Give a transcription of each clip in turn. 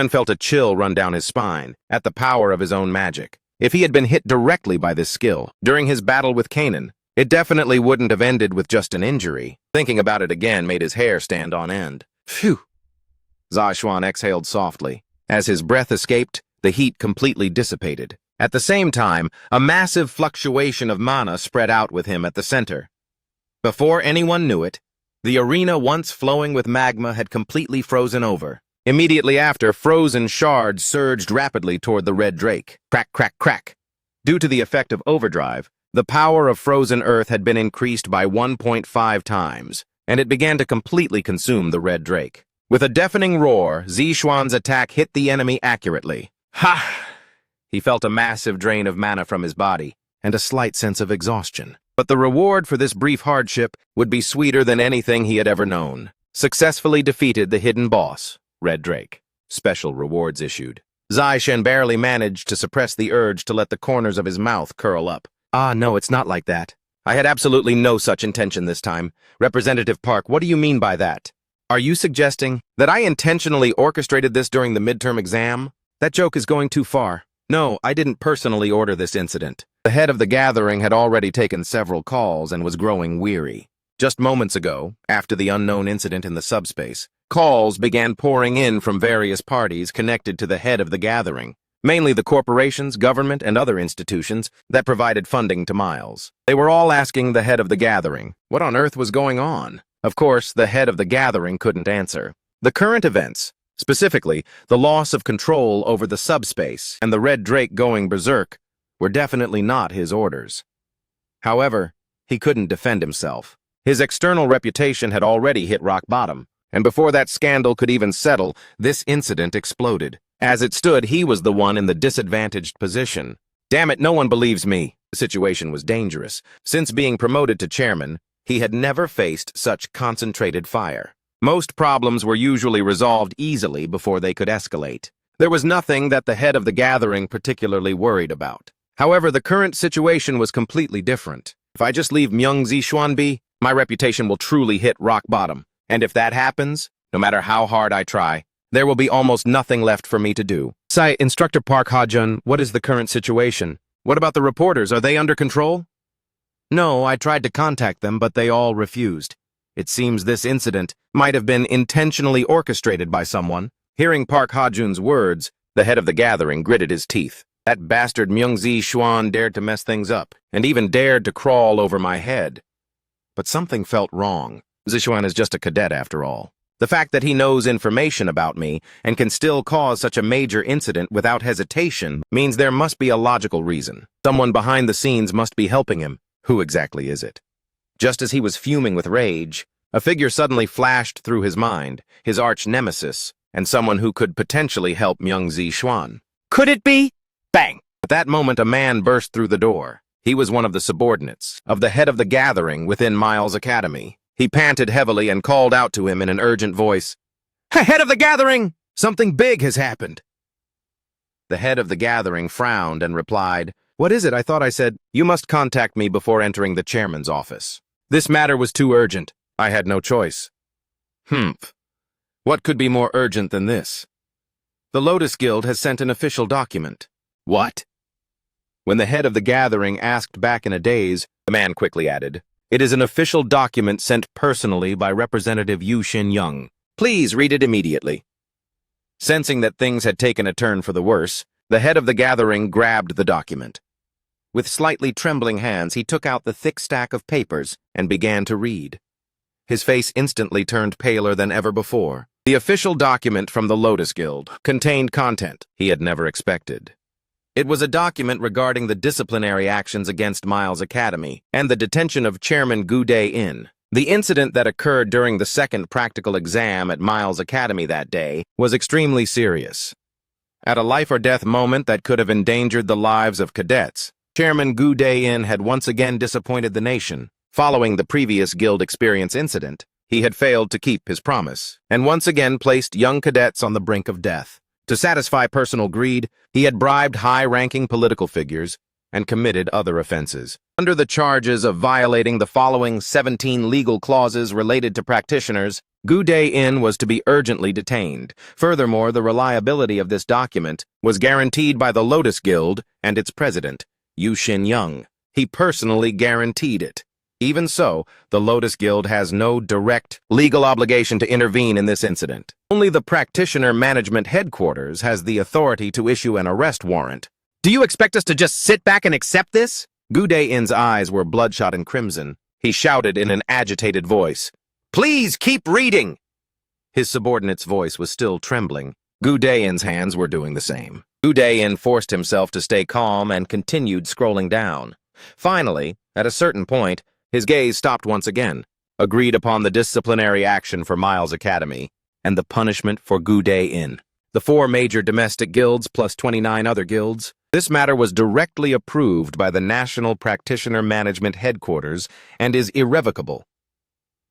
and felt a chill run down his spine at the power of his own magic. If he had been hit directly by this skill during his battle with Kanan, it definitely wouldn't have ended with just an injury. Thinking about it again made his hair stand on end. Phew! Zishuan exhaled softly. As his breath escaped, the heat completely dissipated. At the same time, a massive fluctuation of mana spread out with him at the center. Before anyone knew it, the arena once flowing with magma had completely frozen over. Immediately after, frozen shards surged rapidly toward the red drake. Crack, crack, crack. Due to the effect of overdrive, the power of frozen earth had been increased by 1.5 times, and it began to completely consume the red drake. With a deafening roar, Zishuan's attack hit the enemy accurately. Ha! He felt a massive drain of mana from his body, and a slight sense of exhaustion. But the reward for this brief hardship would be sweeter than anything he had ever known. Successfully defeated the hidden boss, Red Drake. Special rewards issued. Zishuan barely managed to suppress the urge to let the corners of his mouth curl up. Ah, no, it's not like that. I had absolutely no such intention this time. Representative Park, what do you mean by that? Are you suggesting that I intentionally orchestrated this during the midterm exam? That joke is going too far. No, I didn't personally order this incident. The head of the gathering had already taken several calls and was growing weary. Just moments ago, after the unknown incident in the subspace, calls began pouring in from various parties connected to the head of the gathering, mainly the corporations, government, and other institutions that provided funding to Miles. They were all asking the head of the gathering what on earth was going on. Of course, the head of the gathering couldn't answer. The current events, specifically the loss of control over the subspace and the Red Drake going berserk, were definitely not his orders. However, he couldn't defend himself. His external reputation had already hit rock bottom, and before that scandal could even settle, this incident exploded. As it stood, he was the one in the disadvantaged position. Damn it, no one believes me. The situation was dangerous. Since being promoted to chairman, he had never faced such concentrated fire. Most problems were usually resolved easily before they could escalate. There was nothing that the head of the gathering particularly worried about. However, the current situation was completely different. If I just leave Myung Zishuan be, my reputation will truly hit rock bottom. And if that happens, no matter how hard I try, there will be almost nothing left for me to do. Instructor Park Ha-jun, what is the current situation? What about the reporters? Are they under control? No, I tried to contact them, but they all refused. It seems this incident might have been intentionally orchestrated by someone. Hearing Park Ha-jun's words, the head of the gathering gritted his teeth. That bastard Myung Zishuan dared to mess things up, and even dared to crawl over my head. But something felt wrong. Zishuan is just a cadet after all. The fact that he knows information about me and can still cause such a major incident without hesitation means there must be a logical reason. Someone behind the scenes must be helping him. Who exactly is it? Just as he was fuming with rage, a figure suddenly flashed through his mind, his arch nemesis, and someone who could potentially help Myung Zishuan. Could it be? Bang! At that moment, a man burst through the door. He was one of the subordinates of the head of the gathering within Miles Academy. He panted heavily and called out to him in an urgent voice, "Head of the gathering! Something big has happened!" The head of the gathering frowned and replied, "What is it? I thought I said, you must contact me before entering the chairman's office. This matter was too urgent. I had no choice." Humph. What could be more urgent than this? The Lotus Guild has sent an official document. What? When the head of the gathering asked back in a daze, the man quickly added, "It is an official document sent personally by Representative Yu Xin-young. Please read it immediately." Sensing that things had taken a turn for the worse, the head of the gathering grabbed the document. With slightly trembling hands, he took out the thick stack of papers and began to read. His face instantly turned paler than ever before. The official document from the Lotus Guild contained content he had never expected. It was a document regarding the disciplinary actions against Miles Academy and the detention of Chairman Gu Dae-in. The incident that occurred during the second practical exam at Miles Academy that day was extremely serious. At a life-or-death moment that could have endangered the lives of cadets, Chairman Gu Dae-in had once again disappointed the nation. Following the previous guild experience incident, he had failed to keep his promise, and once again placed young cadets on the brink of death. To satisfy personal greed, he had bribed high-ranking political figures, and committed other offenses. Under the charges of violating the following 17 legal clauses related to practitioners, Gu Day-in was to be urgently detained. Furthermore, the reliability of this document was guaranteed by the Lotus Guild and its president, Yu Xin-young. He personally guaranteed it. Even so, the Lotus Guild has no direct legal obligation to intervene in this incident. Only the Practitioner Management Headquarters has the authority to issue an arrest warrant. Do you expect us to just sit back and accept this? Gu Day-in's eyes were bloodshot and crimson. He shouted in an agitated voice, "Please keep reading!" His subordinate's voice was still trembling. Gu Day-in's hands were doing the same. Gu Day-in forced himself to stay calm and continued scrolling down. Finally, at a certain point, his gaze stopped once again. Agreed upon the disciplinary action for Miles Academy and the punishment for Gu Day-in. The 4 major domestic guilds plus 29 other guilds. This matter was directly approved by the National Practitioner Management Headquarters and is irrevocable.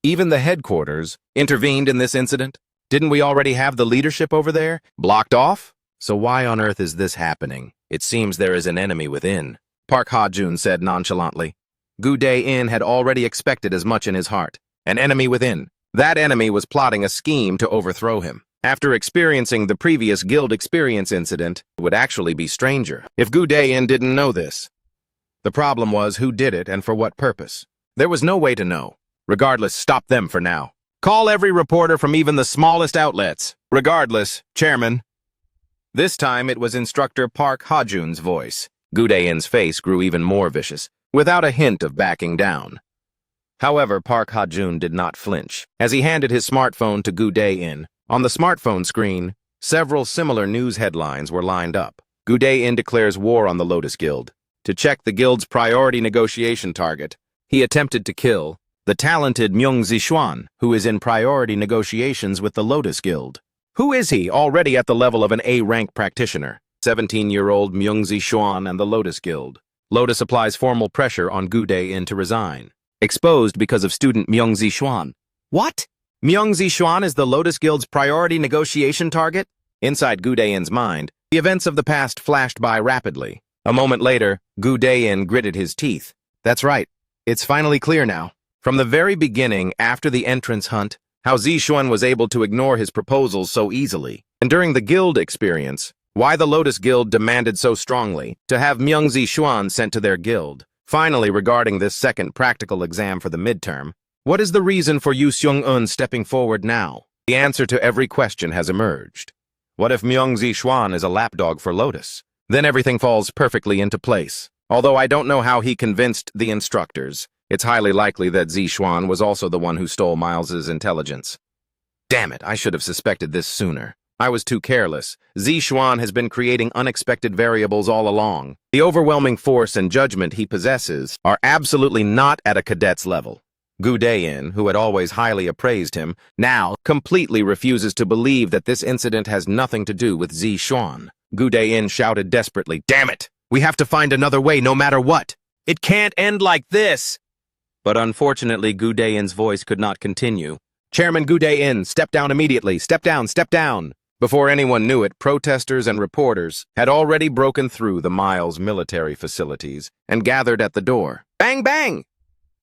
Even the headquarters intervened in this incident. Didn't we already have the leadership over there blocked off? So why on earth is this happening? It seems there is an enemy within, Park Ha-jun said nonchalantly. Gu Day-in had already expected as much in his heart. An enemy within. That enemy was plotting a scheme to overthrow him. After experiencing the previous guild experience incident, it would actually be stranger if Gu Day-in didn't know this. The problem was who did it and for what purpose. There was no way to know. Regardless, stop them for now. Call every reporter from even the smallest outlets. Regardless, Chairman. This time it was Instructor Park Ha-jun's voice. Gu Day-in's face grew even more vicious, without a hint of backing down. However, Park Ha-jun did not flinch. As he handed his smartphone to Gu Day-in, on the smartphone screen, several similar news headlines were lined up. Gu Day-in declares war on the Lotus Guild. To check the guild's priority negotiation target, he attempted to kill the talented Myung Zixuan, who is in priority negotiations with the Lotus Guild. Who is he, already at the level of an A-rank practitioner? 17-year-old Myung Zixuan and the Lotus Guild. Lotus applies formal pressure on Gu Day-in to resign. Exposed because of student Myung Zixuan. What? Myung Zixuan is the Lotus Guild's priority negotiation target? Inside Gu Day-in's mind, the events of the past flashed by rapidly. A moment later, Gu Day-in gritted his teeth. That's right. It's finally clear now. From the very beginning, after the entrance hunt, how Zixuan was able to ignore his proposals so easily. And during the guild experience, why the Lotus Guild demanded so strongly to have Myung Zixuan sent to their guild. Finally, regarding this second practical exam for the midterm, what is the reason for Yu Seung-eun stepping forward now? The answer to every question has emerged. What if Myung Zixuan is a lapdog for Lotus? Then everything falls perfectly into place. Although I don't know how he convinced the instructors, it's highly likely that Zixuan was also the one who stole Miles's intelligence. Damn it, I should have suspected this sooner. I was too careless. Zixuan has been creating unexpected variables all along. The overwhelming force and judgment he possesses are absolutely not at a cadet's level. Gu Day-in, who had always highly appraised him, now completely refuses to believe that this incident has nothing to do with Zixuan. Gu Day-in shouted desperately, "Damn it! We have to find another way no matter what! It can't end like this!" But unfortunately, Gu Day-in's voice could not continue. "Chairman Gu Day-in, step down immediately! Step down! Step down!" Before anyone knew it, protesters and reporters had already broken through the Miles military facilities and gathered at the door. Bang, bang!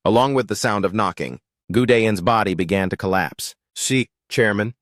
Along with the sound of knocking, Gu Day-in's body began to collapse. "See, Chairman."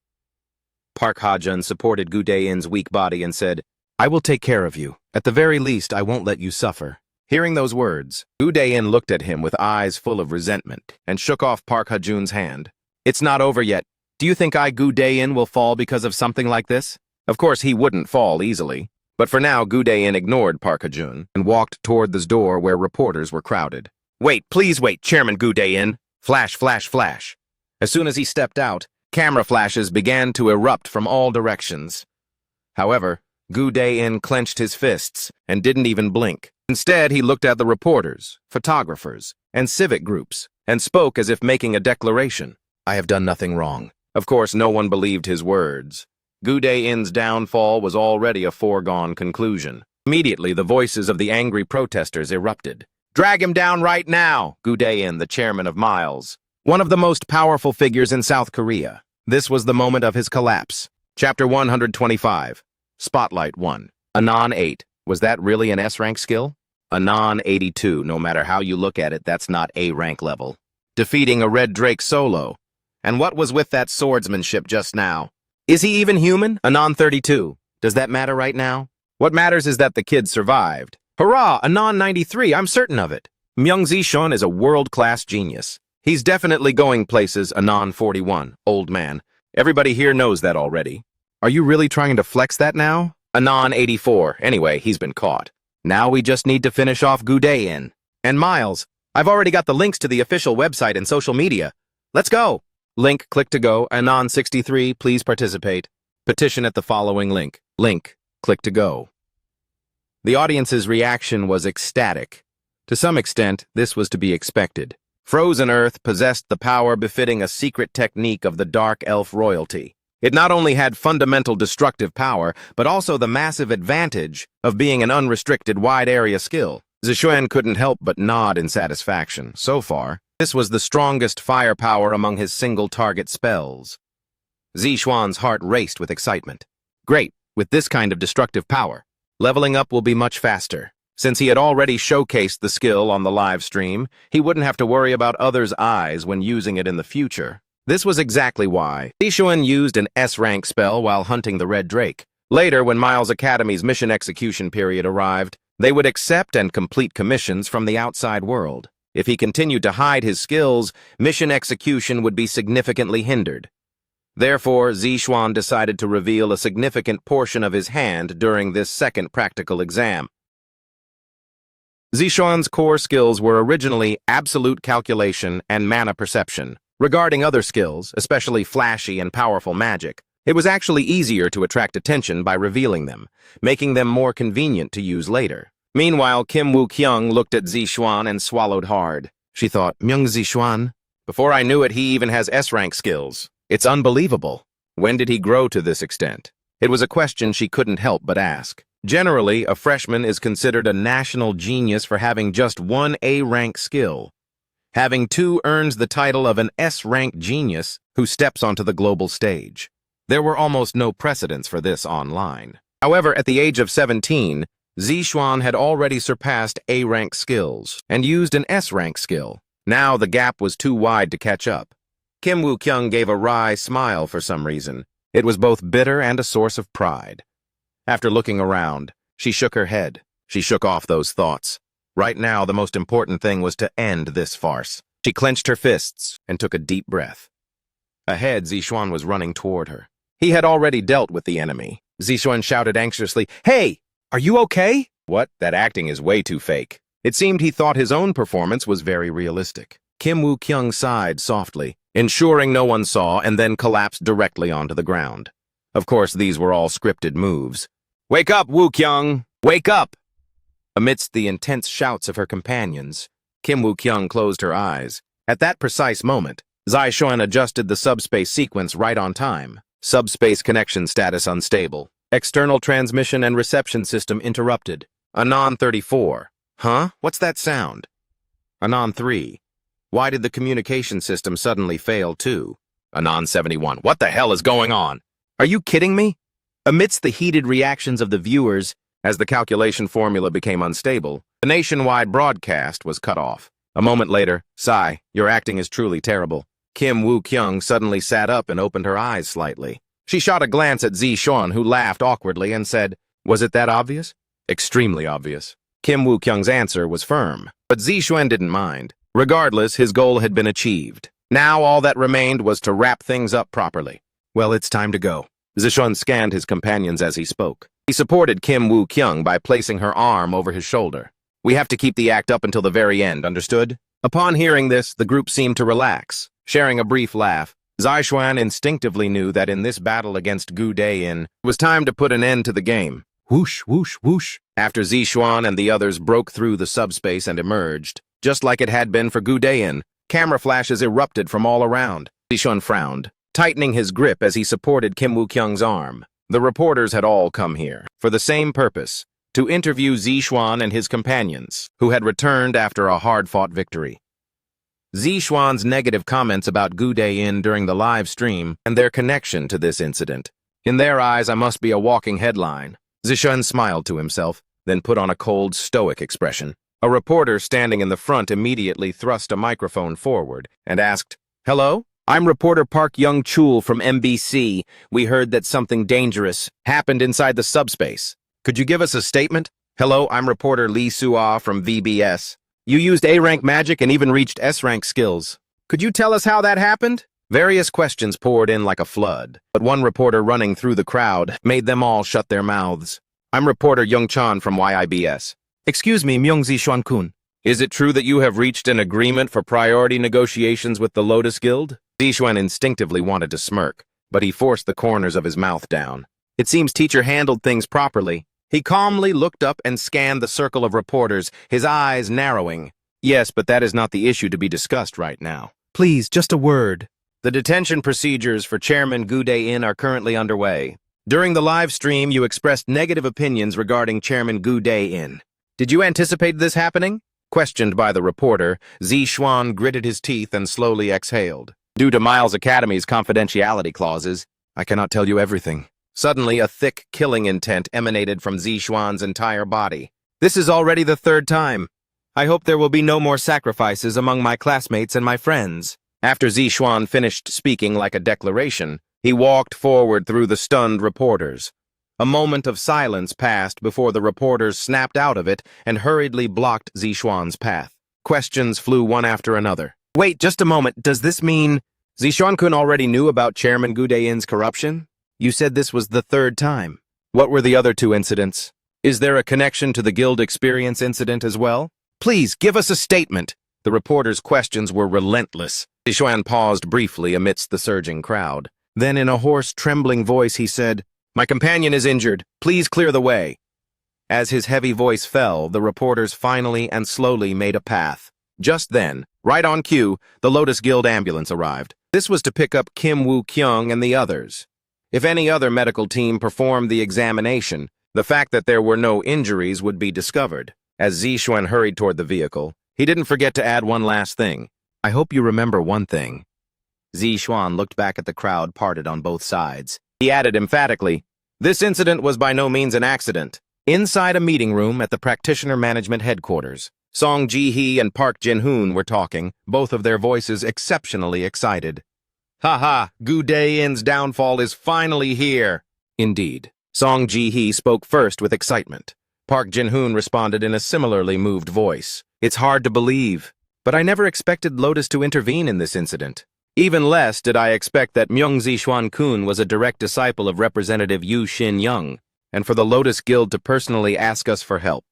Park Ha-jun supported Gu Day-in's weak body and said, "I will take care of you. At the very least, I won't let you suffer." Hearing those words, Gu Day-in looked at him with eyes full of resentment and shook off Park Ha-jun's hand. "It's not over yet. Do you think Gu Day-in will fall because of something like this?" Of course, he wouldn't fall easily. But for now, Gu Day-in ignored Park Ha-jun and walked toward the door where reporters were crowded. "Wait, please wait, Chairman Gu Day-in." Flash, flash, flash. As soon as he stepped out, camera flashes began to erupt from all directions. However, Gu Day-in clenched his fists and didn't even blink. Instead, he looked at the reporters, photographers, and civic groups, and spoke as if making a declaration. "I have done nothing wrong." Of course, no one believed his words. Gu Day-in's downfall was already a foregone conclusion. Immediately, the voices of the angry protesters erupted. "Drag him down right now!" Gu Day-in, the chairman of Miles, one of the most powerful figures in South Korea. This was the moment of his collapse. Chapter 125. Spotlight 1. Anon 8. Was that really an S-rank skill? A non-82, no matter how you look at it, that's not A rank level. Defeating a Red Drake solo. And what was with that swordsmanship just now? Is he even human? A non-32. Does that matter right now? What matters is that the kid survived. Hurrah, a non-93, I'm certain of it. Myung Zishun is a world-class genius. He's definitely going places, a non-41, old man. Everybody here knows that already. Are you really trying to flex that now? A non-84, anyway, he's been caught. Now we just need to finish off Gu Dae-in. And Miles, I've already got the links to the official website and social media. Let's go! Link, click to go. Anon 63, please participate. Petition at the following link. Link, click to go. The audience's reaction was ecstatic. To some extent, this was to be expected. Frozen Earth possessed the power befitting a secret technique of the Dark Elf royalty. It not only had fundamental destructive power, but also the massive advantage of being an unrestricted wide-area skill. Zixuan couldn't help but nod in satisfaction. So far, this was the strongest firepower among his single-target spells. Zixuan's heart raced with excitement. Great, with this kind of destructive power, leveling up will be much faster. Since he had already showcased the skill on the live stream, he wouldn't have to worry about others' eyes when using it in the future. This was exactly why Zixuan used an S-rank spell while hunting the Red Drake. Later, when Miles Academy's mission execution period arrived, they would accept and complete commissions from the outside world. If he continued to hide his skills, mission execution would be significantly hindered. Therefore, Zixuan decided to reveal a significant portion of his hand during this second practical exam. Zixuan's core skills were originally absolute calculation and mana perception. Regarding other skills, especially flashy and powerful magic, it was actually easier to attract attention by revealing them, making them more convenient to use later. Meanwhile, Kim Woo-kyung looked at Zixuan and swallowed hard. She thought, Myung Zixuan? Before I knew it, he even has S-rank skills. It's unbelievable. When did he grow to this extent? It was a question she couldn't help but ask. Generally, a freshman is considered a national genius for having just one A-rank skill. Having two earns the title of an S-rank genius who steps onto the global stage. There were almost no precedents for this online. However, at the age of 17, Zixuan had already surpassed A-rank skills and used an S-rank skill. Now the gap was too wide to catch up. Kim Woo-kyung gave a wry smile for some reason. It was both bitter and a source of pride. After looking around, she shook her head. She shook off those thoughts. Right now, the most important thing was to end this farce. She clenched her fists and took a deep breath. Ahead, Zixuan was running toward her. He had already dealt with the enemy. Zixuan shouted anxiously, "Hey, are you okay?" What? That acting is way too fake. It seemed he thought his own performance was very realistic. Kim Woo-kyung sighed softly, ensuring no one saw, and then collapsed directly onto the ground. Of course, these were all scripted moves. "Wake up, Woo-kyung! Wake up!" Amidst the intense shouts of her companions, Kim Woo-kyung closed her eyes. At that precise moment, Zixuan adjusted the subspace sequence right on time. Subspace connection status unstable. External transmission and reception system interrupted. Anon 34. Huh? What's that sound? Anon 3. Why did the communication system suddenly fail too? Anon 71. What the hell is going on? Are you kidding me? Amidst the heated reactions of the viewers, as the calculation formula became unstable, the nationwide broadcast was cut off. A moment later, "Sigh, your acting is truly terrible." Kim Woo-kyung suddenly sat up and opened her eyes slightly. She shot a glance at Zixuan, who laughed awkwardly and said, "Was it that obvious?" "Extremely obvious." Kim Woo-kyung's answer was firm, but Zixuan didn't mind. Regardless, his goal had been achieved. Now all that remained was to wrap things up properly. "Well, it's time to go." Zixuan scanned his companions as he spoke. He supported Kim Woo-kyung by placing her arm over his shoulder. "We have to keep the act up until the very end, understood?" Upon hearing this, the group seemed to relax. Sharing a brief laugh, Zixuan instinctively knew that in this battle against Gu Dae-in, it was time to put an end to the game. Whoosh, whoosh, whoosh. After Zixuan and the others broke through the subspace and emerged, just like it had been for Gu Dae-in, camera flashes erupted from all around. Zixuan frowned, tightening his grip as he supported Kim Woo-kyung's arm. The reporters had all come here, for the same purpose, to interview Zixuan and his companions, who had returned after a hard-fought victory. Zixuan's negative comments about Gu Dae-in during the live stream and their connection to this incident. In their eyes, I must be a walking headline. Zixuan smiled to himself, then put on a cold, stoic expression. A reporter standing in the front immediately thrust a microphone forward and asked, "Hello? I'm reporter Park Young-chul from MBC. We heard that something dangerous happened inside the subspace. Could you give us a statement?" "Hello, I'm reporter Lee Sua from VBS. You used A-rank magic and even reached S-rank skills. Could you tell us how that happened?" Various questions poured in like a flood, but one reporter running through the crowd made them all shut their mouths. "I'm reporter Young-chan from YIBS. Excuse me, Myung-zi Xuan-kun. Is it true that you have reached an agreement for priority negotiations with the Lotus Guild?" Zixuan instinctively wanted to smirk, but he forced the corners of his mouth down. It seems teacher handled things properly. He calmly looked up and scanned the circle of reporters, his eyes narrowing. "Yes, but that is not the issue to be discussed right now. Please, just a word. The detention procedures for Chairman Gu Dae-in are currently underway. During the live stream, you expressed negative opinions regarding Chairman Gu Dae-in. Did you anticipate this happening?" Questioned by the reporter, Zixuan gritted his teeth and slowly exhaled. "Due to Miles Academy's confidentiality clauses, I cannot tell you everything." Suddenly, a thick killing intent emanated from Zixuan's entire body. "This is already the third time. I hope there will be no more sacrifices among my classmates and my friends." After Zixuan finished speaking like a declaration, he walked forward through the stunned reporters. A moment of silence passed before the reporters snapped out of it and hurriedly blocked Zixuan's path. Questions flew one after another. "Wait, just a moment. Does this mean Zixuan-kun already knew about Chairman Gu Dae-in's corruption? You said this was the third time. What were the other two incidents? Is there a connection to the Guild Experience incident as well? Please, give us a statement." The reporters' questions were relentless. Zixuan paused briefly amidst the surging crowd. Then in a hoarse, trembling voice he said, "My companion is injured. Please clear the way." As his heavy voice fell, the reporters finally and slowly made a path. Just then, right on cue, the Lotus Guild ambulance arrived. This was to pick up Kim Woo-kyung and the others. If any other medical team performed the examination, the fact that there were no injuries would be discovered. As Zixuan hurried toward the vehicle, he didn't forget to add one last thing. "I hope you remember one thing." Zixuan looked back at the crowd parted on both sides. He added emphatically, "This incident was by no means an accident." Inside a meeting room at the practitioner management headquarters, Song Ji-hee and Park Jin-hoon were talking, both of their voices exceptionally excited. "Ha-ha, Gu Dae-in's downfall is finally here." Indeed. Song Ji-hee spoke first with excitement. Park Jin-hoon responded in a similarly moved voice. "It's hard to believe, but I never expected Lotus to intervene in this incident. Even less did I expect that Myung-zi Xuan-kun was a direct disciple of Representative Yu Shin-young, and for the Lotus Guild to personally ask us for help.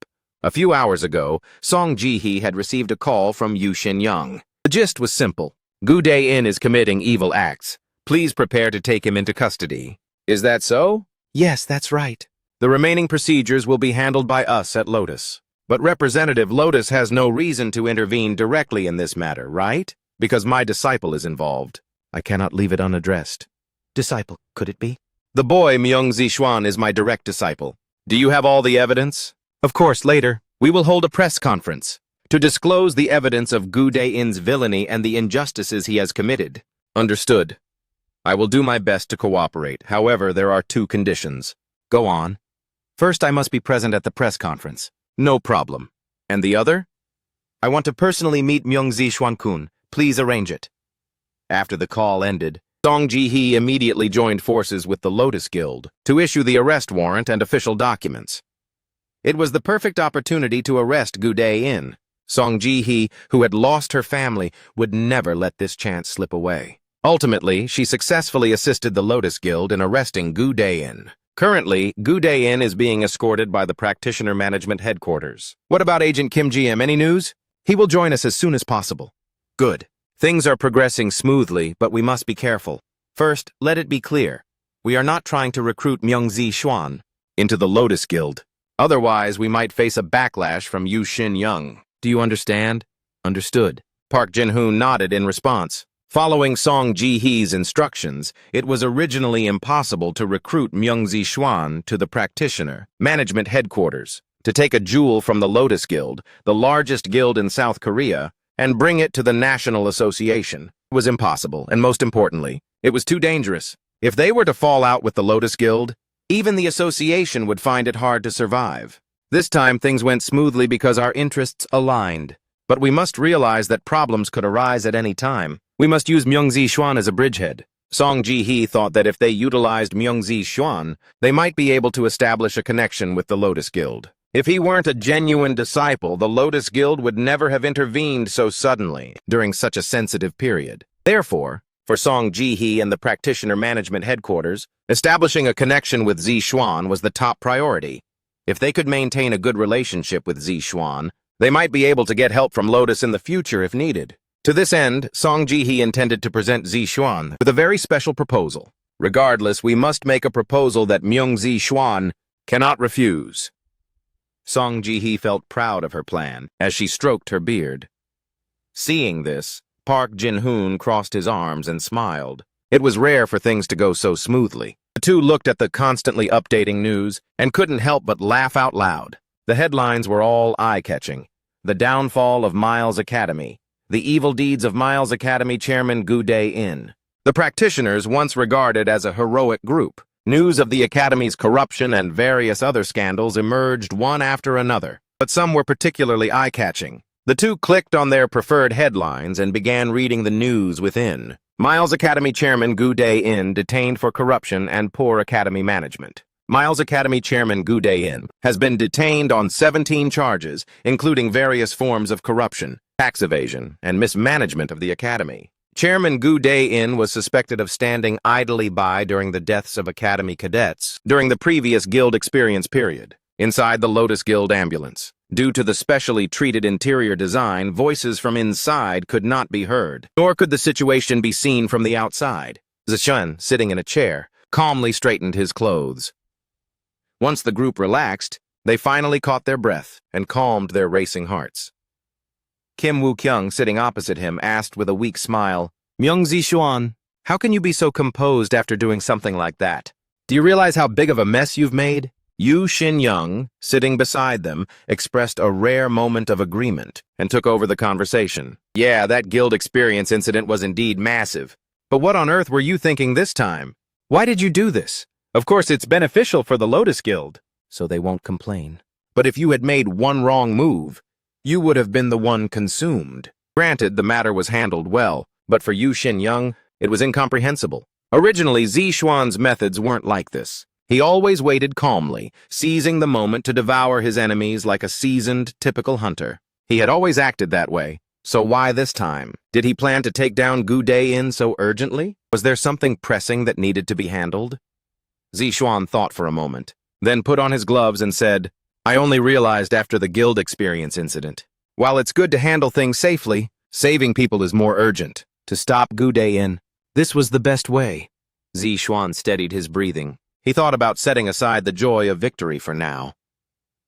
A few hours ago, Song Ji-hee had received a call from Yu Shin-young. The gist was simple. Gu Dae-in is committing evil acts. Please prepare to take him into custody. Is that so? Yes, that's right. The remaining procedures will be handled by us at Lotus. But Representative Lotus has no reason to intervene directly in this matter, right? Because my disciple is involved. I cannot leave it unaddressed. Disciple, could it be? The boy Myung-zi Xuan is my direct disciple. Do you have all the evidence? Of course, later, we will hold a press conference to disclose the evidence of Gu Dae-in's villainy and the injustices he has committed. Understood. I will do my best to cooperate. However, there are two conditions. Go on. First, I must be present at the press conference. No problem. And the other? I want to personally meet Myung-zi Xuan-kun. Please arrange it. After the call ended, Song Ji-hee immediately joined forces with the Lotus Guild to issue the arrest warrant and official documents. It was the perfect opportunity to arrest Gu Dae-in. Song Ji-hee, who had lost her family, would never let this chance slip away. Ultimately, she successfully assisted the Lotus Guild in arresting Gu Dae-in. Currently, Gu Dae-in is being escorted by the practitioner management headquarters. What about Agent Kim Ji-im? Any news? He will join us as soon as possible. Good. Things are progressing smoothly, but we must be careful. First, let it be clear. We are not trying to recruit Myung-zi Xuan into the Lotus Guild. Otherwise, we might face a backlash from Yu Shin-young. Do you understand? Understood. Park Jin-hoon nodded in response. Following Song Ji-hee's instructions, it was originally impossible to recruit Myung-zi Xuan to the practitioner management headquarters to take a jewel from the Lotus Guild, the largest guild in South Korea, and bring it to the National Association. It was impossible, and most importantly, it was too dangerous. If they were to fall out with the Lotus Guild, even the association would find it hard to survive. This time things went smoothly because our interests aligned. But we must realize that problems could arise at any time. We must use Myungzi Xuan as a bridgehead. Song Ji-hee thought that if they utilized Myungzi Xuan, they might be able to establish a connection with the Lotus Guild. If he weren't a genuine disciple, the Lotus Guild would never have intervened so suddenly during such a sensitive period. Therefore, for Song Ji-hee and the practitioner management headquarters, establishing a connection with Zi Xuan was the top priority. If they could maintain a good relationship with Zi Xuan, they might be able to get help from Lotus in the future if needed. To this end, Song Ji-hee intended to present Zi Xuan with a very special proposal. Regardless, we must make a proposal that Myungzi Xuan cannot refuse. Song Ji-hee felt proud of her plan as she stroked her beard. Seeing this, Park Jin-hoon crossed his arms and smiled. It was rare for things to go so smoothly. The two looked at the constantly updating news and couldn't help but laugh out loud. The headlines were all eye-catching. The downfall of Miles Academy. The evil deeds of Miles Academy chairman Gu Dae-in. The practitioners, once regarded as a heroic group. News of the Academy's corruption and various other scandals emerged one after another, but some were particularly eye-catching. The two clicked on their preferred headlines and began reading the news within. Miles Academy chairman Gu Dae-in detained for corruption and poor academy management. Miles Academy chairman Gu Dae-in has been detained on 17 charges, including various forms of corruption, tax evasion, and mismanagement of the academy. Chairman Gu Dae-in was suspected of standing idly by during the deaths of Academy cadets during the previous Guild experience period, inside the Lotus Guild ambulance. Due to the specially treated interior design, voices from inside could not be heard, nor could the situation be seen from the outside. Zishun, sitting in a chair, calmly straightened his clothes. Once the group relaxed, they finally caught their breath and calmed their racing hearts. Kim Woo-kyung, sitting opposite him, asked with a weak smile, "Myungzi Xuan, how can you be so composed after doing something like that? Do you realize how big of a mess you've made?" Yu Shin-young, sitting beside them, expressed a rare moment of agreement and took over the conversation. "Yeah, that guild experience incident was indeed massive. But what on earth were you thinking this time? Why did you do this? Of course, it's beneficial for the Lotus Guild, so they won't complain. But if you had made one wrong move, you would have been the one consumed." Granted, the matter was handled well, but for Yu Shin-young, it was incomprehensible. Originally, Zi Xuan's methods weren't like this. He always waited calmly, seizing the moment to devour his enemies like a seasoned, typical hunter. He had always acted that way, so why this time? Did he plan to take down Gu Dae-in so urgently? Was there something pressing that needed to be handled? Zi Xuan thought for a moment, then put on his gloves and said, "I only realized after the guild experience incident. While it's good to handle things safely, saving people is more urgent. To stop Gu Dae-in, this was the best way." Zi Xuan steadied his breathing. He thought about setting aside the joy of victory for now.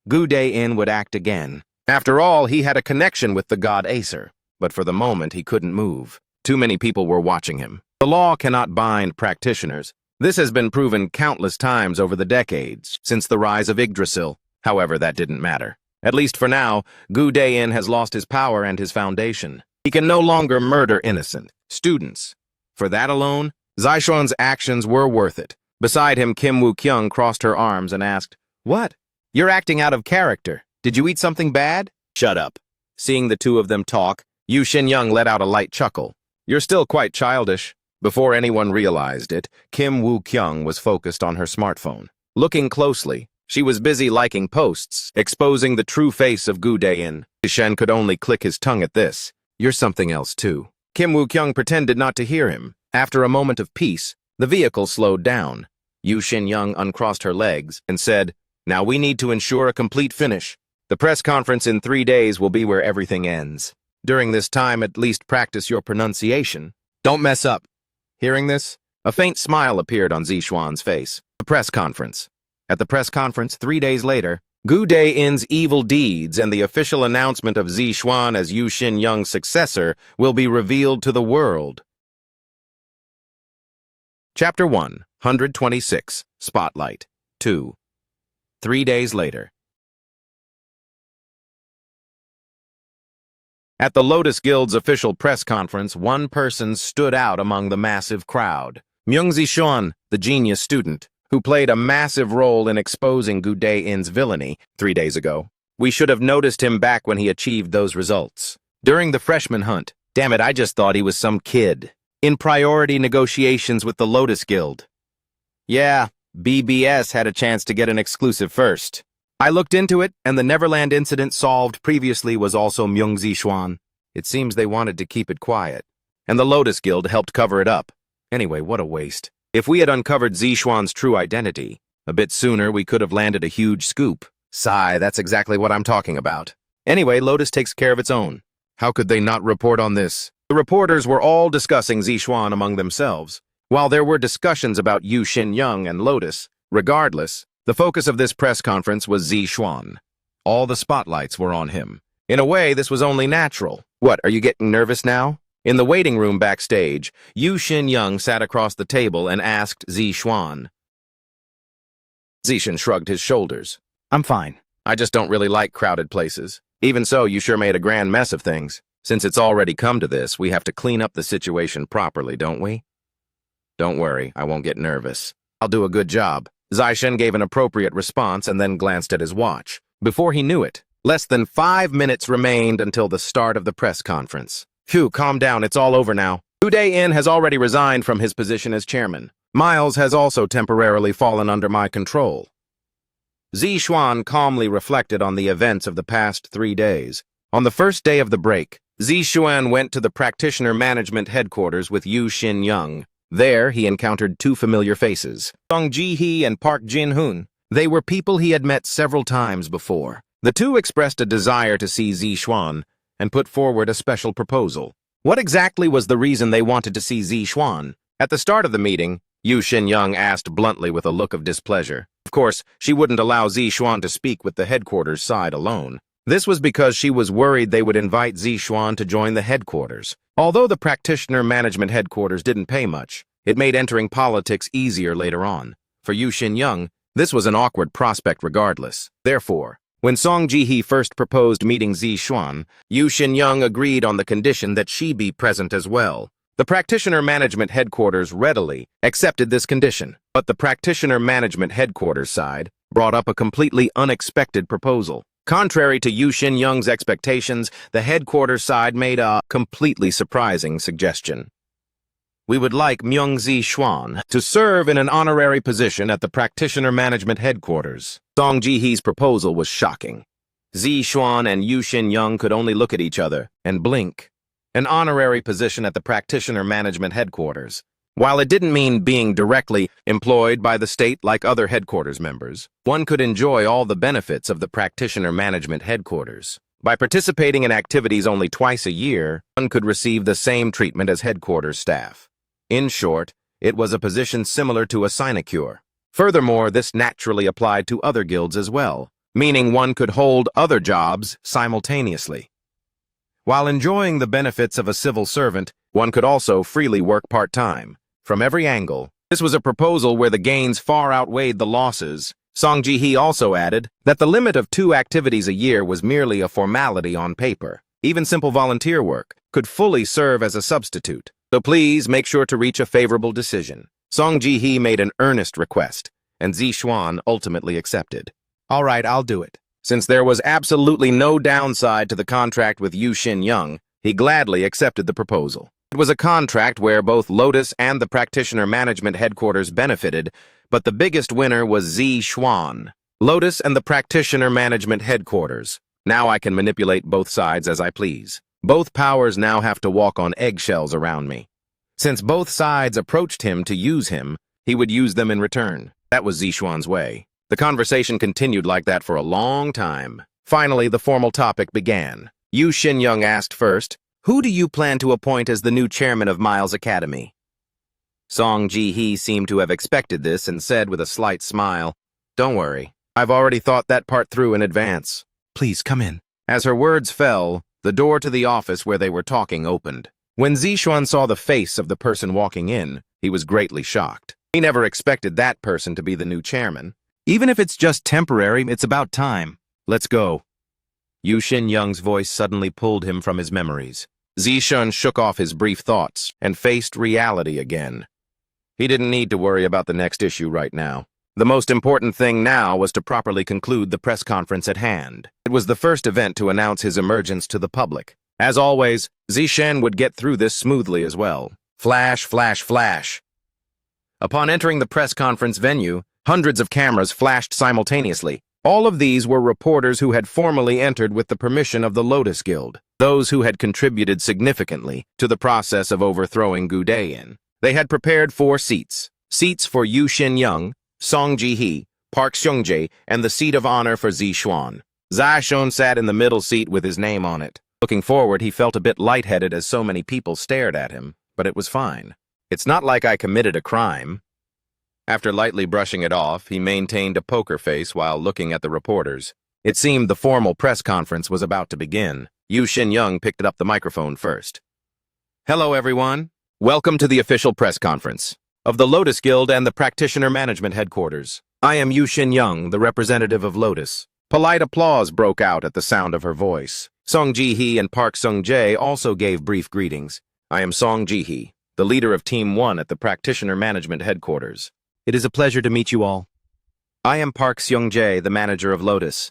Gu Dae-in would act again. After all, he had a connection with the god Acer, but for the moment he couldn't move. Too many people were watching him. The law cannot bind practitioners. This has been proven countless times over the decades, since the rise of Yggdrasil. However, that didn't matter. At least for now, Gu Dae-in has lost his power and his foundation. He can no longer murder innocent students. For that alone, Zi Xuan's actions were worth it. Beside him, Kim Woo-kyung crossed her arms and asked, "What? You're acting out of character. Did you eat something bad?" "Shut up." Seeing the two of them talk, Yu Shin-young let out a light chuckle. "You're still quite childish." Before anyone realized it, Kim Woo-kyung was focused on her smartphone. Looking closely, she was busy liking posts, exposing the true face of Gu Dae-in. Shen could only click his tongue at this. "You're something else, too." Kim Woo-kyung pretended not to hear him. After a moment of peace, the vehicle slowed down. Yu Shin-young uncrossed her legs and said, "Now we need to ensure a complete finish. The press conference in 3 days will be where everything ends. During this time, at least practice your pronunciation. Don't mess up." Hearing this, a faint smile appeared on Zi Xuan's face. The press conference. At the press conference 3 days later, Gu Dae-in's evil deeds and the official announcement of Zi Xuan as Yu Shin-young's successor will be revealed to the world. Chapter 126, Spotlight 2. 3 days later. At the Lotus Guild's official press conference, one person stood out among the massive crowd. Myungzi Xuan, the genius student, who played a massive role in exposing Gu Day-in's villainy 3 days ago. We should have noticed him back when he achieved those results. During the freshman hunt, damn it, I just thought he was some kid. In priority negotiations with the Lotus Guild. Yeah, BBS had a chance to get an exclusive first. I looked into it, and the Neverland incident solved previously was also Myung Zixuan. It seems they wanted to keep it quiet, and the Lotus Guild helped cover it up. Anyway, what a waste. If we had uncovered Zixuan's true identity, a bit sooner we could have landed a huge scoop. Sigh, that's exactly what I'm talking about. Anyway, Lotus takes care of its own. How could they not report on this? The reporters were all discussing Zixuan among themselves. While there were discussions about Yu Xinyoung and Lotus, regardless, the focus of this press conference was Zixuan. All the spotlights were on him. In a way, this was only natural. What, are you getting nervous now? In the waiting room backstage, Yu Xinyoung sat across the table and asked Zixuan. Zixuan shrugged his shoulders. I'm fine. I just don't really like crowded places. Even so, you sure made a grand mess of things. Since it's already come to this, we have to clean up the situation properly, don't we? Don't worry, I won't get nervous. I'll do a good job. Zixuan gave an appropriate response and then glanced at his watch. Before he knew it, less than 5 minutes remained until the start of the press conference. Phew, calm down, it's all over now. Gu Day-in has already resigned from his position as chairman. Miles has also temporarily fallen under my control. Zixuan calmly reflected on the events of the past 3 days. On the first day of the break, Zixuan went to the practitioner management headquarters with Yu Xinyoung. There, he encountered 2 familiar faces, Song Ji-hee and Park Jin-hoon. They were people he had met several times before. The two expressed a desire to see Zixuan and put forward a special proposal. What exactly was the reason they wanted to see Zixuan? At the start of the meeting, Yu Xinyoung asked bluntly with a look of displeasure. Of course, she wouldn't allow Zixuan to speak with the headquarters side alone. This was because she was worried they would invite Zixuan to join the headquarters. Although the practitioner management headquarters didn't pay much, it made entering politics easier later on. For Yu Xinyoung, this was an awkward prospect regardless. Therefore, when Song Ji-hee first proposed meeting Zixuan, Yu Xinyoung agreed on the condition that she be present as well. The practitioner management headquarters readily accepted this condition, but the practitioner management headquarters side brought up a completely unexpected proposal. Contrary to Yu Xinyoung's expectations, the headquarters side made a completely surprising suggestion. We would like Myung Zixuan to serve in an honorary position at the practitioner management headquarters. Song Ji-hee's proposal was shocking. Zixuan and Yu Xinyoung could only look at each other and blink. An honorary position at the practitioner management headquarters. While it didn't mean being directly employed by the state like other headquarters members, one could enjoy all the benefits of the practitioner management headquarters. By participating in activities only twice a year, one could receive the same treatment as headquarters staff. In short, it was a position similar to a sinecure. Furthermore, this naturally applied to other guilds as well, meaning one could hold other jobs simultaneously. While enjoying the benefits of a civil servant, one could also freely work part-time. From every angle, this was a proposal where the gains far outweighed the losses. Song Ji-hee also added that the limit of 2 activities a year was merely a formality on paper. Even simple volunteer work could fully serve as a substitute. So please make sure to reach a favorable decision. Song Ji-hee made an earnest request, and Zixuan ultimately accepted. All right, I'll do it. Since there was absolutely no downside to the contract with Yu Xinyoung, he gladly accepted the proposal. It was a contract where both Lotus and the practitioner management headquarters benefited, but the biggest winner was Zixuan. Lotus and the practitioner management headquarters. Now I can manipulate both sides as I please. Both powers now have to walk on eggshells around me. Since both sides approached him to use him, he would use them in return. That was Zixuan's way. The conversation continued like that for a long time. Finally, the formal topic began. Yu Xinyoung asked first, "Who do you plan to appoint as the new chairman of Miles Academy?" Song Ji-hee seemed to have expected this and said with a slight smile, "Don't worry, I've already thought that part through in advance. Please come in." As her words fell, the door to the office where they were talking opened. When Zixuan saw the face of the person walking in, he was greatly shocked. He never expected that person to be the new chairman. Even if it's just temporary, it's about time. Let's go. Yu Xinyoung's voice suddenly pulled him from his memories. Zixuan shook off his brief thoughts and faced reality again. He didn't need to worry about the next issue right now. The most important thing now was to properly conclude the press conference at hand. It was the first event to announce his emergence to the public. As always, Zishen would get through this smoothly as well. Flash, flash, flash. Upon entering the press conference venue, hundreds of cameras flashed simultaneously. All of these were reporters who had formally entered with the permission of the Lotus Guild, those who had contributed significantly to the process of overthrowing Gu Dayin. They had prepared 4 seats. Seats for Yu Xin-young, Song Ji-hee, Park Seung-jae, and the seat of honor for Zi-xuan. Zi-xuan sat in the middle seat with his name on it. Looking forward, he felt a bit lightheaded as so many people stared at him, but it was fine. It's not like I committed a crime. After lightly brushing it off, he maintained a poker face while looking at the reporters. It seemed the formal press conference was about to begin. Yu Xin-young picked up the microphone first. Hello, everyone. Welcome to the official press conference of the Lotus Guild and the Practitioner Management Headquarters. I am Yu Xin-young, the representative of Lotus. Polite applause broke out at the sound of her voice. Song Ji-hee and Park Seung-jae also gave brief greetings. I am Song Ji-hee, the leader of Team 1 at the Practitioner Management Headquarters. It is a pleasure to meet you all. I am Park Seung-jae, the manager of Lotus.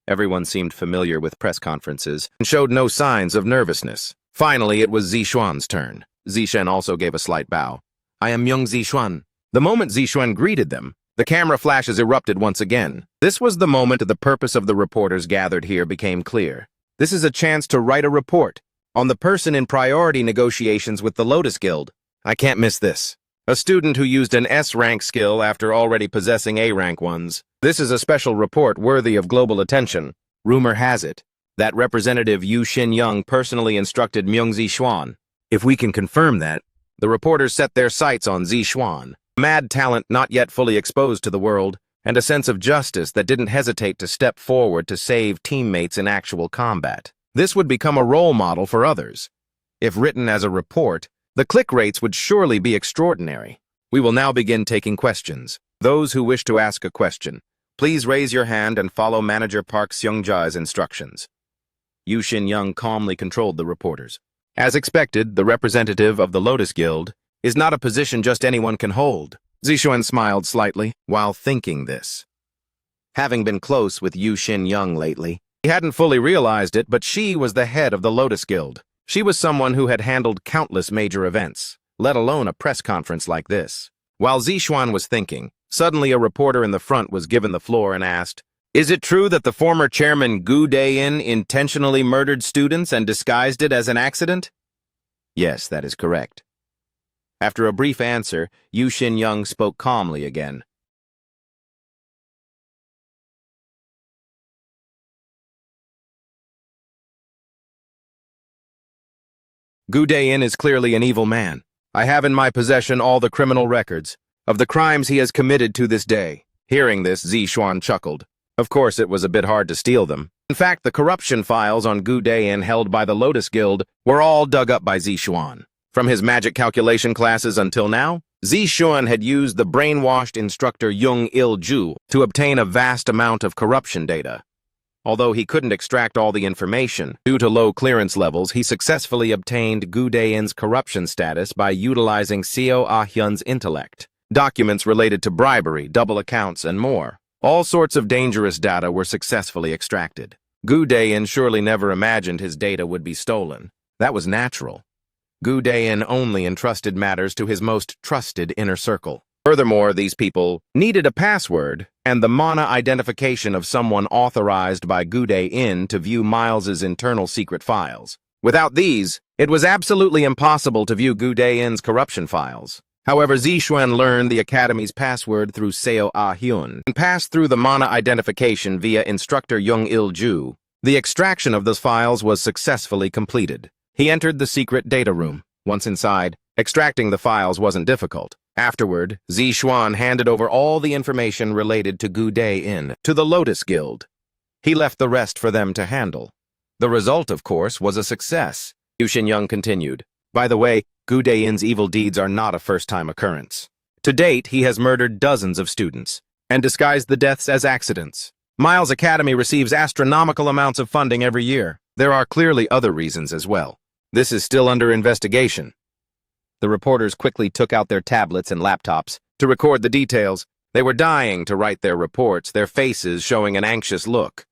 Everyone seemed familiar with press conferences and showed no signs of nervousness. Finally, it was Zi-xuan's turn. Zishen also gave a slight bow. I am Myung Zi-xuan. The moment Zi-xuan greeted them, the camera flashes erupted once again. This was the moment the purpose of the reporters gathered here became clear. This is a chance to write a report on the person in priority negotiations with the Lotus Guild. I can't miss this. A student who used an S-rank skill after already possessing A-rank ones. This is a special report worthy of global attention. Rumor has it that Representative Yu Xin-young personally instructed Myung Zi-xuan. If we can confirm that, the reporters set their sights on Zi-xuan. Mad talent not yet fully exposed to the world, and a sense of justice that didn't hesitate to step forward to save teammates in actual combat. This would become a role model for others. If written as a report, the click rates would surely be extraordinary. We will now begin taking questions. Those who wish to ask a question, please raise your hand and follow Manager Park Seung-jae's instructions. Yu Xin-young calmly controlled the reporters. As expected, the representative of the Lotus Guild is not a position just anyone can hold. Zi-xuan smiled slightly while thinking this. Having been close with Yu Xin-young lately, he hadn't fully realized it, but she was the head of the Lotus Guild. She was someone who had handled countless major events, let alone a press conference like this. While Zi-xuan was thinking, suddenly a reporter in the front was given the floor and asked, "Is it true that the former chairman Gu Dayin intentionally murdered students and disguised it as an accident?" Yes, that is correct. After a brief answer, Yu Xin-young spoke calmly again. Gu Dayin is clearly an evil man. I have in my possession all the criminal records of the crimes he has committed to this day. Hearing this, Zi-xuan chuckled. Of course, it was a bit hard to steal them. In fact, the corruption files on Gu Dayin held by the Lotus Guild were all dug up by Zi-xuan. From his magic calculation classes until now, Zi-xuan had used the brainwashed instructor Jung Il-ju to obtain a vast amount of corruption data. Although he couldn't extract all the information, due to low clearance levels, he successfully obtained Gu Dayin's corruption status by utilizing Seo Ah-hyun's intellect. Documents related to bribery, double accounts, and more. All sorts of dangerous data were successfully extracted. Gu Dayin surely never imagined his data would be stolen. That was natural. Gu Dayin only entrusted matters to his most trusted inner circle. Furthermore, these people needed a password and the mana identification of someone authorized by Gu Dayin to view Miles's internal secret files. Without these, it was absolutely impossible to view Gu Dayin's corruption files. However, Zi-xuan learned the Academy's password through Seo Ah-hyun and passed through the mana identification via instructor Jung Il-ju. The extraction of those files was successfully completed. He entered the secret data room. Once inside, extracting the files wasn't difficult. Afterward, Zi-xuan handed over all the information related to Gu Dayin to the Lotus Guild. He left the rest for them to handle. The result, of course, was a success. Yu Xin-young continued. By the way, Gu Dayin's evil deeds are not a first-time occurrence. To date, he has murdered dozens of students and disguised the deaths as accidents. Miles Academy receives astronomical amounts of funding every year. There are clearly other reasons as well. This is still under investigation. The reporters quickly took out their tablets and laptops to record the details. They were dying to write their reports, their faces showing an anxious look.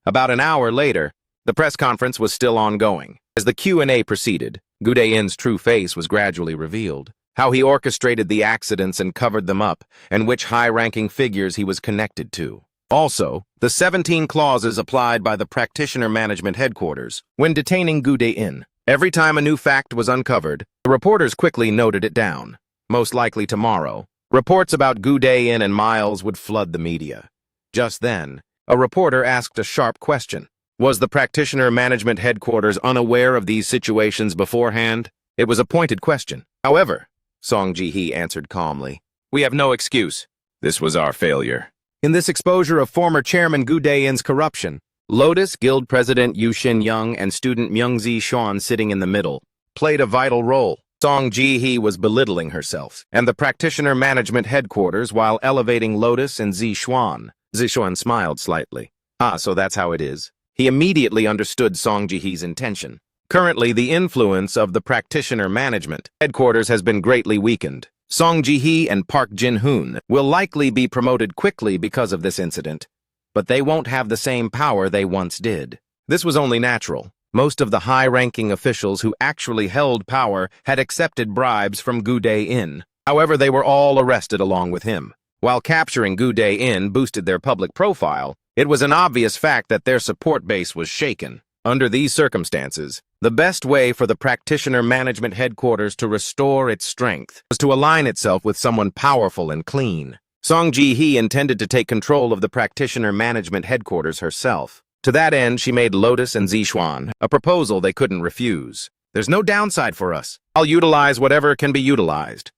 About an hour later, the press conference was still ongoing. As the Q&A proceeded, Gu Dain's true face was gradually revealed. How he orchestrated the accidents and covered them up, and which high-ranking figures he was connected to. Also, the 17 clauses applied by the practitioner management headquarters when detaining Gu Dain. Every time a new fact was uncovered, the reporters quickly noted it down. Most likely tomorrow, reports about Gu Dain and Miles would flood the media. Just then, a reporter asked a sharp question. Was the practitioner management headquarters unaware of these situations beforehand? It was a pointed question. However, Song Ji-hee answered calmly, "We have no excuse. This was our failure." In this exposure of former chairman Gu Dain's corruption, Lotus Guild President Yu Xin-young and student Myung-zi Xuan sitting in the middle played a vital role. Song Ji-hee was belittling herself and the practitioner management headquarters while elevating Lotus and Zi Xuan. Zi Xuan smiled slightly. So that's how it is. He immediately understood Song Ji-hee's intention. Currently, the influence of the practitioner management headquarters has been greatly weakened. Song Ji-hee and Park Jin-hoon will likely be promoted quickly because of this incident, but they won't have the same power they once did. This was only natural. Most of the high-ranking officials who actually held power had accepted bribes from Gu Dain. However, they were all arrested along with him. While capturing Gu Dain boosted their public profile, it was an obvious fact that their support base was shaken. Under these circumstances, the best way for the practitioner management headquarters to restore its strength was to align itself with someone powerful and clean. Song Ji-hee intended to take control of the practitioner management headquarters herself. To that end, she made Lotus and Zi Xuan a proposal they couldn't refuse. "There's no downside for us. I'll utilize whatever can be utilized."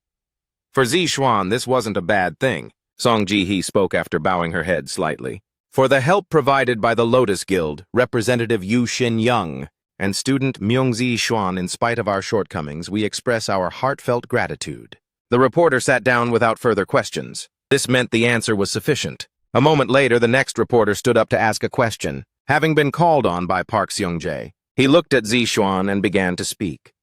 For Zi Xuan, this wasn't a bad thing. Song Ji-hee spoke after bowing her head slightly. "For the help provided by the Lotus Guild, Representative Yu Xin-young, and student Myung-zi Xuan, in spite of our shortcomings, we express our heartfelt gratitude." The reporter sat down without further questions. This meant the answer was sufficient. A moment later, the next reporter stood up to ask a question. Having been called on by Park Seung-jae, he looked at Zi Xuan and began to speak.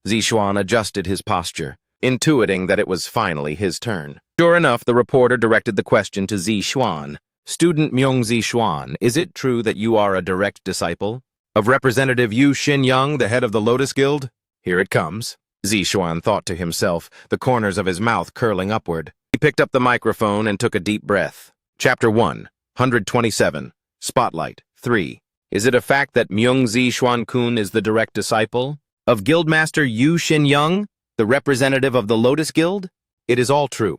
Zi Xuan adjusted his posture, intuiting that it was finally his turn. Sure enough, the reporter directed the question to Zi Xuan. "Student Myung-zi Xuan, is it true that you are a direct disciple of Representative Yu Xin-young, the head of the Lotus Guild?" "Here it comes," Zi Xuan thought to himself, the corners of his mouth curling upward. He picked up the microphone and took a deep breath. Chapter 1, 127, Spotlight 3. Is it a fact that Myung-zi Xuan-kun is the direct disciple of Guildmaster Yu Xin-young, the representative of the Lotus Guild? It is all true.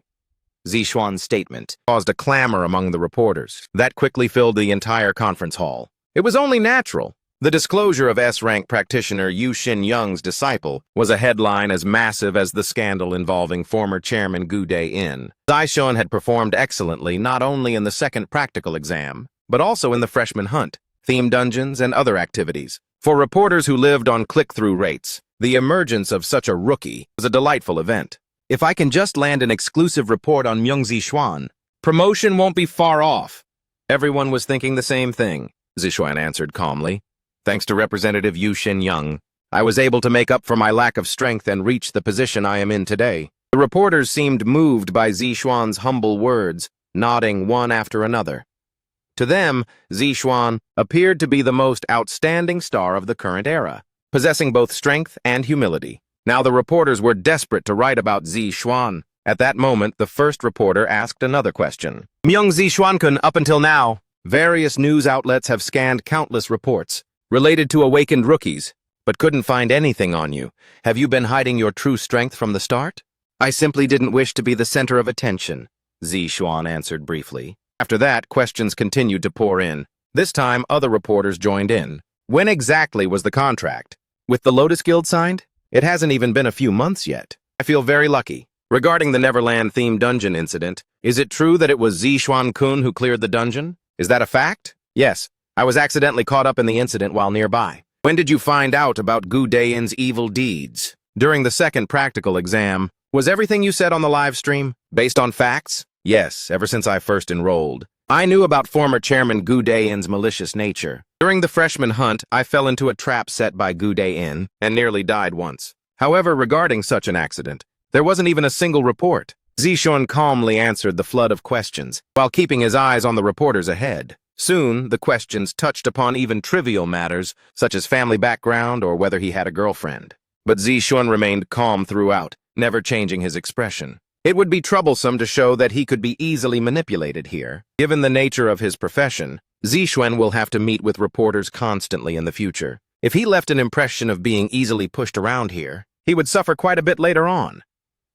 Zi Xuan's statement caused a clamor among the reporters. That quickly filled the entire conference hall. It was only natural. The disclosure of S-rank practitioner Yu Xin-young's disciple was a headline as massive as the scandal involving former chairman Gu Dain. Daishun had performed excellently not only in the second practical exam, but also in the freshman hunt, theme dungeons, and other activities. For reporters who lived on click-through rates, the emergence of such a rookie was a delightful event. If I can just land an exclusive report on Myung-zi Xuan, promotion won't be far off. Everyone was thinking the same thing, Zi Xuan answered calmly. Thanks to Representative Yu Xin-young, I was able to make up for my lack of strength and reach the position I am in today. The reporters seemed moved by Zi Xuan's humble words, nodding one after another. To them, Zi Xuan appeared to be the most outstanding star of the current era, possessing both strength and humility. Now the reporters were desperate to write about Zi Xuan. At that moment, the first reporter asked another question. Myung-zi Xuan-kun, up until now, various news outlets have scanned countless reports related to awakened rookies, but couldn't find anything on you. Have you been hiding your true strength from the start? I simply didn't wish to be the center of attention, Zi Xuan answered briefly. After that, questions continued to pour in. This time, other reporters joined in. When exactly was the contract with the Lotus Guild signed? It hasn't even been a few months yet. I feel very lucky. Regarding the Neverland-themed dungeon incident, is it true that it was Zi Xuan-kun who cleared the dungeon? Is that a fact? Yes. I was accidentally caught up in the incident while nearby. When did you find out about Gu Dain's evil deeds? During the second practical exam. Was everything you said on the live stream based on facts? Yes, ever since I first enrolled. I knew about former chairman Gu Dain's malicious nature. During the freshman hunt, I fell into a trap set by Gu Dain and nearly died once. However, regarding such an accident, there wasn't even a single report. Zixuan calmly answered the flood of questions, while keeping his eyes on the reporters ahead. Soon, the questions touched upon even trivial matters, such as family background or whether he had a girlfriend. But Zixuan remained calm throughout, never changing his expression. It would be troublesome to show that he could be easily manipulated here. Given the nature of his profession, Zixuan will have to meet with reporters constantly in the future. If he left an impression of being easily pushed around here, he would suffer quite a bit later on.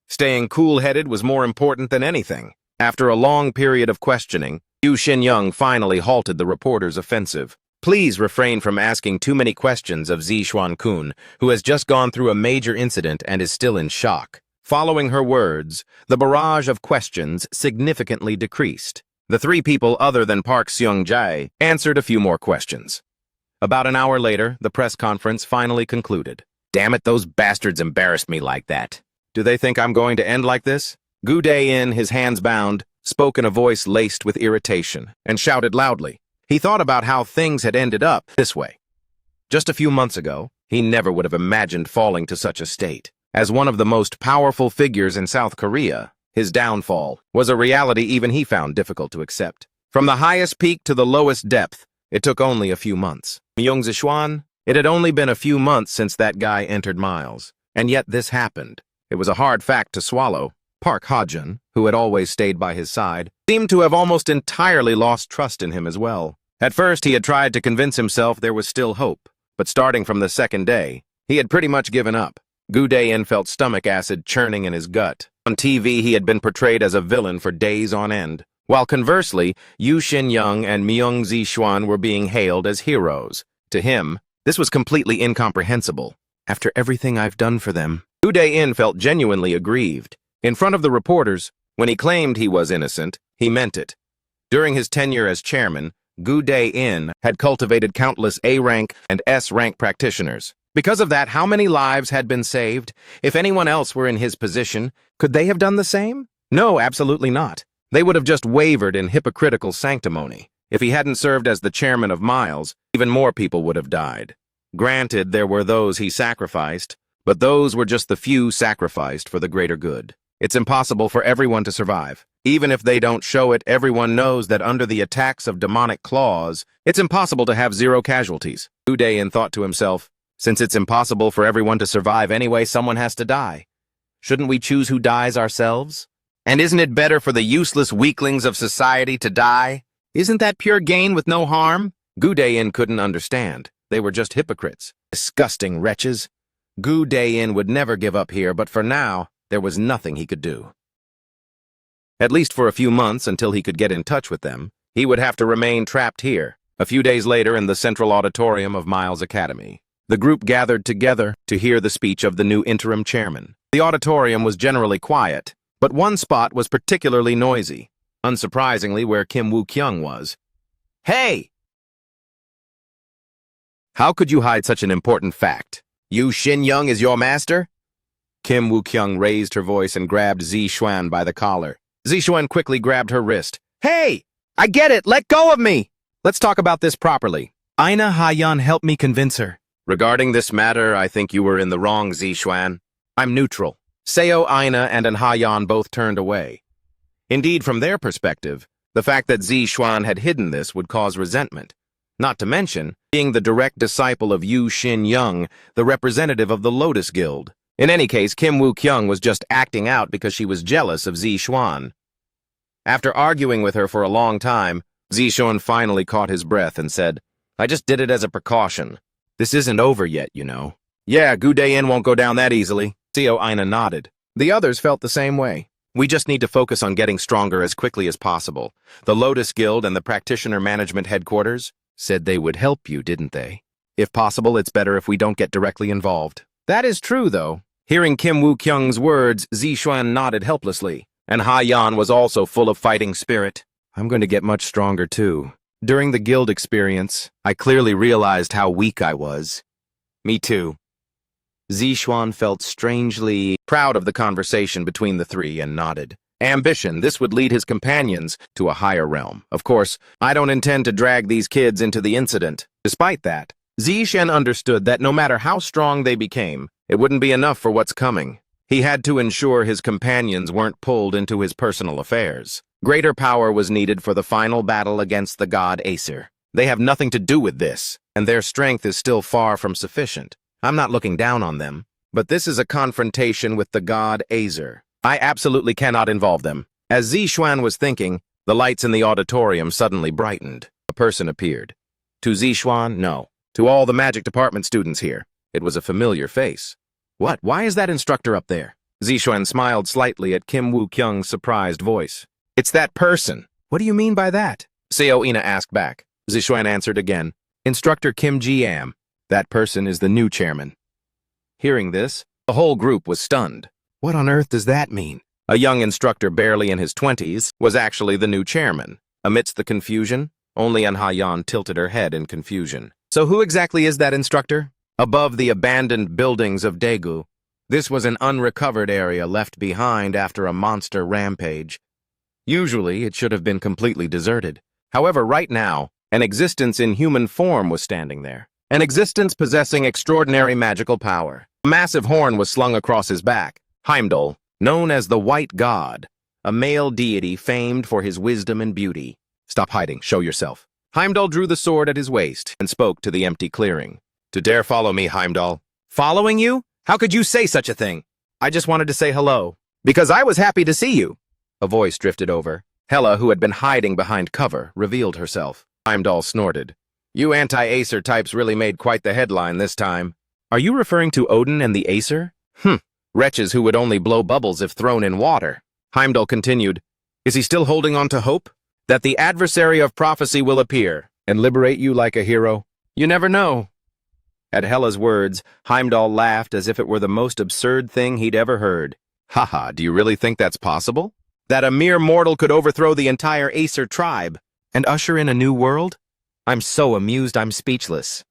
Staying cool-headed was more important than anything. After a long period of questioning, Yu Xinyang finally halted the reporter's offensive. Please refrain from asking too many questions of Zixuan-kun, who has just gone through a major incident and is still in shock. Following her words, the barrage of questions significantly decreased. The three people other than Park Seung-jae answered a few more questions. About an hour later, the press conference finally concluded. Damn it, those bastards embarrassed me like that. Do they think I'm going to end like this? Gu Dae-in, his hands bound, spoke in a voice laced with irritation, and shouted loudly. He thought about how things had ended up this way. Just a few months ago, he never would have imagined falling to such a state. As one of the most powerful figures in South Korea, his downfall was a reality even he found difficult to accept. From the highest peak to the lowest depth, it took only a few months. Myung Zixuan, it had only been a few months since that guy entered Miles, and yet this happened. It was a hard fact to swallow. Park Ha-jun, who had always stayed by his side, seemed to have almost entirely lost trust in him as well. At first, he had tried to convince himself there was still hope, but starting from the second day, he had pretty much given up. Gu Dae-in felt stomach acid churning in his gut. On TV, he had been portrayed as a villain for days on end, while conversely, Yu Xinyang and Myung Zixuan were being hailed as heroes. To him, this was completely incomprehensible. After everything I've done for them, Gu Dae-in felt genuinely aggrieved. In front of the reporters, when he claimed he was innocent, he meant it. During his tenure as chairman, Gu Dae-in had cultivated countless A-rank and S-rank practitioners. Because of that, how many lives had been saved? If anyone else were in his position, could they have done the same? No, absolutely not. They would have just wavered in hypocritical sanctimony. If he hadn't served as the chairman of Miles, even more people would have died. Granted, there were those he sacrificed, but those were just the few sacrificed for the greater good. It's impossible for everyone to survive. Even if they don't show it, everyone knows that under the attacks of demonic claws, it's impossible to have zero casualties. Gu Dae-in thought to himself, since it's impossible for everyone to survive anyway, someone has to die. Shouldn't we choose who dies ourselves? And isn't it better for the useless weaklings of society to die? Isn't that pure gain with no harm? Gu Dae-in couldn't understand. They were just hypocrites. Disgusting wretches. Gu Dae-in would never give up here, but for now, there was nothing he could do. At least for a few months until he could get in touch with them, he would have to remain trapped here. A few days later in the central auditorium of Miles Academy, the group gathered together to hear the speech of the new interim chairman. The auditorium was generally quiet, but one spot was particularly noisy, unsurprisingly where Kim Woo-kyung was. Hey! How could you hide such an important fact? Yu Xinyang is your master? Kim Woo-kyung raised her voice and grabbed Zixuan by the collar. Zixuan quickly grabbed her wrist. Hey! I get it! Let go of me! Let's talk about this properly. Ina Ha-yeon helped me convince her. Regarding this matter, I think you were in the wrong, Zixuan. I'm neutral. Seo Ina and An Ha-yeon both turned away. Indeed, from their perspective, the fact that Zixuan had hidden this would cause resentment. Not to mention, being the direct disciple of Yu Xinyang, the representative of the Lotus Guild. In any case, Kim Woo-kyung was just acting out because she was jealous of Zixuan. After arguing with her for a long time, Zixuan finally caught his breath and said, I just did it as a precaution. This isn't over yet, you know. Yeah, Gu Dae-in won't go down that easily. Seo Ina nodded. The others felt the same way. We just need to focus on getting stronger as quickly as possible. The Lotus Guild and the Practitioner Management Headquarters said they would help you, didn't they? If possible, it's better if we don't get directly involved. That is true, though. Hearing Kim Woo-kyung's words, Zixuan nodded helplessly, and Ha-yeon was also full of fighting spirit. I'm going to get much stronger, too. During the guild experience, I clearly realized how weak I was. Me too. Zixuan felt strangely proud of the conversation between the three and nodded. Ambition, this would lead his companions to a higher realm. Of course, I don't intend to drag these kids into the incident. Despite that, Zixuan understood that no matter how strong they became, it wouldn't be enough for what's coming. He had to ensure his companions weren't pulled into his personal affairs. Greater power was needed for the final battle against the god Acer. They have nothing to do with this, and their strength is still far from sufficient. I'm not looking down on them, but this is a confrontation with the god Acer. I absolutely cannot involve them. As Zixuan was thinking, the lights in the auditorium suddenly brightened. A person appeared. To Zixuan, no. To all the magic department students here, it was a familiar face. What? Why is that instructor up there? Zixuan smiled slightly at Kim Woo-kyung's surprised voice. It's that person. What do you mean by that? Seo Ina asked back. Zixuan answered again. Instructor Kim Ji-am. That person is the new chairman. Hearing this, the whole group was stunned. What on earth does that mean? A young instructor barely in his 20s was actually the new chairman. Amidst the confusion, only An Ha-yeon tilted her head in confusion. So who exactly is that instructor? Above the abandoned buildings of Daegu, this was an unrecovered area left behind after a monster rampage. Usually, it should have been completely deserted. However, right now, an existence in human form was standing there. An existence possessing extraordinary magical power. A massive horn was slung across his back. Heimdall, known as the White God, a male deity famed for his wisdom and beauty. Stop hiding, show yourself. Heimdall drew the sword at his waist and spoke to the empty clearing. To dare follow me, Heimdall. Following you? How could you say such a thing? I just wanted to say hello. Because I was happy to see you. A voice drifted over. Hela, who had been hiding behind cover, revealed herself. Heimdall snorted. You anti-Acer types really made quite the headline this time. Are you referring to Odin and the Acer? Wretches who would only blow bubbles if thrown in water. Heimdall continued. Is he still holding on to hope? That the adversary of prophecy will appear and liberate you like a hero? You never know. At Hela's words, Heimdall laughed as if it were the most absurd thing he'd ever heard. Haha, do you really think that's possible? That a mere mortal could overthrow the entire Acer tribe and usher in a new world? I'm so amused I'm speechless.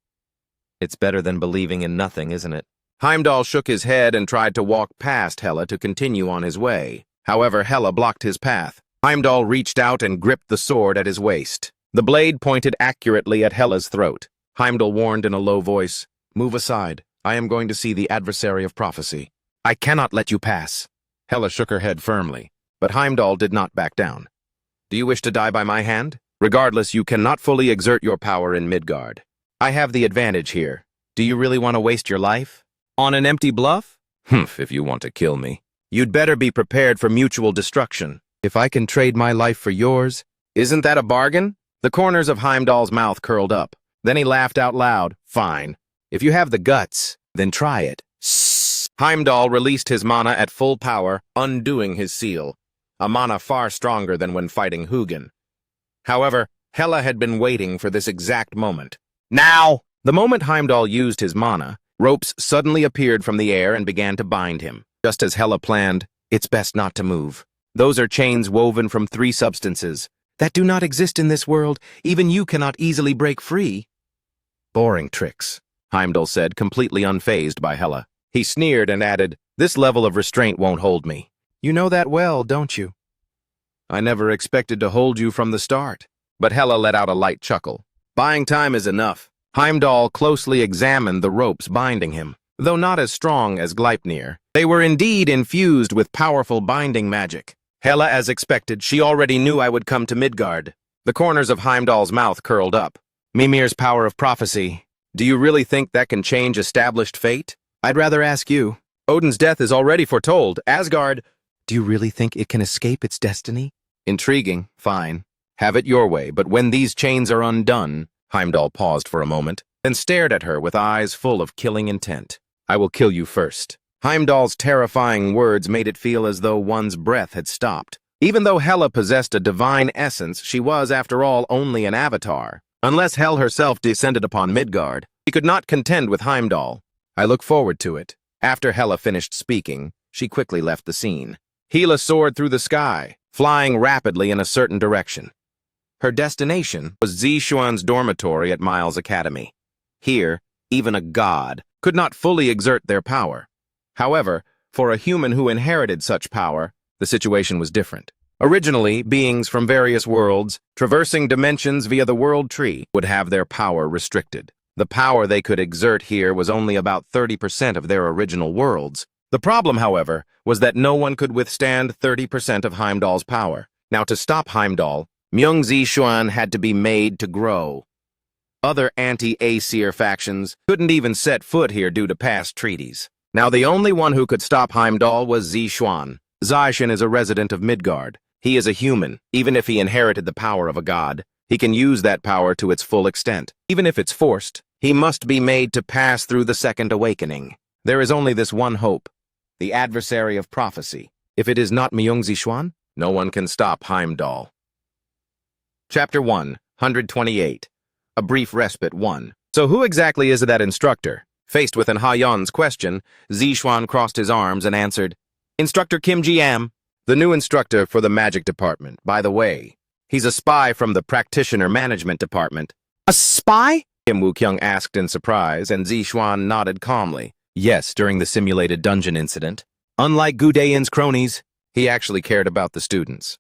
It's better than believing in nothing, isn't it? Heimdall shook his head and tried to walk past Hela to continue on his way. However, Hela blocked his path. Heimdall reached out and gripped the sword at his waist. The blade pointed accurately at Hela's throat. Heimdall warned in a low voice, Move aside. I am going to see the adversary of prophecy. I cannot let you pass. Hela shook her head firmly, but Heimdall did not back down. Do you wish to die by my hand? Regardless, you cannot fully exert your power in Midgard. I have the advantage here. Do you really want to waste your life? On an empty bluff? If you want to kill me. You'd better be prepared for mutual destruction. If I can trade my life for yours, isn't that a bargain? The corners of Heimdall's mouth curled up. Then he laughed out loud. Fine. If you have the guts, then try it. Sss. Heimdall released his mana at full power, undoing his seal. A mana far stronger than when fighting Hugin. However, Hela had been waiting for this exact moment. Now! The moment Heimdall used his mana, ropes suddenly appeared from the air and began to bind him. Just as Hela planned, it's best not to move. Those are chains woven from 3 substances that do not exist in this world. Even you cannot easily break free. Boring tricks, Heimdall said, completely unfazed by Hela. He sneered and added, This level of restraint won't hold me. You know that well, don't you? I never expected to hold you from the start. But Hela let out a light chuckle. Buying time is enough. Heimdall closely examined the ropes binding him. Though not as strong as Gleipnir, they were indeed infused with powerful binding magic. Hela, as expected, she already knew I would come to Midgard. The corners of Heimdall's mouth curled up. Mimir's power of prophecy. Do you really think that can change established fate? I'd rather ask you. Odin's death is already foretold. Asgard, do you really think it can escape its destiny? Intriguing, fine. Have it your way, but when these chains are undone... Heimdall paused for a moment, then stared at her with eyes full of killing intent. I will kill you first. Heimdall's terrifying words made it feel as though one's breath had stopped. Even though Hela possessed a divine essence, she was, after all, only an avatar. Unless Hel herself descended upon Midgard, she could not contend with Heimdall. I look forward to it. After Hela finished speaking, she quickly left the scene. Hela soared through the sky, flying rapidly in a certain direction. Her destination was Zixuan's dormitory at Miles Academy. Here, even a god could not fully exert their power. However, for a human who inherited such power, the situation was different. Originally, beings from various worlds, traversing dimensions via the world tree, would have their power restricted. The power they could exert here was only about 30% of their original worlds. The problem, however, was that no one could withstand 30% of Heimdall's power. Now, to stop Heimdall, Myung Zishuan had to be made to grow. Other anti-Aesir factions couldn't even set foot here due to past treaties. Now, the only one who could stop Heimdall was Zishuan. Zishuan is a resident of Midgard. He is a human. Even if he inherited the power of a god, he can use that power to its full extent. Even if it's forced, he must be made to pass through the Second Awakening. There is only this one hope, the adversary of prophecy. If it is not Myung Zishuan, no one can stop Heimdall. Chapter 1, 128. A Brief Respite 1. So who exactly is that instructor? Faced with an Ha-Yon's question, Zishuan crossed his arms and answered, Instructor Kim Ji-am, the new instructor for the magic department. By the way, he's a spy from the practitioner management department. A spy? Kim Woo-kyung asked in surprise, and Zishuan nodded calmly. Yes, during the simulated dungeon incident. Unlike Gu Daein's cronies, he actually cared about the students.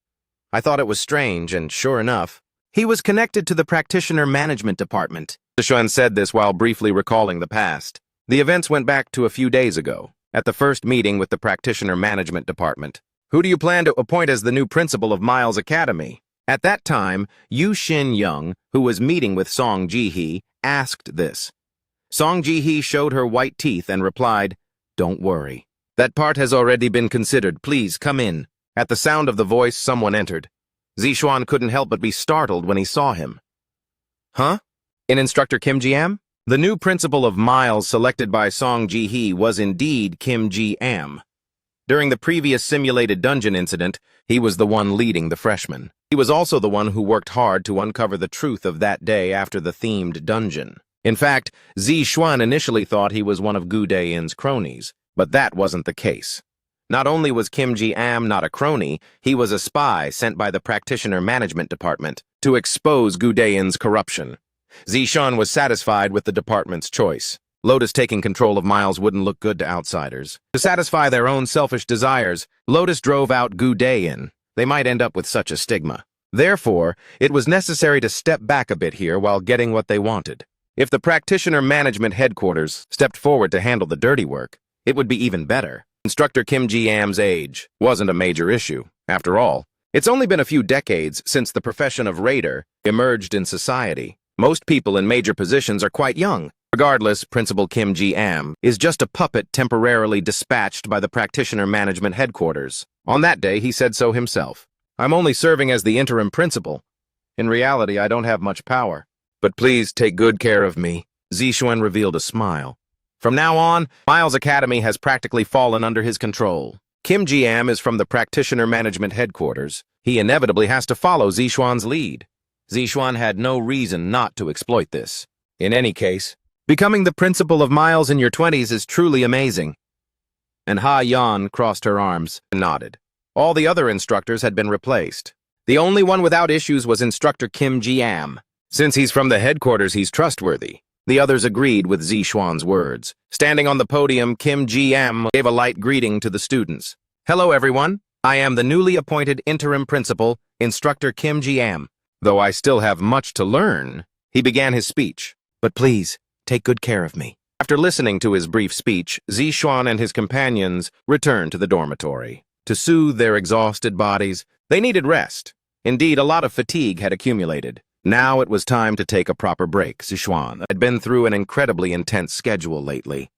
I thought it was strange, and sure enough, he was connected to the practitioner management department. Zishuan said this while briefly recalling the past. The events went back to a few days ago, at the first meeting with the practitioner management department. Who do you plan to appoint as the new principal of Miles Academy? At that time, Yu Shin-young, who was meeting with Song Ji-hee, asked this. Song Ji-hee showed her white teeth and replied, Don't worry. That part has already been considered. Please come in. At the sound of the voice, someone entered. Zishuan couldn't help but be startled when he saw him. Huh? In Instructor Kim Ji-am? The new principal of Miles selected by Song Ji-hee was indeed Kim Ji-am. During the previous simulated dungeon incident, he was the one leading the freshmen. He was also the one who worked hard to uncover the truth of that day after the themed dungeon. In fact, Zishuan initially thought he was one of Gu Daein's cronies, but that wasn't the case. Not only was Kim Ji-am not a crony, he was a spy sent by the practitioner management department to expose Gu Daein's corruption. Zishuan was satisfied with the department's choice. Lotus taking control of Miles wouldn't look good to outsiders. To satisfy their own selfish desires, Lotus drove out Gu Daein. They might end up with such a stigma. Therefore, it was necessary to step back a bit here while getting what they wanted. If the practitioner management headquarters stepped forward to handle the dirty work, it would be even better. Instructor Kim Ji-am's age wasn't a major issue. After all, it's only been a few decades since the profession of raider emerged in society. Most people in major positions are quite young. Regardless, Principal Kim Ji-am is just a puppet temporarily dispatched by the practitioner management headquarters. On that day, he said so himself. I'm only serving as the interim principal. In reality, I don't have much power. But please take good care of me. Zishuan revealed a smile. From now on, Miles Academy has practically fallen under his control. Kim Ji-am is from the practitioner management headquarters. He inevitably has to follow Zishuan's lead. Zishuan had no reason not to exploit this. In any case, becoming the principal of Miles in your 20s is truly amazing. And Ha-Yan crossed her arms and nodded. All the other instructors had been replaced. The only one without issues was Instructor Kim Ji-am. Since he's from the headquarters, he's trustworthy. The others agreed with Zishuan's words. Standing on the podium, Kim Ji-am gave a light greeting to the students. Hello, everyone. I am the newly appointed interim principal, Instructor Kim Ji-am. Though I still have much to learn, he began his speech. But please, take good care of me. After listening to his brief speech, Zishuan and his companions returned to the dormitory. To soothe their exhausted bodies, they needed rest. Indeed, a lot of fatigue had accumulated. Now it was time to take a proper break. Zishuan had been through an incredibly intense schedule lately.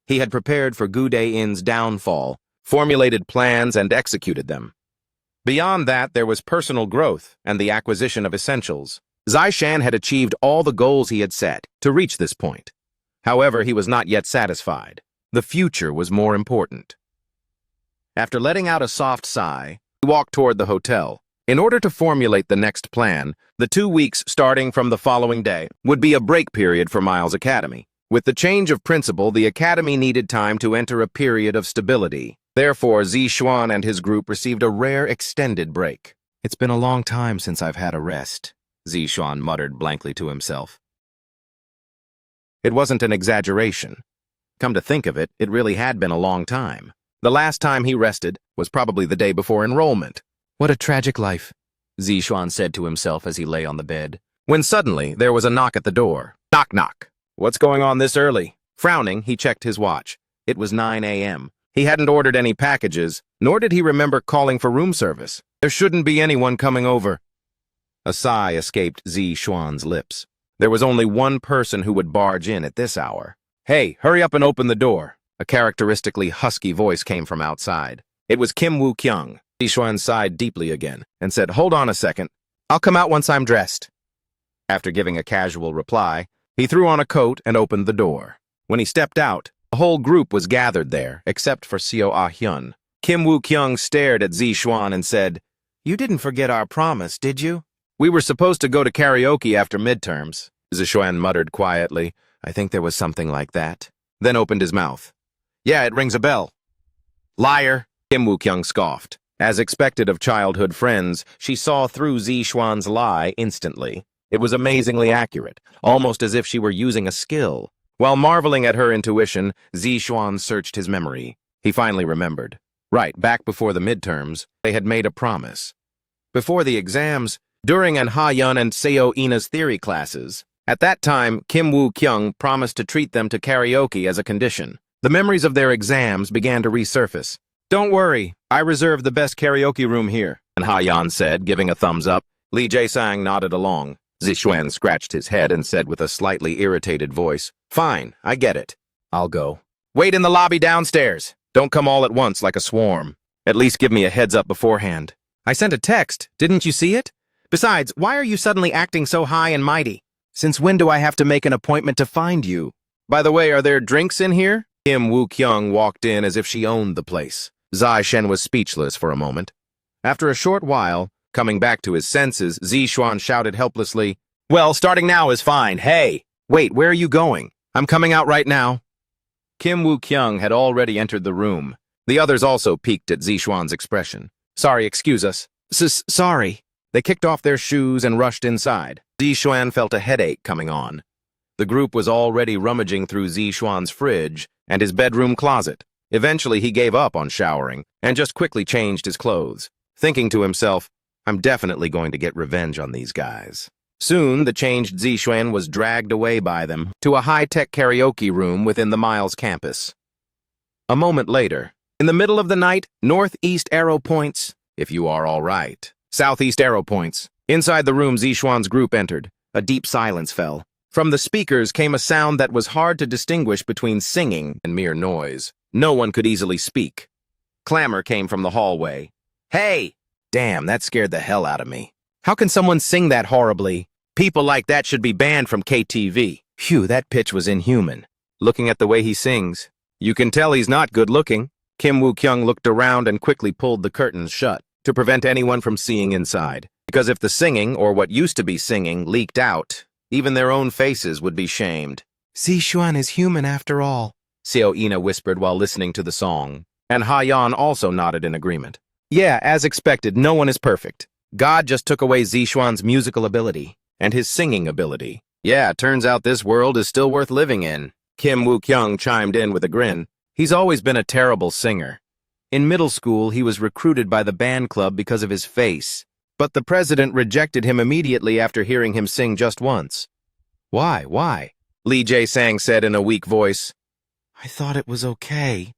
He had prepared for Gu Daein's downfall, formulated plans, and executed them. Beyond that, there was personal growth and the acquisition of essentials. Zishan had achieved all the goals he had set to reach this point. However, he was not yet satisfied. The future was more important. After letting out a soft sigh, he walked toward the hotel. In order to formulate the next plan, the 2 weeks starting from the following day would be a break period for Miles Academy. With the change of principal, the academy needed time to enter a period of stability. Therefore, Zishuan and his group received a rare extended break. It's been a long time since I've had a rest, Zishuan muttered blankly to himself. It wasn't an exaggeration. Come to think of it, it really had been a long time. The last time he rested was probably the day before enrollment. What a tragic life, Zishuan said to himself as he lay on the bed. When suddenly, there was a knock at the door. Knock, knock. What's going on this early? Frowning, he checked his watch. It was 9 a.m. He hadn't ordered any packages, nor did he remember calling for room service. There shouldn't be anyone coming over. A sigh escaped Zi Xuan's lips. There was only one person who would barge in at this hour. "Hey, hurry up and open the door." A characteristically husky voice came from outside. It was Kim Woo-kyung. Zi Xuan sighed deeply again and said, "Hold on a second. I'll come out once I'm dressed." After giving a casual reply, he threw on a coat and opened the door. When he stepped out, the whole group was gathered there, except for Seo Ah-hyun. Kim Woo-kyung stared at Zi Xuan and said, "You didn't forget our promise, did you?" "We were supposed to go to karaoke after midterms," Zi Xuan muttered quietly. "I think there was something like that." Then opened his mouth. "Yeah, it rings a bell." "Liar," Kim Woo-kyung scoffed. As expected of childhood friends, she saw through Zi Xuan's lie instantly. It was amazingly accurate, almost as if she were using a skill. While marveling at her intuition, Zi Xuan searched his memory. He finally remembered. Right, back before the midterms, they had made a promise. Before the exams, during An Ha-yeon and Seo Ina's theory classes, at that time, Kim Woo-kyung promised to treat them to karaoke as a condition. The memories of their exams began to resurface. "Don't worry, I reserved the best karaoke room here," An Ha-yeon said, giving a thumbs up. Lee Jae-sang nodded along. Zi Xuan scratched his head and said with a slightly irritated voice, "Fine, I get it. I'll go. Wait in the lobby downstairs. Don't come all at once like a swarm. At least give me a heads up beforehand." "I sent a text. Didn't you see it? Besides, why are you suddenly acting so high and mighty? Since when do I have to make an appointment to find you? By the way, are there drinks in here?" Kim Woo-kyung walked in as if she owned the place. Zai Shen was speechless for a moment. After a short while, coming back to his senses, Zi Xuan shouted helplessly, "Well, starting now is fine. Hey! Wait, where are you going? I'm coming out right now." Kim Woo-kyung had already entered the room. The others also peeked at Zi Xuan's expression. "Sorry, excuse us." Sorry." They kicked off their shoes and rushed inside. Zi Xuan felt a headache coming on. The group was already rummaging through Zi Xuan's fridge and his bedroom closet. Eventually, he gave up on showering and just quickly changed his clothes, thinking to himself, "I'm definitely going to get revenge on these guys." Soon, the changed Zi Xuan was dragged away by them to a high-tech karaoke room within the Miles campus. A moment later, in the middle of the night, northeast arrow points, if you are all right. Southeast arrow points. Inside the room Zi Xuan's group entered. A deep silence fell. From the speakers came a sound that was hard to distinguish between singing and mere noise. No one could easily speak. Clamor came from the hallway. "Hey!" Damn, that scared the hell out of me. How can someone sing that horribly? People like that should be banned from KTV. Phew, that pitch was inhuman. Looking at the way he sings, you can tell he's not good looking. Kim Woo-kyung looked around and quickly pulled the curtains shut to prevent anyone from seeing inside. Because if the singing, or what used to be singing, leaked out, even their own faces would be shamed. "Zi Xuan is human after all," Seo Ina whispered while listening to the song. And Ha-yeon also nodded in agreement. "Yeah, as expected, no one is perfect. God just took away Zi Xuan's musical ability and his singing ability. Yeah, turns out this world is still worth living in." Kim Woo-kyung chimed in with a grin. "He's always been a terrible singer. In middle school, he was recruited by the band club because of his face, but the president rejected him immediately after hearing him sing just once." Why? Lee Jae-sang said in a weak voice. "I thought it was okay."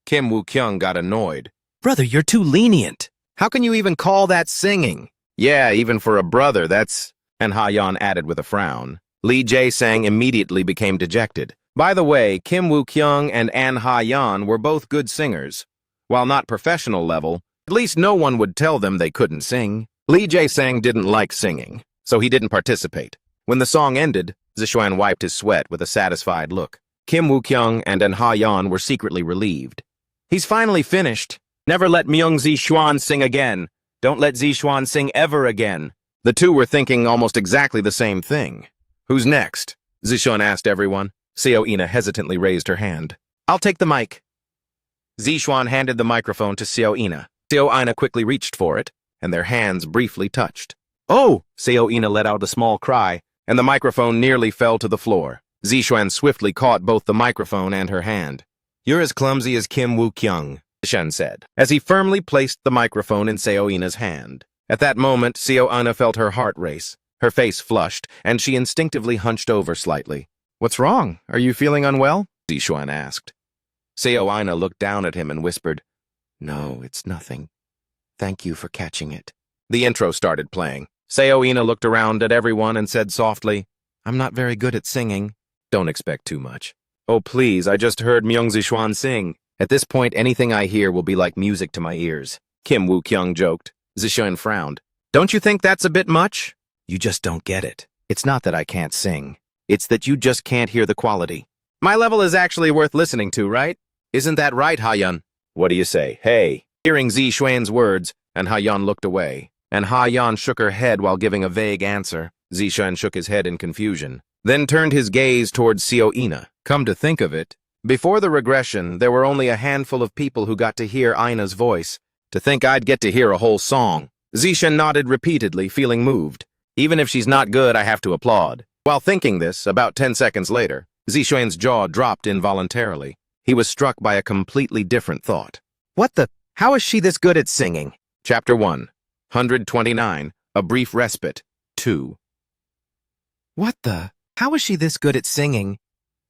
Kim Woo-kyung got annoyed. "Brother, you're too lenient. How can you even call that singing?" "Yeah, even for a brother, that's..." And Ha-yeon added with a frown. Lee Jae-sang immediately became dejected. By the way, Kim Woo-kyung and An Ha-yeon were both good singers. While not professional level, at least no one would tell them they couldn't sing. Lee Jae-sang didn't like singing, so he didn't participate. When the song ended, Zi Xuan wiped his sweat with a satisfied look. Kim Woo-kyung and An Ha-yeon were secretly relieved. "He's finally finished. Never let Myung Zi Xuan sing again. Don't let Zi Xuan sing ever again." The two were thinking almost exactly the same thing. "Who's next?" Zi Xuan asked everyone. Seo Ina hesitantly raised her hand. "I'll take the mic." Zi Xuan handed the microphone to Seo Ina. Seo Ina quickly reached for it, and their hands briefly touched. "Oh!" Seo Ina let out a small cry, and the microphone nearly fell to the floor. Zi Xuan swiftly caught both the microphone and her hand. "You're as clumsy as Kim Woo-kyung," Shen said, as he firmly placed the microphone in Seo Ina's hand. At that moment, Seo Ina felt her heart race. Her face flushed, and she instinctively hunched over slightly. "What's wrong? Are you feeling unwell?" Zi Xuan asked. Seo Ina looked down at him and whispered, "No, it's nothing. Thank you for catching it." The intro started playing. Seo Ina looked around at everyone and said softly, "I'm not very good at singing." "Don't expect too much." "Oh, please, I just heard Myung Zixuan sing. At this point, anything I hear will be like music to my ears," Kim Woo-kyung joked. Zixuan frowned. "Don't you think that's a bit much?" "You just don't get it. It's not that I can't sing. It's that you just can't hear the quality. My level is actually worth listening to, right? Isn't that right, Ha-yeon?" "What do you say? Hey." Hearing Zixuan's words, and Ha-yeon looked away, and Ha-yeon shook her head while giving a vague answer. Zixuan shook his head in confusion, then turned his gaze towards Seo Ina. Come to think of it, before the regression, there were only a handful of people who got to hear Ina's voice. To think I'd get to hear a whole song. Zixuan nodded repeatedly, feeling moved. Even if she's not good, I have to applaud. While thinking this, about 10 seconds later, Zixuan's jaw dropped involuntarily. He was struck by a completely different thought. What the? How is she this good at singing? Chapter 1, 129, A Brief Respite, 2. What the? How is she this good at singing?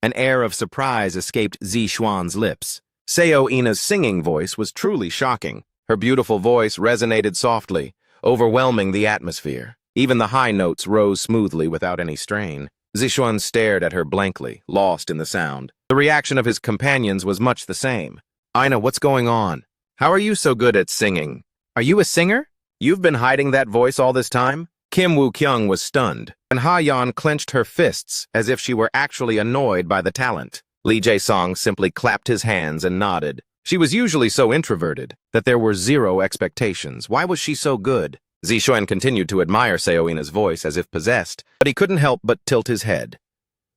An air of surprise escaped Zixuan's lips. Seo Ina's singing voice was truly shocking. Her beautiful voice resonated softly, overwhelming the atmosphere. Even the high notes rose smoothly without any strain. Zixuan stared at her blankly, lost in the sound. The reaction of his companions was much the same. "Ina, what's going on? How are you so good at singing? Are you a singer? You've been hiding that voice all this time?" Kim Woo-kyung was stunned, and Ha-yeon clenched her fists as if she were actually annoyed by the talent. Lee Jae-song simply clapped his hands and nodded. She was usually so introverted that there were zero expectations. Why was she so good? Zixuan continued to admire Seo Ina's voice as if possessed, but he couldn't help but tilt his head.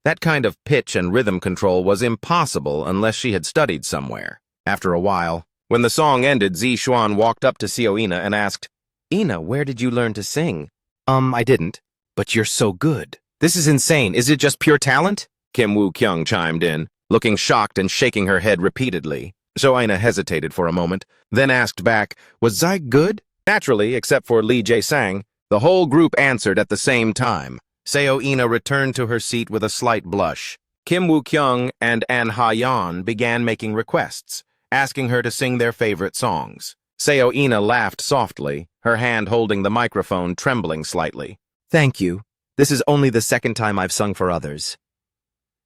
That kind of pitch and rhythm control was impossible unless she had studied somewhere. After a while, when the song ended, Zixuan walked up to Seo Ina and asked, "Ina, where did you learn to sing?" I didn't. But you're so good. This is insane. Is it just pure talent?" Kim Woo-kyung chimed in, looking shocked and shaking her head repeatedly. So Ina hesitated for a moment, then asked back, "Was I good?" Naturally, except for Lee Jae-sang, the whole group answered at the same time. Seo Ina returned to her seat with a slight blush. Kim Woo-kyung and An Ha-yeon began making requests, asking her to sing their favorite songs. Seo Ina laughed softly, her hand holding the microphone, trembling slightly. "Thank you. This is only the second time I've sung for others."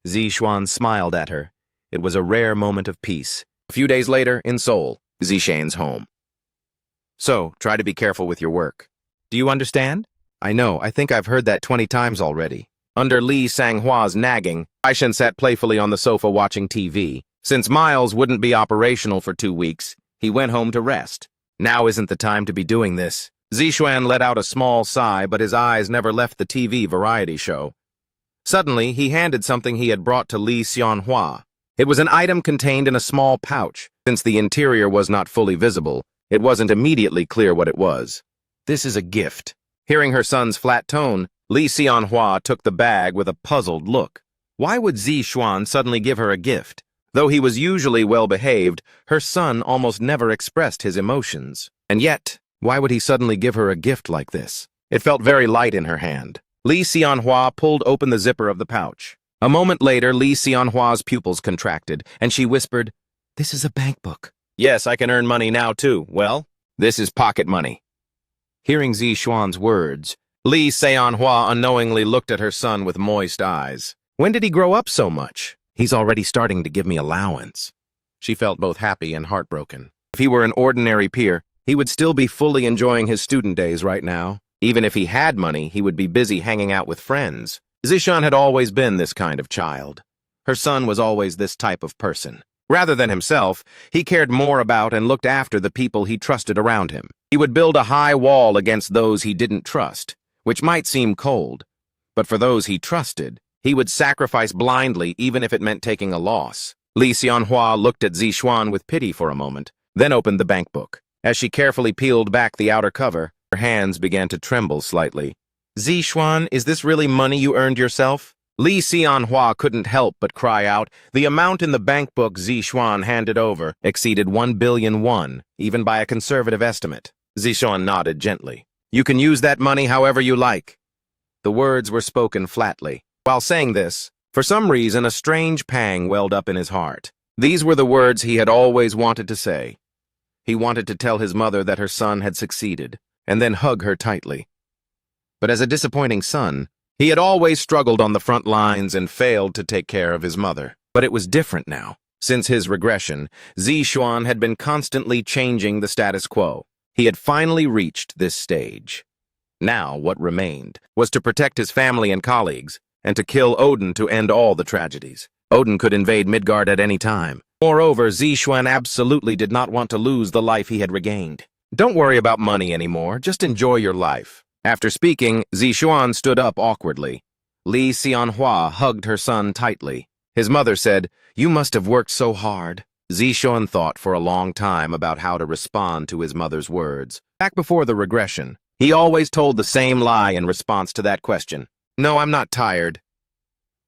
Zixuan smiled at her. It was a rare moment of peace. A few days later, in Seoul, Zixuan's home. "So, try to be careful with your work. Do you understand?" "I know. I think I've heard that 20 times already." Under Lee Sang-hwa's nagging, Aishan sat playfully on the sofa watching TV. Since Miles wouldn't be operational for 2 weeks, he went home to rest. Now isn't the time to be doing this. Zixuan let out a small sigh, but his eyes never left the TV variety show. Suddenly, he handed something he had brought to Lee Seon-hwa. It was an item contained in a small pouch. Since the interior was not fully visible, it wasn't immediately clear what it was. "This is a gift." Hearing her son's flat tone, Lee Seon-hwa took the bag with a puzzled look. Why would Zixuan suddenly give her a gift? Though he was usually well-behaved, her son almost never expressed his emotions. And yet, why would he suddenly give her a gift like this? It felt very light in her hand. Lee Seon-hwa pulled open the zipper of the pouch. A moment later, Lee Seon-hwa's pupils contracted, and she whispered, "This is a bank book." "Yes, I can earn money now, too. Well, this is pocket money." Hearing Zixuan's words, Lee Seon-hwa unknowingly looked at her son with moist eyes. When did he grow up so much? He's already starting to give me allowance. She felt both happy and heartbroken. If he were an ordinary peer, he would still be fully enjoying his student days right now. Even if he had money, he would be busy hanging out with friends. Zixuan had always been this kind of child. Her son was always this type of person. Rather than himself, he cared more about and looked after the people he trusted around him. He would build a high wall against those he didn't trust, which might seem cold. But for those he trusted, he would sacrifice blindly even if it meant taking a loss. Lee Seon-hwa looked at Zixuan with pity for a moment, then opened the bank book. As she carefully peeled back the outer cover, her hands began to tremble slightly. "Zixuan, is this really money you earned yourself?" Lee Seon-hwa couldn't help but cry out. The amount in the bank book Zixuan handed over exceeded 1 billion won, even by a conservative estimate. Zixuan nodded gently. "You can use that money however you like." The words were spoken flatly. While saying this, for some reason a strange pang welled up in his heart. These were the words he had always wanted to say. He wanted to tell his mother that her son had succeeded, and then hug her tightly. But as a disappointing son, he had always struggled on the front lines and failed to take care of his mother. But it was different now. Since his regression, Zixuan had been constantly changing the status quo. He had finally reached this stage. Now, what remained was to protect his family and colleagues, and to kill Odin to end all the tragedies. Odin could invade Midgard at any time. Moreover, Zixuan absolutely did not want to lose the life he had regained. Don't worry about money anymore, just enjoy your life. After speaking, Zixuan stood up awkwardly. Li Xianhua hugged her son tightly. His mother said, "You must have worked so hard." Zixuan thought for a long time about how to respond to his mother's words. Back before the regression, he always told the same lie in response to that question. "No, I'm not tired."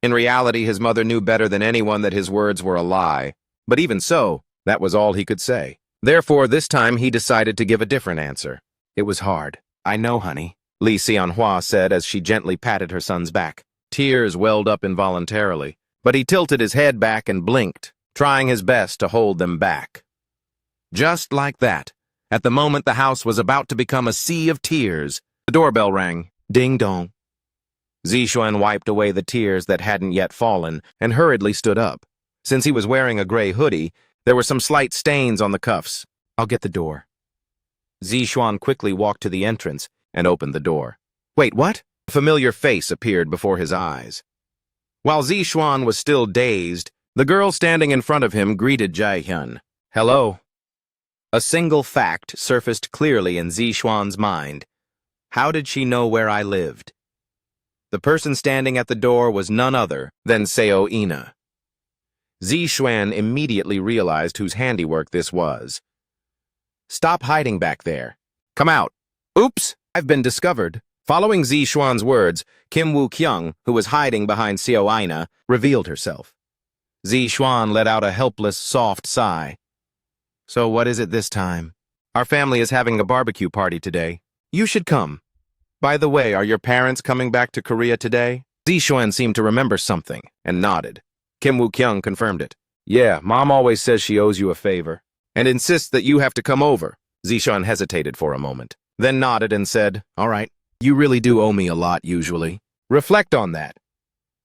In reality, his mother knew better than anyone that his words were a lie. But even so, that was all he could say. Therefore, this time he decided to give a different answer. "It was hard. I know, honey," Li Xianhua said as she gently patted her son's back. Tears welled up involuntarily, but he tilted his head back and blinked, trying his best to hold them back. Just like that, at the moment the house was about to become a sea of tears, the doorbell rang. Ding dong. Zixuan wiped away the tears that hadn't yet fallen and hurriedly stood up. Since he was wearing a gray hoodie, there were some slight stains on the cuffs. "I'll get the door." Zixuan quickly walked to the entrance and opened the door. Wait, what? A familiar face appeared before his eyes. While Zixuan was still dazed, the girl standing in front of him greeted Jaehyun. "Hello." A single fact surfaced clearly in Zixuan's mind. How did she know where I lived? The person standing at the door was none other than Seo Ina. Zixuan immediately realized whose handiwork this was. "Stop hiding back there. Come out." "Oops, I've been discovered." Following Zixuan's words, Kim Woo-kyung, who was hiding behind Seo Ina, revealed herself. Zixuan let out a helpless, soft sigh. "So what is it this time?" "Our family is having a barbecue party today. You should come. By the way, are your parents coming back to Korea today?" Zixuan seemed to remember something and nodded. Kim Woo-kyung confirmed it. "Yeah, Mom always says she owes you a favor and insists that you have to come over." Zixuan hesitated for a moment, then nodded and said, "All right, you really do owe me a lot usually. Reflect on that."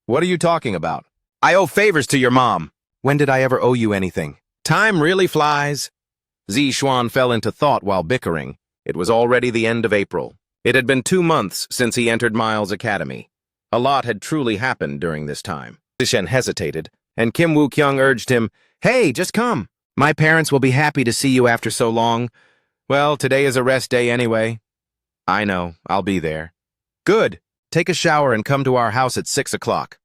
"What are you talking about?" "I owe favors to your mom." "When did I ever owe you anything?" "Time really flies." Zixuan fell into thought while bickering. It was already the end of April. It had been 2 months since he entered Miles Academy. A lot had truly happened during this time. Zixuan hesitated, and Kim Woo-kyung urged him, "Hey, just come. My parents will be happy to see you after so long. Well, today is a rest day anyway." "I know, I'll be there." "Good. Take a shower and come to our house at 6 o'clock.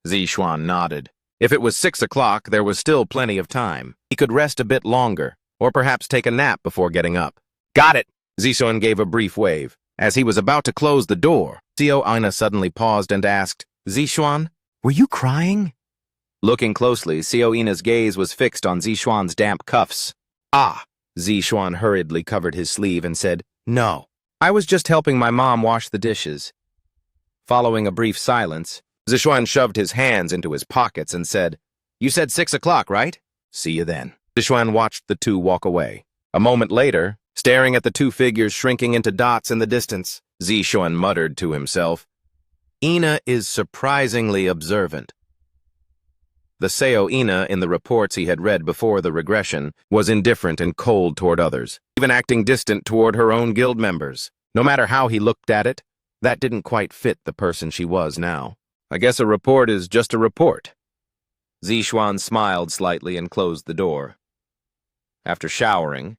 Zixuan nodded. If it was 6 o'clock, there was still plenty of time. He could rest a bit longer, or perhaps take a nap before getting up. "Got it." Zixuan gave a brief wave. As he was about to close the door, Seo Ina suddenly paused and asked, "Zixuan, were you crying?" Looking closely, Seo Ina's gaze was fixed on Zixuan's damp cuffs. "Ah." Zixuan hurriedly covered his sleeve and said, "No. I was just helping my mom wash the dishes." Following a brief silence, Zixuan shoved his hands into his pockets and said, "You said 6 o'clock, right? See you then." Zixuan watched the two walk away. A moment later, staring at the two figures shrinking into dots in the distance, Zixuan muttered to himself, "Ina is surprisingly observant." The Seo Ina in the reports he had read before the regression was indifferent and cold toward others, even acting distant toward her own guild members. No matter how he looked at it, that didn't quite fit the person she was now. "I guess a report is just a report." Zixuan smiled slightly and closed the door. After showering,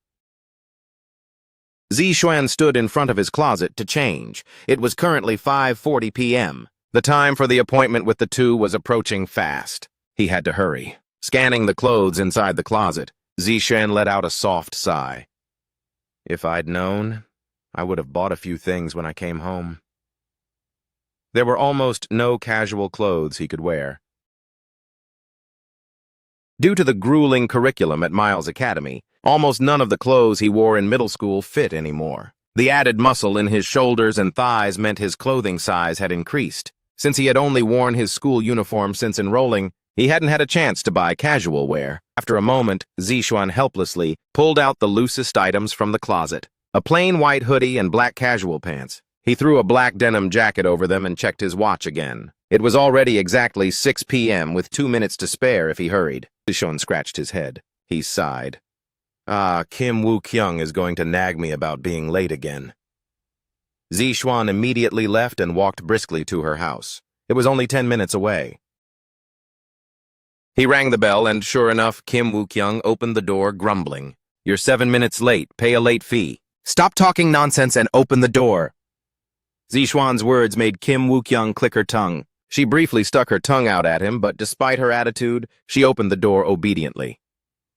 Zixuan stood in front of his closet to change. It was currently 5:40 p.m. The time for the appointment with the two was approaching fast. He had to hurry. Scanning the clothes inside the closet, Zixuan let out a soft sigh. "If I'd known, I would have bought a few things when I came home." There were almost no casual clothes he could wear. Due to the grueling curriculum at Miles Academy, almost none of the clothes he wore in middle school fit anymore. The added muscle in his shoulders and thighs meant his clothing size had increased. Since he had only worn his school uniform since enrolling, He hadn't had a chance to buy casual wear. After a moment, Zixuan helplessly pulled out the loosest items from the closet. A plain white hoodie and black casual pants. He threw a black denim jacket over them and checked his watch again. It was already exactly 6 p.m. with 2 minutes to spare if he hurried. Zixuan scratched his head. He sighed. Kim Woo-kyung is going to nag me about being late again. Zixuan immediately left and walked briskly to her house. It was only 10 minutes away. He rang the bell and, sure enough, Kim Woo-kyung opened the door, grumbling. "You're 7 minutes late. Pay a late fee." "Stop talking nonsense and open the door." Zixuan's words made Kim Woo-kyung click her tongue. She briefly stuck her tongue out at him, but despite her attitude, she opened the door obediently.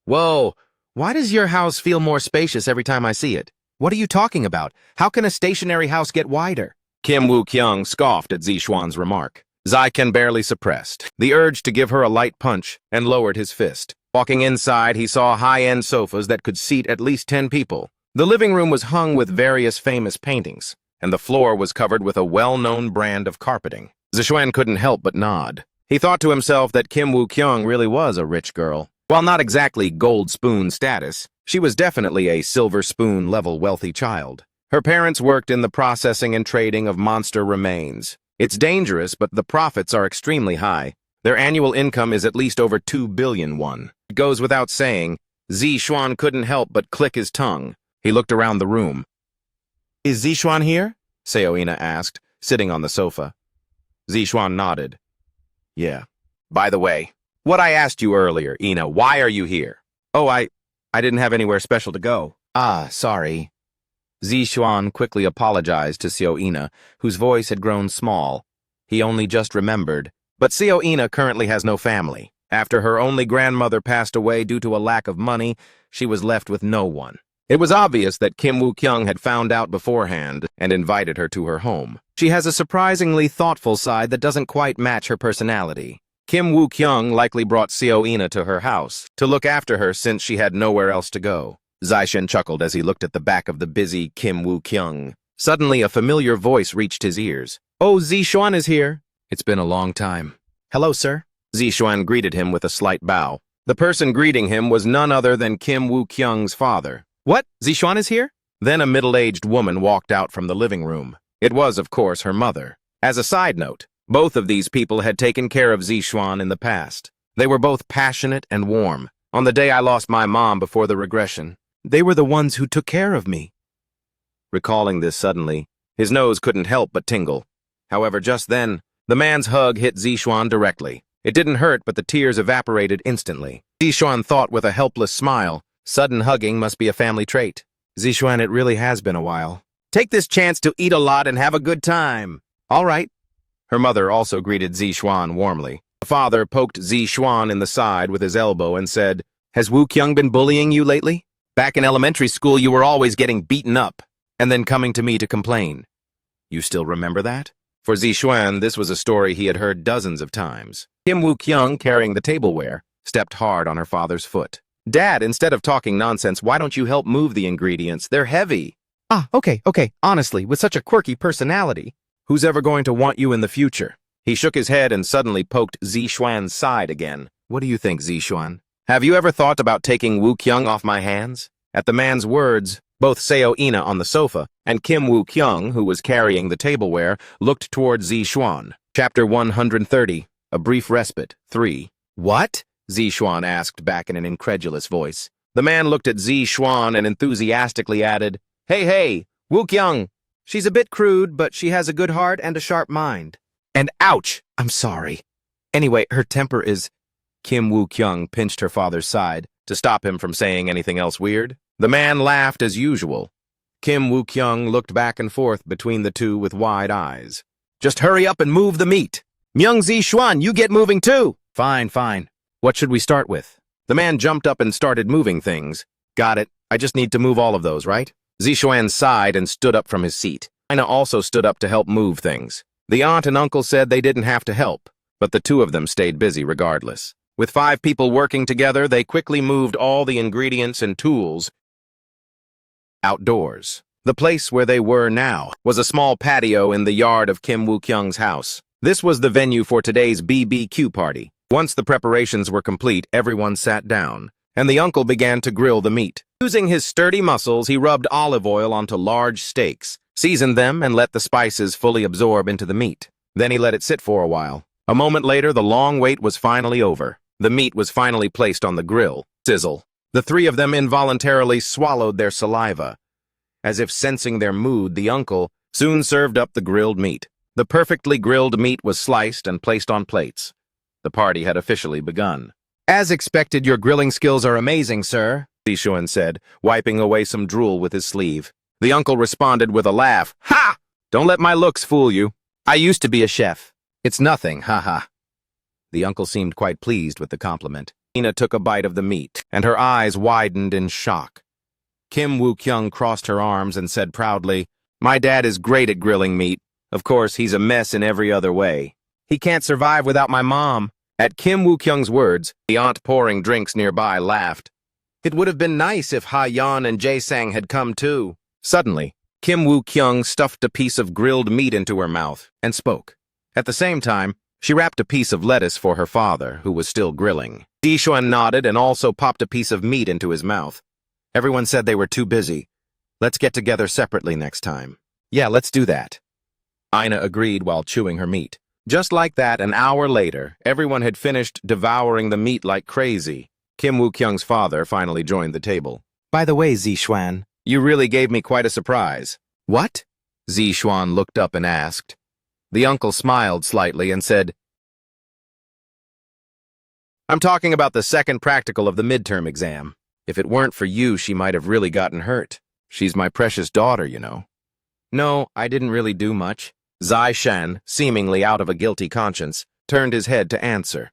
"Whoa, why does your house feel more spacious every time I see it? What are you talking about? How can a stationary house get wider?" Kim Woo-kyung scoffed at Zixuan's remark. Zaiken barely suppressed the urge to give her a light punch and lowered his fist. Walking inside, he saw high-end sofas that could seat at least 10 people. The living room was hung with various famous paintings, and the floor was covered with a well-known brand of carpeting. Zixuan couldn't help but nod. He thought to himself that Kim Woo-kyung really was a rich girl. While not exactly gold spoon status, she was definitely a silver spoon-level wealthy child. Her parents worked in the processing and trading of monster remains. It's dangerous, but the profits are extremely high. Their annual income is at least over 2 billion won. It goes without saying, Zixuan couldn't help but click his tongue. He looked around the room. "Is Zixuan here?" Seo-ina asked, sitting on the sofa. Zixuan nodded. "Yeah. By the way, what I asked you earlier, Ina, why are you here?" "Oh, I didn't have anywhere special to go." "Ah, sorry." Zixuan quickly apologized to Seo-ina, whose voice had grown small. He only just remembered. But Seo-ina currently has no family. After her only grandmother passed away due to a lack of money, she was left with no one. It was obvious that Kim Woo-kyung had found out beforehand and invited her to her home. She has a surprisingly thoughtful side that doesn't quite match her personality. Kim Woo-kyung likely brought Seo-ina to her house to look after her since she had nowhere else to go. Zaishen chuckled as he looked at the back of the busy Kim Woo-kyung. Suddenly, a familiar voice reached his ears. "Oh, Zixuan is here." "It's been a long time." "Hello, sir." Zixuan greeted him with a slight bow. The person greeting him was none other than Kim Woo-kyung's father. "What? Zixuan is here?" Then a middle-aged woman walked out from the living room. It was, of course, her mother. As a side note, both of these people had taken care of Zixuan in the past. They were both passionate and warm. On the day I lost my mom before the regression, they were the ones who took care of me. Recalling this suddenly, his nose couldn't help but tingle. However, just then, the man's hug hit Zixuan directly. It didn't hurt, but the tears evaporated instantly. Zixuan thought with a helpless smile, sudden hugging must be a family trait. "Zixuan, it really has been a while. Take this chance to eat a lot and have a good time." "All right." Her mother also greeted Zixuan warmly. The father poked Zixuan in the side with his elbow and said, "Has Woo-kyung been bullying you lately? Back in elementary school, you were always getting beaten up, and then coming to me to complain." You still remember that? For Zixuan, this was a story he had heard dozens of times. Kim Woo-kyung, carrying the tableware, stepped hard on her father's foot. "Dad, instead of talking nonsense, why don't you help move the ingredients? They're heavy." Okay. Honestly, with such a quirky personality, who's ever going to want you in the future?" He shook his head and suddenly poked Zixuan's side again. "What do you think, Zixuan? Have you ever thought about taking Woo-kyung off my hands?" At the man's words, both Seo-ina on the sofa and Kim Woo-kyung, who was carrying the tableware, looked toward Zixuan. Chapter 130, A Brief Respite, 3. "What?" Zixuan asked back in an incredulous voice. The man looked at Zixuan and enthusiastically added, Hey, Woo-kyung. She's a bit crude, but she has a good heart and a sharp mind. And ouch! I'm sorry. Anyway, her temper is..." Kim Woo-kyung pinched her father's side to stop him from saying anything else weird. The man laughed as usual. Kim Woo-kyung looked back and forth between the two with wide eyes. "Just hurry up and move the meat. Myung Zixuan, you get moving too." Fine. What should we start with?" The man jumped up and started moving things. "Got it. I just need to move all of those, right?" Zixuan sighed and stood up from his seat. Ina also stood up to help move things. The aunt and uncle said they didn't have to help, but the two of them stayed busy regardless. With 5 people working together, they quickly moved all the ingredients and tools outdoors. The place where they were now was a small patio in the yard of Kim Woo-kyung's house. This was the venue for today's BBQ party. Once the preparations were complete, everyone sat down, and the uncle began to grill the meat. Using his sturdy muscles, he rubbed olive oil onto large steaks, seasoned them, and let the spices fully absorb into the meat. Then he let it sit for a while. A moment later, the long wait was finally over. The meat was finally placed on the grill. Sizzle. The three of them involuntarily swallowed their saliva. As if sensing their mood, the uncle soon served up the grilled meat. The perfectly grilled meat was sliced and placed on plates. The party had officially begun. "As expected, your grilling skills are amazing, sir," Zishuan said, wiping away some drool with his sleeve. The uncle responded with a laugh. "Ha! Don't let my looks fool you. I used to be a chef. It's nothing, haha." The uncle seemed quite pleased with the compliment. Ina took a bite of the meat, and her eyes widened in shock. Kim Woo-kyung crossed her arms and said proudly, "My dad is great at grilling meat. Of course, he's a mess in every other way. He can't survive without my mom." At Kim Woo-kyung's words, the aunt pouring drinks nearby laughed. "It would have been nice if Ha-yeon and Jae-sang had come too." Suddenly, Kim Woo-kyung stuffed a piece of grilled meat into her mouth and spoke. At the same time, she wrapped a piece of lettuce for her father, who was still grilling. Zishuan nodded and also popped a piece of meat into his mouth. Everyone said they were too busy. "Let's get together separately next time." "Yeah, let's do that." Ina agreed while chewing her meat. Just like that, an hour later, everyone had finished devouring the meat like crazy. Kim Woo-kyung's father finally joined the table. "By the way, Zishuan, you really gave me quite a surprise." "What?" Zishuan looked up and asked. The uncle smiled slightly and said, "I'm talking about the second practical of the midterm exam. If it weren't for you, she might have really gotten hurt. She's my precious daughter, you know." "No, I didn't really do much." Zai Shan, seemingly out of a guilty conscience, turned his head to answer.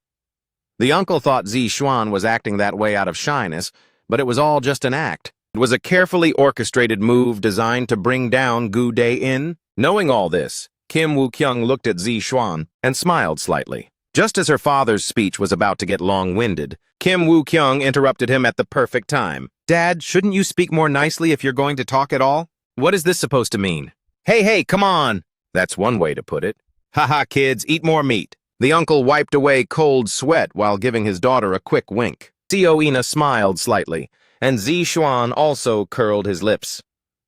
The uncle thought Zishuan was acting that way out of shyness, but it was all just an act. It was a carefully orchestrated move designed to bring down Gu Dae-in. Knowing all this, Kim Woo-kyung looked at Zishuan and smiled slightly. Just as her father's speech was about to get long-winded, Kim Woo-kyung interrupted him at the perfect time. "Dad, shouldn't you speak more nicely if you're going to talk at all? What is this supposed to mean?" Hey, come on!" That's one way to put it. "Haha, kids, eat more meat." The uncle wiped away cold sweat while giving his daughter a quick wink. Ina smiled slightly, and Zishuan also curled his lips.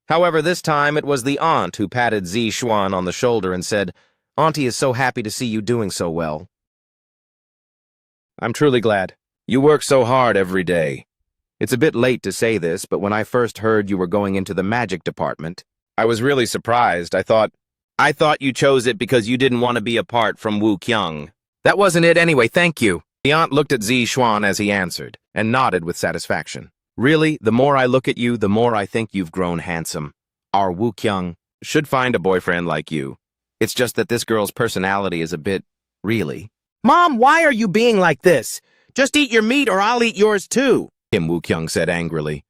However, this time it was the aunt who patted Zishuan on the shoulder and said, "Auntie is so happy to see you doing so well." "I'm truly glad. You work so hard every day. It's a bit late to say this, but when I first heard you were going into the magic department, I was really surprised. I thought you chose it because you didn't want to be apart from Woo-kyung." "That wasn't it anyway, thank you." The aunt looked at Zishuan as he answered, and nodded with satisfaction. "Really, the more I look at you, the more I think you've grown handsome. Our Woo-kyung should find a boyfriend like you. It's just that this girl's personality is a bit, really." "Mom, why are you being like this? Just eat your meat or I'll eat yours too," Kim Woo-kyung said angrily.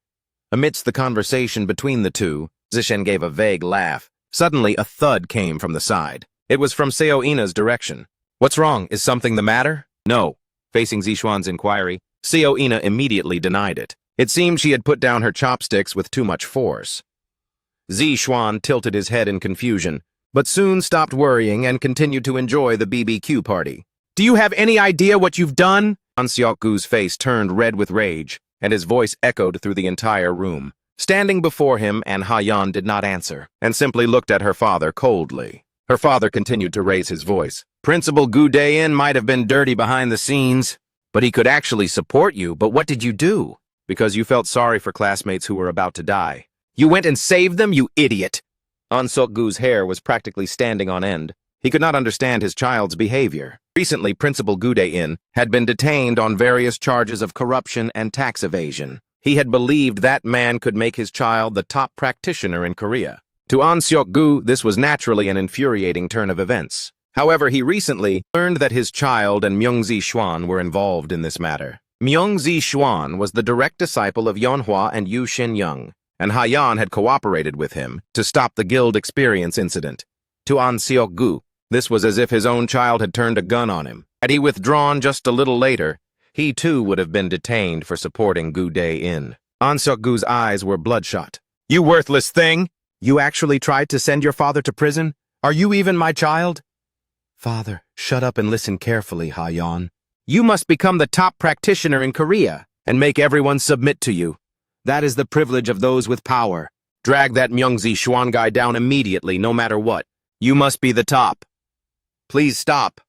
Amidst the conversation between the two, Zishen gave a vague laugh. Suddenly, a thud came from the side. It was from Seo Ina's direction. "What's wrong? Is something the matter?" "No." Facing Zishuan's inquiry, Seo Ina immediately denied it. It seemed she had put down her chopsticks with too much force. Zishuan tilted his head in confusion, but soon stopped worrying and continued to enjoy the BBQ party. "Do you have any idea what you've done?" An Seok-gu's face turned red with rage, and his voice echoed through the entire room. Standing before him, An Ha-yeon did not answer, and simply looked at her father coldly. Her father continued to raise his voice. "Principal Gu Dae-in might have been dirty behind the scenes, but he could actually support you. But what did you do? Because you felt sorry for classmates who were about to die. You went and saved them, you idiot!" An Seok-gu's hair was practically standing on end. He could not understand his child's behavior. Recently, Principal Gu Dae-in had been detained on various charges of corruption and tax evasion. He had believed that man could make his child the top practitioner in Korea. To An Seok-gu, this was naturally an infuriating turn of events. However, he recently learned that his child and Myung-zi Xuan were involved in this matter. Myung-zi Xuan was the direct disciple of Yeonhwa and Yu Shin-young, and Ha-yeon had cooperated with him to stop the guild experience incident. To An Seok-gu, this was as if his own child had turned a gun on him. Had he withdrawn just a little later, he too would have been detained for supporting Gu Dae-in. An Seok-gu's eyes were bloodshot. "You worthless thing! You actually tried to send your father to prison? Are you even my child?" "Father, shut up and listen carefully, Ha-yeon. You must become the top practitioner in Korea and make everyone submit to you. That is the privilege of those with power. Drag that Myungzi Xuan guy down immediately, no matter what. You must be the top. Please stop.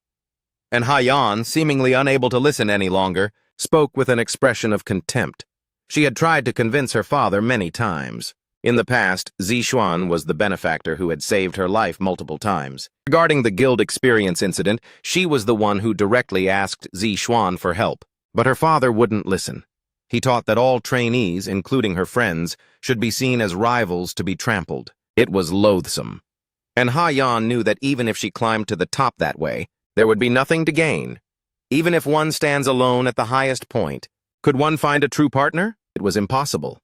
And Hyeon, seemingly unable to listen any longer, spoke with an expression of contempt. She had tried to convince her father many times. In the past, Zi Xuan was the benefactor who had saved her life multiple times. Regarding the guild experience incident, she was the one who directly asked Zi Xuan for help, but her father wouldn't listen. He taught that all trainees, including her friends, should be seen as rivals to be trampled. It was loathsome. And Ha-yeon knew that even if she climbed to the top that way, there would be nothing to gain. Even if one stands alone at the highest point, could one find a true partner? It was impossible.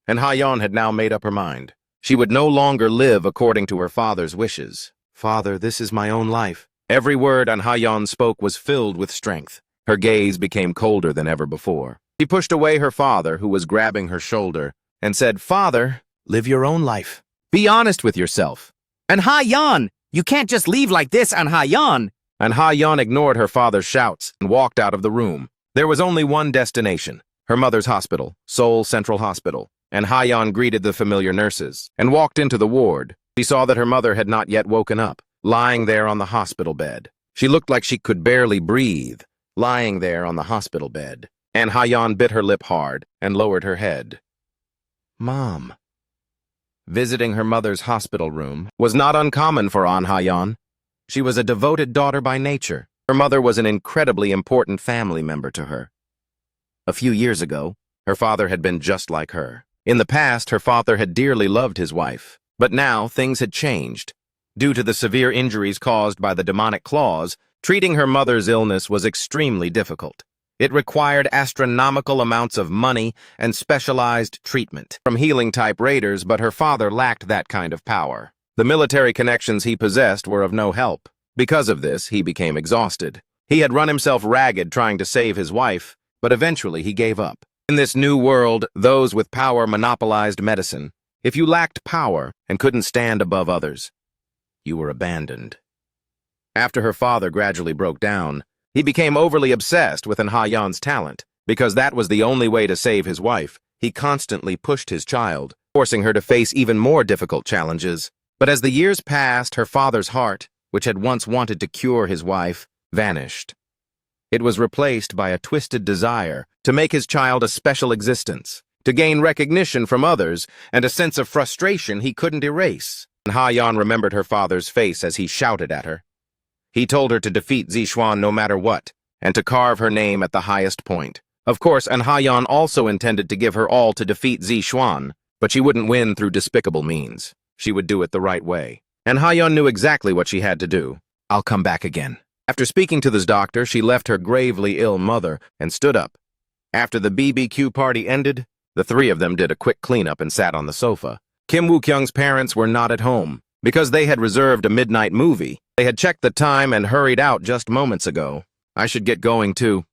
And Ha-yeon had now made up her mind. She would no longer live according to her father's wishes. Father, this is my own life. Every word Ha-yeon spoke was filled with strength. Her gaze became colder than ever before. She pushed away her father, who was grabbing her shoulder, and said, Father, live your own life. Be honest with yourself. And Ha-yeon, you can't just leave like this, and Ha-yeon. And Ha-yeon ignored her father's shouts and walked out of the room. There was only one destination, her mother's hospital, Seoul Central Hospital. And Ha-yeon greeted the familiar nurses and walked into the ward. She saw that her mother had not yet woken up, lying there on the hospital bed. She looked like she could barely breathe, lying there on the hospital bed. And Ha-yeon bit her lip hard and lowered her head. Mom. Visiting her mother's hospital room was not uncommon for Ha-yeon. She was a devoted daughter by nature. Her mother was an incredibly important family member to her. A few years ago, her father had been just like her. In the past, her father had dearly loved his wife, but now things had changed. Due to the severe injuries caused by the demonic claws, treating her mother's illness was extremely difficult. It required astronomical amounts of money and specialized treatment from healing-type raiders, but her father lacked that kind of power. The military connections he possessed were of no help. Because of this, he became exhausted. He had run himself ragged trying to save his wife, but eventually he gave up. In this new world, those with power monopolized medicine. If you lacked power and couldn't stand above others, you were abandoned. After her father gradually broke down, he became overly obsessed with Ha-yeon's talent. Because that was the only way to save his wife, he constantly pushed his child, forcing her to face even more difficult challenges. But as the years passed, her father's heart, which had once wanted to cure his wife, vanished. It was replaced by a twisted desire to make his child a special existence, to gain recognition from others, and a sense of frustration he couldn't erase. And Ha-yeon remembered her father's face as he shouted at her. He told her to defeat Zi Xuan no matter what, and to carve her name at the highest point. Of course, Ha-yeon also intended to give her all to defeat Zi Xuan, but she wouldn't win through despicable means. She would do it the right way. And Ha-yeon knew exactly what she had to do. I'll come back again. After speaking to this doctor, she left her gravely ill mother and stood up. After the BBQ party ended, the three of them did a quick cleanup and sat on the sofa. Kim Woo-kyung's parents were not at home. Because they had reserved a midnight movie, they had checked the time and hurried out just moments ago. I should get going too.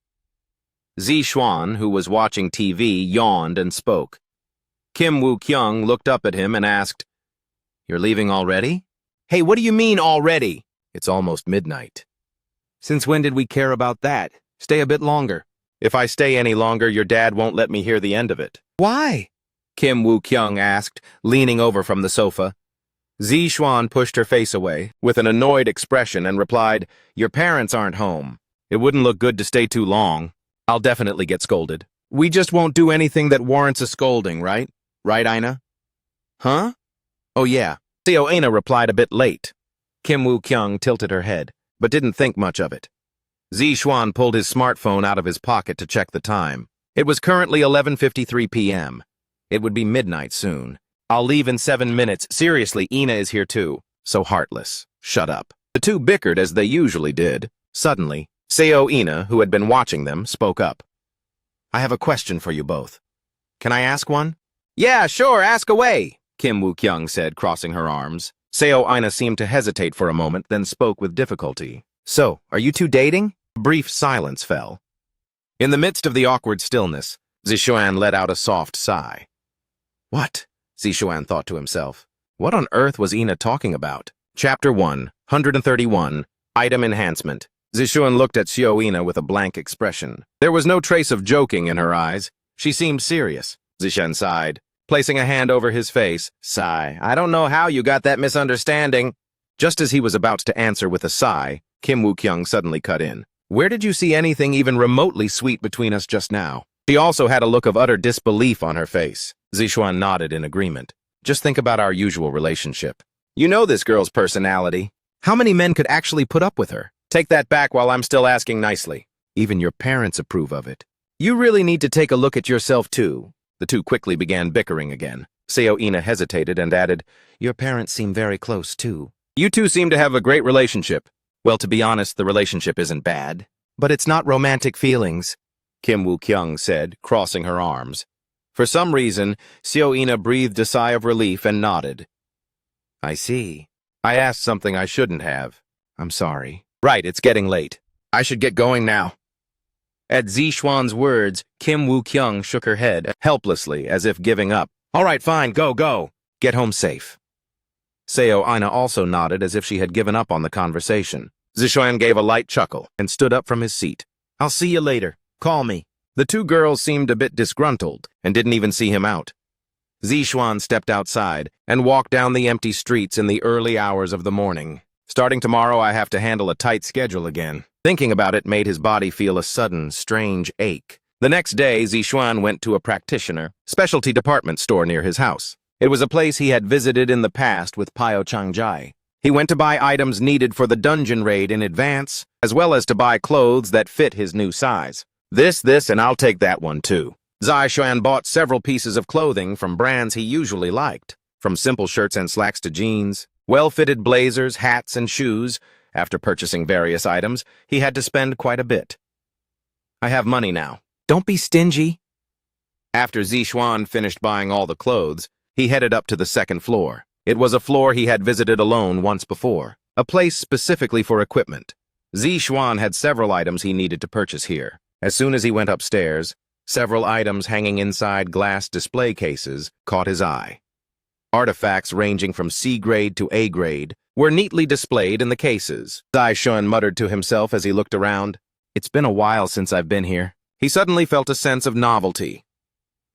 Zi Xuan, who was watching TV, yawned and spoke. Kim Woo-kyung looked up at him and asked, You're leaving already? Hey, what do you mean already? It's almost midnight. Since when did we care about that? Stay a bit longer. If I stay any longer, your dad won't let me hear the end of it. Why? Kim Woo-kyung asked, leaning over from the sofa. Zi Xuan pushed her face away with an annoyed expression and replied, Your parents aren't home. It wouldn't look good to stay too long. I'll definitely get scolded. We just won't do anything that warrants a scolding, right? Right, Ina? Huh? Oh yeah. Seo Ina replied a bit late. Kim Woo-kyung tilted her head, but didn't think much of it. Zi Xuan pulled his smartphone out of his pocket to check the time. It was currently 11:53 p.m. It would be midnight soon. I'll leave in 7 minutes. Seriously, Ina is here too. So heartless. Shut up. The two bickered as they usually did. Suddenly, Seo Ina, who had been watching them, spoke up. I have a question for you both. Can I ask one? Yeah, sure, ask away, Kim Woo-kyung said, crossing her arms. Seo Ina seemed to hesitate for a moment, then spoke with difficulty. So, are you two dating? A brief silence fell. In the midst of the awkward stillness, Zi Xuan let out a soft sigh. What? Zi Xuan thought to himself. What on earth was Ina talking about? Chapter 1, 131, Item Enhancement. Zishuan looked at Xiaoina with a blank expression. There was no trace of joking in her eyes. She seemed serious. Zishan sighed, placing a hand over his face. Sigh, I don't know how you got that misunderstanding. Just as he was about to answer with a sigh, Kim Woo-kyung suddenly cut in. Where did you see anything even remotely sweet between us just now? She also had a look of utter disbelief on her face. Zishuan nodded in agreement. Just think about our usual relationship. You know this girl's personality. How many men could actually put up with her? Take that back while I'm still asking nicely. Even your parents approve of it. You really need to take a look at yourself too. The two quickly began bickering again. Xiaoina hesitated and added, Your parents seem very close too. You two seem to have a great relationship. Well, to be honest, the relationship isn't bad. But it's not romantic feelings, Kim Woo-kyung said, crossing her arms. For some reason, Xiaoina breathed a sigh of relief and nodded. I see. I asked something I shouldn't have. I'm sorry. Right, it's getting late. I should get going now. At Zishuan's words, Kim Woo-kyung shook her head, helplessly, as if giving up. All right, fine, go. Get home safe. Xiaoina also nodded as if she had given up on the conversation. Zishuan gave a light chuckle and stood up from his seat. I'll see you later. Call me. The two girls seemed a bit disgruntled and didn't even see him out. Zishuan stepped outside and walked down the empty streets in the early hours of the morning. Starting tomorrow, I have to handle a tight schedule again. Thinking about it made his body feel a sudden, strange ache. The next day, Zishuan went to a practitioner, specialty department store near his house. It was a place he had visited in the past with Pio Changjai. He went to buy items needed for the dungeon raid in advance, as well as to buy clothes that fit his new size. This, and I'll take that one too. Zishuan bought several pieces of clothing from brands he usually liked, from simple shirts and slacks to jeans, well-fitted blazers, hats, and shoes. After purchasing various items, he had to spend quite a bit. I have money now. Don't be stingy. After Zishuan finished buying all the clothes, he headed up to the second floor. It was a floor he had visited alone once before, a place specifically for equipment. Zishuan had several items he needed to purchase here. As soon as he went upstairs, several items hanging inside glass display cases caught his eye. Artifacts ranging from C grade to A grade were neatly displayed in the cases. Zishuan muttered to himself as he looked around. It's been a while since I've been here. He suddenly felt a sense of novelty.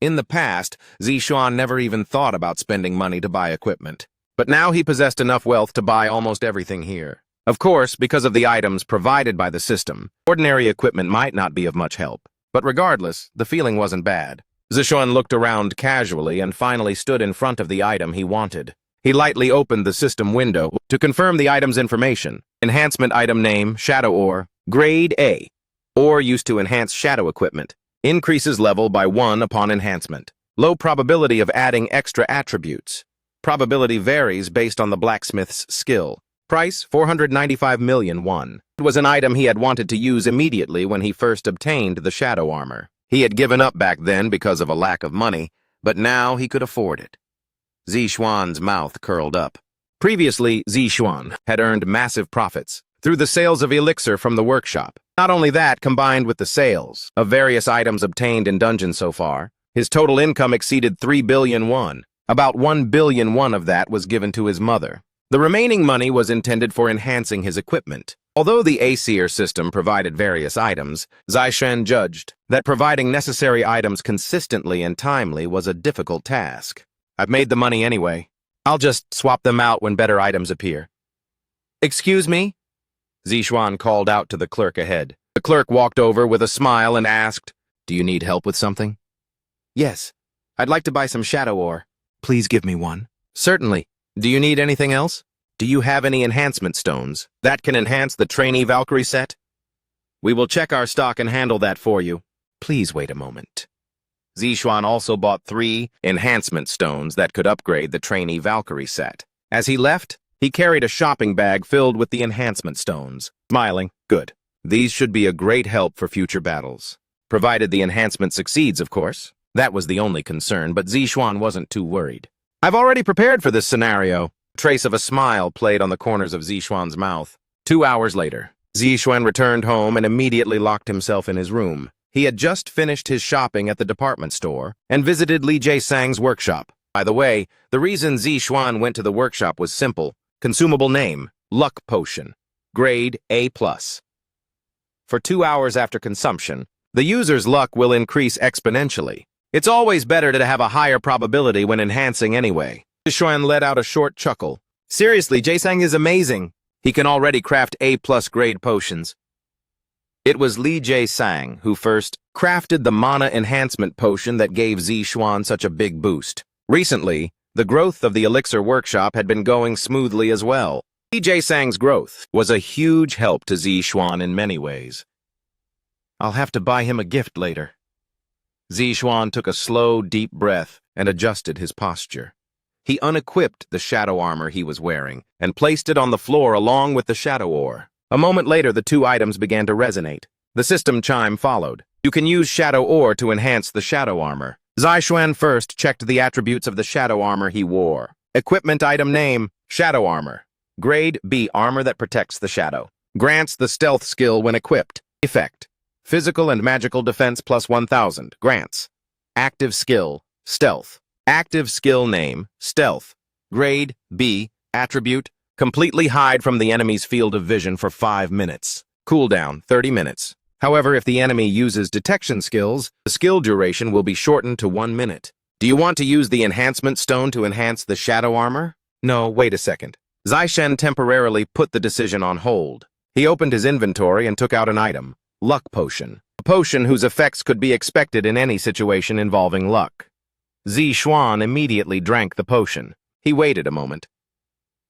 In the past, Zishuan never even thought about spending money to buy equipment. But now he possessed enough wealth to buy almost everything here. Of course, because of the items provided by the system, ordinary equipment might not be of much help. But regardless, the feeling wasn't bad. Zishuan looked around casually and finally stood in front of the item he wanted. He lightly opened the system window to confirm the item's information. Enhancement item name, Shadow Ore, Grade A. Ore used to enhance shadow equipment. Increases level by 1 upon enhancement. Low probability of adding extra attributes. Probability varies based on the blacksmith's skill. Price, 495 million won. It was an item he had wanted to use immediately when he first obtained the shadow armor. He had given up back then because of a lack of money, but now he could afford it. Zishuan's mouth curled up. Previously, Zishuan had earned massive profits through the sales of elixir from the workshop. Not only that, combined with the sales of various items obtained in dungeons so far, his total income exceeded 3 billion won. About 1 billion won of that was given to his mother. The remaining money was intended for enhancing his equipment. Although the Aesir system provided various items, Zishuan judged that providing necessary items consistently and timely was a difficult task. I've made the money anyway. I'll just swap them out when better items appear. Excuse me? Zishuan called out to the clerk ahead. The clerk walked over with a smile and asked, Do you need help with something? Yes. I'd like to buy some shadow ore. Please give me one. Certainly. Do you need anything else? Do you have any enhancement stones that can enhance the trainee Valkyrie set? We will check our stock and handle that for you. Please wait a moment. Zishuan also bought 3 enhancement stones that could upgrade the trainee Valkyrie set. As he left, he carried a shopping bag filled with the enhancement stones. Smiling, good. These should be a great help for future battles. Provided the enhancement succeeds, of course. That was the only concern, but Zishuan wasn't too worried. I've already prepared for this scenario. A trace of a smile played on the corners of Zishuan's mouth. 2 hours later, Zishuan returned home and immediately locked himself in his room. He had just finished his shopping at the department store and visited Li Jae-sang's workshop. By the way, the reason Zishuan went to the workshop was simple. Consumable name, Luck Potion. Grade A+. for 2 hours after consumption, the user's luck will increase exponentially. It's always better to have a higher probability when enhancing anyway. Xuan let out a short chuckle. Seriously, Jae-sang is amazing. He can already craft A+ grade potions. It was Li Jae-sang who first crafted the mana enhancement potion that gave Zixuan such a big boost. Recently, the growth of the Elixir Workshop had been going smoothly as well. Li Jae-sang's growth was a huge help to Zixuan in many ways. I'll have to buy him a gift later. Zixuan took a slow, deep breath and adjusted his posture. He unequipped the shadow armor he was wearing and placed it on the floor along with the shadow ore. A moment later, the two items began to resonate. The system chime followed. You can use shadow ore to enhance the shadow armor. Zixuan first checked the attributes of the shadow armor he wore. Equipment item name, shadow armor. Grade B, armor that protects the shadow. Grants the stealth skill when equipped. Effect, physical and magical defense plus 1000. Grants. Active skill, stealth. Active skill name, stealth. Grade B, attribute, completely hide from the enemy's field of vision for 5 minutes. Cooldown, 30 minutes. However, if the enemy uses detection skills, the skill duration will be shortened to 1 minute. Do you want to use the enhancement stone to enhance the shadow armor? No, wait a second. Zixuan temporarily put the decision on hold. He opened his inventory and took out an item, Luck Potion. A potion whose effects could be expected in any situation involving luck. Zixuan immediately drank the potion. He waited a moment.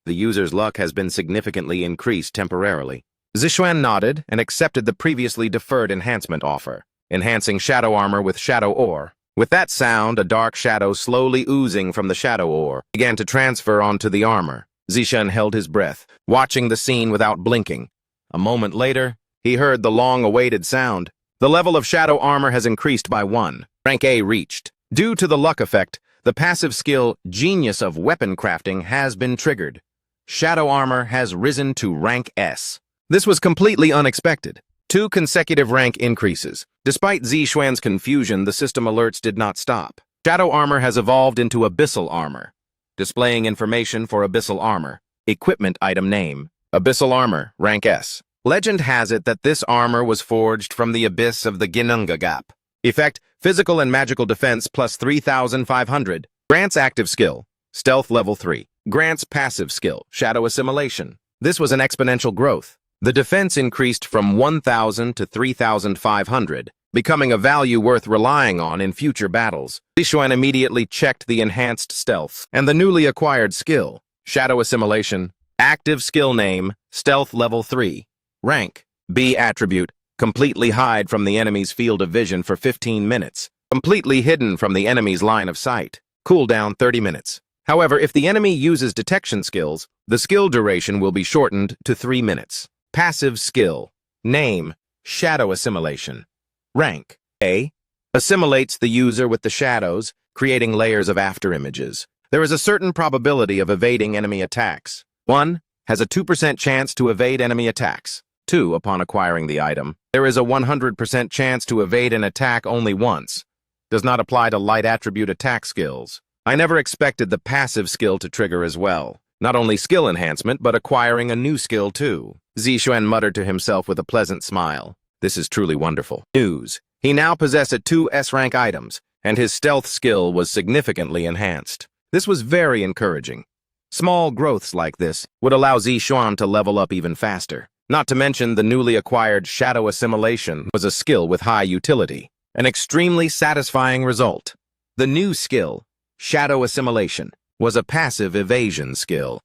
The user's luck has been significantly increased temporarily. Zixuan nodded and accepted the previously deferred enhancement offer, enhancing shadow armor with shadow ore. With that sound, a dark shadow slowly oozing from the shadow ore began to transfer onto the armor. Zixuan held his breath, watching the scene without blinking. A moment later, he heard the long-awaited sound. The level of shadow armor has increased by 1. Rank A reached. Due to the luck effect, the passive skill Genius of Weapon Crafting has been triggered. Shadow armor has risen to rank S. This was completely unexpected. 2 consecutive rank increases. Despite Zixuan's confusion, the system alerts did not stop. Shadow armor has evolved into Abyssal armor. Displaying information for Abyssal armor. Equipment item name, Abyssal armor, rank S. Legend has it that this armor was forged from the abyss of the Ginunga Gap. Effect, physical and magical defense plus 3,500. Grants active skill, stealth level 3. Grants passive skill, shadow assimilation. This was an exponential growth. The defense increased from 1,000 to 3,500, becoming a value worth relying on in future battles. Zixuan immediately checked the enhanced stealth and the newly acquired skill, shadow assimilation. Active skill name, stealth level 3. Rank, B attribute, completely hide from the enemy's field of vision for 15 minutes. Completely hidden from the enemy's line of sight. Cooldown 30 minutes. However, if the enemy uses detection skills, the skill duration will be shortened to 3 minutes. Passive skill. Name, shadow assimilation. Rank, A. Assimilates the user with the shadows, creating layers of afterimages. There is a certain probability of evading enemy attacks. 1. Has a 2% chance to evade enemy attacks. 2. Upon acquiring the item, there is a 100% chance to evade an attack only once. Does not apply to light attribute attack skills. I never expected the passive skill to trigger as well. Not only skill enhancement, but acquiring a new skill too. Zixuan muttered to himself with a pleasant smile. This is truly wonderful. News. He now possessed 2 S-rank items, and his stealth skill was significantly enhanced. This was very encouraging. Small growths like this would allow Zixuan to level up even faster. Not to mention the newly acquired shadow assimilation was a skill with high utility. An extremely satisfying result. The new skill, shadow assimilation, was a passive evasion skill.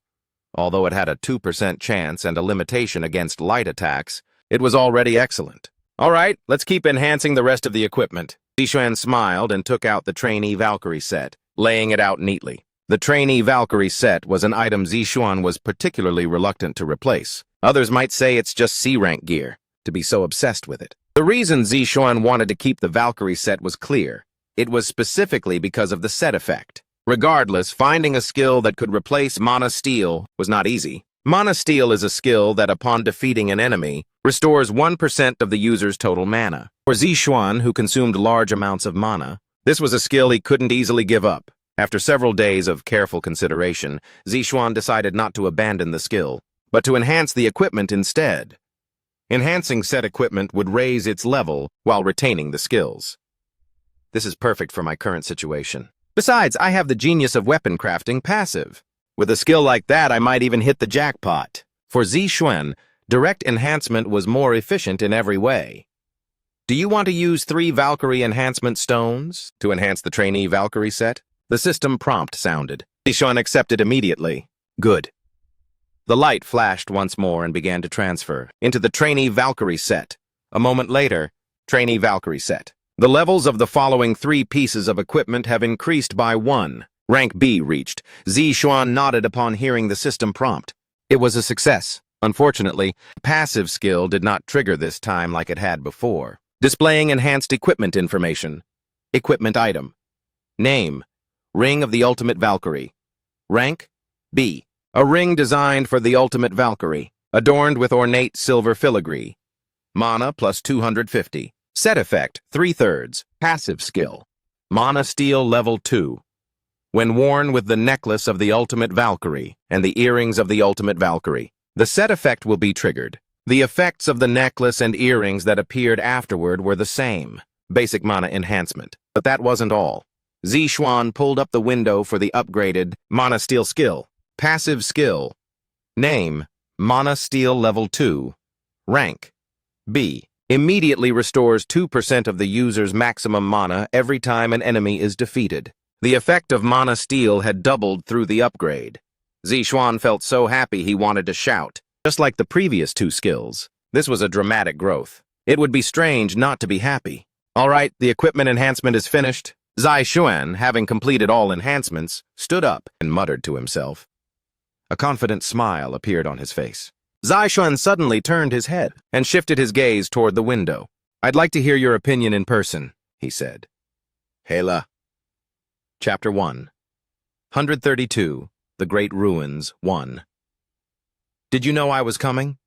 Although it had a 2% chance and a limitation against light attacks, it was already excellent. All right, let's keep enhancing the rest of the equipment. Zixuan smiled and took out the Trainee Valkyrie set, laying it out neatly. The Trainee Valkyrie set was an item Zixuan was particularly reluctant to replace. Others might say it's just C-rank gear, to be so obsessed with it. The reason Zixuan wanted to keep the Valkyrie set was clear. It was specifically because of the set effect. Regardless, finding a skill that could replace Mana Steel was not easy. Mana Steel is a skill that, upon defeating an enemy, restores 1% of the user's total mana. For Zixuan, who consumed large amounts of mana, this was a skill he couldn't easily give up. After several days of careful consideration, Zixuan decided not to abandon the skill, but to enhance the equipment instead. Enhancing said equipment would raise its level while retaining the skills. This is perfect for my current situation. Besides, I have the genius of weapon crafting passive. With a skill like that, I might even hit the jackpot. For Zixuan, direct enhancement was more efficient in every way. Do you want to use 3 Valkyrie enhancement stones to enhance the trainee Valkyrie set? The system prompt sounded. Zixuan accepted immediately. Good. The light flashed once more and began to transfer into the trainee Valkyrie set. A moment later, trainee Valkyrie set. The levels of the following 3 pieces of equipment have increased by 1. Rank B reached. Zixuan nodded upon hearing the system prompt. It was a success. Unfortunately, passive skill did not trigger this time like it had before. Displaying enhanced equipment information. Equipment item. Name: Ring of the Ultimate Valkyrie. Rank: B. A ring designed for the Ultimate Valkyrie, adorned with ornate silver filigree. Mana plus 250. Set effect, 3/3. Passive skill. Mana Steel level 2. When worn with the necklace of the Ultimate Valkyrie and the earrings of the Ultimate Valkyrie, the set effect will be triggered. The effects of the necklace and earrings that appeared afterward were the same. Basic mana enhancement. But that wasn't all. Zixuan pulled up the window for the upgraded Mana Steel skill. Passive skill. Name: Mana Steel level 2. Rank: B. Immediately restores 2% of the user's maximum mana every time an enemy is defeated. The effect of Mana Steel had doubled through the upgrade. Zixuan felt so happy he wanted to shout. Just like the previous 2 skills, this was a dramatic growth. It would be strange not to be happy. All right, the equipment enhancement is finished. Zixuan, having completed all enhancements, stood up and muttered to himself. A confident smile appeared on his face. Zixuan suddenly turned his head and shifted his gaze toward the window. I'd like to hear your opinion in person, he said. Hela. Chapter 1. 132. The Great Ruins 1. Did you know I was coming?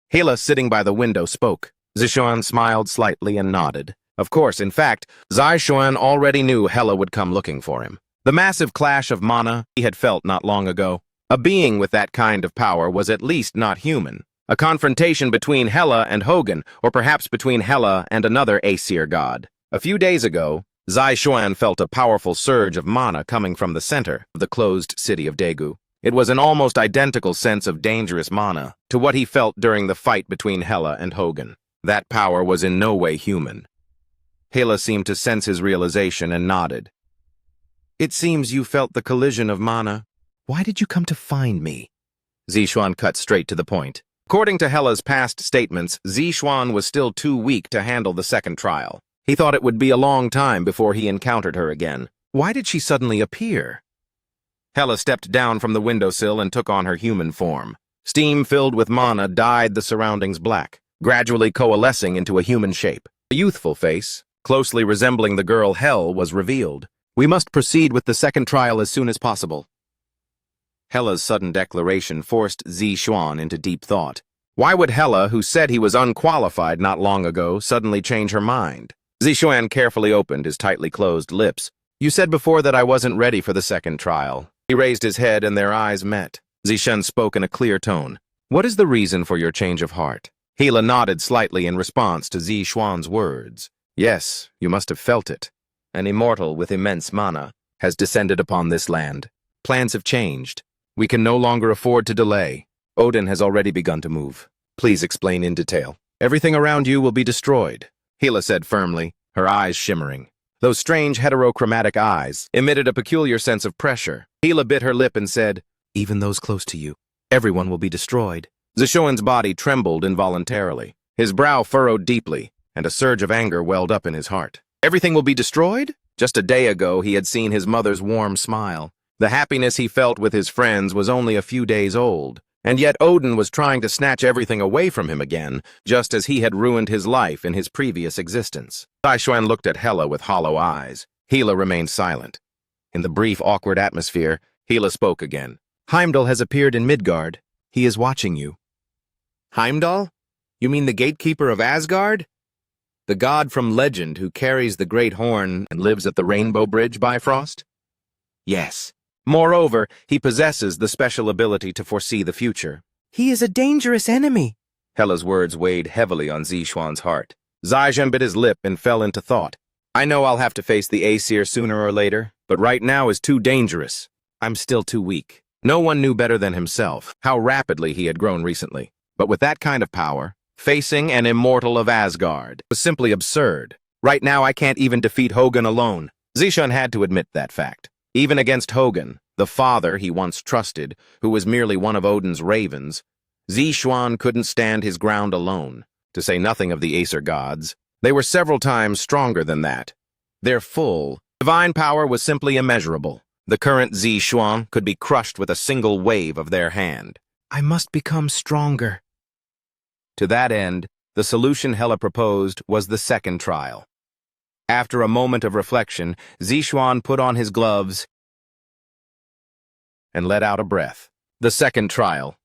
Hela, sitting by the window, spoke. Zixuan smiled slightly and nodded. Of course, in fact, Zixuan already knew Hela would come looking for him. The massive clash of mana he had felt not long ago. A being with that kind of power was at least not human. A confrontation between Hela and Hogan, or perhaps between Hela and another Aesir god. A few days ago, Zixuan felt a powerful surge of mana coming from the center of the closed city of Daegu. It was an almost identical sense of dangerous mana to what he felt during the fight between Hela and Hogan. That power was in no way human. Hela seemed to sense his realization and nodded. It seems you felt the collision of mana. Why did you come to find me? Zixuan cut straight to the point. According to Hela's past statements, Zixuan was still too weak to handle the second trial. He thought it would be a long time before he encountered her again. Why did she suddenly appear? Hela stepped down from the windowsill and took on her human form. Steam filled with mana dyed the surroundings black, gradually coalescing into a human shape. A youthful face, closely resembling the girl Hel, was revealed. We must proceed with the second trial as soon as possible. Hela's sudden declaration forced Zixuan into deep thought. Why would Hela, who said he was unqualified not long ago, suddenly change her mind? Zixuan carefully opened his tightly closed lips. You said before that I wasn't ready for the second trial. He raised his head and their eyes met. Zixuan spoke in a clear tone. What is the reason for your change of heart? Hela nodded slightly in response to Zixuan's words. Yes, you must have felt it. An immortal with immense mana has descended upon this land. Plans have changed. We can no longer afford to delay. Odin has already begun to move. Please explain in detail. Everything around you will be destroyed, Hela said firmly, her eyes shimmering. Those strange heterochromatic eyes emitted a peculiar sense of pressure. Hela bit her lip and said, even those close to you, everyone will be destroyed. Zixuan's body trembled involuntarily. His brow furrowed deeply, and a surge of anger welled up in his heart. Everything will be destroyed? Just a day ago, he had seen his mother's warm smile. The happiness he felt with his friends was only a few days old, and yet Odin was trying to snatch everything away from him again, just as he had ruined his life in his previous existence. Zixuan looked at Hela with hollow eyes. Hela remained silent. In the brief, awkward atmosphere, Hela spoke again. Heimdall has appeared in Midgard. He is watching you. Heimdall? You mean the gatekeeper of Asgard? The god from legend who carries the great horn and lives at the Rainbow Bridge, Bifrost? Yes. Moreover, he possesses the special ability to foresee the future. He is a dangerous enemy. Hela's words weighed heavily on Zixuan's heart. Zizhan bit his lip and fell into thought. I know I'll have to face the Aesir sooner or later, but right now is too dangerous. I'm still too weak. No one knew better than himself how rapidly he had grown recently. But with that kind of power, facing an immortal of Asgard was simply absurd. Right now I can't even defeat Hogun alone. Zixuan had to admit that fact. Even against Hogun, the father he once trusted, who was merely one of Odin's ravens, Zixuan couldn't stand his ground alone, to say nothing of the Aesir gods. They were several times stronger than that. Their full, divine power was simply immeasurable. The current Zixuan could be crushed with a single wave of their hand. I must become stronger. To that end, the solution Hela proposed was the second trial. After a moment of reflection, Zixuan put on his gloves and let out a breath. The second trial.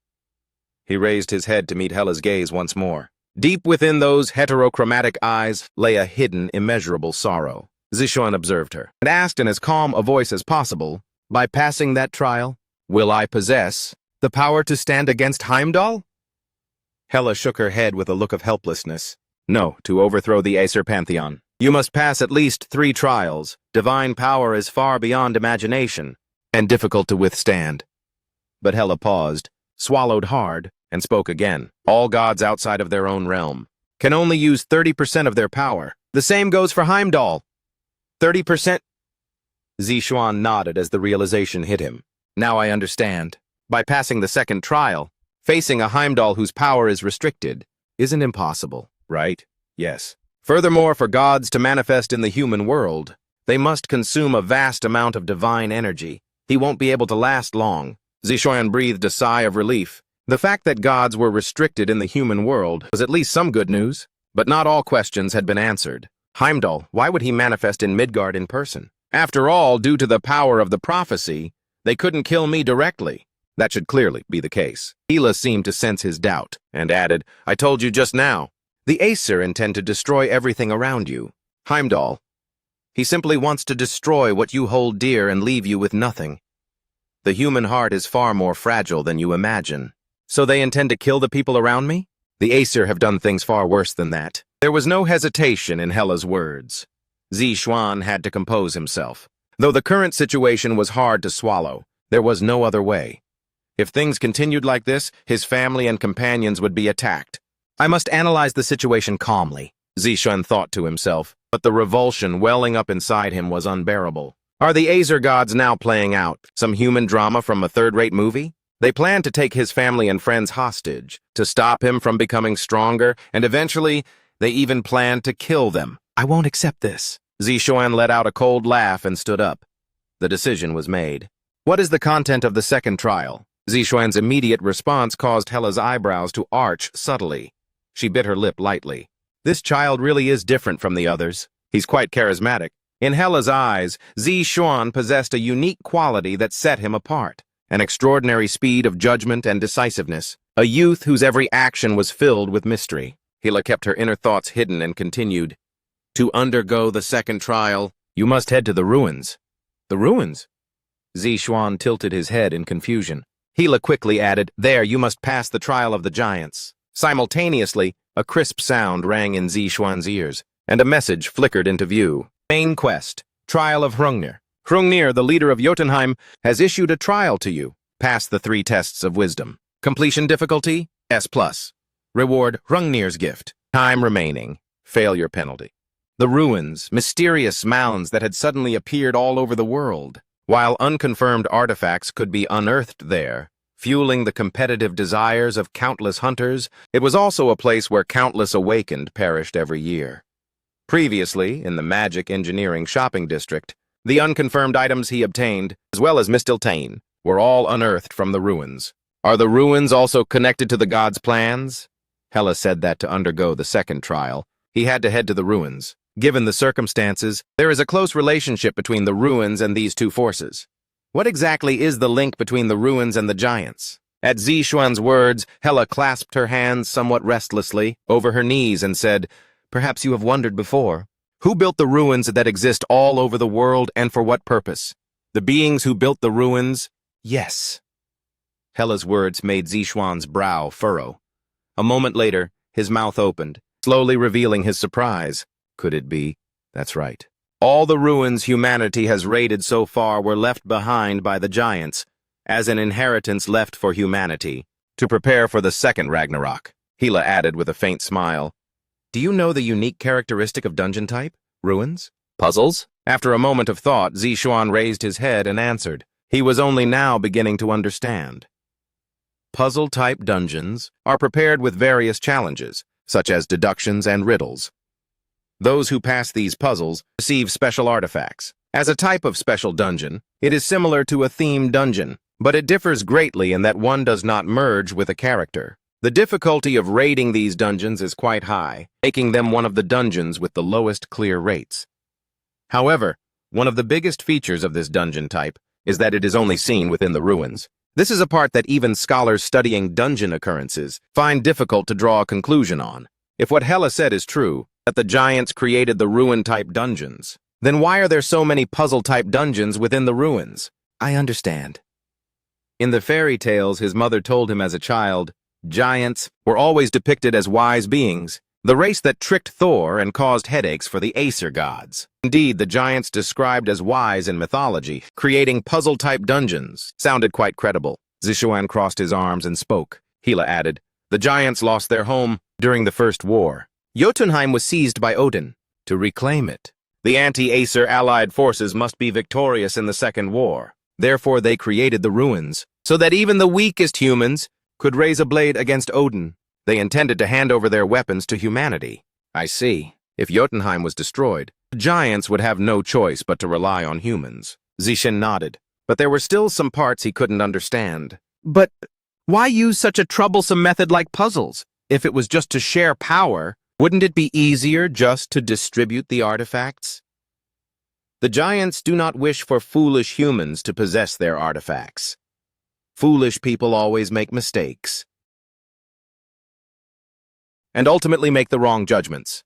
He raised his head to meet Hela's gaze once more. Deep within those heterochromatic eyes lay a hidden, immeasurable sorrow. Zixuan observed her and asked in as calm a voice as possible, by passing that trial, will I possess the power to stand against Heimdall? Hela shook her head with a look of helplessness. No, to overthrow the Aesir pantheon. You must pass at least 3 trials. Divine power is far beyond imagination, and difficult to withstand. But Hela paused, swallowed hard, and spoke again. All gods outside of their own realm can only use 30% of their power. The same goes for Heimdall. 30%? Zixuan nodded as the realization hit him. Now I understand. By passing the second trial, facing a Heimdall whose power is restricted isn't impossible, right? Yes. Furthermore, for gods to manifest in the human world, they must consume a vast amount of divine energy. He won't be able to last long. Zixuan breathed a sigh of relief. The fact that gods were restricted in the human world was at least some good news, but not all questions had been answered. Heimdall, why would he manifest in Midgard in person? After all, due to the power of the prophecy, they couldn't kill me directly. That should clearly be the case. Hela seemed to sense his doubt, and added, I told you just now. The Aesir intend to destroy everything around you. Heimdall, he simply wants to destroy what you hold dear and leave you with nothing. The human heart is far more fragile than you imagine. So they intend to kill the people around me? The Aesir have done things far worse than that. There was no hesitation in Hela's words. Zixuan had to compose himself. Though the current situation was hard to swallow, there was no other way. If things continued like this, his family and companions would be attacked. I must analyze the situation calmly, Zixuan thought to himself, but the revulsion welling up inside him was unbearable. Are the Aesir gods now playing out some human drama from a third-rate movie? They plan to take his family and friends hostage, to stop him from becoming stronger, and eventually, they even plan to kill them. I won't accept this. Zixuan let out a cold laugh and stood up. The decision was made. What is the content of the second trial? Zixuan's immediate response caused Hela's eyebrows to arch subtly. She bit her lip lightly. This child really is different from the others. He's quite charismatic. In Hela's eyes, Zixuan possessed a unique quality that set him apart. An extraordinary speed of judgment and decisiveness. A youth whose every action was filled with mystery. Hela kept her inner thoughts hidden and continued. To undergo the second trial, you must head to the ruins. The ruins? Zixuan tilted his head in confusion. Hela quickly added, there, you must pass the trial of the giants. Simultaneously, a crisp sound rang in Zixuan's ears, and a message flickered into view. Main quest, Trial of Hrungnir. Hrungnir, the leader of Jotunheim, has issued a trial to you. Pass the 3 tests of wisdom. Completion difficulty, S+. Reward, Hrungnir's gift. Time remaining. Failure penalty. The ruins, mysterious mounds that had suddenly appeared all over the world. While unconfirmed artifacts could be unearthed there, fueling the competitive desires of countless hunters, it was also a place where countless awakened perished every year. Previously, in the magic engineering shopping district, the unconfirmed items he obtained, as well as Mistiltane, were all unearthed from the ruins. Are the ruins also connected to the gods' plans? Hela said that to undergo the second trial, he had to head to the ruins. Given the circumstances, there is a close relationship between the ruins and these 2 forces. What exactly is the link between the ruins and the giants? At Zixuan's words, Hela clasped her hands somewhat restlessly over her knees and said, perhaps you have wondered before. Who built the ruins that exist all over the world and for what purpose? The beings who built the ruins? Yes. Hela's words made Zixuan's brow furrow. A moment later, his mouth opened, slowly revealing his surprise. Could it be? That's right. All the ruins humanity has raided so far were left behind by the giants, as an inheritance left for humanity, to prepare for the second Ragnarok. Hela added with a faint smile. Do you know the unique characteristic of dungeon type? Ruins? Puzzles? After a moment of thought, Zixuan raised his head and answered. He was only now beginning to understand. Puzzle-type dungeons are prepared with various challenges, such as deductions and riddles. Those who pass these puzzles receive special artifacts. As a type of special dungeon, it is similar to a themed dungeon, but it differs greatly in that one does not merge with a character. The difficulty of raiding these dungeons is quite high, making them one of the dungeons with the lowest clear rates. However, one of the biggest features of this dungeon type is that it is only seen within the ruins. This is a part that even scholars studying dungeon occurrences find difficult to draw a conclusion on. If what Hela said is true, that the giants created the ruin-type dungeons, then why are there so many puzzle-type dungeons within the ruins? I understand. In the fairy tales his mother told him as a child, giants were always depicted as wise beings, the race that tricked Thor and caused headaches for the Aesir gods. Indeed, the giants described as wise in mythology, creating puzzle-type dungeons, sounded quite credible. Zixuan crossed his arms and spoke. Hela added, the giants lost their home during the First War. Jotunheim was seized by Odin to reclaim it. The anti-Aesir allied forces must be victorious in the Second War. Therefore, they created the ruins, so that even the weakest humans could raise a blade against Odin. They intended to hand over their weapons to humanity. I see. If Jotunheim was destroyed, the giants would have no choice but to rely on humans. Zixuan nodded, but there were still some parts he couldn't understand. But why use such a troublesome method like puzzles? If it was just to share power, wouldn't it be easier just to distribute the artifacts? The giants do not wish for foolish humans to possess their artifacts. Foolish people always make mistakes and ultimately make the wrong judgments.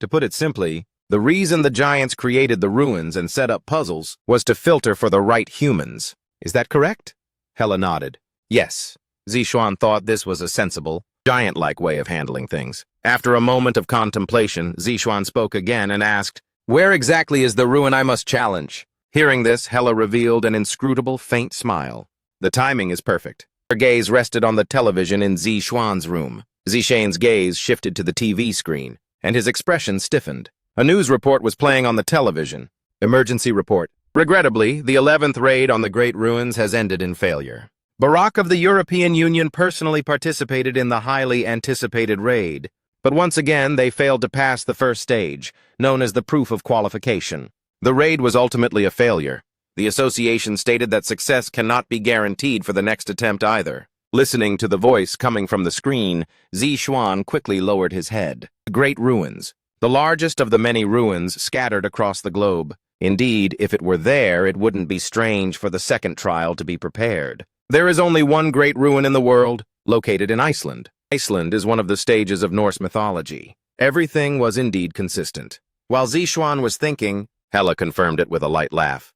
To put it simply, the reason the giants created the ruins and set up puzzles was to filter for the right humans. Is that correct? Hela nodded. Yes. Zixuan thought this was a sensible, giant-like way of handling things. After a moment of contemplation, Zixuan spoke again and asked, where exactly is the ruin I must challenge? Hearing this, Hela revealed an inscrutable, faint smile. The timing is perfect. Her gaze rested on the television in Zixuan's room. Zixuan's gaze shifted to the TV screen, and his expression stiffened. A news report was playing on the television. Emergency report. Regrettably, the 11th raid on the Great Ruins has ended in failure. Barak of the European Union personally participated in the highly anticipated raid, but once again they failed to pass the first stage, known as the proof of qualification. The raid was ultimately a failure. The association stated that success cannot be guaranteed for the next attempt either. Listening to the voice coming from the screen, Zixuan quickly lowered his head. The Great Ruins, the largest of the many ruins scattered across the globe. Indeed, if it were there, it wouldn't be strange for the second trial to be prepared. There is only one great ruin in the world, located in Iceland. Iceland is one of the stages of Norse mythology. Everything was indeed consistent. While Zixuan was thinking, Hela confirmed it with a light laugh.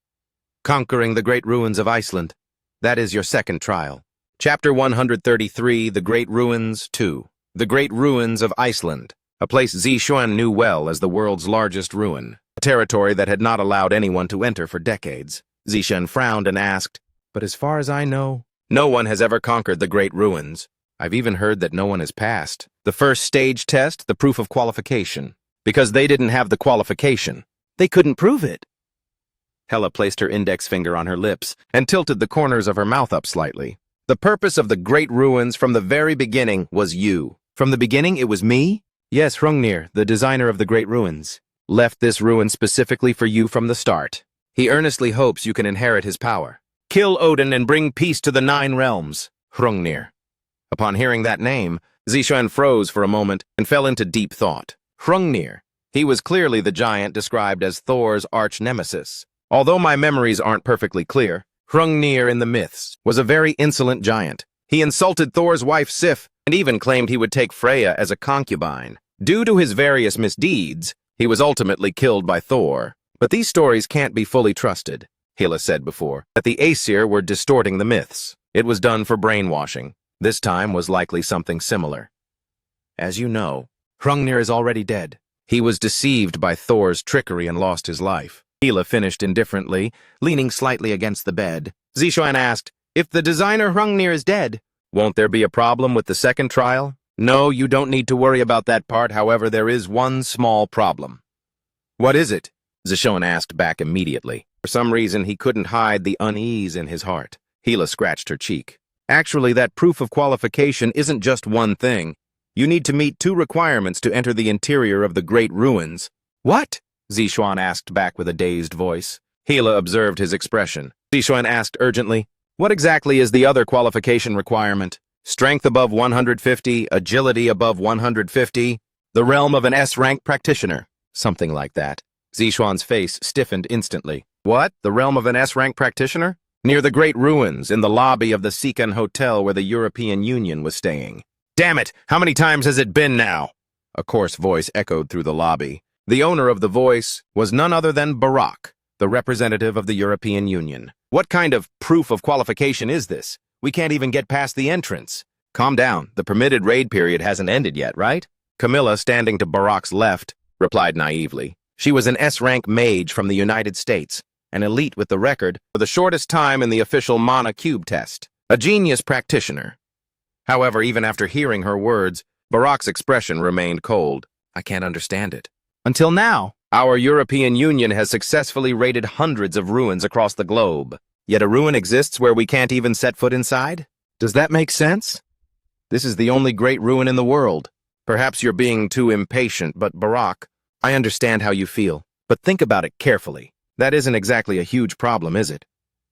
Conquering the great ruins of Iceland. That is your second trial. Chapter 133, The Great Ruins 2. The Great Ruins of Iceland, a place Zixuan knew well as the world's largest ruin, a territory that had not allowed anyone to enter for decades. Zixuan frowned and asked, but as far as I know, no one has ever conquered the Great Ruins. I've even heard that no one has passed the first stage test, the proof of qualification. Because they didn't have the qualification, they couldn't prove it. Hela placed her index finger on her lips and tilted the corners of her mouth up slightly. The purpose of the Great Ruins from the very beginning was you. From the beginning, it was me? Yes, Hrungnir, the designer of the Great Ruins, left this ruin specifically for you from the start. He earnestly hopes you can inherit his power. Kill Odin and bring peace to the 9 realms, Hrungnir. Upon hearing that name, Zixuan froze for a moment and fell into deep thought. Hrungnir. He was clearly the giant described as Thor's arch-nemesis. Although my memories aren't perfectly clear, Hrungnir in the myths was a very insolent giant. He insulted Thor's wife Sif and even claimed he would take Freya as a concubine. Due to his various misdeeds, he was ultimately killed by Thor. But these stories can't be fully trusted. Hela said before, that the Aesir were distorting the myths. It was done for brainwashing. This time was likely something similar. As you know, Hrungnir is already dead. He was deceived by Thor's trickery and lost his life. Hela finished indifferently, leaning slightly against the bed. Zishuan asked, if the designer Hrungnir is dead, won't there be a problem with the second trial? No, you don't need to worry about that part. However, there is one small problem. What is it? Zishuan asked back immediately. For some reason, he couldn't hide the unease in his heart. Hela scratched her cheek. Actually, that proof of qualification isn't just one thing. You need to meet 2 requirements to enter the interior of the Great Ruins. What? Zishuan asked back with a dazed voice. Hela observed his expression. Zishuan asked urgently, what exactly is the other qualification requirement? Strength above 150, agility above 150, the realm of an S-rank practitioner. Something like that. Zishuan's face stiffened instantly. What? The realm of an S-rank practitioner? Near the Great Ruins, in the lobby of the Sikan Hotel where the European Union was staying. Damn it! How many times has it been now? A coarse voice echoed through the lobby. The owner of the voice was none other than Barak, the representative of the European Union. What kind of proof of qualification is this? We can't even get past the entrance. Calm down. The permitted raid period hasn't ended yet, right? Camilla, standing to Barak's left, replied naively. She was an S-rank mage from the United States, an elite with the record for the shortest time in the official Mana Cube test. A genius practitioner. However, even after hearing her words, Barak's expression remained cold. I can't understand it. Until now, our European Union has successfully raided hundreds of ruins across the globe. Yet a ruin exists where we can't even set foot inside? Does that make sense? This is the only great ruin in the world. Perhaps you're being too impatient, but Barak, I understand how you feel. But think about it carefully. That isn't exactly a huge problem, is it?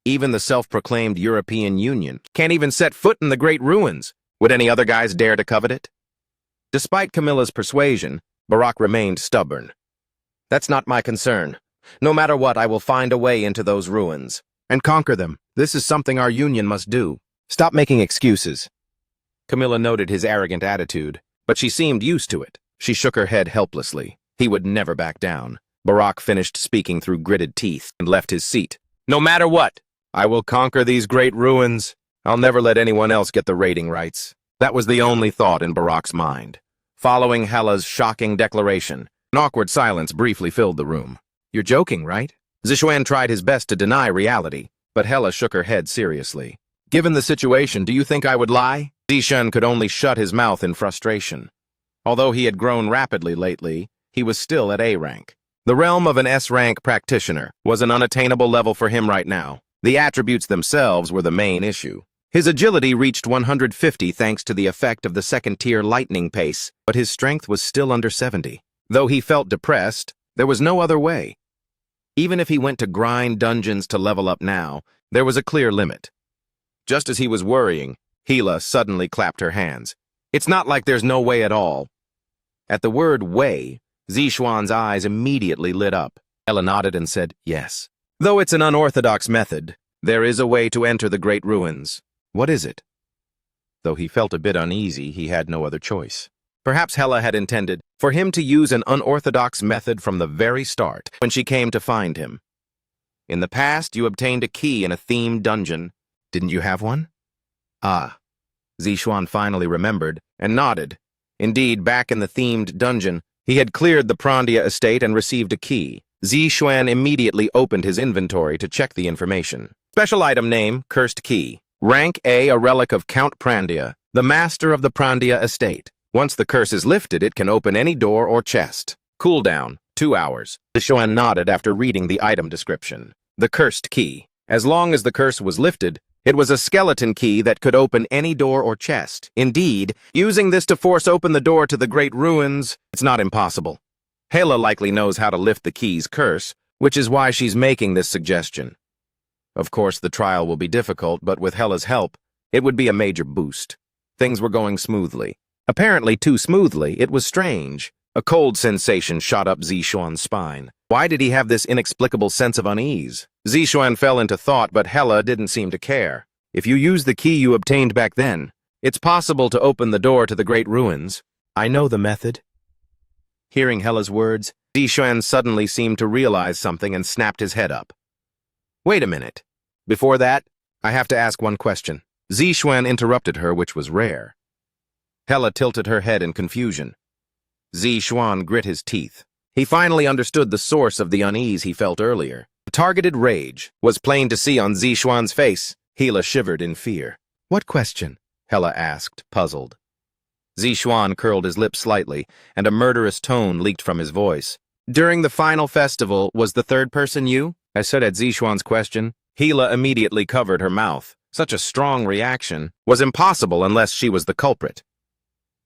Even the self-proclaimed European Union can't even set foot in the great ruins. Would any other guys dare to covet it? Despite Camilla's persuasion, Barak remained stubborn. That's not my concern. No matter what, I will find a way into those ruins and conquer them. This is something our union must do. Stop making excuses. Camilla noted his arrogant attitude, but she seemed used to it. She shook her head helplessly. He would never back down. Barak finished speaking through gritted teeth and left his seat. No matter what, I will conquer these great ruins. I'll never let anyone else get the raiding rights. That was the only thought in Barak's mind. Following Hela's shocking declaration, an awkward silence briefly filled the room. You're joking, right? Zishuan tried his best to deny reality, but Hela shook her head seriously. Given the situation, do you think I would lie? Zishuan could only shut his mouth in frustration. Although he had grown rapidly lately, he was still at A rank. The realm of an S-rank practitioner was an unattainable level for him right now. The attributes themselves were the main issue. His agility reached 150 thanks to the effect of the second-tier lightning pace, but his strength was still under 70. Though he felt depressed, there was no other way. Even if he went to grind dungeons to level up now, there was a clear limit. Just as he was worrying, Hela suddenly clapped her hands. It's not like there's no way at all. At the word way, Zishuan's eyes immediately lit up. Hela nodded and said, yes. Though it's an unorthodox method, there is a way to enter the Great Ruins. What is it? Though he felt a bit uneasy, he had no other choice. Perhaps Hela had intended for him to use an unorthodox method from the very start when she came to find him. In the past, you obtained a key in a themed dungeon. Didn't you have one? Ah. Zishuan finally remembered and nodded. Indeed, back in the themed dungeon, he had cleared the Prandia estate and received a key. Zishuan immediately opened his inventory to check the information. Special item name, Cursed Key. Rank A relic of Count Prandia, the master of the Prandia estate. Once the curse is lifted, it can open any door or chest. Cooldown, 2 hours. Zishuan nodded after reading the item description. The Cursed Key. As long as the curse was lifted, it was a skeleton key that could open any door or chest. Indeed, using this to force open the door to the Great Ruins, it's not impossible. Hela likely knows how to lift the key's curse, which is why she's making this suggestion. Of course, the trial will be difficult, but with Hela's help, it would be a major boost. Things were going smoothly. Apparently too smoothly, it was strange. A cold sensation shot up Zishuan's spine. Why did he have this inexplicable sense of unease? Zishuan fell into thought, but Hela didn't seem to care. If you use the key you obtained back then, it's possible to open the door to the Great Ruins. I know the method. Hearing Hela's words, Zishuan suddenly seemed to realize something and snapped his head up. Wait a minute. Before that, I have to ask one question. Zixuan interrupted her, which was rare. Hela tilted her head in confusion. Zixuan grit his teeth. He finally understood the source of the unease he felt earlier. The targeted rage was plain to see on Zixuan's face. Hela shivered in fear. What question? Hela asked, puzzled. Zixuan curled his lips slightly, and a murderous tone leaked from his voice. During the final festival, was the third person you? I said at Zixuan's question. Hela immediately covered her mouth. Such a strong reaction was impossible unless she was the culprit.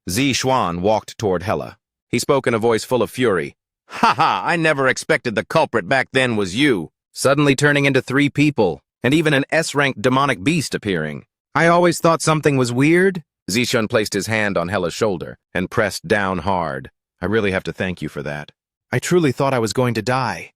Zixuan walked toward Hela. He spoke in a voice full of fury. "Ha ha! I never expected the culprit back then was you. Suddenly turning into 3 people, and even an S-ranked demonic beast appearing. I always thought something was weird." Zixuan placed his hand on Hela's shoulder and pressed down hard. "I really have to thank you for that. I truly thought I was going to die."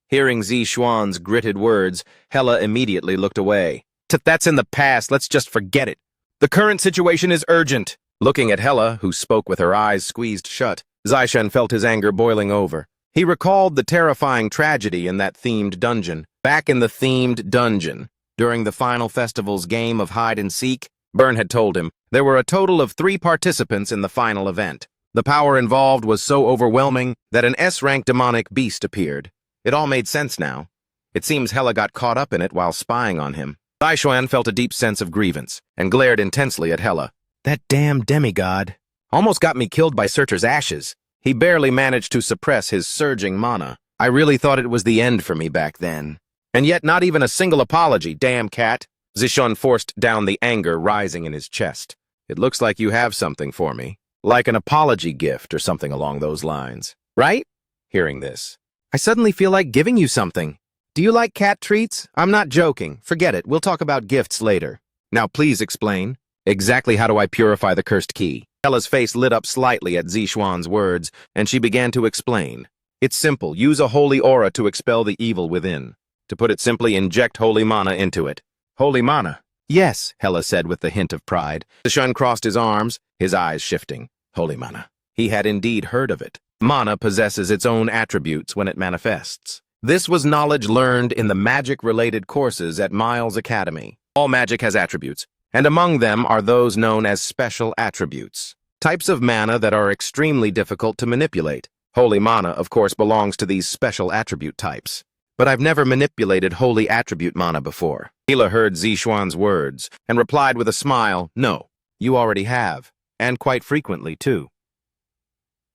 Hearing Zixuan's gritted words, Hela immediately looked away. "That's in the past. Let's just forget it. The current situation is urgent." Looking at Hela, who spoke with her eyes squeezed shut, Zixuan felt his anger boiling over. He recalled the terrifying tragedy in that themed dungeon. Back in the themed dungeon, during the final festival's game of hide-and-seek, Byrne had told him there were a total of 3 participants in the final event. The power involved was so overwhelming that an S-rank demonic beast appeared. It all made sense now. It seems Hela got caught up in it while spying on him. Zixuan felt a deep sense of grievance and glared intensely at Hela. "That damn demigod almost got me killed by Searcher's ashes." He barely managed to suppress his surging mana. "I really thought it was the end for me back then. And yet not even a single apology, damn cat." Zixuan forced down the anger rising in his chest. "It looks like you have something for me. Like an apology gift or something along those lines. Right?" Hearing this, "I suddenly feel like giving you something. Do you like cat treats? I'm not joking. Forget it. We'll talk about gifts later. Now please explain. Exactly how do I purify the cursed key?" Hela's face lit up slightly at Zixuan's words, and she began to explain. "It's simple. Use a holy aura to expel the evil within. To put it simply, inject holy mana into it." "Holy mana?" "Yes," Hela said with a hint of pride. Zixuan crossed his arms, his eyes shifting. Holy mana. He had indeed heard of it. Mana possesses its own attributes when it manifests. This was knowledge learned in the magic-related courses at Miles Academy. All magic has attributes, and among them are those known as special attributes, types of mana that are extremely difficult to manipulate. Holy mana, of course, belongs to these special attribute types. But I've never manipulated holy attribute mana before. Hela heard Zixuan's words and replied with a smile, "No, you already have, and quite frequently, too."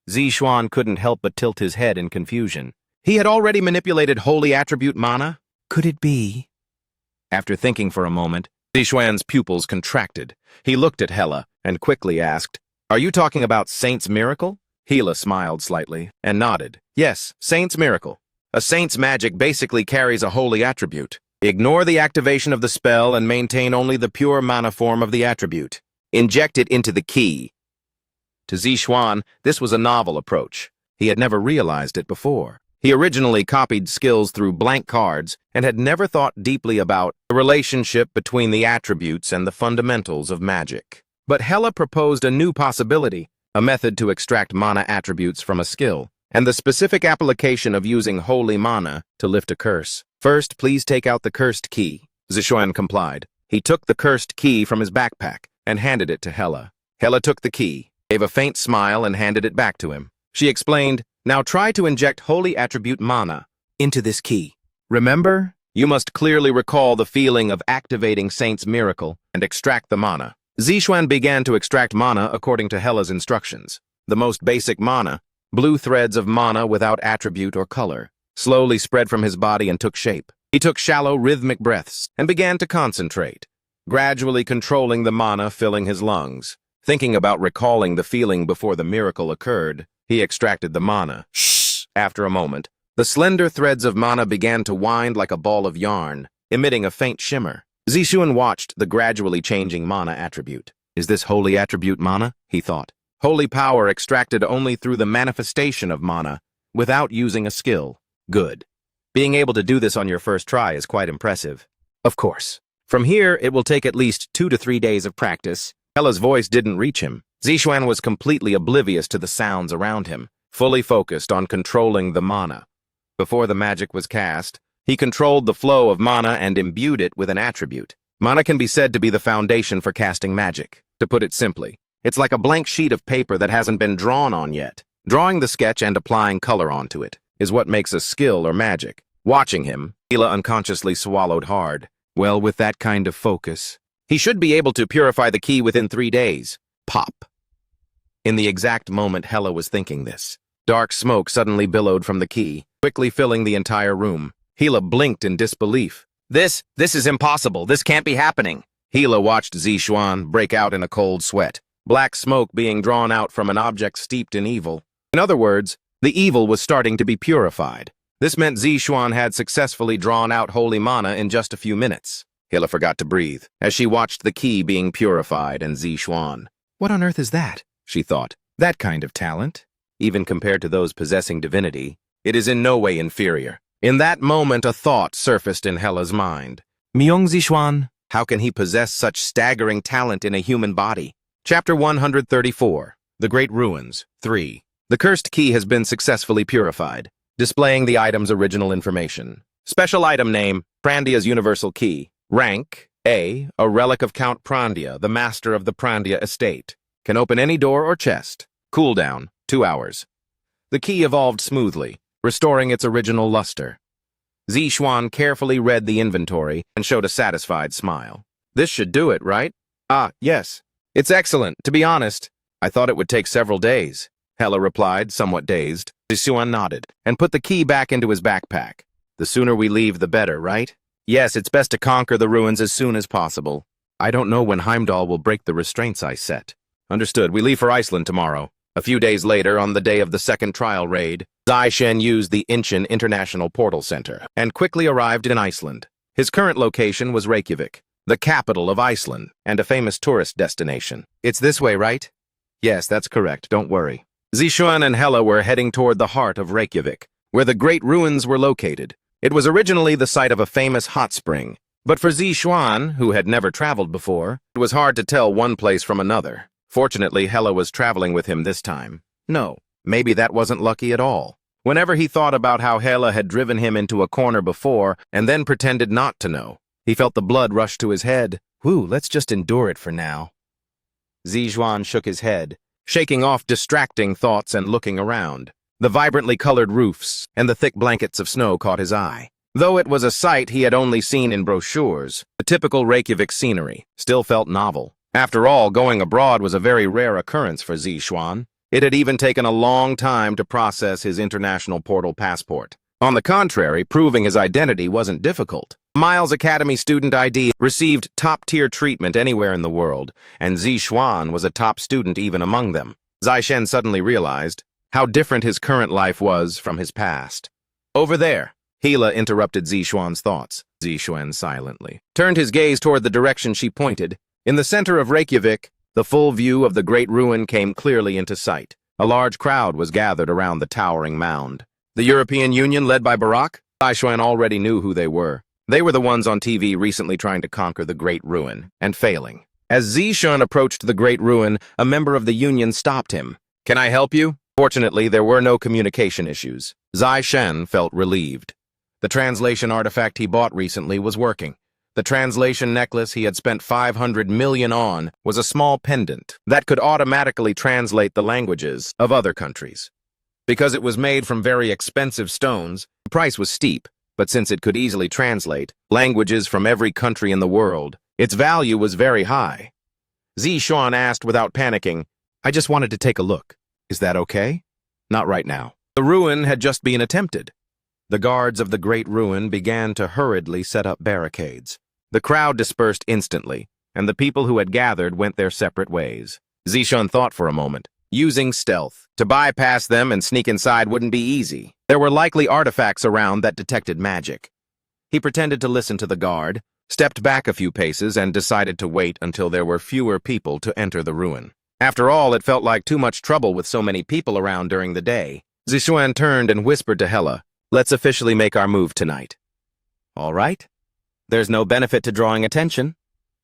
Zixuan couldn't help but tilt his head in confusion. He had already manipulated holy attribute mana? Could it be? After thinking for a moment, Zixuan's pupils contracted. He looked at Hela and quickly asked, "Are you talking about Saint's Miracle?" Hela smiled slightly and nodded. "Yes, Saint's Miracle. A saint's magic basically carries a holy attribute. Ignore the activation of the spell and maintain only the pure mana form of the attribute. Inject it into the key." To Zixuan, this was a novel approach. He had never realized it before. He originally copied skills through blank cards and had never thought deeply about the relationship between the attributes and the fundamentals of magic. But Hela proposed a new possibility, a method to extract mana attributes from a skill, and the specific application of using holy mana to lift a curse. "First, please take out the cursed key." Zixuan complied. He took the cursed key from his backpack and handed it to Hela. Hela took the key, gave a faint smile, and handed it back to him. She explained, "Now try to inject holy attribute mana into this key. Remember, you must clearly recall the feeling of activating Saint's Miracle and extract the mana." Zixuan began to extract mana according to Hela's instructions. The most basic mana, blue threads of mana without attribute or color, slowly spread from his body and took shape. He took shallow, rhythmic breaths and began to concentrate, gradually controlling the mana filling his lungs. Thinking about recalling the feeling before the miracle occurred, he extracted the mana. Shh! After a moment, the slender threads of mana began to wind like a ball of yarn, emitting a faint shimmer. Zixuan watched the gradually changing mana attribute. "Is this holy attribute mana?" he thought. Holy power extracted only through the manifestation of mana, without using a skill. Good. Being able to do this on your first try is quite impressive. Of course. From here, it will take at least 2 to 3 days of practice. Hela's voice didn't reach him. Zixuan was completely oblivious to the sounds around him, fully focused on controlling the mana. Before the magic was cast, He controlled the flow of mana and imbued it with an attribute. Mana can be said to be the foundation for casting magic. To put it simply, it's like a blank sheet of paper that hasn't been drawn on yet. Drawing the sketch and applying color onto it is what makes a skill or magic. Watching him, Hila unconsciously swallowed hard. Well, with that kind of focus, he should be able to purify the key within 3 days. Pop. In the exact moment Hela was thinking this, dark smoke suddenly billowed from the key, quickly filling the entire room. Hila blinked in disbelief. This is impossible. This can't be happening. Hila watched Zixuan break out in a cold sweat, black smoke being drawn out from an object steeped in evil. In other words, the evil was starting to be purified. This meant Zixuan had successfully drawn out holy mana in just a few minutes. Hila forgot to breathe as she watched the key being purified and Zixuan. What on earth is that? She thought. That kind of talent? Even compared to those possessing divinity, it is in no way inferior. In that moment, a thought surfaced in Hela's mind. Myung Zixuan, how can he possess such staggering talent in a human body? Chapter 134, The Great Ruins, 3. The cursed key has been successfully purified, displaying the item's original information. Special item name, Prandia's Universal Key. Rank, A relic of Count Prandia, the master of the Prandia estate. Can open any door or chest. Cooldown, 2 hours. The key evolved smoothly, restoring its original luster. Zixuan carefully read the inventory and showed a satisfied smile. This should do it, right? Ah, yes. It's excellent, to be honest. I thought it would take several days. Hela replied, somewhat dazed. Zixuan nodded and put the key back into his backpack. The sooner we leave, the better, right? Yes, it's best to conquer the ruins as soon as possible. I don't know when Heimdall will break the restraints I set. Understood. We leave for Iceland tomorrow. A few days later, on the day of the second trial raid, Zaishen used the Inchin International Portal Center and quickly arrived in Iceland. His current location was Reykjavik, the capital of Iceland and a famous tourist destination. It's this way, right? Yes, that's correct. Don't worry. Zixuan and Hela were heading toward the heart of Reykjavik, where the great ruins were located. It was originally the site of a famous hot spring, but for Zixuan, who had never traveled before, it was hard to tell one place from another. Fortunately, Hela was traveling with him this time. No, maybe that wasn't lucky at all. Whenever he thought about how Hela had driven him into a corner before and then pretended not to know, he felt the blood rush to his head. Whew, let's just endure it for now. Zixuan shook his head, shaking off distracting thoughts and looking around. The vibrantly colored roofs and the thick blankets of snow caught his eye. Though it was a sight he had only seen in brochures, the typical Reykjavik scenery still felt novel. After all, going abroad was a very rare occurrence for Zixuan. It had even taken a long time to process his international portal passport. On the contrary, proving his identity wasn't difficult. Miles Academy student ID received top-tier treatment anywhere in the world, and Zixuan was a top student even among them. Zaishen suddenly realized how different his current life was from his past. Over there, Hela interrupted Zixuan's thoughts. Zixuan silently turned his gaze toward the direction she pointed. In the center of Reykjavik, the full view of the great ruin came clearly into sight. A large crowd was gathered around the towering mound. The European Union, led by Barack? Zixuan already knew who they were. They were the ones on TV recently trying to conquer the great ruin, and failing. As Zixuan approached the great ruin, a member of the Union stopped him. Can I help you? Fortunately, there were no communication issues. Zaishen felt relieved. The translation artifact he bought recently was working. The translation necklace he had spent 500 million on was a small pendant that could automatically translate the languages of other countries. Because it was made from very expensive stones, the price was steep, but since it could easily translate languages from every country in the world, its value was very high. Zixuan asked without panicking, I just wanted to take a look. Is that okay? Not right now. The ruin had just been attempted. The guards of the great ruin began to hurriedly set up barricades. The crowd dispersed instantly, and the people who had gathered went their separate ways. Zixuan thought for a moment. Using stealth to bypass them and sneak inside wouldn't be easy. There were likely artifacts around that detected magic. He pretended to listen to the guard, stepped back a few paces, and decided to wait until there were fewer people to enter the ruin. After all, it felt like too much trouble with so many people around during the day. Zixuan turned and whispered to Hela, Let's officially make our move tonight. All right. There's no benefit to drawing attention.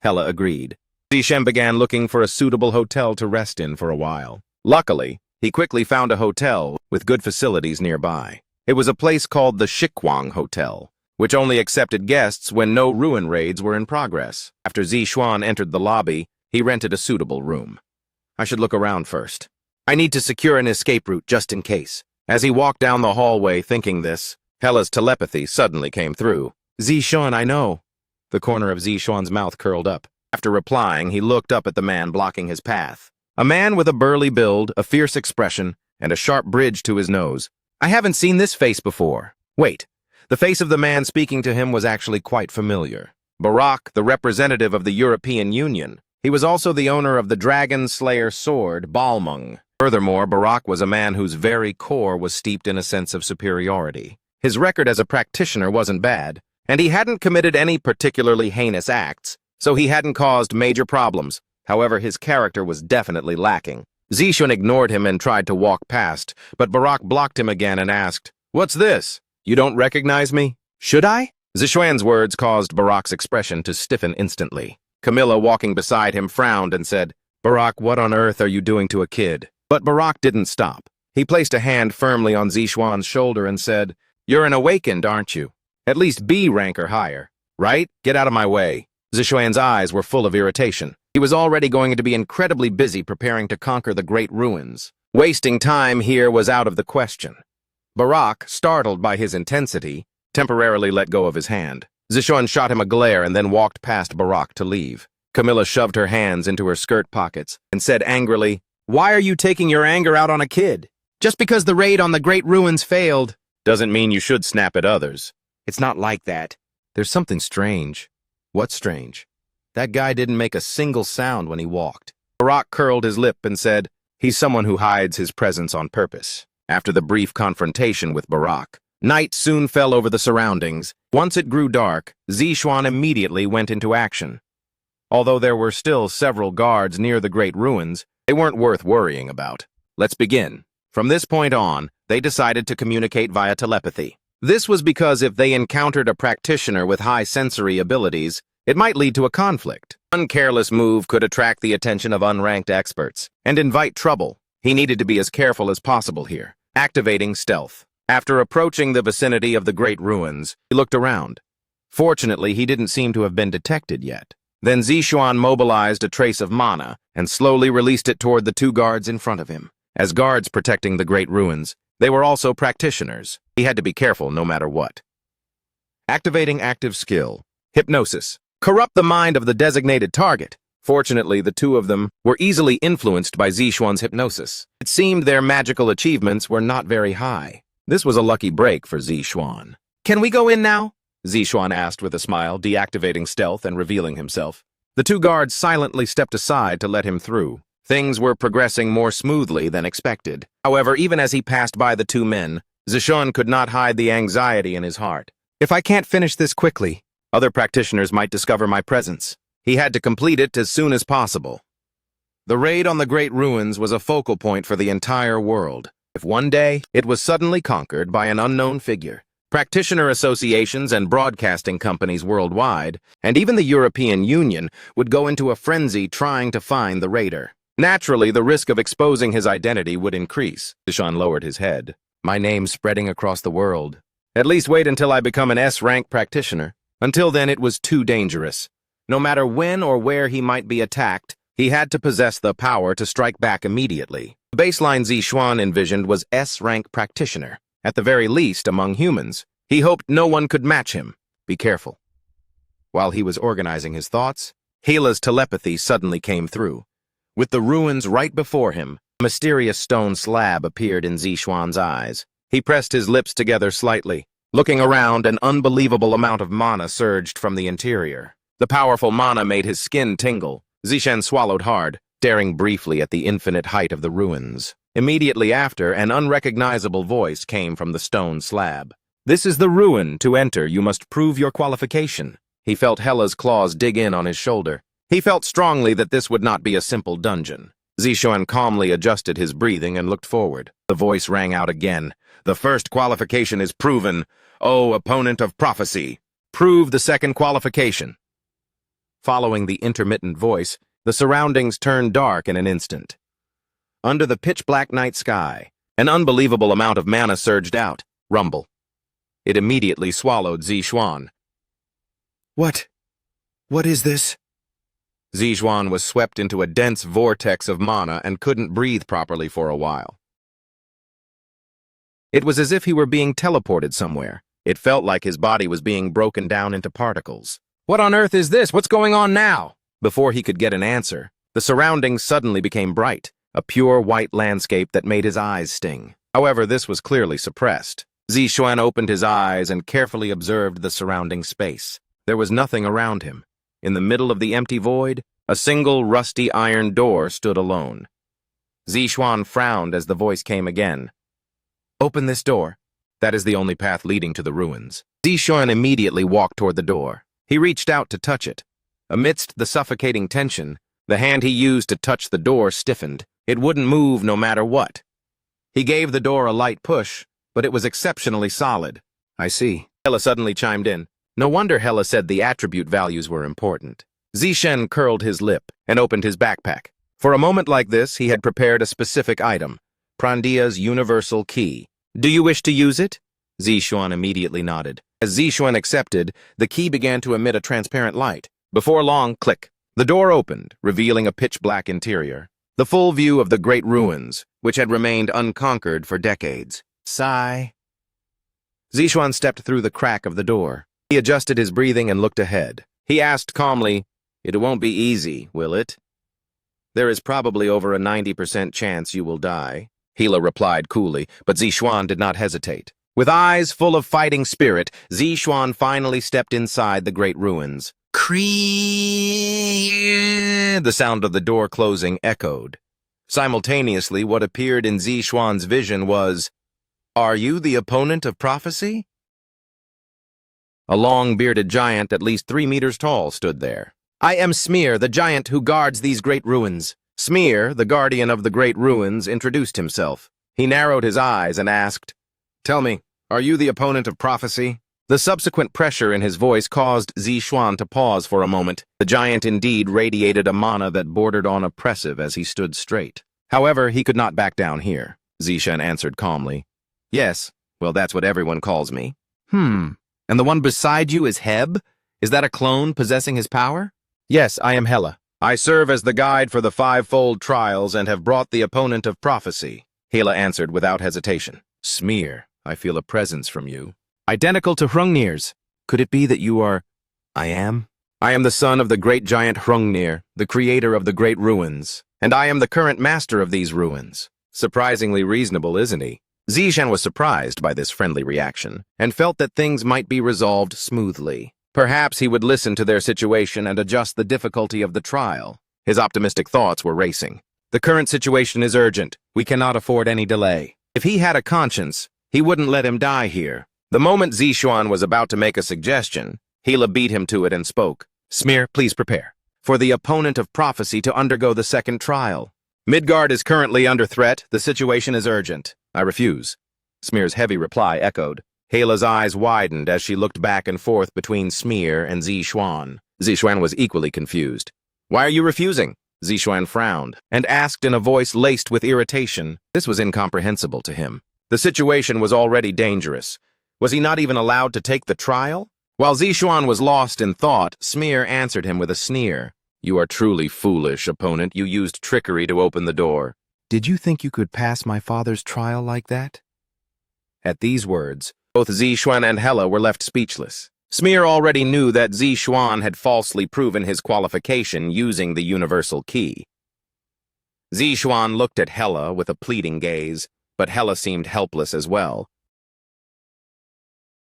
Hela agreed. Zixuan began looking for a suitable hotel to rest in for a while. Luckily, he quickly found a hotel with good facilities nearby. It was a place called the Shikwang Hotel, which only accepted guests when no ruin raids were in progress. After Zixuan entered the lobby, he rented a suitable room. I should look around first. I need to secure an escape route just in case. As he walked down the hallway thinking this, Hella's telepathy suddenly came through. Zixuan, I know. The corner of Zixuan's mouth curled up. After replying, he looked up at the man blocking his path. A man with a burly build, a fierce expression, and a sharp bridge to his nose. I haven't seen this face before. Wait, the face of the man speaking to him was actually quite familiar. Barak, the representative of the European Union. He was also the owner of the Dragon Slayer sword, Balmung. Furthermore, Barak was a man whose very core was steeped in a sense of superiority. His record as a practitioner wasn't bad, and he hadn't committed any particularly heinous acts, so he hadn't caused major problems. However, his character was definitely lacking. Zixuan ignored him and tried to walk past, but Barak blocked him again and asked, "What's this? You don't recognize me? Should I?" Zixuan's words caused Barak's expression to stiffen instantly. Camilla, walking beside him, frowned and said, "Barak, what on earth are you doing to a kid?" But Barak didn't stop. He placed a hand firmly on Zixuan's shoulder and said, "You're an awakened, aren't you? At least B rank or higher, right? Get out of my way." Zixuan's eyes were full of irritation. He was already going to be incredibly busy preparing to conquer the Great Ruins. Wasting time here was out of the question. Barak, startled by his intensity, temporarily let go of his hand. Zixuan shot him a glare and then walked past Barak to leave. Camilla shoved her hands into her skirt pockets and said angrily, "Why are you taking your anger out on a kid? Just because the raid on the Great Ruins failed doesn't mean you should snap at others. It's not like that. There's something strange." "What's strange?" "That guy didn't make a single sound when he walked." Barak curled his lip and said, "He's someone who hides his presence on purpose." After the brief confrontation with Barak, night soon fell over the surroundings. Once it grew dark, Zixuan immediately went into action. Although there were still several guards near the Great Ruins, they weren't worth worrying about. Let's begin. From this point on, they decided to communicate via telepathy. This was because if they encountered a practitioner with high sensory abilities, it might lead to a conflict. One careless move could attract the attention of unranked experts and invite trouble. He needed to be as careful as possible here. Activating stealth. After approaching the vicinity of the Great Ruins, he looked around. Fortunately, he didn't seem to have been detected yet. Then Zixuan mobilized a trace of mana and slowly released it toward the two guards in front of him. As guards protecting the Great Ruins, they were also practitioners. He had to be careful no matter what. Activating active skill. Hypnosis. Corrupt the mind of the designated target. Fortunately, the two of them were easily influenced by Zixuan's hypnosis. It seemed their magical achievements were not very high. This was a lucky break for Zixuan. "Can we go in now?" Zixuan asked with a smile, deactivating stealth and revealing himself. The two guards silently stepped aside to let him through. Things were progressing more smoothly than expected. However, even as he passed by the two men, Zixuan could not hide the anxiety in his heart. "If I can't finish this quickly, other practitioners might discover my presence." He had to complete it as soon as possible. The raid on the Great Ruins was a focal point for the entire world. If one day it was suddenly conquered by an unknown figure, practitioner associations and broadcasting companies worldwide, and even the European Union, would go into a frenzy trying to find the raider. Naturally, the risk of exposing his identity would increase. Zixuan lowered his head. "My name's spreading across the world. At least wait until I become an S-rank practitioner. Until then, it was too dangerous. No matter when or where he might be attacked, he had to possess the power to strike back immediately. The baseline Zixuan envisioned was S-rank practitioner, at the very least among humans. He hoped no one could match him. Be careful. While he was organizing his thoughts, Hela's telepathy suddenly came through. With the ruins right before him, a mysterious stone slab appeared in Zixuan's eyes. He pressed his lips together slightly. Looking around, an unbelievable amount of mana surged from the interior. The powerful mana made his skin tingle. Zixuan swallowed hard, staring briefly at the infinite height of the ruins. Immediately after, an unrecognizable voice came from the stone slab. "This is the ruin. To enter, you must prove your qualification." He felt Hela's claws dig in on his shoulder. He felt strongly that this would not be a simple dungeon. Zixuan calmly adjusted his breathing and looked forward. The voice rang out again. "The first qualification is proven. O opponent of prophecy, prove the second qualification." Following the intermittent voice, the surroundings turned dark in an instant. Under the pitch-black night sky, an unbelievable amount of mana surged out. Rumble. It immediately swallowed Zixuan. What? What is this? Zixuan was swept into a dense vortex of mana and couldn't breathe properly for a while. It was as if he were being teleported somewhere. It felt like his body was being broken down into particles. What on earth is this? What's going on now? Before he could get an answer, the surroundings suddenly became bright, a pure white landscape that made his eyes sting. However, this was clearly suppressed. Zixuan opened his eyes and carefully observed the surrounding space. There was nothing around him. In the middle of the empty void, a single rusty iron door stood alone. Zixuan frowned as the voice came again. Open this door. That is the only path leading to the ruins. Zixuan immediately walked toward the door. He reached out to touch it. Amidst the suffocating tension, the hand he used to touch the door stiffened. It wouldn't move no matter what. He gave the door a light push, but it was exceptionally solid. I see. Hela suddenly chimed in. No wonder Hela said the attribute values were important. Zixuan curled his lip and opened his backpack. For a moment like this, he had prepared a specific item, Prandia's universal key. Do you wish to use it? Zixuan immediately nodded. As Zixuan accepted, the key began to emit a transparent light. Before long, click. The door opened, revealing a pitch-black interior. The full view of the great ruins, which had remained unconquered for decades. Sigh. Zixuan stepped through the crack of the door. He adjusted his breathing and looked ahead. He asked calmly, It won't be easy, will it? There is probably over a 90% chance you will die. Hela replied coolly, but Zixuan did not hesitate. With eyes full of fighting spirit, Zixuan finally stepped inside the great ruins. Cree! The sound of the door closing echoed. Simultaneously, what appeared in Zixuan's vision was, Are you the opponent of prophecy? A long-bearded giant at least 3 meters tall stood there. I am Smear, the giant who guards these great ruins. Smear, the guardian of the great ruins, introduced himself. He narrowed his eyes and asked, Tell me, are you the opponent of prophecy? The subsequent pressure in his voice caused Zixuan to pause for a moment. The giant indeed radiated a mana that bordered on oppressive as he stood straight. However, he could not back down here. Zixuan answered calmly. Yes, well, that's what everyone calls me. And the one beside you is Heb? Is that a clone possessing his power? Yes, I am Hela. I serve as the guide for the fivefold trials and have brought the opponent of prophecy. Hela answered without hesitation. Smear, I feel a presence from you. Identical to Hrungnir's. Could it be that you are... I am the son of the great giant Hrungnir, the creator of the great ruins, and I am the current master of these ruins. Surprisingly reasonable, isn't he? Zixuan was surprised by this friendly reaction, and felt that things might be resolved smoothly. Perhaps he would listen to their situation and adjust the difficulty of the trial. His optimistic thoughts were racing. The current situation is urgent. We cannot afford any delay. If he had a conscience, he wouldn't let him die here. The moment Zixuan was about to make a suggestion, Hela beat him to it and spoke. Smear, please prepare for the opponent of prophecy to undergo the second trial. Midgard is currently under threat. The situation is urgent. I refuse. Smear's heavy reply echoed. Hela's eyes widened as she looked back and forth between Smear and Zixuan. Zixuan was equally confused. Why are you refusing? Zixuan frowned and asked in a voice laced with irritation. This was incomprehensible to him. The situation was already dangerous. Was he not even allowed to take the trial? While Zixuan was lost in thought, Smear answered him with a sneer. You are truly foolish, opponent. You used trickery to open the door. Did you think you could pass my father's trial like that? At these words, both Zixuan and Hela were left speechless. Smear already knew that Zixuan had falsely proven his qualification using the universal key. Zixuan looked at Hela with a pleading gaze, but Hela seemed helpless as well.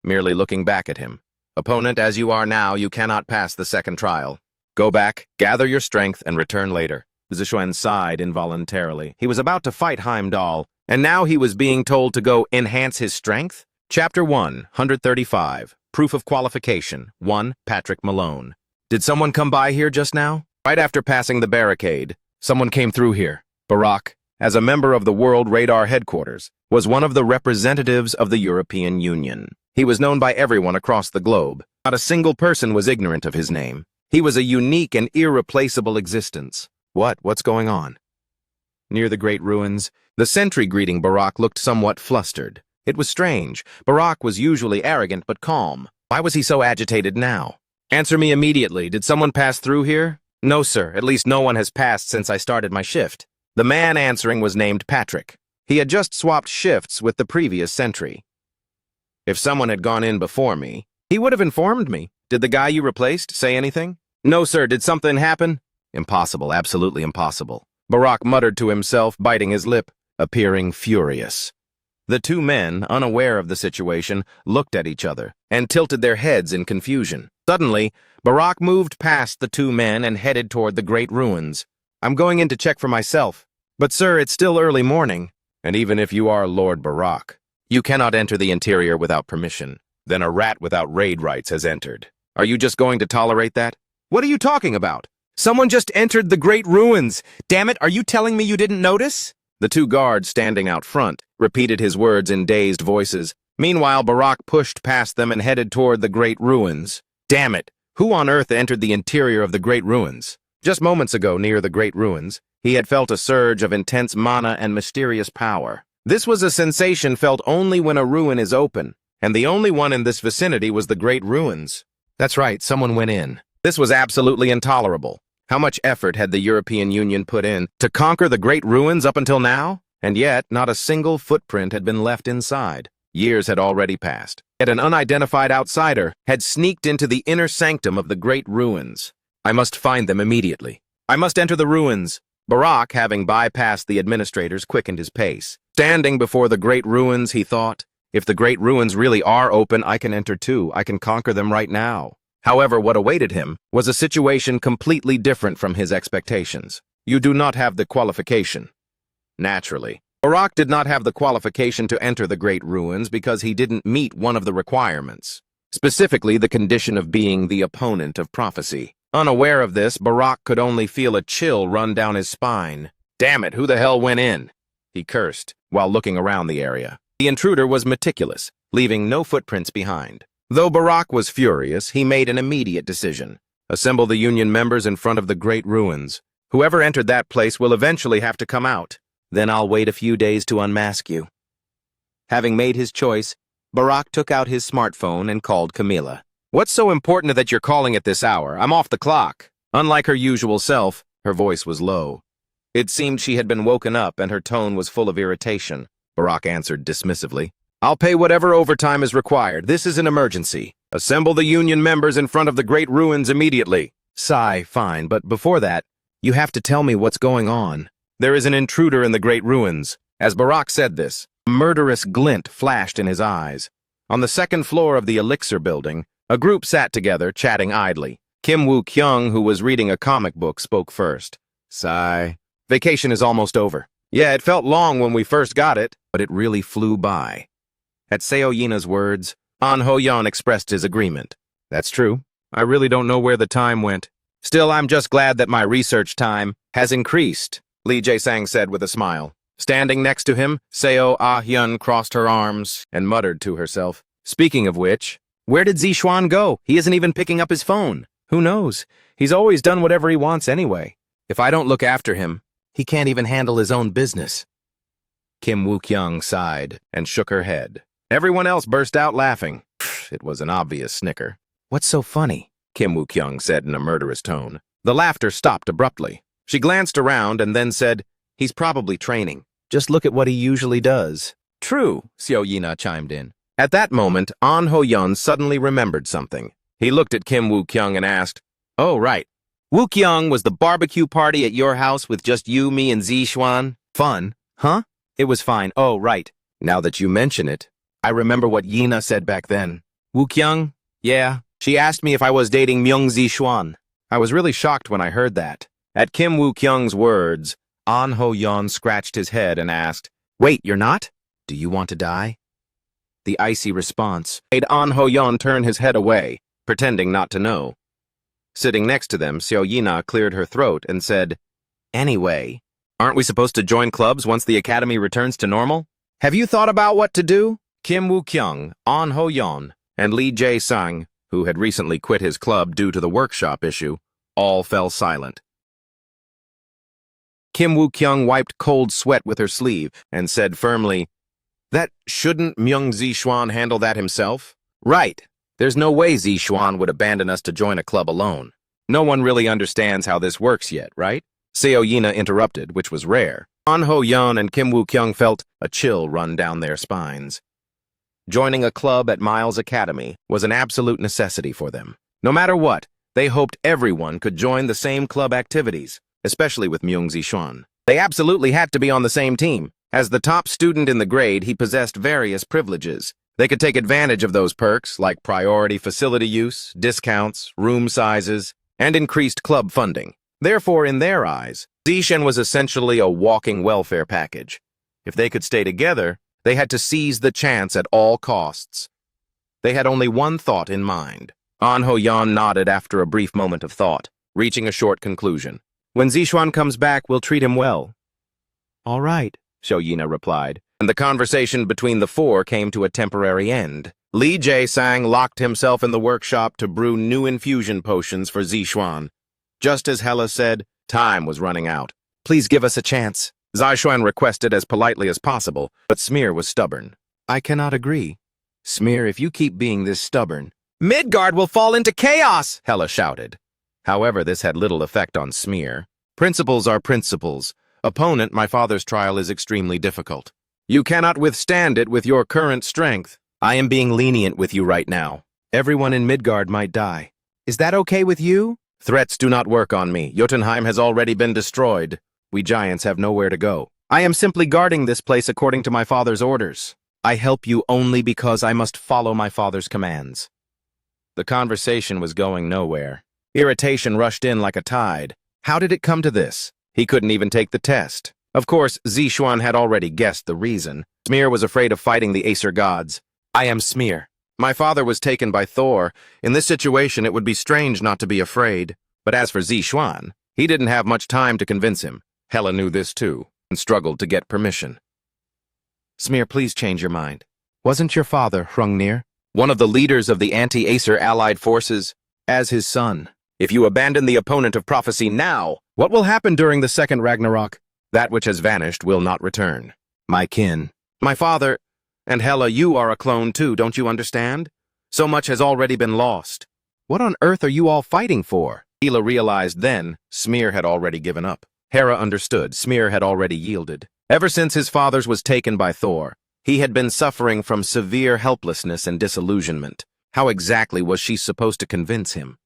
Merely looking back at him. Opponent, as you are now, you cannot pass the second trial. Go back, gather your strength, and return later. Zixuan sighed involuntarily. He was about to fight Heimdall, and now he was being told to go enhance his strength? Chapter 1, 135. Proof of Qualification. 1. Patrick Malone. Did someone come by here just now? Right after passing the barricade, someone came through here. Barak, as a member of the World Radar Headquarters, was one of the representatives of the European Union. He was known by everyone across the globe. Not a single person was ignorant of his name. He was a unique and irreplaceable existence. What's going on? Near the great ruins, the sentry greeting Barak looked somewhat flustered. It was strange. Barak was usually arrogant but calm. Why was he so agitated now? Answer me immediately. Did someone pass through here? No, sir. At least no one has passed since I started my shift. The man answering was named Patrick. He had just swapped shifts with the previous sentry. If someone had gone in before me, he would have informed me. Did the guy you replaced say anything? No, sir. Did something happen? Impossible. Absolutely impossible. Barak muttered to himself, biting his lip, appearing furious. The two men, unaware of the situation, looked at each other and tilted their heads in confusion. Suddenly, Barak moved past the two men and headed toward the great ruins. I'm going in to check for myself. But, sir, it's still early morning. And even if you are Lord Barak, you cannot enter the interior without permission. Then a rat without raid rights has entered. Are you just going to tolerate that? What are you talking about? Someone just entered the great ruins. Damn it, are you telling me you didn't notice? The two guards standing out front repeated his words in dazed voices. Meanwhile, Barak pushed past them and headed toward the great ruins. Damn it, who on earth entered the interior of the great ruins? Just moments ago, near the great ruins, he had felt a surge of intense mana and mysterious power. This was a sensation felt only when a ruin is open, and the only one in this vicinity was the great ruins. That's right, someone went in. This was absolutely intolerable. How much effort had the European Union put in to conquer the great ruins up until now? And yet, not a single footprint had been left inside. Years had already passed. Yet an unidentified outsider had sneaked into the inner sanctum of the great ruins. I must find them immediately. I must enter the ruins. Barak, having bypassed the administrators, quickened his pace. Standing before the great ruins, he thought, if the great ruins really are open, I can enter too. I can conquer them right now. However, what awaited him was a situation completely different from his expectations. You do not have the qualification. Naturally, Barak did not have the qualification to enter the great ruins because he didn't meet one of the requirements, specifically the condition of being the opponent of prophecy. Unaware of this, Barak could only feel a chill run down his spine. Damn it, who the hell went in? He cursed while looking around the area. The intruder was meticulous, leaving no footprints behind. Though Barak was furious, he made an immediate decision. Assemble the Union members in front of the great ruins. Whoever entered that place will eventually have to come out. Then I'll wait a few days to unmask you. Having made his choice, Barak took out his smartphone and called Camila. What's so important that you're calling at this hour? I'm off the clock. Unlike her usual self, her voice was low. It seemed she had been woken up and her tone was full of irritation. Barak answered dismissively. I'll pay whatever overtime is required. This is an emergency. Assemble the Union members in front of the great ruins immediately. Sigh, fine, but before that, you have to tell me what's going on. There is an intruder in the great ruins. As Barak said this, a murderous glint flashed in his eyes. On the second floor of the Elixir building, a group sat together, chatting idly. Kim Woo-kyung, who was reading a comic book, spoke first. Sigh. Vacation is almost over. Yeah, it felt long when we first got it, but it really flew by. At Seo Yina's words, An Ho-yeon expressed his agreement. That's true. I really don't know where the time went. Still, I'm just glad that my research time has increased, Lee Jae-sang said with a smile. Standing next to him, Seo Ah-hyun crossed her arms and muttered to herself. Speaking of which, where did Zixuan go? He isn't even picking up his phone. Who knows? He's always done whatever he wants anyway. If I don't look after him, he can't even handle his own business. Kim Woo-kyung sighed and shook her head. Everyone else burst out laughing. It was an obvious snicker. What's so funny? Kim Woo-kyung said in a murderous tone. The laughter stopped abruptly. She glanced around and then said, he's probably training. Just look at what he usually does. True, Seo Yina chimed in. At that moment, An Ho-yeon suddenly remembered something. He looked at Kim Woo-kyung and asked, oh, right. Woo-kyung, was the barbecue party at your house with just you, me, and Zixuan? Fun, huh? It was fine. Oh, right. Now that you mention it, I remember what Yina said back then. Woo-kyung? Yeah. She asked me if I was dating Myung Zixuan. I was really shocked when I heard that. At Kim Woo-kyung's words, An Ho-yeon scratched his head and asked, wait, you're not? Do you want to die? The icy response made An Ho-yeon turn his head away, pretending not to know. Sitting next to them, Seo Yina cleared her throat and said, anyway, aren't we supposed to join clubs once the academy returns to normal? Have you thought about what to do? Kim Woo-kyung, An Ho-yeon, and Lee Jae-sang, who had recently quit his club due to the workshop issue, all fell silent. Kim Woo-kyung wiped cold sweat with her sleeve and said firmly, That shouldn't Myung Zixuan handle that himself? Right. There's no way Zixuan would abandon us to join a club alone. No one really understands how this works yet, right? Seo Yina interrupted, which was rare. An Ho Yeon and Kim Woo Kyung felt a chill run down their spines. Joining a club at Miles Academy was an absolute necessity for them. No matter what, they hoped everyone could join the same club activities, especially with Myung Zixuan. They absolutely had to be on the same team. As the top student in the grade, he possessed various privileges. They could take advantage of those perks, like priority facility use, discounts, room sizes, and increased club funding. Therefore, in their eyes, Zixuan was essentially a walking welfare package. If they could stay together, they had to seize the chance at all costs. They had only one thought in mind. An Ho Yeon nodded after a brief moment of thought, reaching a short conclusion. When Zixuan comes back, we'll treat him well. All right, Seo Yina replied, and the conversation between the four came to a temporary end. Lee Jae-sang locked himself in the workshop to brew new infusion potions for Zixuan. Just as Hella said, time was running out. Please give us a chance, Zixuan requested as politely as possible, but Smear was stubborn. I cannot agree. Smear, if you keep being this stubborn, Midgard will fall into chaos, Hella shouted. However, this had little effect on Smear. Principles are principles. Opponent, my father's trial is extremely difficult. You cannot withstand it with your current strength. I am being lenient with you right now. Everyone in Midgard might die. Is that okay with you? Threats do not work on me. Jotunheim has already been destroyed. We giants have nowhere to go. I am simply guarding this place according to my father's orders. I help you only because I must follow my father's commands. The conversation was going nowhere. Irritation rushed in like a tide. How did it come to this? He couldn't even take the test. Of course, Zixuan had already guessed the reason. Smear was afraid of fighting the Aesir gods. I am Smear. My father was taken by Thor. In this situation, it would be strange not to be afraid. But as for Zixuan, he didn't have much time to convince him. Hella knew this too, and struggled to get permission. Smear, please change your mind. Wasn't your father, Hrungnir, one of the leaders of the anti-Aesir allied forces, as his son? If you abandon the opponent of prophecy now, what will happen during the second Ragnarok? That which has vanished will not return. My kin, my father, and Hella, you are a clone too, don't you understand? So much has already been lost. What on earth are you all fighting for? Hela realized then Smear had already given up. Hera understood Smear had already yielded. Ever since his father's was taken by Thor, he had been suffering from severe helplessness and disillusionment. How exactly was she supposed to convince him?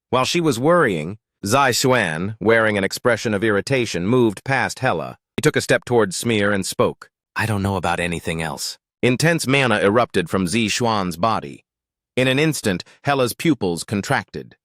While she was worrying, Zixuan, wearing an expression of irritation, moved past Hela. He took a step toward Smear and spoke. I don't know about anything else. Intense mana erupted from Zixuan's body. In an instant, Hela's pupils contracted.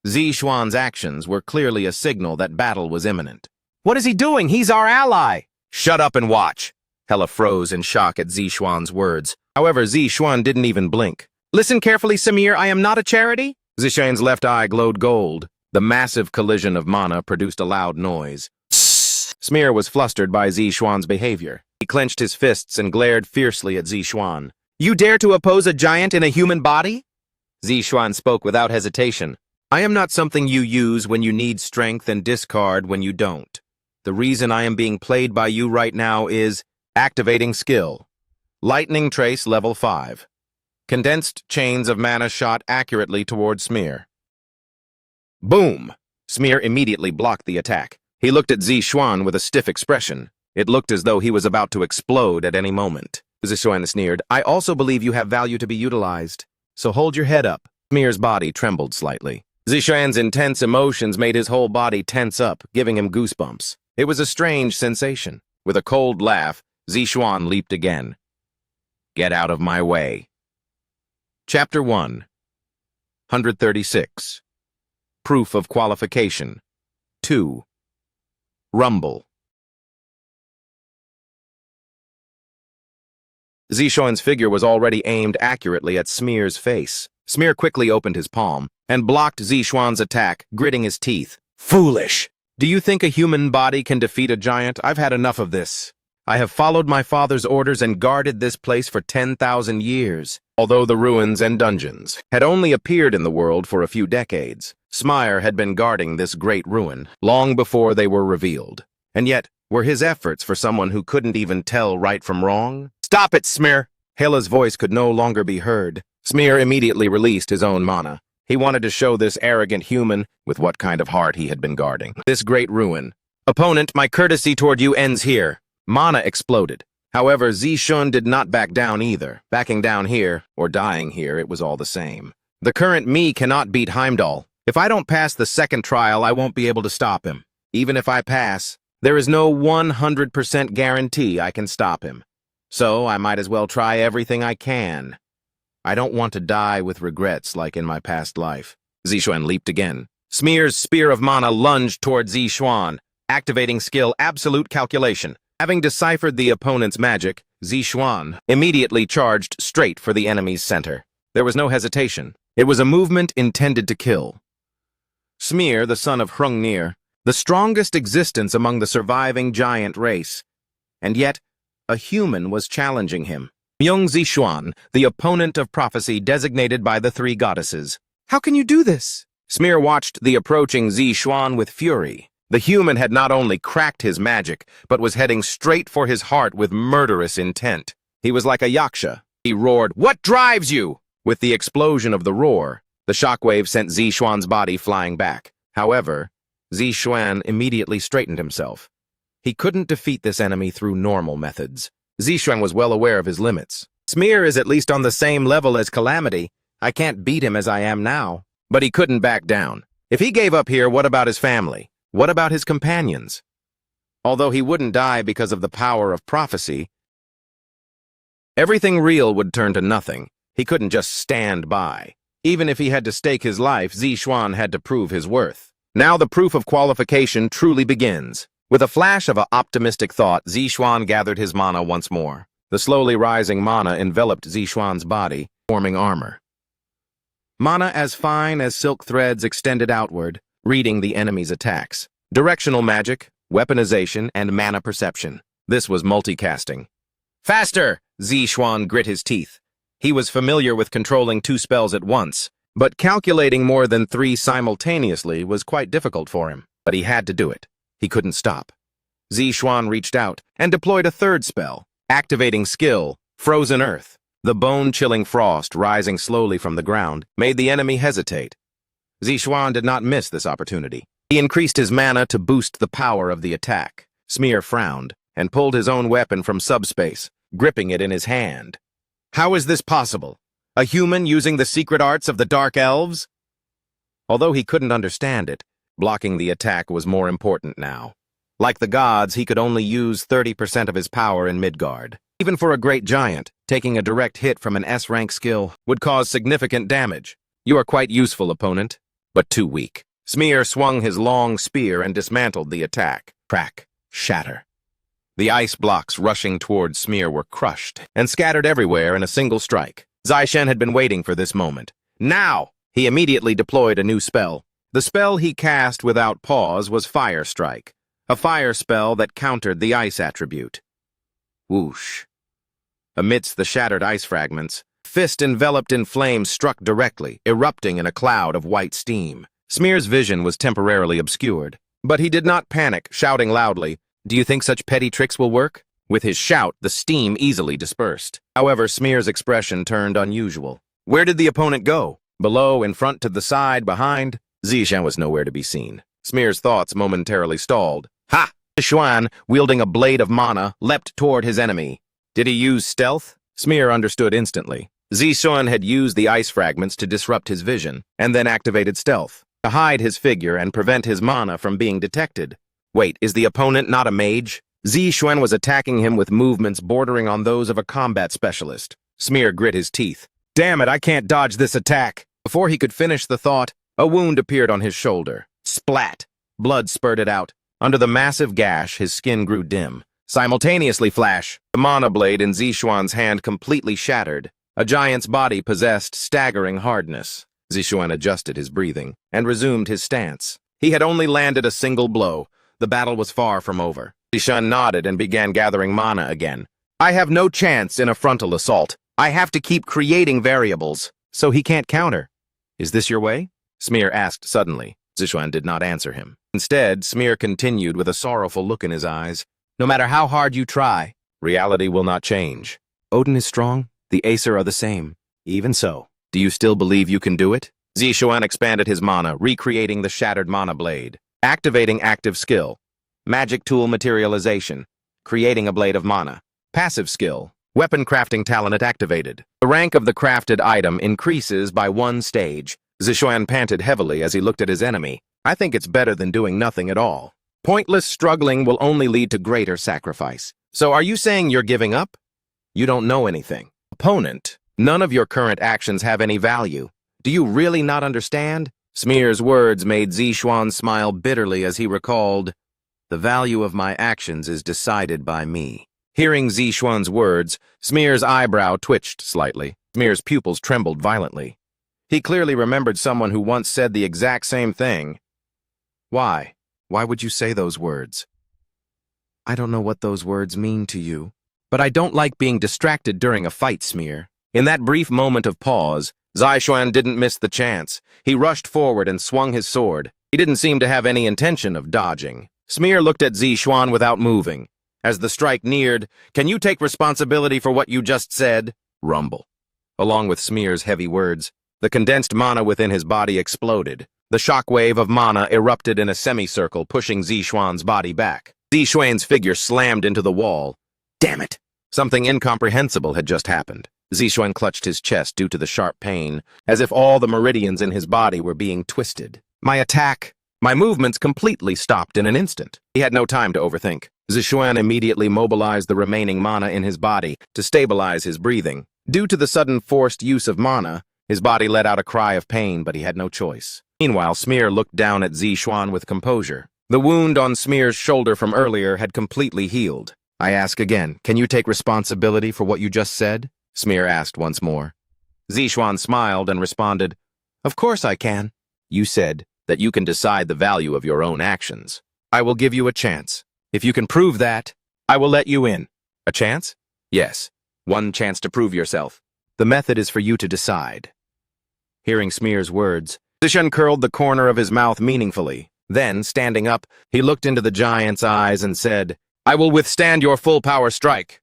Zixuan's actions were clearly a signal that battle was imminent. What is he doing? He's our ally! Shut up and watch! Hela froze in shock at Zixuan's words. However, Zixuan didn't even blink. Listen carefully, Smear, I am not a charity? Zixuan's left eye glowed gold. The massive collision of mana produced a loud noise. Smear was flustered by Zixuan's behavior. He clenched his fists and glared fiercely at Zixuan. You dare to oppose a giant in a human body? Zixuan spoke without hesitation. I am not something you use when you need strength and discard when you don't. The reason I am being played by you right now is activating skill. Lightning Trace level 5. Condensed chains of mana shot accurately toward Smear. Boom! Smear immediately blocked the attack. He looked at Zixuan with a stiff expression. It looked as though he was about to explode at any moment. Zixuan sneered, I also believe you have value to be utilized. So hold your head up. Smear's body trembled slightly. Zixuan's intense emotions made his whole body tense up, giving him goosebumps. It was a strange sensation. With a cold laugh, Zixuan leaped again. Get out of my way. Chapter 1 136 Proof of Qualification 2 Rumble. Zixuan's figure was already aimed accurately at Smear's face. Smear quickly opened his palm and blocked Zixuan's attack, gritting his teeth. Foolish! Do you think a human body can defeat a giant? I've had enough of this. I have followed my father's orders and guarded this place for 10,000 years. Although the ruins and dungeons had only appeared in the world for a few decades, Smear had been guarding this great ruin long before they were revealed. And yet, were his efforts for someone who couldn't even tell right from wrong? Stop it, Smear! Hela's voice could no longer be heard. Smear immediately released his own mana. He wanted to show this arrogant human with what kind of heart he had been guarding. This great ruin. Opponent, my courtesy toward you ends here. Mana exploded. However, Zishun did not back down either. Backing down here, or dying here, it was all the same. The current me cannot beat Heimdall. If I don't pass the second trial, I won't be able to stop him. Even if I pass, there is no 100% guarantee I can stop him. So I might as well try everything I can. I don't want to die with regrets like in my past life. Zixuan leaped again. Smear's spear of mana lunged toward Zixuan, activating skill Absolute Calculation. Having deciphered the opponent's magic, Zixuan immediately charged straight for the enemy's center. There was no hesitation. It was a movement intended to kill. Smear, the son of Hrungnir, the strongest existence among the surviving giant race. And yet, a human was challenging him. Myung Zixuan, the opponent of prophecy designated by the three goddesses. How can you do this? Smear watched the approaching Zixuan with fury. The human had not only cracked his magic, but was heading straight for his heart with murderous intent. He was like a yaksha. He roared, "What drives you?" With the explosion of the roar, the shockwave sent Zixuan's body flying back. However, Zixuan immediately straightened himself. He couldn't defeat this enemy through normal methods. Zixuan was well aware of his limits. Smear is at least on the same level as Calamity. I can't beat him as I am now. But he couldn't back down. If he gave up here, what about his family? What about his companions? Although he wouldn't die because of the power of prophecy, everything real would turn to nothing. He couldn't just stand by. Even if he had to stake his life, Zixuan had to prove his worth. Now the proof of qualification truly begins. With a flash of an optimistic thought, Zixuan gathered his mana once more. The slowly rising mana enveloped Zixuan's body, forming armor. Mana as fine as silk threads extended outward, reading the enemy's attacks. Directional magic, weaponization, and mana perception. This was multicasting. Faster! Zixuan grit his teeth. He was familiar with controlling 2 spells at once, but calculating more than 3 simultaneously was quite difficult for him. But he had to do it. He couldn't stop. Zixuan reached out and deployed a 3rd spell, activating skill, Frozen Earth. The bone-chilling frost rising slowly from the ground made the enemy hesitate. Zixuan did not miss this opportunity. He increased his mana to boost the power of the attack. Smear frowned and pulled his own weapon from subspace, gripping it in his hand. How is this possible? A human using the secret arts of the Dark Elves? Although he couldn't understand it, blocking the attack was more important now. Like the gods, he could only use 30% of his power in Midgard. Even for a great giant, taking a direct hit from an S-rank skill would cause significant damage. You are quite useful, opponent, but too weak. Smear swung his long spear and dismantled the attack. Crack, shatter. The ice blocks rushing toward Smear were crushed and scattered everywhere in a single strike. Zixuan had been waiting for this moment. Now! He immediately deployed a new spell. The spell he cast without pause was Fire Strike, a fire spell that countered the ice attribute. Whoosh. Amidst the shattered ice fragments, fist enveloped in flames struck directly, erupting in a cloud of white steam. Smear's vision was temporarily obscured, but he did not panic, shouting loudly, "Do you think such petty tricks will work?" With his shout, the steam easily dispersed. However, Smear's expression turned unusual. Where did the opponent go? Below, in front, to the side, behind? Zixuan was nowhere to be seen. Smear's thoughts momentarily stalled. Ha! Zixuan, wielding a blade of mana, leapt toward his enemy. Did he use stealth? Smear understood instantly. Zixuan had used the ice fragments to disrupt his vision, and then activated stealth, to hide his figure and prevent his mana from being detected. Wait, is the opponent not a mage? Zixuan was attacking him with movements bordering on those of a combat specialist. Smear grit his teeth. Damn it, I can't dodge this attack! Before he could finish the thought, a wound appeared on his shoulder. Splat! Blood spurted out. Under the massive gash, his skin grew dim. Simultaneously flash! The mana blade in Zixuan's hand completely shattered. A giant's body possessed staggering hardness. Zixuan adjusted his breathing and resumed his stance. He had only landed a single blow. The battle was far from over. Zixuan nodded and began gathering mana again. I have no chance in a frontal assault. I have to keep creating variables, so he can't counter. Is this your way? Smear asked suddenly. Zixuan did not answer him. Instead, Smear continued with a sorrowful look in his eyes. No matter how hard you try, reality will not change. Odin is strong, the Aesir are the same. Even so, do you still believe you can do it? Zishuan expanded his mana, recreating the shattered mana blade. Activating active skill. Magic tool materialization. Creating a blade of mana. Passive skill. Weapon crafting talent activated. The rank of the crafted item increases by 1 stage. Zishuan panted heavily as he looked at his enemy. I think it's better than doing nothing at all. Pointless struggling will only lead to greater sacrifice. So are you saying you're giving up? You don't know anything. Opponent, none of your current actions have any value. Do you really not understand? Smear's words made Zishuan smile bitterly as he recalled, the value of my actions is decided by me. Hearing Zishuan's words, Smear's eyebrow twitched slightly. Smear's pupils trembled violently. He clearly remembered someone who once said the exact same thing. Why? Why would you say those words? I don't know what those words mean to you, but I don't like being distracted during a fight, Smear. In that brief moment of pause, Zishuan didn't miss the chance. He rushed forward and swung his sword. He didn't seem to have any intention of dodging. Smear looked at Zishuan without moving. As the strike neared, can you take responsibility for what you just said? Rumble. Along with Smear's heavy words, the condensed mana within his body exploded. The shockwave of mana erupted in a semicircle, pushing Zishuan's body back. Zishuan's figure slammed into the wall. Damn it! Something incomprehensible had just happened. Zishuan clutched his chest due to the sharp pain, as if all the meridians in his body were being twisted. My movements completely stopped in an instant. He had no time to overthink. Zishuan immediately mobilized the remaining mana in his body to stabilize his breathing. Due to the sudden forced use of mana, his body let out a cry of pain, but he had no choice. Meanwhile, Smear looked down at Zishuan with composure. The wound on Smear's shoulder from earlier had completely healed. I ask again, can you take responsibility for what you just said? Smear asked once more. Zishuan smiled and responded, Of course I can. You said that you can decide the value of your own actions. I will give you a chance. If you can prove that, I will let you in. A chance? Yes. 1 chance to prove yourself. The method is for you to decide. Hearing Smear's words, Zishuan curled the corner of his mouth meaningfully. Then, standing up, he looked into the giant's eyes and said, I will withstand your full power strike.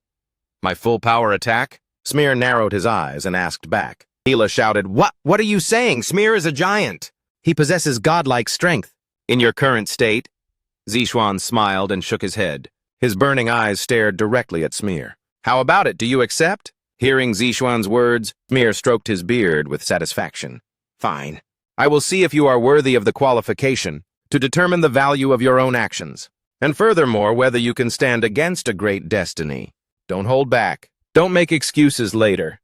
My full power attack? Smear narrowed his eyes and asked back. Hela shouted, What are you saying? Smear is a giant. He possesses godlike strength. In your current state? Zishuan smiled and shook his head. His burning eyes stared directly at Smear. How about it? Do you accept? Hearing Zishuan's words, Smear stroked his beard with satisfaction. Fine. I will see if you are worthy of the qualification to determine the value of your own actions. And furthermore, whether you can stand against a great destiny. Don't hold back. Don't make excuses later.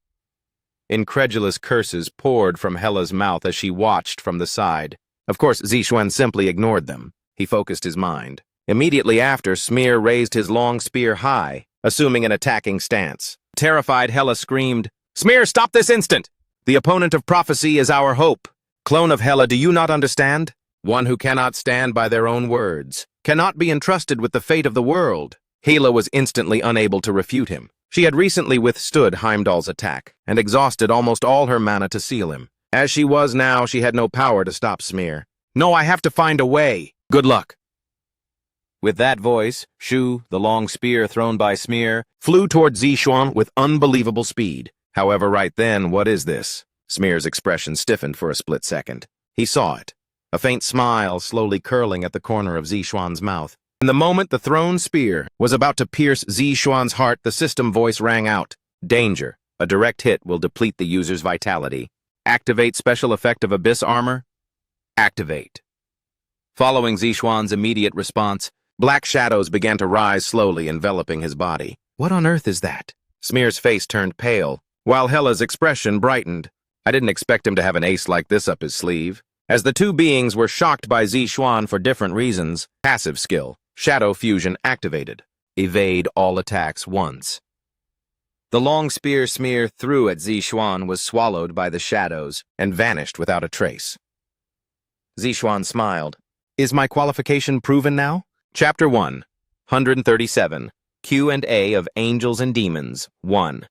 Incredulous curses poured from Hela's mouth as she watched from the side. Of course, Zishuan simply ignored them. He focused his mind. Immediately after, Smear raised his long spear high, assuming an attacking stance. Terrified, Hela screamed, Smear, stop this instant! The opponent of prophecy is our hope. Clone of Hela, do you not understand? One who cannot stand by their own words, cannot be entrusted with the fate of the world. Hela was instantly unable to refute him. She had recently withstood Heimdall's attack, and exhausted almost all her mana to seal him. As she was now, she had no power to stop Smear. No, I have to find a way. Good luck. With that voice, Shu, the long spear thrown by Smear, flew toward Zishuan with unbelievable speed. However, right then, what is this? Smear's expression stiffened for a split second. He saw it. A faint smile slowly curling at the corner of Zishuan's mouth. In the moment the thrown spear was about to pierce Zishuan's heart, the system voice rang out. Danger. A direct hit will deplete the user's vitality. Activate special effect of Abyss Armor. Activate. Following Zishuan's immediate response, black shadows began to rise slowly, enveloping his body. What on earth is that? Smear's face turned pale, while Hela's expression brightened. I didn't expect him to have an ace like this up his sleeve. As the two beings were shocked by Zishuan for different reasons, passive skill, Shadow Fusion activated. Evade all attacks once. The long spear Smear threw at Zishuan was swallowed by the shadows and vanished without a trace. Zishuan smiled. Is my qualification proven now? Chapter 1, 137, Q&A of Angels and Demons, 1.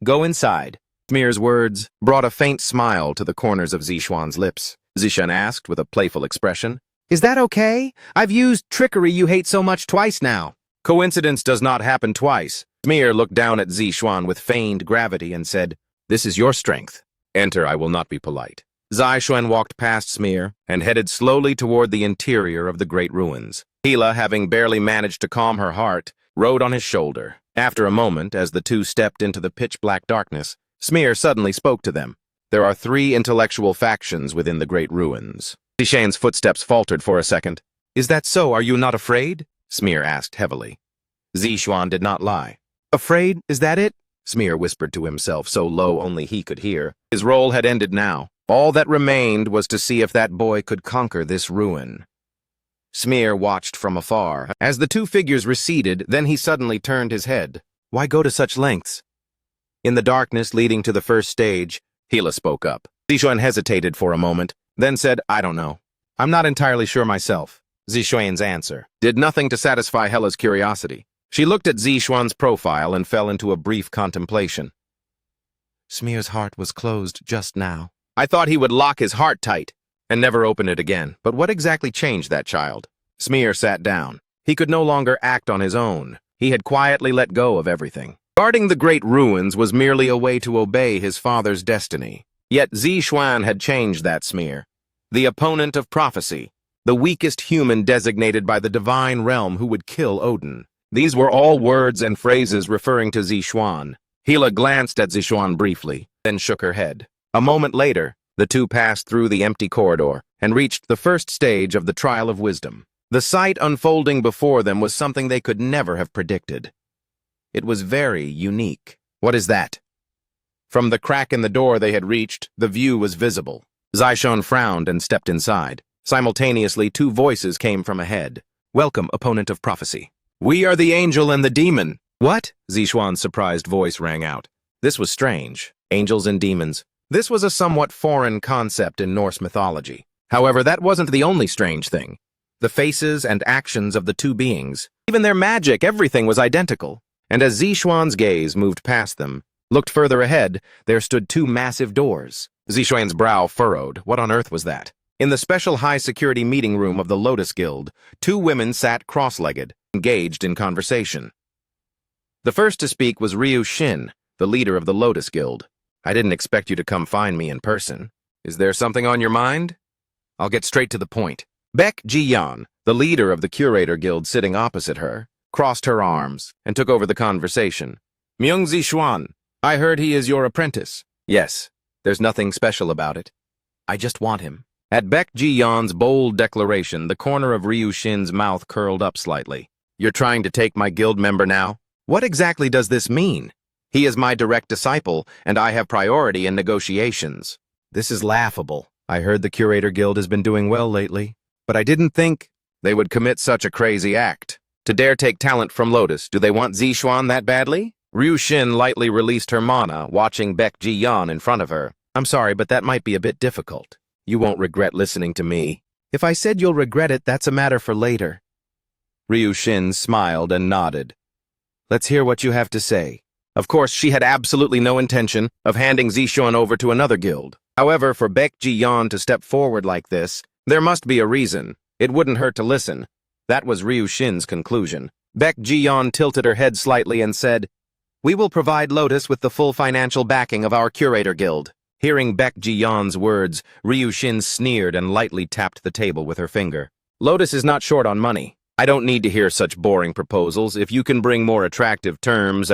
Go inside. Smear's words brought a faint smile to the corners of Zishuan's lips. Zishuan asked with a playful expression, Is that okay? I've used trickery you hate so much twice now. Coincidence does not happen twice. Smear looked down at Zixuan with feigned gravity and said, "This is your strength. Enter, I will not be polite." Zixuan walked past Smear and headed slowly toward the interior of the great ruins. Hila, having barely managed to calm her heart, rode on his shoulder. After a moment, as the two stepped into the pitch-black darkness, Smear suddenly spoke to them. "There are 3 intellectual factions within the great ruins." Zixuan's footsteps faltered for a second. "Is that so? Are you not afraid?" Smear asked heavily. Zixuan did not lie. "Afraid? Is that it?" Smear whispered to himself, so low only he could hear. His role had ended now. All that remained was to see if that boy could conquer this ruin. Smear watched from afar. As the 2 figures receded, then he suddenly turned his head. "Why go to such lengths?" In the darkness leading to the first stage, Hila spoke up. Zixuan hesitated for a moment, then said, "I don't know. I'm not entirely sure myself." Zixuan's answer did nothing to satisfy Hela's curiosity. She looked at Zixuan's profile and fell into a brief contemplation. Smear's heart was closed just now. I thought he would lock his heart tight and never open it again. But what exactly changed that child? Smear sat down. He could no longer act on his own. He had quietly let go of everything. Guarding the great ruins was merely a way to obey his father's destiny. Yet Zixuan had changed that Smear. The opponent of prophecy, the weakest human designated by the divine realm who would kill Odin. These were all words and phrases referring to Zixuan. Hila glanced at Zixuan briefly, then shook her head. A moment later, the 2 passed through the empty corridor and reached the first stage of the trial of wisdom. The sight unfolding before them was something they could never have predicted. It was very unique. "What is that?" From the crack in the door they had reached, the view was visible. Zixuan frowned and stepped inside. Simultaneously, 2 voices came from ahead. "Welcome, opponent of prophecy." "We are the angel and the demon." "What?" Zixuan's surprised voice rang out. This was strange. Angels and demons. This was a somewhat foreign concept in Norse mythology. However, that wasn't the only strange thing. The faces and actions of the 2 beings, even their magic, everything was identical. And as Zixuan's gaze moved past them, looked further ahead, there stood 2 massive doors. Zixuan's brow furrowed. What on earth was that? In the special high-security meeting room of the Lotus Guild, 2 women sat cross-legged, engaged in conversation. The first to speak was Ryu Shin, the leader of the Lotus Guild. "I didn't expect you to come find me in person. Is there something on your mind?" "I'll get straight to the point." Baek Ji-yeon, the leader of the Curator Guild sitting opposite her, crossed her arms and took over the conversation. "Myung Zixuan, I heard he is your apprentice." "Yes, there's nothing special about it. I just want him." At Baek Ji-yeon's bold declaration, the corner of Ryu Shin's mouth curled up slightly. "You're trying to take my guild member now? What exactly does this mean? He is my direct disciple, and I have priority in negotiations." "This is laughable. I heard the Curator Guild has been doing well lately, but I didn't think they would commit such a crazy act. To dare take talent from Lotus, do they want Zixuan that badly?" Ryu Shin lightly released her mana, watching Baek Ji-yeon in front of her. "I'm sorry, but that might be a bit difficult. You won't regret listening to me. If I said you'll regret it, that's a matter for later." Ryu Shin smiled and nodded. "Let's hear what you have to say." Of course, she had absolutely no intention of handing Zixuan over to another guild. However, for Baek Ji-yeon to step forward like this, there must be a reason. It wouldn't hurt to listen. That was Ryu Shin's conclusion. Baek Ji-yeon tilted her head slightly and said, "We will provide Lotus with the full financial backing of our Curator Guild." Hearing Baek Ji-yeon's words, Ryu Shin sneered and lightly tapped the table with her finger. "Lotus is not short on money. I don't need to hear such boring proposals. If you can bring more attractive terms,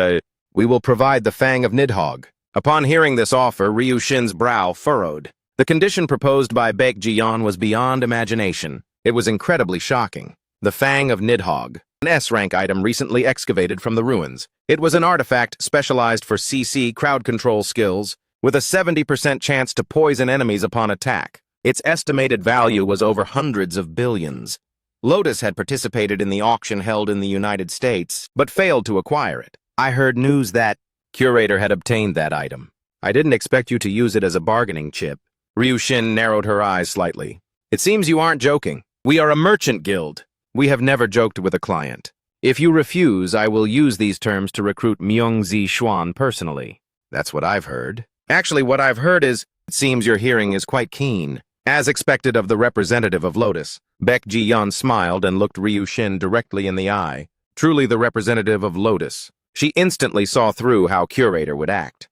we will provide the Fang of Nidhogg." Upon hearing this offer, Ryu Shin's brow furrowed. The condition proposed by Baek Ji-yeon was beyond imagination. It was incredibly shocking. The Fang of Nidhogg, an S-rank item recently excavated from the ruins. It was an artifact specialized for CC crowd control skills, with a 70% chance to poison enemies upon attack. Its estimated value was over hundreds of billions. Lotus had participated in the auction held in the United States, but failed to acquire it. "I heard news that Curator had obtained that item. I didn't expect you to use it as a bargaining chip." Ryu Shin narrowed her eyes slightly. "It seems you aren't joking. We are a merchant guild. We have never joked with a client. If you refuse, I will use these terms to recruit Myung Zixuan personally." "That's what I've heard." "Actually, what I've heard is, it seems your hearing is quite keen." As expected of the representative of Lotus, Baek Ji-yeon smiled and looked Ryu Shin directly in the eye. truly the representative of Lotus. She instantly saw through how Curator would act.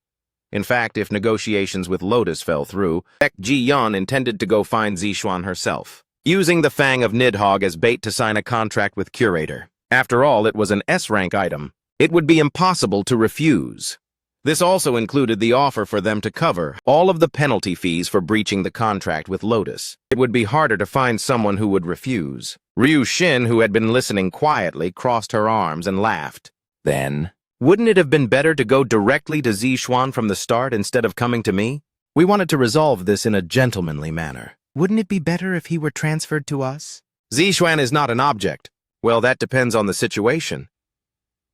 In fact, if negotiations with Lotus fell through, Baek Ji-yeon intended to go find Zixuan herself, using the Fang of Nidhogg as bait to sign a contract with Curator. After all, it was an S-rank item. It would be impossible to refuse. This also included the offer for them to cover all of the penalty fees for breaching the contract with Lotus. It would be harder to find someone who would refuse. Ryu Shin, who had been listening quietly, crossed her arms and laughed. Then, wouldn't it have been better to go directly to Zixuan from the start instead of coming to me? We wanted to resolve this in a gentlemanly manner. Wouldn't it be better if he were transferred to us? Zixuan is not an object. Well, that depends on the situation.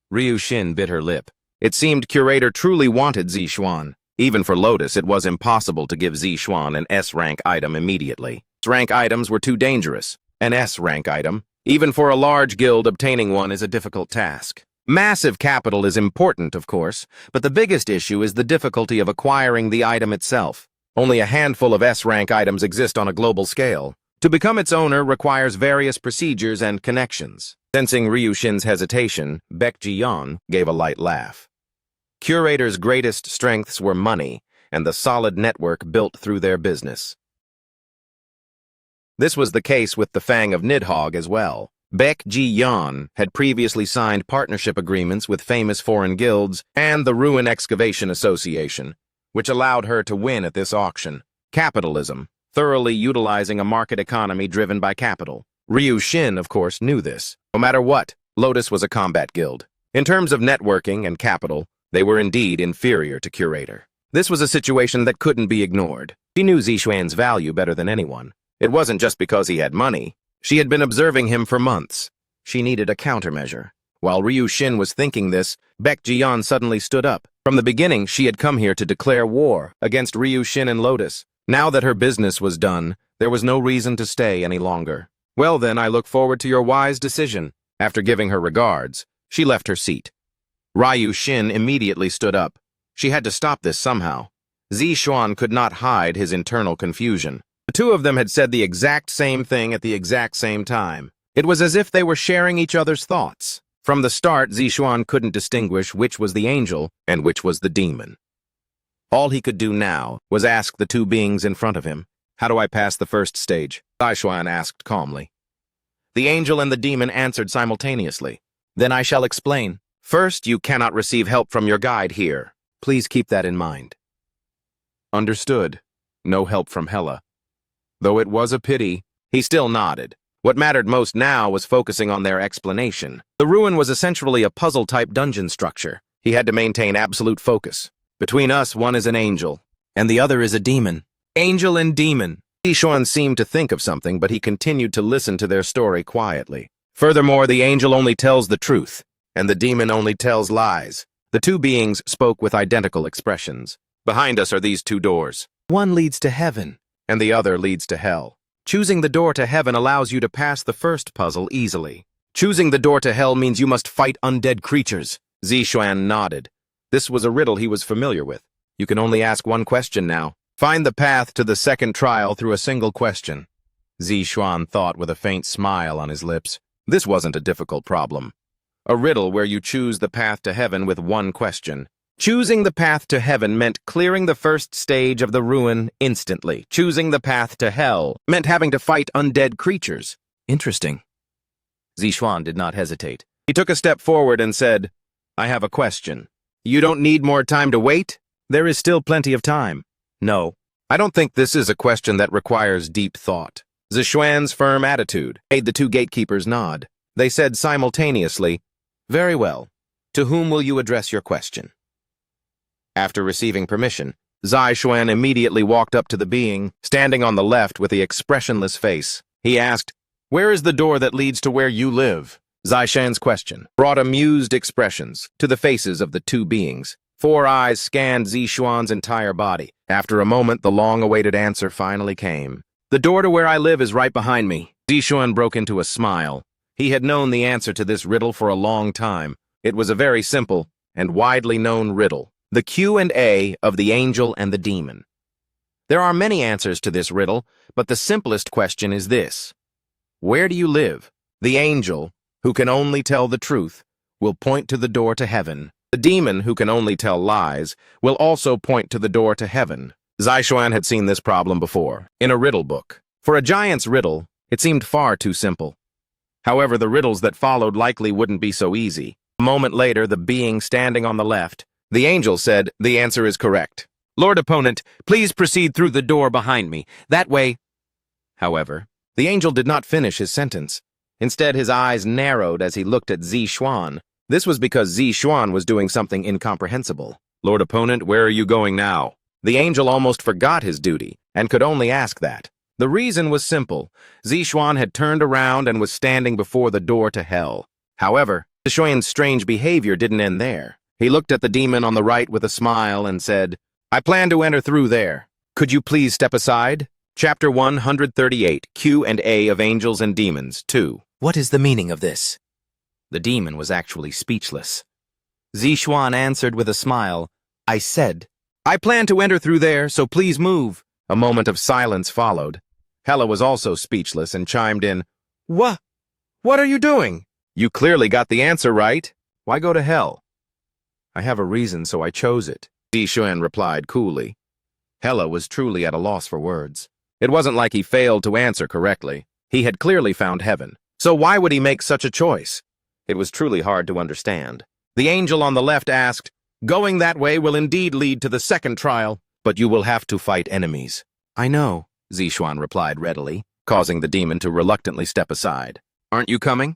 Ryu Shin bit her lip. It seemed Curator truly wanted Zixuan. Even for Lotus, it was impossible to give Zixuan an S-rank item immediately. S-rank items were too dangerous. An S-rank item, even for a large guild, obtaining one is a difficult task. Massive capital is important, of course, but the biggest issue is the difficulty of acquiring the item itself. Only a handful of S-rank items exist on a global scale. To become its owner requires various procedures and connections. Sensing Ryu Shin's hesitation, Baek Ji-yeon gave a light laugh. Curator's greatest strengths were money and the solid network built through their business. This was the case with the Fang of Nidhogg as well. Baek Ji-yeon had previously signed partnership agreements with famous foreign guilds and the Ruin Excavation Association, which allowed her to win at this auction. Capitalism, thoroughly utilizing a market economy driven by capital. Ryu Shin, of course, knew this. No matter what, Lotus was a combat guild. In terms of networking and capital, they were indeed inferior to Curator. This was a situation that couldn't be ignored. She knew Zixuan's value better than anyone. It wasn't just because he had money. She had been observing him for months. She needed a countermeasure. While Ryu Shin was thinking this, Baek Ji-yeon suddenly stood up. From the beginning, she had come here to declare war against Ryu Shin and Lotus. Now that her business was done, there was no reason to stay any longer. Well then, I look forward to your wise decision. After giving her regards, she left her seat. Ryu Shin immediately stood up. She had to stop this somehow. Zixuan could not hide his internal confusion. The two of them had said the exact same thing at the exact same time. It was as if they were sharing each other's thoughts. From the start, Zixuan couldn't distinguish which was the angel and which was the demon. All he could do now was ask the two beings in front of him, "How do I pass the first stage?" Zixuan asked calmly. The angel and the demon answered simultaneously. "Then I shall explain. First, you cannot receive help from your guide here. Please keep that in mind." Understood. No help from Hela. Though it was a pity, he still nodded. What mattered most now was focusing on their explanation. The ruin was essentially a puzzle-type dungeon structure. He had to maintain absolute focus. Between us, one is an angel, and the other is a demon. Angel and demon. Zixuan seemed to think of something, but he continued to listen to their story quietly. Furthermore, the angel only tells the truth, and the demon only tells lies. The two beings spoke with identical expressions. Behind us are these two doors. One leads to heaven, and the other leads to hell. Choosing the door to heaven allows you to pass the first puzzle easily. Choosing the door to hell means you must fight undead creatures. Zixuan nodded. This was a riddle he was familiar with. You can only ask one question now. Find the path to the second trial through a single question. Zixuan thought with a faint smile on his lips. This wasn't a difficult problem. A riddle where you choose the path to heaven with one question. Choosing the path to heaven meant clearing the first stage of the ruin instantly. Choosing the path to hell meant having to fight undead creatures. Interesting. Zixuan did not hesitate. He took a step forward and said, "I have a question. You don't need more time to wait? There is still plenty of time." "No, I don't think this is a question that requires deep thought." Zixuan's firm attitude made the two gatekeepers nod. They said simultaneously, "Very well. To whom will you address your question?" After receiving permission, Zixuan immediately walked up to the being, standing on the left with the expressionless face. He asked, "Where is the door that leads to where you live?" Zixuan's question brought amused expressions to the faces of the two beings. 4 eyes scanned Zixuan's entire body. After a moment, the long-awaited answer finally came. "The door to where I live is right behind me." Zixuan broke into a smile. He had known the answer to this riddle for a long time. It was a very simple and widely known riddle. The Q&A of the angel and the demon. There are many answers to this riddle, but the simplest question is this. Where do you live? The angel, who can only tell the truth, will point to the door to heaven. The demon, who can only tell lies, will also point to the door to heaven. Zishuan had seen this problem before, in a riddle book. For a giant's riddle, it seemed far too simple. However, the riddles that followed likely wouldn't be so easy. A moment later, the being standing on the left, the angel said, "The answer is correct. Lord Opponent, please proceed through the door behind me. That way—" However, the angel did not finish his sentence. Instead, his eyes narrowed as he looked at Zishuan. This was because Zishuan was doing something incomprehensible. "Lord Opponent, where are you going now?" The angel almost forgot his duty, and could only ask that. The reason was simple. Zishuan had turned around and was standing before the door to hell. However, Zishuan's strange behavior didn't end there. He looked at the demon on the right with a smile and said, "I plan to enter through there. Could you please step aside?" Chapter 138, Q&A of Angels and Demons, 2. What is the meaning of this? The demon was actually speechless. Zishuan answered with a smile, I said, "I plan to enter through there, so please move." A moment of silence followed. Hela was also speechless and chimed in, What are you doing? You clearly got the answer right. Why go to hell?" "I have a reason, so I chose it," Zishuan replied coolly. Hela was truly at a loss for words. It wasn't like he failed to answer correctly. He had clearly found heaven. So why would he make such a choice? It was truly hard to understand. The angel on the left asked, "Going that way will indeed lead to the second trial, but you will have to fight enemies." "I know," Zishuan replied readily, causing the demon to reluctantly step aside. "Aren't you coming?"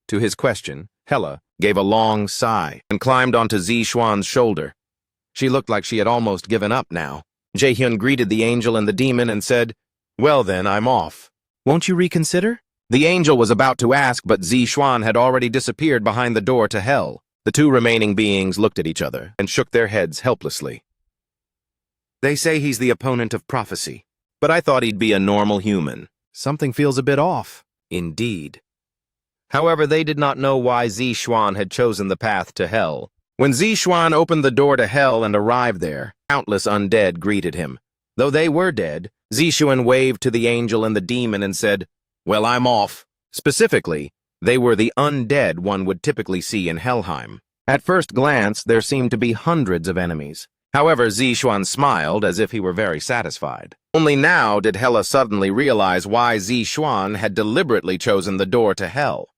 To his question, Hela gave a long sigh and climbed onto Zishuan's shoulder. She looked like she had almost given up now. Jaehyun greeted the angel and the demon and said, "Well then, I'm off." "Won't you reconsider?" The angel was about to ask, but Zishuan had already disappeared behind the door to hell. The two remaining beings looked at each other and shook their heads helplessly. "They say he's the opponent of prophecy, but I thought he'd be a normal human. Something feels a bit off." Indeed. However, they did not know why Zishuan had chosen the path to hell. When Zishuan opened the door to hell and arrived there, countless undead greeted him. Though they were dead, Zishuan waved to the angel and the demon and said, "Well, I'm off." Specifically, they were the undead one would typically see in Helheim. At first glance, there seemed to be hundreds of enemies. However, Zishuan smiled as if he were very satisfied. Only now did Hela suddenly realize why Zishuan had deliberately chosen the door to hell.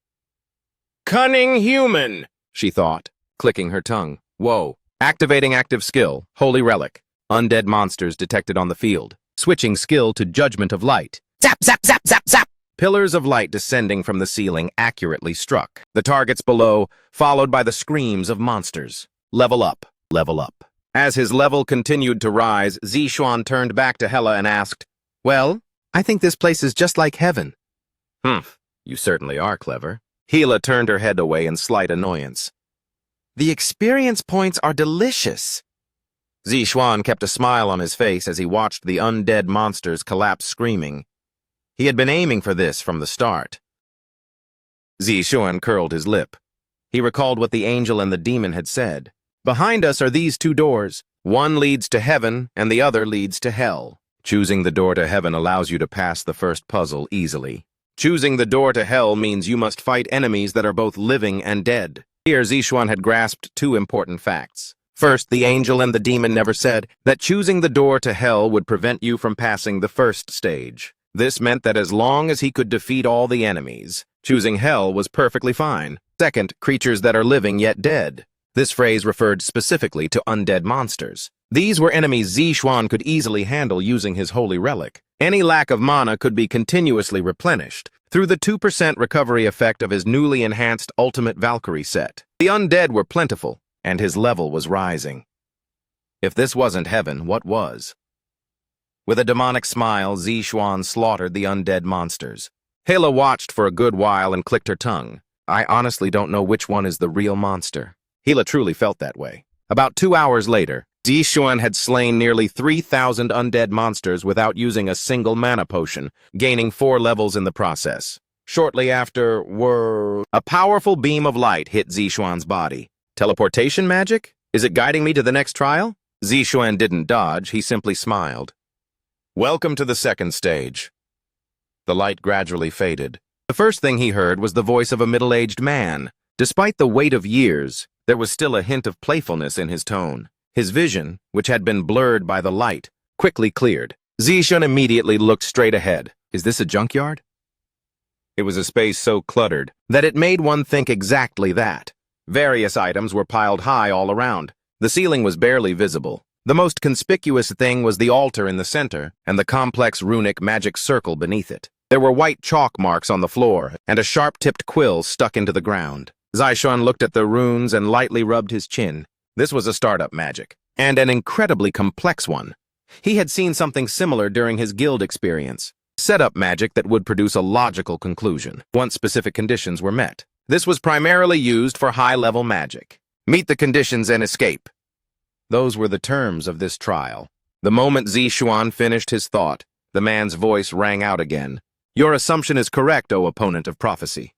"Cunning human," she thought, clicking her tongue. Whoa. Activating active skill, Holy Relic. Undead monsters detected on the field. Switching skill to Judgment of Light. Zap, zap, zap, zap, zap! Pillars of light descending from the ceiling accurately struck the targets below, followed by the screams of monsters. Level up, level up. As his level continued to rise, Zishuan turned back to Hela and asked, "Well, I think this place is just like heaven." You certainly are clever." Hela turned her head away in slight annoyance. "The experience points are delicious." Zishuan kept a smile on his face as he watched the undead monsters collapse screaming. He had been aiming for this from the start. Zishuan curled his lip. He recalled what the angel and the demon had said. "Behind us are these two doors. One leads to heaven, and the other leads to hell. Choosing the door to heaven allows you to pass the first puzzle easily. Choosing the door to hell means you must fight enemies that are both living and dead." Here, Zishuan had grasped two important facts. First, the angel and the demon never said that choosing the door to hell would prevent you from passing the first stage. This meant that as long as he could defeat all the enemies, choosing hell was perfectly fine. Second, creatures that are living yet dead. This phrase referred specifically to undead monsters. These were enemies Zishuan could easily handle using his holy relic. Any lack of mana could be continuously replenished through the 2% recovery effect of his newly enhanced Ultimate Valkyrie set. The undead were plentiful, and his level was rising. If this wasn't heaven, what was? With a demonic smile, Zishuan slaughtered the undead monsters. Hela watched for a good while and clicked her tongue. I honestly don't know which one is the real monster. Hela truly felt that way. About 2 hours later, Zishuan had slain nearly 3,000 undead monsters without using a single mana potion, gaining 4 levels in the process. Shortly after, a powerful beam of light hit Zishuan's body. Teleportation magic? Is it guiding me to the next trial? Zishuan didn't dodge, he simply smiled. "Welcome to the second stage." The light gradually faded, The first thing he heard was the voice of a middle-aged man. Despite the weight of years, there was still a hint of playfulness in his tone. His vision, which had been blurred by the light, quickly cleared. Zishun immediately looked straight ahead. Is this a junkyard? It was a space so cluttered that it made one think exactly that. Various items were piled high all around. The ceiling was barely visible. The most conspicuous thing was the altar in the center and the complex runic magic circle beneath it. There were white chalk marks on the floor and a sharp-tipped quill stuck into the ground. Zishun looked at the runes and lightly rubbed his chin. This was a startup magic, and an incredibly complex one. He had seen something similar during his guild experience. Setup magic that would produce a logical conclusion, once specific conditions were met. This was primarily used for high-level magic. Meet the conditions and escape. Those were the terms of this trial. The moment Zishuan finished his thought, the man's voice rang out again. Your assumption is correct, O opponent of prophecy.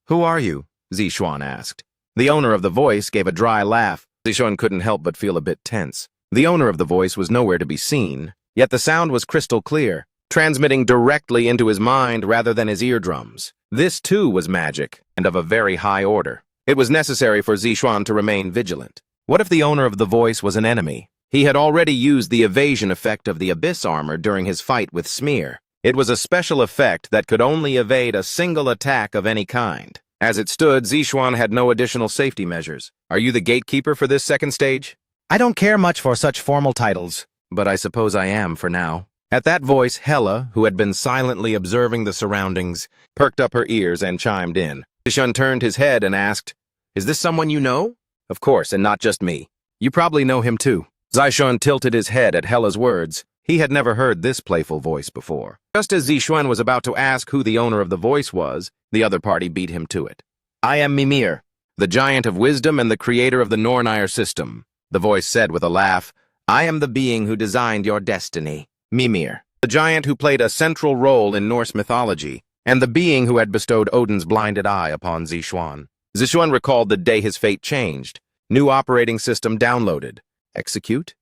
Who are you? Zishuan asked. The owner of the voice gave a dry laugh. Zishuan couldn't help but feel a bit tense. The owner of the voice was nowhere to be seen, yet the sound was crystal clear, transmitting directly into his mind rather than his eardrums. This, too, was magic, and of a very high order. It was necessary for Zishuan to remain vigilant. What if the owner of the voice was an enemy? He had already used the evasion effect of the Abyss armor during his fight with Smear. It was a special effect that could only evade a single attack of any kind. As it stood, Zishuan had no additional safety measures. Are you the gatekeeper for this second stage? I don't care much for such formal titles. But I suppose I am for now. At that voice, Hela, who had been silently observing the surroundings, perked up her ears and chimed in. Zishun turned his head and asked, Is this someone you know? Of course, and not just me. You probably know him too. Zishun tilted his head at Hela's words. He had never heard this playful voice before. Just as Zishun was about to ask who the owner of the voice was, the other party beat him to it. I am Mimir, the giant of wisdom and the creator of the Nornire system. The voice said with a laugh, I am the being who designed your destiny. Mimir, the giant who played a central role in Norse mythology, and the being who had bestowed Odin's blinded eye upon Zishuan. Zishuan recalled the day his fate changed. New operating system downloaded. Execute?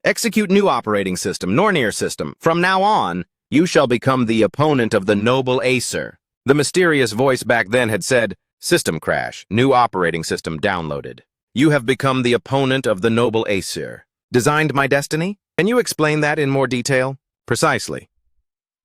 Execute new operating system, Nornir system. From now on, you shall become the opponent of the noble Acer. The mysterious voice back then had said, System crash, new operating system downloaded. You have become the opponent of the noble Acer. Designed my destiny? Can you explain that in more detail? Precisely.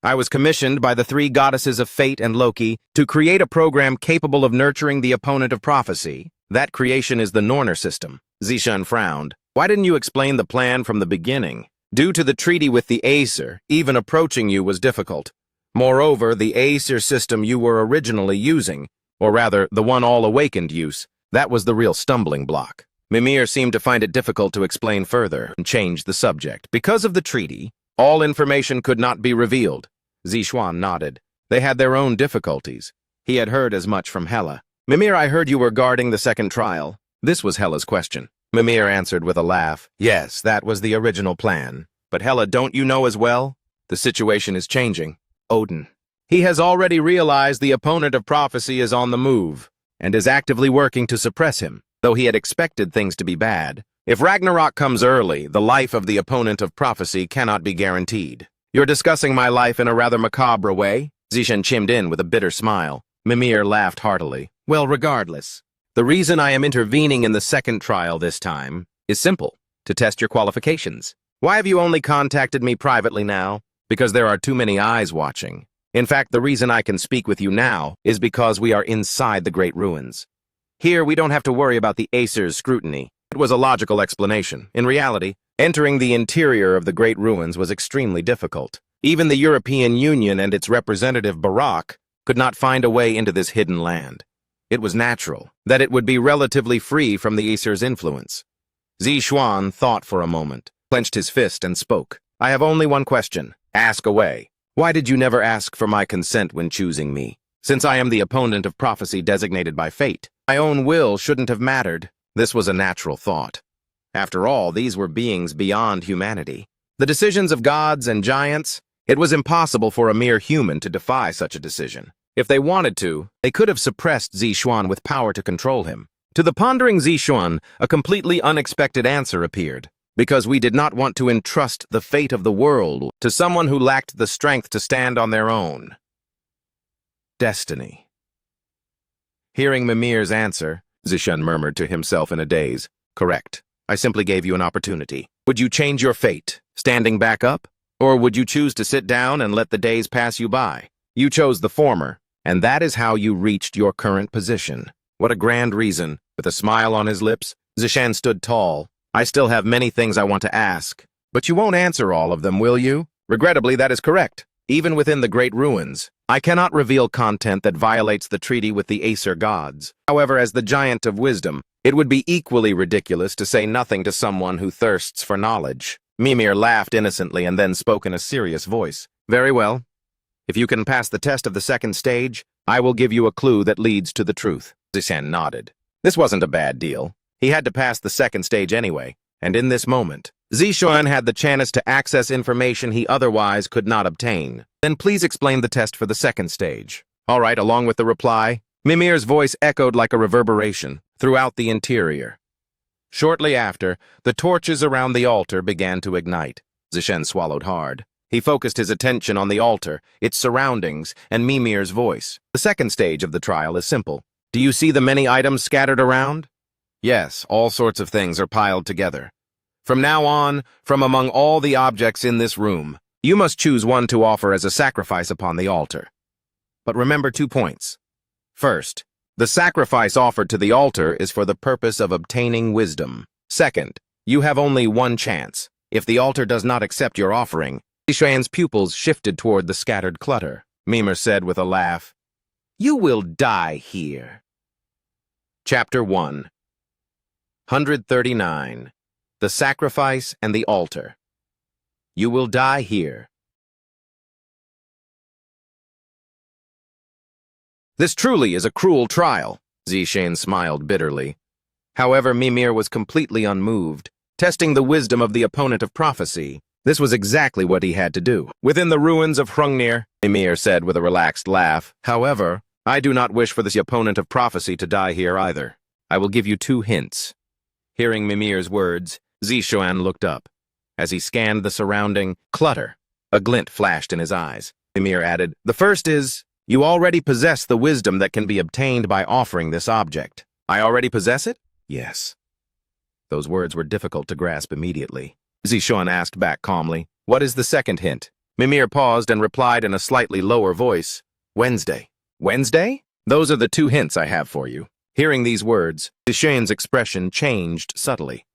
I was commissioned by the three goddesses of Fate and Loki to create a program capable of nurturing the opponent of prophecy. That creation is the Nornir system. Zishun frowned. Why didn't you explain the plan from the beginning? Due to the treaty with the Acer, even approaching you was difficult. Moreover, the Acer system you were originally using, or rather, the one all awakened use, that was the real stumbling block. Mimir seemed to find it difficult to explain further and changed the subject. Because of the treaty, all information could not be revealed. Zishuan nodded. They had their own difficulties. He had heard as much from Hela. Mimir, I heard you were guarding the second trial. This was Hela's question. Mimir answered with a laugh. Yes, that was the original plan. But Hela, don't you know as well? The situation is changing. Odin. He has already realized the opponent of prophecy is on the move, and is actively working to suppress him, though he had expected things to be bad. If Ragnarok comes early, the life of the opponent of prophecy cannot be guaranteed. You're discussing my life in a rather macabre way? Zishan chimed in with a bitter smile. Mimir laughed heartily. Well, regardless. The reason I am intervening in the second trial this time is simple, to test your qualifications. Why have you only contacted me privately now? Because there are too many eyes watching. In fact, the reason I can speak with you now is because we are inside the Great Ruins. Here, we don't have to worry about the Acer's scrutiny. It was a logical explanation. In reality, entering the interior of the Great Ruins was extremely difficult. Even the European Union and its representative Barak could not find a way into this hidden land. It was natural that it would be relatively free from the Acer's influence. Zishuan thought for a moment, clenched his fist and spoke. I have only one question. Ask away. Why did you never ask for my consent when choosing me? Since I am the opponent of prophecy designated by fate, my own will shouldn't have mattered. This was a natural thought. After all, these were beings beyond humanity. The decisions of gods and giants, it was impossible for a mere human to defy such a decision. If they wanted to, they could have suppressed Zishuan with power to control him. To the pondering Zishuan, a completely unexpected answer appeared. Because we did not want to entrust the fate of the world to someone who lacked the strength to stand on their own. destiny. Hearing Mimir's answer, Zishan murmured to himself in a daze. Correct. I simply gave you an opportunity. Would you change your fate, standing back up? Or would you choose to sit down and let the days pass you by? You chose the former, and that is how you reached your current position. What a grand reason. With a smile on his lips, Zishan stood tall. I still have many things I want to ask, but you won't answer all of them, will you? Regrettably, that is correct. Even within the Great Ruins, I cannot reveal content that violates the treaty with the Aesir gods. However, as the Giant of Wisdom, it would be equally ridiculous to say nothing to someone who thirsts for knowledge. Mimir laughed innocently and then spoke in a serious voice. Very well. If you can pass the test of the second stage, I will give you a clue that leads to the truth. Zishan nodded. This wasn't a bad deal. He had to pass the second stage anyway, and in this moment, Zishan had the chance to access information he otherwise could not obtain. Then please explain the test for the second stage. All right, along with the reply, Mimir's voice echoed like a reverberation throughout the interior. Shortly after, the torches around the altar began to ignite. Zishan swallowed hard. He focused his attention on the altar, its surroundings, and Mimir's voice. The second stage of the trial is simple. Do you see the many items scattered around? Yes, all sorts of things are piled together. From now on, from among all the objects in this room, you must choose one to offer as a sacrifice upon the altar. But remember 2 points. First, the sacrifice offered to the altar is for the purpose of obtaining wisdom. Second, you have only one chance. If the altar does not accept your offering, Zishan's pupils shifted toward the scattered clutter. Mimir said with a laugh, You will die here. Chapter 1 139. The Sacrifice and the Altar. You will die here. This truly is a cruel trial, Zishan smiled bitterly. However, Mimir was completely unmoved, testing the wisdom of the opponent of prophecy. This was exactly what he had to do. Within the ruins of Hrungnir, Mimir said with a relaxed laugh, However, I do not wish for this opponent of prophecy to die here either. I will give you 2 hints. Hearing Mimir's words, Zishan looked up. As he scanned the surrounding clutter, a glint flashed in his eyes. Mimir added, The first is, you already possess the wisdom that can be obtained by offering this object. I already possess it? Yes. Those words were difficult to grasp immediately. Zishan asked back calmly, What is the second hint? Mimir paused and replied in a slightly lower voice, Wednesday. Wednesday? Those are the 2 hints I have for you. Hearing these words, Zishan's expression changed subtly.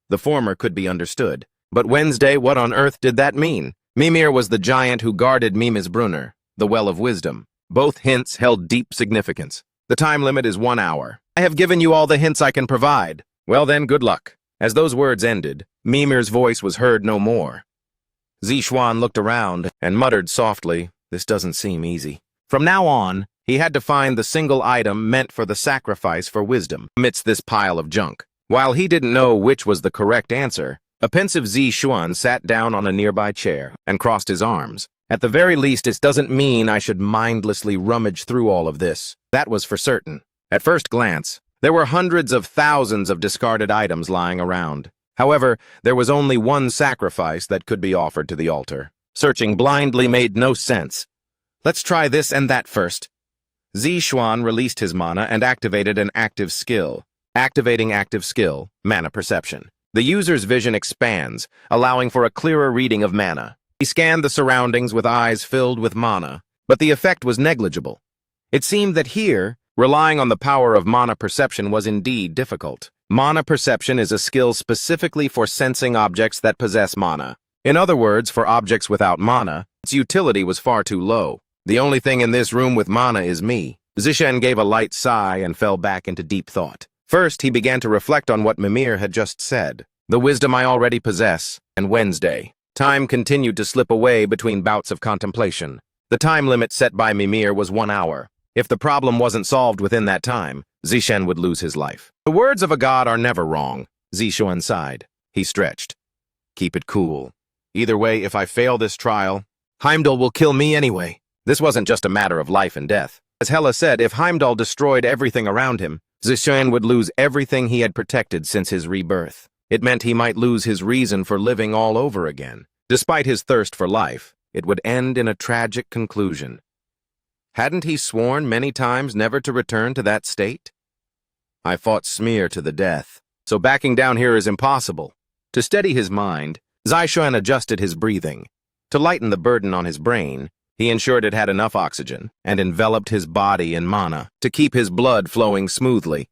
The former could be understood, but Wednesday, what on earth did that mean? Mimir was the giant who guarded Mimisbrunner, the Well of Wisdom. Both hints held deep significance. The time limit is 1 hour. I have given you all the hints I can provide. Well then, good luck. As those words ended, Mimir's voice was heard no more. Zishan looked around and muttered softly, This doesn't seem easy. From now on, he had to find the single item meant for the sacrifice for wisdom amidst this pile of junk. While he didn't know which was the correct answer, a pensive Zishan sat down on a nearby chair and crossed his arms. At the very least, it doesn't mean I should mindlessly rummage through all of this. That was for certain. At first glance, there were hundreds of thousands of discarded items lying around. However, there was only one sacrifice that could be offered to the altar. Searching blindly made no sense. Let's try this and that first. Zishan released his mana and activated an active skill. Activating active skill, mana perception. The user's vision expands, allowing for a clearer reading of mana. He scanned the surroundings with eyes filled with mana, but the effect was negligible. It seemed that here, relying on the power of mana perception was indeed difficult. Mana perception is a skill specifically for sensing objects that possess mana. In other words, for objects without mana, its utility was far too low. The only thing in this room with mana is me. Zishan gave a light sigh and fell back into deep thought. First, he began to reflect on what Mimir had just said. The wisdom I already possess, and Wednesday. Time continued to slip away between bouts of contemplation. The time limit set by Mimir was 1 hour. If the problem wasn't solved within that time, Zishan would lose his life. The words of a god are never wrong. Zishan sighed. He stretched. Keep it cool. Either way, if I fail this trial, Heimdall will kill me anyway. This wasn't just a matter of life and death. As Hela said, if Heimdall destroyed everything around him, Zishan would lose everything he had protected since his rebirth. It meant he might lose his reason for living all over again. Despite his thirst for life, it would end in a tragic conclusion. Hadn't he sworn many times never to return to that state? I fought Smear to the death, so backing down here is impossible. To steady his mind, Zishuan adjusted his breathing. To lighten the burden on his brain, he ensured it had enough oxygen and enveloped his body in mana to keep his blood flowing smoothly.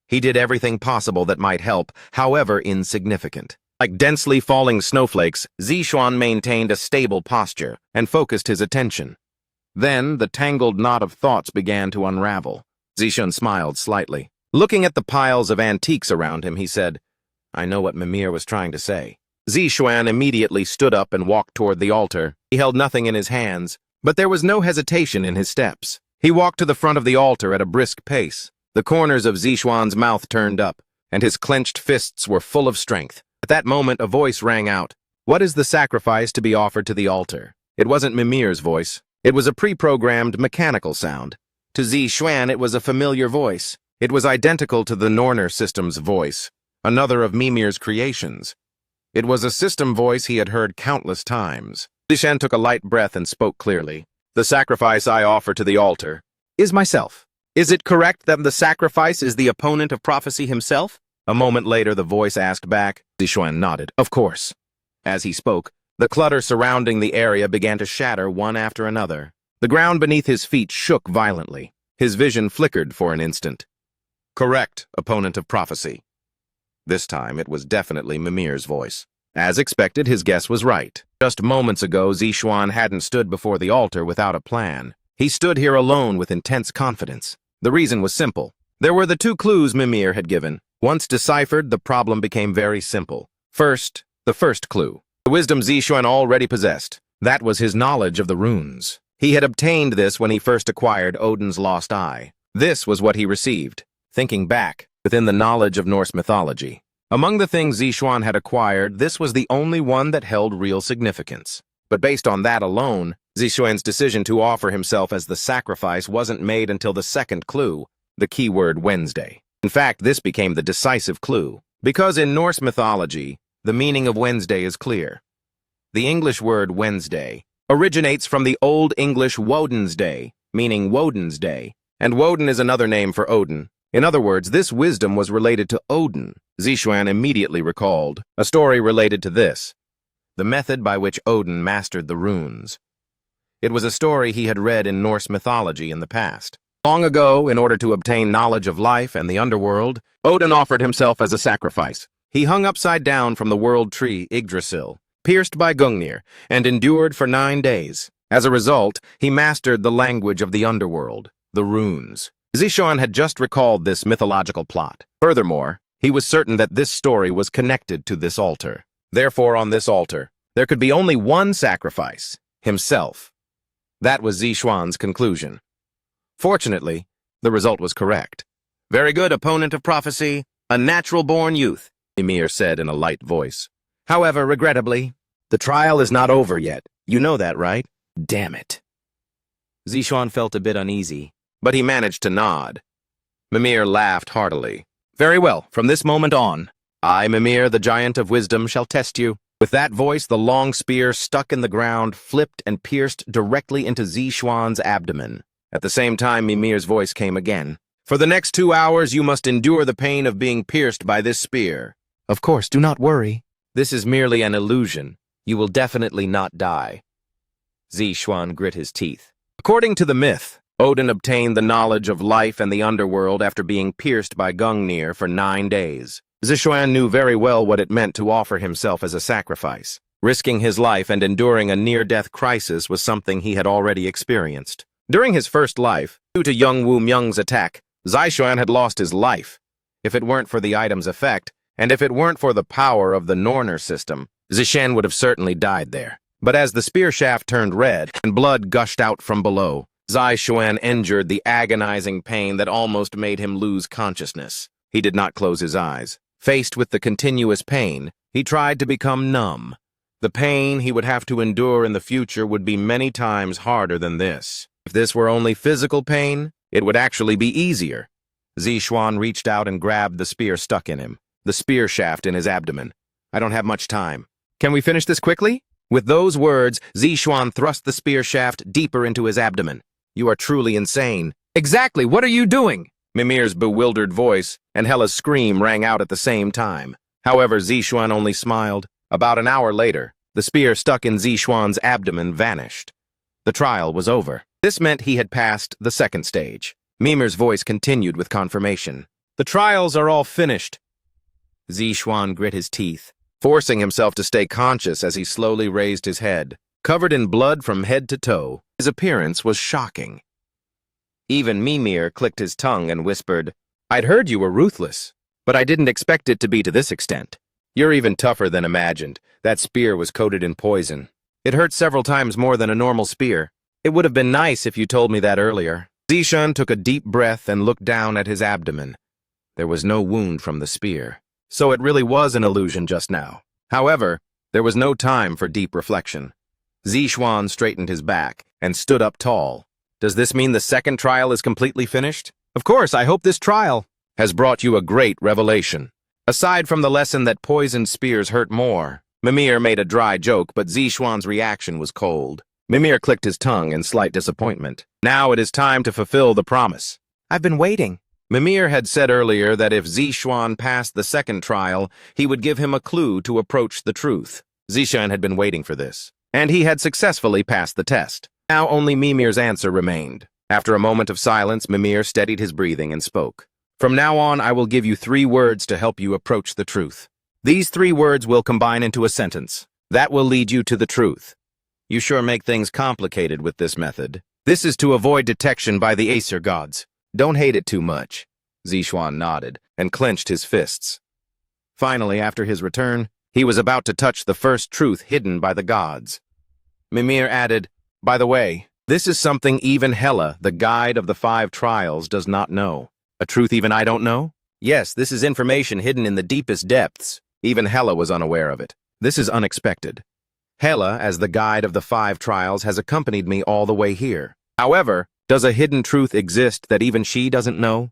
He did everything possible that might help, however insignificant. Like densely falling snowflakes, Zishuan maintained a stable posture and focused his attention. Then the tangled knot of thoughts began to unravel. Zishuan smiled slightly. Looking at the piles of antiques around him, he said, "I know what Mimir was trying to say." Zishuan immediately stood up and walked toward the altar. He held nothing in his hands, but there was no hesitation in his steps. He walked to the front of the altar at a brisk pace. The corners of Zishuan's mouth turned up, and his clenched fists were full of strength. At that moment, a voice rang out. "What is the sacrifice to be offered to the altar?" It wasn't Mimir's voice. It was a pre-programmed mechanical sound. To Zishuan, it was a familiar voice. It was identical to the Norner system's voice, another of Mimir's creations. It was a system voice he had heard countless times. Zishuan took a light breath and spoke clearly. "The sacrifice I offer to the altar is myself. Is it correct that the sacrifice is the opponent of prophecy himself?" A moment later, the voice asked back. Zishuan nodded. "Of course." As he spoke, the clutter surrounding the area began to shatter one after another. The ground beneath his feet shook violently. His vision flickered for an instant. "Correct, opponent of prophecy." This time, it was definitely Mimir's voice. As expected, his guess was right. Just moments ago, Zishuan hadn't stood before the altar without a plan. He stood here alone with intense confidence. The reason was simple. There were the two clues Mimir had given. Once deciphered, the problem became very simple. First, the first clue. The wisdom Zishuan already possessed. That was his knowledge of the runes. He had obtained this when he first acquired Odin's lost eye. This was what he received. Thinking back, within the knowledge of Norse mythology, among the things Zishuan had acquired, this was the only one that held real significance. But based on that alone, Zishuan's decision to offer himself as the sacrifice wasn't made until the second clue, the keyword Wednesday. In fact, this became the decisive clue, because in Norse mythology, the meaning of Wednesday is clear. The English word Wednesday originates from the Old English Woden's Day, meaning Woden's Day, and Woden is another name for Odin. In other words, this wisdom was related to Odin. Zishuan immediately recalled a story related to this, the method by which Odin mastered the runes. It was a story he had read in Norse mythology in the past. Long ago, in order to obtain knowledge of life and the underworld, Odin offered himself as a sacrifice. He hung upside down from the world tree Yggdrasil, pierced by Gungnir, and endured for 9 days. As a result, he mastered the language of the underworld, the runes. Zishuan had just recalled this mythological plot. Furthermore, he was certain that this story was connected to this altar. Therefore, on this altar, there could be only one sacrifice, himself. That was Zishuan's conclusion. Fortunately, the result was correct. "Very good, opponent of prophecy, a natural-born youth," Mimir said in a light voice. "However, regrettably, the trial is not over yet. You know that, right?" "Damn it." Zishuan felt a bit uneasy, but he managed to nod. Mimir laughed heartily. "Very well, from this moment on, I, Mimir, the giant of wisdom, shall test you." With that voice, the long spear stuck in the ground flipped and pierced directly into Zishuan's abdomen. At the same time, Mimir's voice came again. "For the next 2 hours, you must endure the pain of being pierced by this spear." "Of course, do not worry. This is merely an illusion. You will definitely not die." Zishuan grit his teeth. According to the myth, Odin obtained the knowledge of life and the underworld after being pierced by Gungnir for 9 days. Zishuan knew very well what it meant to offer himself as a sacrifice. Risking his life and enduring a near-death crisis was something he had already experienced. During his first life, due to Young Woo Myung's attack, Zishuan had lost his life. If it weren't for the item's effect, and if it weren't for the power of the Norner system, Zishuan would have certainly died there. But as the spear shaft turned red and blood gushed out from below, Zishuan endured the agonizing pain that almost made him lose consciousness. He did not close his eyes. Faced with the continuous pain, he tried to become numb. The pain he would have to endure in the future would be many times harder than this. If this were only physical pain, it would actually be easier. Zishuan reached out and grabbed the spear stuck in him, the spear shaft in his abdomen. "I don't have much time. Can we finish this quickly?" With those words, Zishuan thrust the spear shaft deeper into his abdomen. You are truly insane. Exactly, what are you doing? Mimir's bewildered voice and Hela's scream rang out at the same time. However, Zixuan only smiled. About an hour later, the spear stuck in Zixuan's abdomen vanished. The trial was over. This meant he had passed the second stage. Mimir's voice continued with confirmation. The trials are all finished. Zixuan grit his teeth, forcing himself to stay conscious as he slowly raised his head. Covered in blood from head to toe, his appearance was shocking. Even Mimir clicked his tongue and whispered, I'd heard you were ruthless, but I didn't expect it to be to this extent. You're even tougher than imagined. That spear was coated in poison. It hurt several times more than a normal spear. It would have been nice if you told me that earlier. Zixuan took a deep breath and looked down at his abdomen. There was no wound from the spear, so it really was an illusion just now. However, there was no time for deep reflection. Zixuan straightened his back and stood up tall. Does this mean the second trial is completely finished? Of course, I hope this trial has brought you a great revelation. Aside from the lesson that poisoned spears hurt more, Mimir made a dry joke, but Zixuan's reaction was cold. Mimir clicked his tongue in slight disappointment. Now it is time to fulfill the promise. I've been waiting. Mimir had said earlier that if Zixuan passed the second trial, he would give him a clue to approach the truth. Zixuan had been waiting for this, and he had successfully passed the test. Now only Mimir's answer remained. After a moment of silence, Mimir steadied his breathing and spoke. From now on, I will give you 3 words to help you approach the truth. These 3 words will combine into a sentence. That will lead you to the truth. You sure make things complicated with this method. This is to avoid detection by the Aesir gods. Don't hate it too much. Zixuan nodded and clenched his fists. Finally, after his return, he was about to touch the first truth hidden by the gods. Mimir added, By the way, this is something even Hela, the guide of the 5 trials, does not know. A truth even I don't know? Yes, this is information hidden in the deepest depths. Even Hela was unaware of it. This is unexpected. Hela, as the guide of the 5 trials, has accompanied me all the way here. However, does a hidden truth exist that even she doesn't know?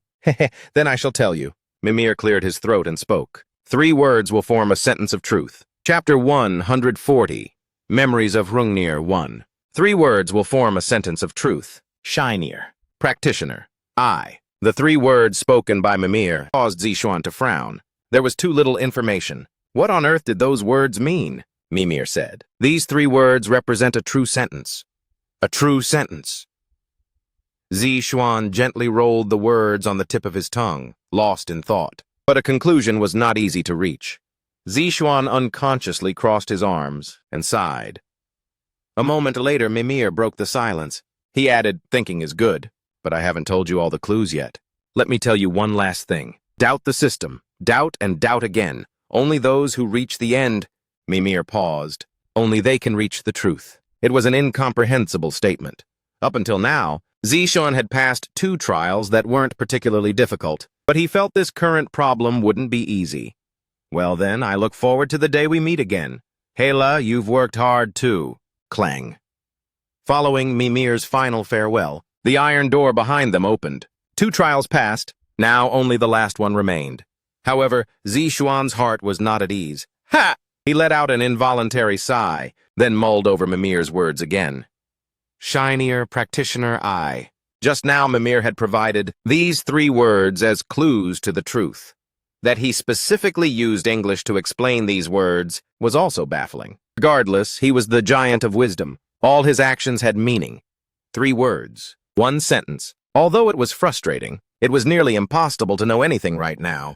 Then I shall tell you. Mimir cleared his throat and spoke. 3 words will form a sentence of truth. Chapter 140. Memories of Hrungnir 1. 3 words will form a sentence of truth. Shinier. Practitioner. I. The 3 words spoken by Mimir caused Zixuan to frown. There was too little information. What on earth did those words mean? Mimir said. These 3 words represent a true sentence. A true sentence. Zixuan gently rolled the words on the tip of his tongue, lost in thought. But a conclusion was not easy to reach. Zixuan unconsciously crossed his arms and sighed. A moment later, Mimir broke the silence. He added, Thinking is good, but I haven't told you all the clues yet. Let me tell you one last thing. Doubt the system. Doubt and doubt again. Only those who reach the end. Mimir paused. Only they can reach the truth. It was an incomprehensible statement. Up until now, Zixuan had passed 2 trials that weren't particularly difficult, but he felt this current problem wouldn't be easy. Well then, I look forward to the day we meet again. Hela, you've worked hard too. Clang. Following Mimir's final farewell, the iron door behind them opened. 2 trials passed. Now only the last one remained. However, Zixuan's heart was not at ease. Ha! He let out an involuntary sigh, then mulled over Mimir's words again. Shinier practitioner I. Just now Mimir had provided these 3 words as clues to the truth. That he specifically used English to explain these words was also baffling. Regardless, he was the giant of wisdom. All his actions had meaning. 3 words, 1 sentence. Although it was frustrating, it was nearly impossible to know anything right now.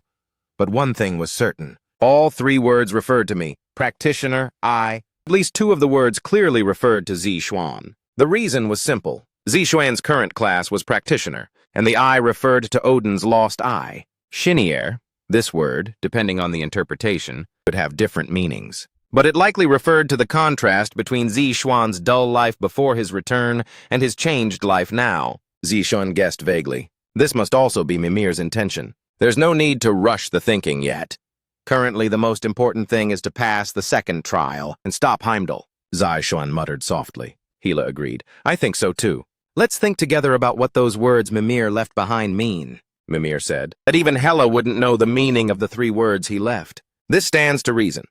But one thing was certain. All 3 words referred to me. Practitioner, I. At least 2 of the words clearly referred to Zixuan. The reason was simple. Zixuan's current class was practitioner, and the I referred to Odin's lost eye. Shinier, this word, depending on the interpretation, could have different meanings. But it likely referred to the contrast between Zixuan's dull life before his return and his changed life now. Zixuan guessed vaguely. This must also be Mimir's intention. There's no need to rush the thinking yet. Currently, the most important thing is to pass the second trial and stop Heimdall. Zixuan muttered softly. Hela agreed. I think so too. Let's think together about what those words Mimir left behind mean, Mimir said. That even Hela wouldn't know the meaning of the 3 words he left. This stands to reason.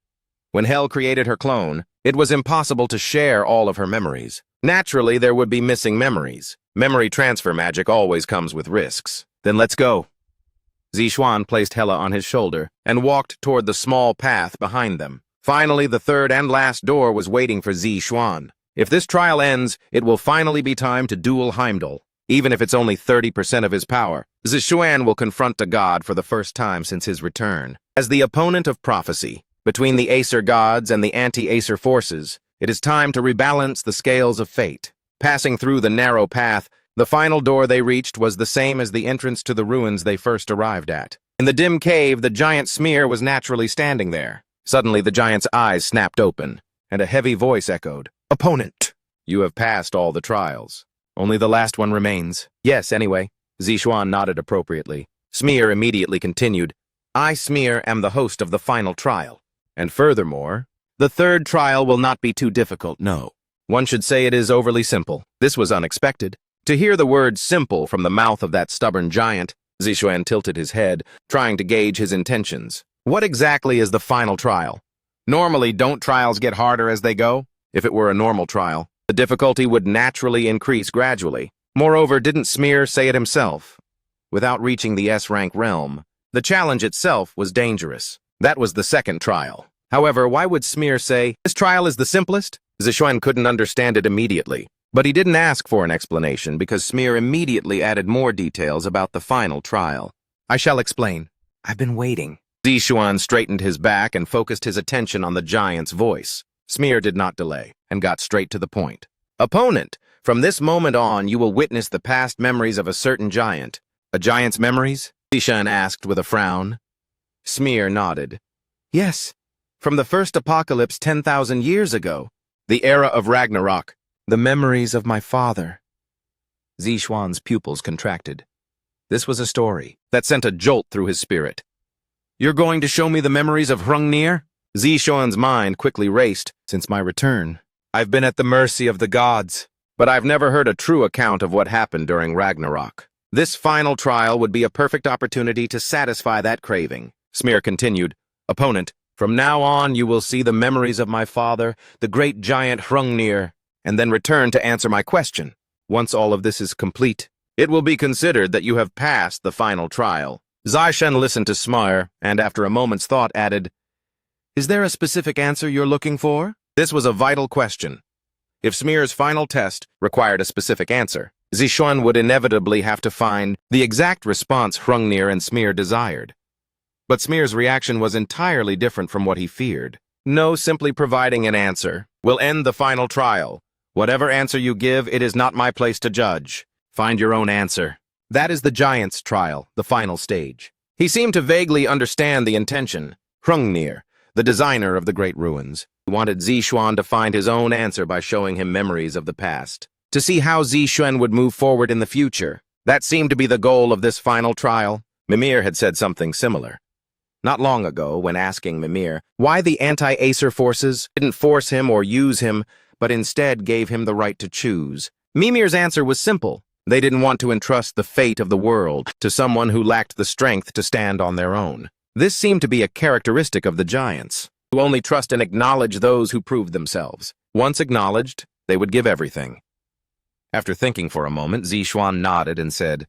When Hel created her clone, it was impossible to share all of her memories. Naturally, there would be missing memories. Memory transfer magic always comes with risks. Then let's go. Zixuan placed Hela on his shoulder and walked toward the small path behind them. Finally, the third and last door was waiting for Zixuan. If this trial ends, it will finally be time to duel Heimdall. Even if it's only 30% of his power, Zixuan will confront a god for the first time since his return. As the opponent of prophecy, between the Acer gods and the anti-Acer forces, it is time to rebalance the scales of fate. Passing through the narrow path, the final door they reached was the same as the entrance to the ruins they first arrived at. In the dim cave, the giant Smear was naturally standing there. Suddenly, the giant's eyes snapped open, and a heavy voice echoed, "Opponent, you have passed all the trials. Only the last one remains." "Yes, anyway." Zixuan nodded appropriately. Smear immediately continued, "I, Smear, am the host of the final trial. And furthermore, the third trial will not be too difficult, no. One should say it is overly simple." This was unexpected. To hear the word simple from the mouth of that stubborn giant, Zixuan tilted his head, trying to gauge his intentions. What exactly is the final trial? Normally, don't trials get harder as they go? If it were a normal trial, the difficulty would naturally increase gradually. Moreover, didn't Smear say it himself? Without reaching the S-rank realm, the challenge itself was dangerous. That was the second trial. However, why would Smear say, "This trial is the simplest"? Zixuan couldn't understand it immediately. But he didn't ask for an explanation because Smear immediately added more details about the final trial. "I shall explain. I've been waiting." Zixuan straightened his back and focused his attention on the giant's voice. Smear did not delay and got straight to the point. "Opponent, from this moment on, you will witness the past memories of a certain giant." "A giant's memories?" Zixuan asked with a frown. Smear nodded. "Yes, from the first apocalypse 10,000 years ago, the era of Ragnarok, the memories of my father." Zixuan's pupils contracted. This was a story that sent a jolt through his spirit. "You're going to show me the memories of Hrungnir?" Zixuan's mind quickly raced. "Since my return, I've been at the mercy of the gods, but I've never heard a true account of what happened during Ragnarok. This final trial would be a perfect opportunity to satisfy that craving." Smear continued, "Opponent, from now on you will see the memories of my father, the great giant Hrungnir, and then return to answer my question. Once all of this is complete, it will be considered that you have passed the final trial." Zixuan listened to Smear, and after a moment's thought added, "Is there a specific answer you're looking for?" This was a vital question. If Smear's final test required a specific answer, Zixuan would inevitably have to find the exact response Hrungnir and Smear desired. But Smear's reaction was entirely different from what he feared. "No, simply providing an answer will end the final trial. Whatever answer you give, it is not my place to judge. Find your own answer." That is the giant's trial, the final stage. He seemed to vaguely understand the intention. Hrungnir, the designer of the great ruins, wanted Zixuan to find his own answer by showing him memories of the past, to see how Zixuan would move forward in the future. That seemed to be the goal of this final trial. Mimir had said something similar. Not long ago, when asking Mimir why the anti-Acer forces didn't force him or use him, but instead gave him the right to choose, Mimir's answer was simple. They didn't want to entrust the fate of the world to someone who lacked the strength to stand on their own. This seemed to be a characteristic of the giants, who only trust and acknowledge those who proved themselves. Once acknowledged, they would give everything. After thinking for a moment, Zixuan nodded and said,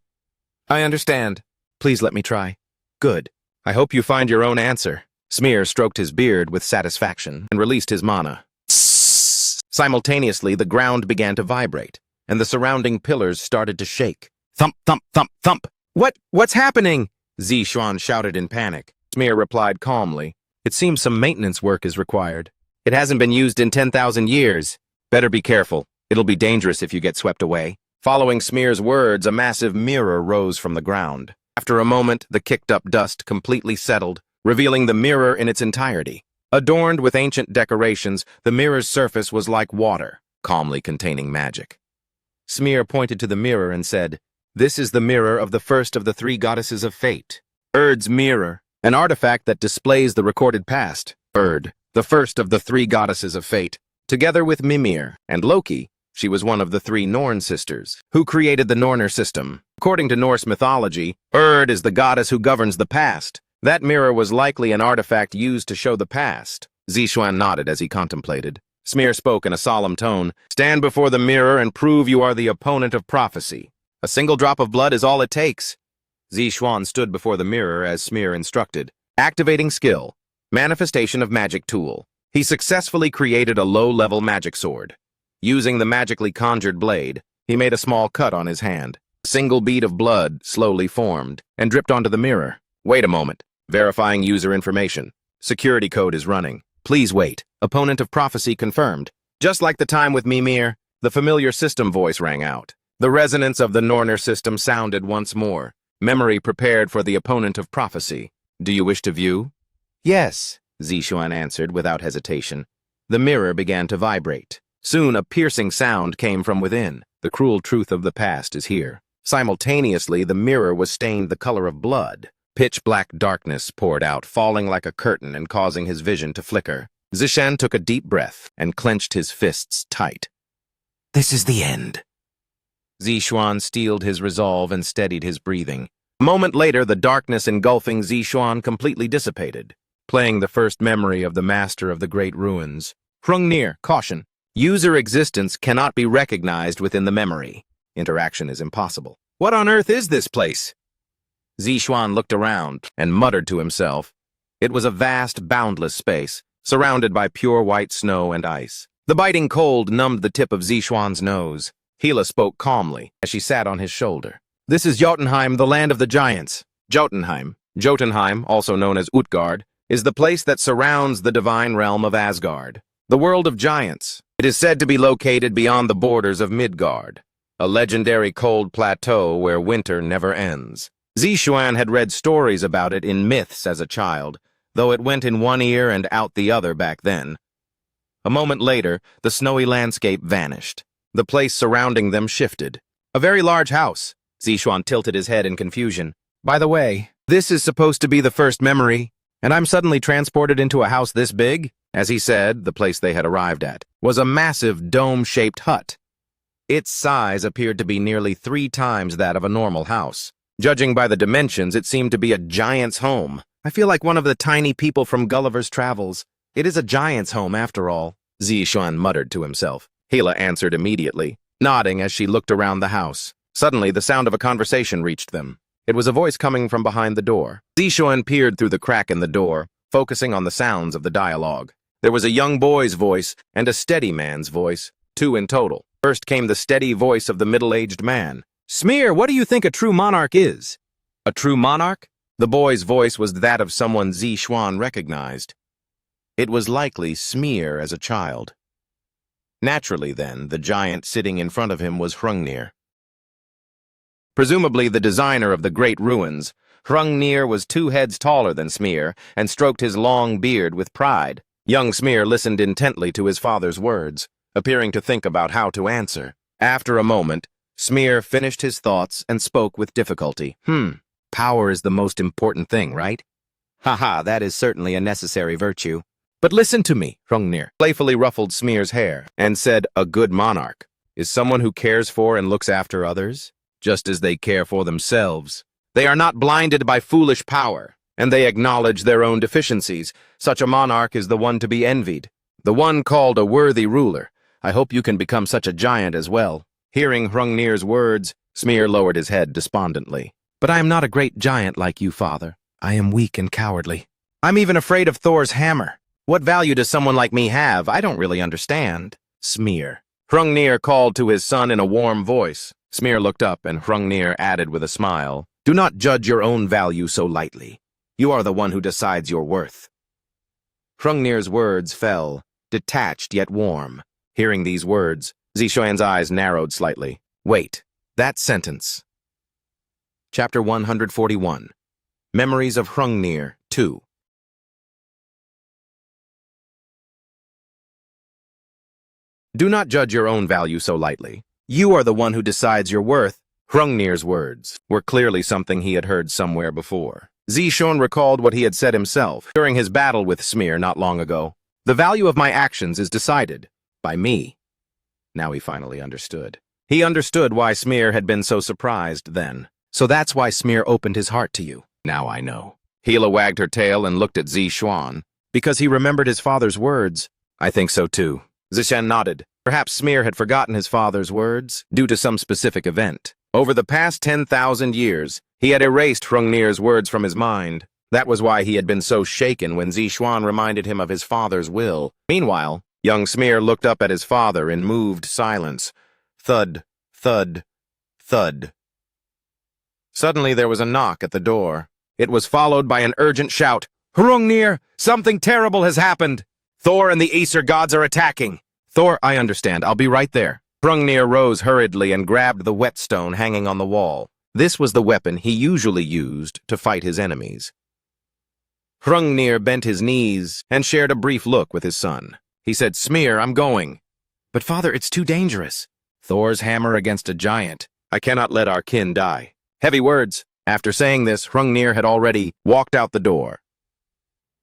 "I understand. Please let me try." "Good. I hope you find your own answer." Smear stroked his beard with satisfaction and released his mana. Simultaneously, the ground began to vibrate, and the surrounding pillars started to shake. Thump, thump, thump, thump. What's happening?" Zixuan shouted in panic. Smear replied calmly, "It seems some maintenance work is required. It hasn't been used in 10,000 years. Better be careful. It'll be dangerous if you get swept away." Following Smear's words, a massive mirror rose from the ground. After a moment, the kicked-up dust completely settled, revealing the mirror in its entirety. Adorned with ancient decorations, the mirror's surface was like water, calmly containing magic. Smear pointed to the mirror and said, "This is the mirror of the first of the three goddesses of fate. Urd's mirror, an artifact that displays the recorded past. Urd, the first of the three goddesses of fate. Together with Mimir and Loki, she was one of the three Norn sisters, who created the Norner system. According to Norse mythology, Urd is the goddess who governs the past. That mirror was likely an artifact used to show the past." Zixuan nodded as he contemplated. Smear spoke in a solemn tone. Stand before the mirror and prove you are the opponent of prophecy. A single drop of blood is all it takes. Zixuan stood before the mirror as Smear instructed. Activating skill. Manifestation of magic tool. He successfully created a low-level magic sword. Using the magically conjured blade, he made a small cut on his hand. A single bead of blood slowly formed and dripped onto the mirror. Wait a moment. Verifying user information. Security code is running. Please wait. Opponent of prophecy confirmed. Just like the time with Mimir, the familiar system voice rang out. The resonance of the Norner system sounded once more. Memory prepared for the opponent of prophecy. Do you wish to view? Yes, Zixuan answered without hesitation. The mirror began to vibrate. Soon a piercing sound came from within. The cruel truth of the past is here. Simultaneously, the mirror was stained the color of blood. Pitch-black darkness poured out, falling like a curtain and causing his vision to flicker. Zixuan took a deep breath and clenched his fists tight. This is the end. Zixuan steeled his resolve and steadied his breathing. A moment later, the darkness engulfing Zixuan completely dissipated, playing the first memory of the master of the great ruins. Hrungnir, caution. User existence cannot be recognized within the memory. Interaction is impossible. What on earth is this place? Zixuan looked around and muttered to himself. It was a vast, boundless space, surrounded by pure white snow and ice. The biting cold numbed the tip of Zixuan's nose. Hela spoke calmly as she sat on his shoulder. This is Jotunheim, the land of the giants. Jotunheim, also known as Utgard, is the place that surrounds the divine realm of Asgard, the world of giants. It is said to be located beyond the borders of Midgard, a legendary cold plateau where winter never ends. Zixuan had read stories about it in myths as a child, though it went in one ear and out the other back then. A moment later, the snowy landscape vanished. The place surrounding them shifted. A very large house. Zixuan tilted his head in confusion. By the way, this is supposed to be the first memory, and I'm suddenly transported into a house this big? As he said, the place they had arrived at was a massive dome-shaped hut. Its size appeared to be nearly 3 times that of a normal house. Judging by the dimensions, it seemed to be a giant's home. I feel like one of the tiny people from Gulliver's Travels. It is a giant's home, after all, Zixuan muttered to himself. Hela answered immediately, nodding as she looked around the house. Suddenly, the sound of a conversation reached them. It was a voice coming from behind the door. Zixuan peered through the crack in the door, focusing on the sounds of the dialogue. There was a young boy's voice and a steady man's voice, 2 in total. First came the steady voice of the middle-aged man. Smear, what do you think a true monarch is? A true monarch? The boy's voice was that of someone Zixuan recognized. It was likely Smear as a child. Naturally, then, the giant sitting in front of him was Hrungnir. Presumably the designer of the great ruins, Hrungnir was 2 heads taller than Smear and stroked his long beard with pride. Young Smear listened intently to his father's words, appearing to think about how to answer. After a moment, Smear finished his thoughts and spoke with difficulty. Power is the most important thing, right? Haha, that is certainly a necessary virtue. But listen to me, Hrungnir playfully ruffled Smear's hair and said, a good monarch is someone who cares for and looks after others, just as they care for themselves. They are not blinded by foolish power, and they acknowledge their own deficiencies. Such a monarch is the one to be envied, the one called a worthy ruler. I hope you can become such a giant as well. Hearing Hrungnir's words, Smear lowered his head despondently. But I am not a great giant like you, father. I am weak and cowardly. I'm even afraid of Thor's hammer. What value does someone like me have? I don't really understand. Smear. Hrungnir called to his son in a warm voice. Smear looked up, and Hrungnir added with a smile, do not judge your own value so lightly. You are the one who decides your worth. Hrungnir's words fell, detached yet warm. Hearing these words, Zixuan's eyes narrowed slightly. Wait, that sentence. Chapter 141. Memories of Hrungnir 2. Do not judge your own value so lightly. You are the one who decides your worth. Hrungnir's words were clearly something he had heard somewhere before. Zixuan recalled what he had said himself during his battle with Smear not long ago. The value of my actions is decided by me. Now he finally understood. He understood why Smear had been so surprised then. So that's why Smear opened his heart to you. Now I know. Hela wagged her tail and looked at Zixuan. Because he remembered his father's words. I think so too. Zishan nodded. Perhaps Smear had forgotten his father's words due to some specific event. Over the past 10,000 years, he had erased Hrungnir's words from his mind. That was why he had been so shaken when Zishuan reminded him of his father's will. Meanwhile, young Smear looked up at his father in moved silence. Thud, thud, thud. Suddenly there was a knock at the door. It was followed by an urgent shout. Hrungnir, something terrible has happened. Thor and the Aesir gods are attacking. Thor, I understand. I'll be right there. Hrungnir rose hurriedly and grabbed the whetstone hanging on the wall. This was the weapon he usually used to fight his enemies. Hrungnir bent his knees and shared a brief look with his son. He said, Smear, I'm going. But father, it's too dangerous. Thor's hammer against a giant. I cannot let our kin die. Heavy words. After saying this, Hrungnir had already walked out the door.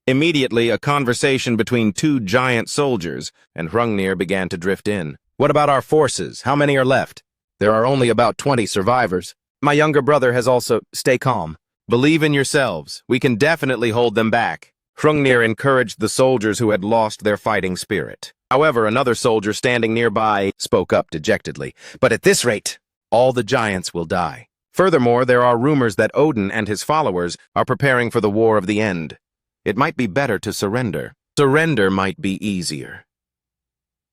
Immediately, a conversation between two giant soldiers, and Hrungnir began to drift in. What about our forces? How many are left? There are only about 20 survivors. My younger brother has also... Stay calm. Believe in yourselves. We can definitely hold them back. Hrungnir encouraged the soldiers who had lost their fighting spirit. However, another soldier standing nearby spoke up dejectedly. But at this rate, all the giants will die. Furthermore, there are rumors that Odin and his followers are preparing for the War of the End. It might be better to surrender. Surrender might be easier.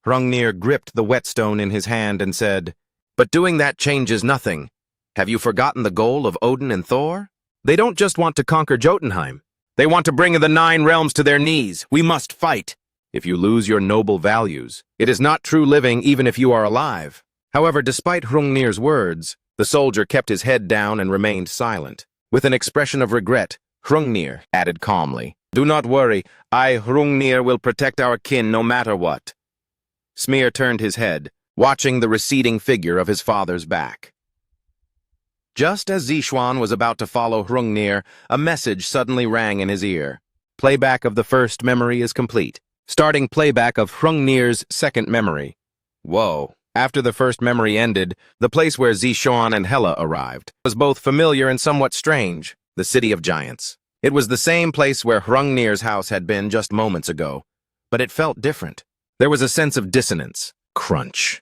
Hrungnir gripped the whetstone in his hand and said, But doing that changes nothing. Have you forgotten the goal of Odin and Thor? They don't just want to conquer Jotunheim. They want to bring the 9 realms to their knees. We must fight. If you lose your noble values, it is not true living even if you are alive. However, despite Hrungnir's words, the soldier kept his head down and remained silent. With an expression of regret, Hrungnir added calmly, Do not worry, I, Hrungnir, will protect our kin no matter what. Smear turned his head, watching the receding figure of his father's back. Just as Zishuan was about to follow Hrungnir, a message suddenly rang in his ear. Playback of the first memory is complete. Starting playback of Hrungnir's second memory. Whoa. After the first memory ended, the place where Zishuan and Hela arrived was both familiar and somewhat strange, the City of Giants. It was the same place where Hrungnir's house had been just moments ago, but it felt different. There was a sense of dissonance. Crunch.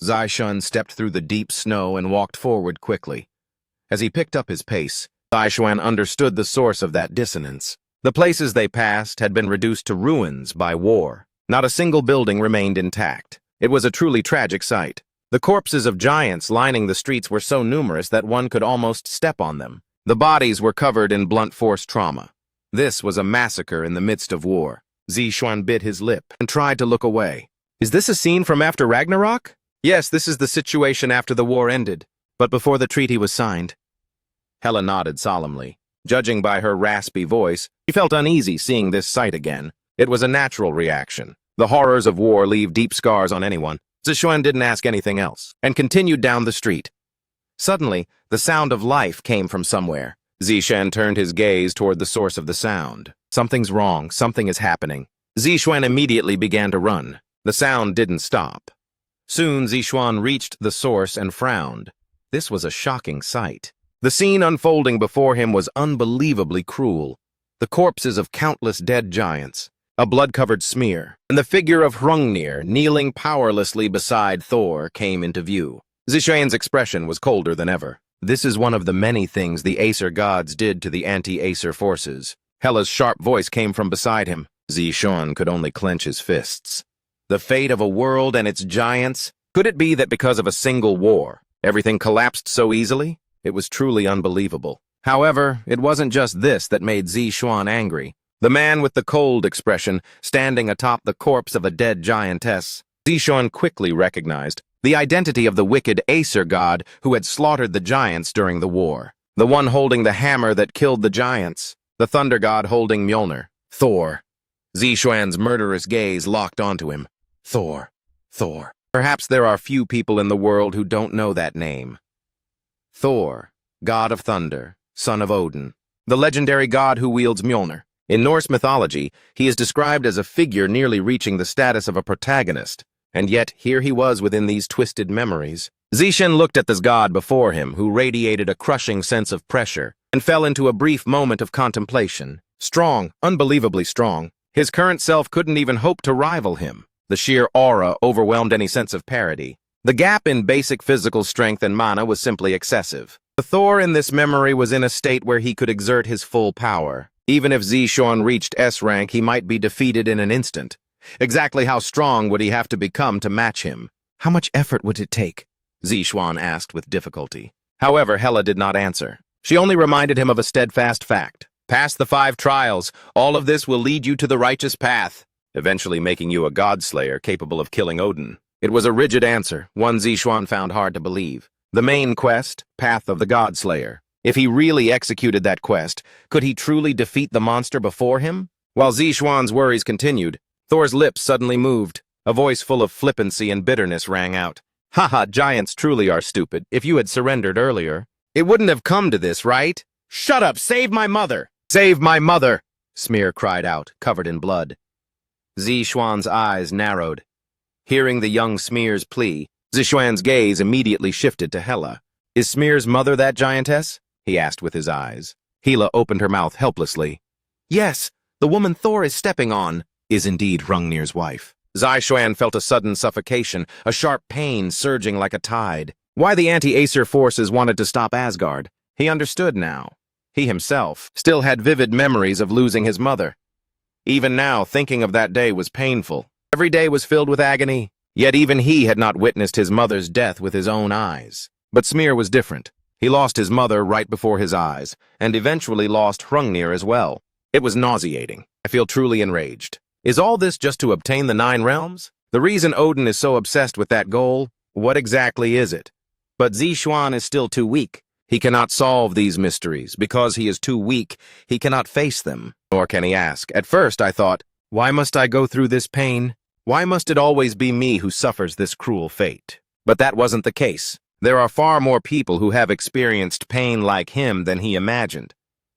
Zishuan stepped through the deep snow and walked forward quickly. As he picked up his pace, Zishuan understood the source of that dissonance. The places they passed had been reduced to ruins by war. Not a single building remained intact. It was a truly tragic sight. The corpses of giants lining the streets were so numerous that one could almost step on them. The bodies were covered in blunt force trauma. This was a massacre in the midst of war. Zishuan bit his lip and tried to look away. Is this a scene from after Ragnarok? Yes, this is the situation after the war ended, but before the treaty was signed. Hela nodded solemnly. Judging by her raspy voice, she felt uneasy seeing this sight again. It was a natural reaction. The horrors of war leave deep scars on anyone. Zishuan didn't ask anything else, and continued down the street. Suddenly, the sound of life came from somewhere. Zishuan turned his gaze toward the source of the sound. Something's wrong, something is happening. Zishuan immediately began to run. The sound didn't stop. Soon, Zishuan reached the source and frowned. This was a shocking sight. The scene unfolding before him was unbelievably cruel. The corpses of countless dead giants, a blood-covered smear, and the figure of Hrungnir kneeling powerlessly beside Thor came into view. Zishuan's expression was colder than ever. This is one of the many things the Aesir gods did to the anti-Aesir forces. Hela's sharp voice came from beside him. Zishuan could only clench his fists. The fate of a world and its giants? Could it be that because of a single war, everything collapsed so easily? It was truly unbelievable. However, it wasn't just this that made Zishuan angry. The man with the cold expression, standing atop the corpse of a dead giantess, Zishuan quickly recognized the identity of the wicked Aesir god who had slaughtered the giants during the war. The one holding the hammer that killed the giants. The thunder god holding Mjolnir. Thor. Zishuan's murderous gaze locked onto him. Thor. Thor. Perhaps there are few people in the world who don't know that name. Thor, god of thunder, son of Odin, the legendary god who wields Mjolnir. In Norse mythology, he is described as a figure nearly reaching the status of a protagonist, and yet here he was within these twisted memories. Zishuan looked at this god before him, who radiated a crushing sense of pressure, and fell into a brief moment of contemplation. Strong, unbelievably strong. His current self couldn't even hope to rival him. The sheer aura overwhelmed any sense of parity. The gap in basic physical strength and mana was simply excessive. The Thor in this memory was in a state where he could exert his full power. Even if Zishuan reached S rank, he might be defeated in an instant. Exactly how strong would he have to become to match him? How much effort would it take? Zishuan asked with difficulty. However, Hela did not answer. She only reminded him of a steadfast fact. Pass the 5 trials. All of this will lead you to the righteous path, eventually making you a god-slayer capable of killing Odin. It was a rigid answer, one Zishuan found hard to believe. The main quest, Path of the God-Slayer. If he really executed that quest, could he truly defeat the monster before him? While Zishuan's worries continued, Thor's lips suddenly moved. A voice full of flippancy and bitterness rang out. Haha, giants truly are stupid. If you had surrendered earlier, it wouldn't have come to this, right? Shut up! Save my mother! Save my mother! Smear cried out, covered in blood. Zishuan's eyes narrowed. Hearing the young Smear's plea, Zishuan's gaze immediately shifted to Hela. Is Smear's mother that giantess? He asked with his eyes. Hela opened her mouth helplessly. Yes, the woman Thor is stepping on is indeed Hrungnir's wife. Zishuan felt a sudden suffocation, a sharp pain surging like a tide. Why the anti-Aesir forces wanted to stop Asgard, he understood now. He himself still had vivid memories of losing his mother. Even now, thinking of that day was painful. Every day was filled with agony, yet even he had not witnessed his mother's death with his own eyes. But Smear was different. He lost his mother right before his eyes, and eventually lost Hrungnir as well. It was nauseating. I feel truly enraged. Is all this just to obtain the 9 realms? The reason Odin is so obsessed with that goal, what exactly is it? But Zishuan is still too weak. He cannot solve these mysteries. Because he is too weak, he cannot face them. Nor can he ask. At first I thought, why must I go through this pain? Why must it always be me who suffers this cruel fate? But that wasn't the case. There are far more people who have experienced pain like him than he imagined.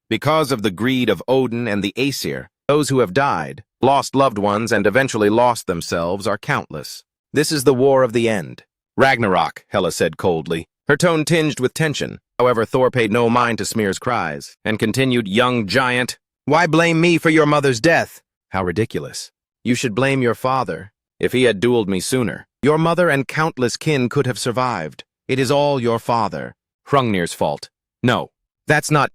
Because of the greed of Odin and the Aesir, those who have died, lost loved ones, and eventually lost themselves are countless. This is the war of the end. Ragnarok, Hela said coldly, her tone tinged with tension. However, Thor paid no mind to Smear's cries, and continued, young giant, why blame me for your mother's death? How ridiculous. You should blame your father. If he had dueled me sooner, your mother and countless kin could have survived. It is all your father. Hrungnir's fault. No, that's not...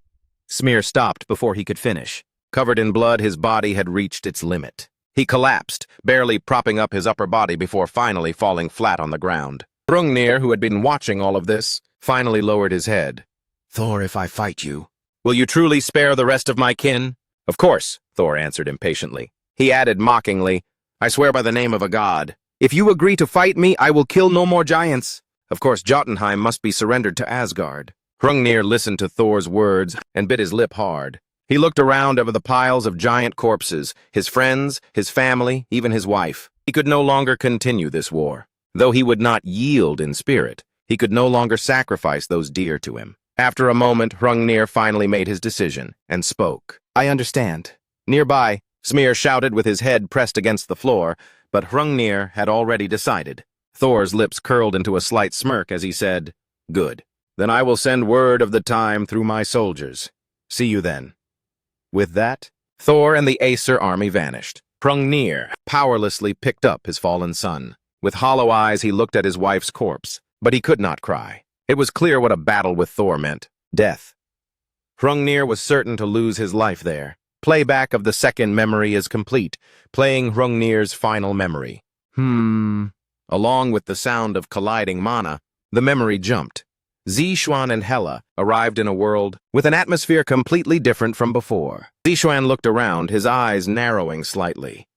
Smear stopped before he could finish. Covered in blood, his body had reached its limit. He collapsed, barely propping up his upper body before finally falling flat on the ground. Hrungnir, who had been watching all of this, finally lowered his head. Thor, if I fight you, will you truly spare the rest of my kin? Of course, Thor answered impatiently. He added mockingly, I swear by the name of a god. If you agree to fight me, I will kill no more giants. Of course, Jotunheim must be surrendered to Asgard. Hrungnir listened to Thor's words and bit his lip hard. He looked around over the piles of giant corpses, his friends, his family, even his wife. He could no longer continue this war. Though he would not yield in spirit, he could no longer sacrifice those dear to him. After a moment, Hrungnir finally made his decision and spoke. I understand. Nearby, Smear shouted with his head pressed against the floor, but Hrungnir had already decided. Thor's lips curled into a slight smirk as he said, Good. Then I will send word of the time through my soldiers. See you then. With that, Thor and the Aesir army vanished. Hrungnir powerlessly picked up his fallen son. With hollow eyes, he looked at his wife's corpse, but he could not cry. It was clear what a battle with Thor meant. Death. Hrungnir was certain to lose his life there. Playback of the second memory is complete, playing Hrungnir's final memory. Along with the sound of colliding mana, the memory jumped. Zishuan and Hela arrived in a world with an atmosphere completely different from before. Zishuan looked around, his eyes narrowing slightly.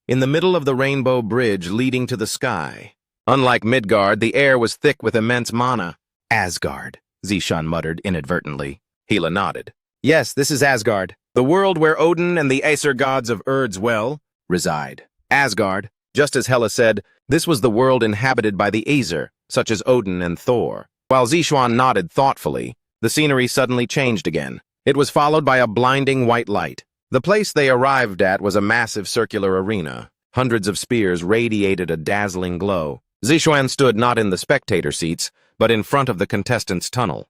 In the middle of the rainbow bridge leading to the sky, unlike Midgard, the air was thick with immense mana. Asgard, Zishuan muttered inadvertently. Hela nodded. Yes, this is Asgard, the world where Odin and the Aesir gods of Urd's well reside. Asgard, just as Hela said, this was the world inhabited by the Aesir, such as Odin and Thor. While Zishuan nodded thoughtfully, the scenery suddenly changed again. It was followed by a blinding white light. The place they arrived at was a massive circular arena. Hundreds of spears radiated a dazzling glow. Zishuan stood not in the spectator seats, but in front of the contestants' tunnel.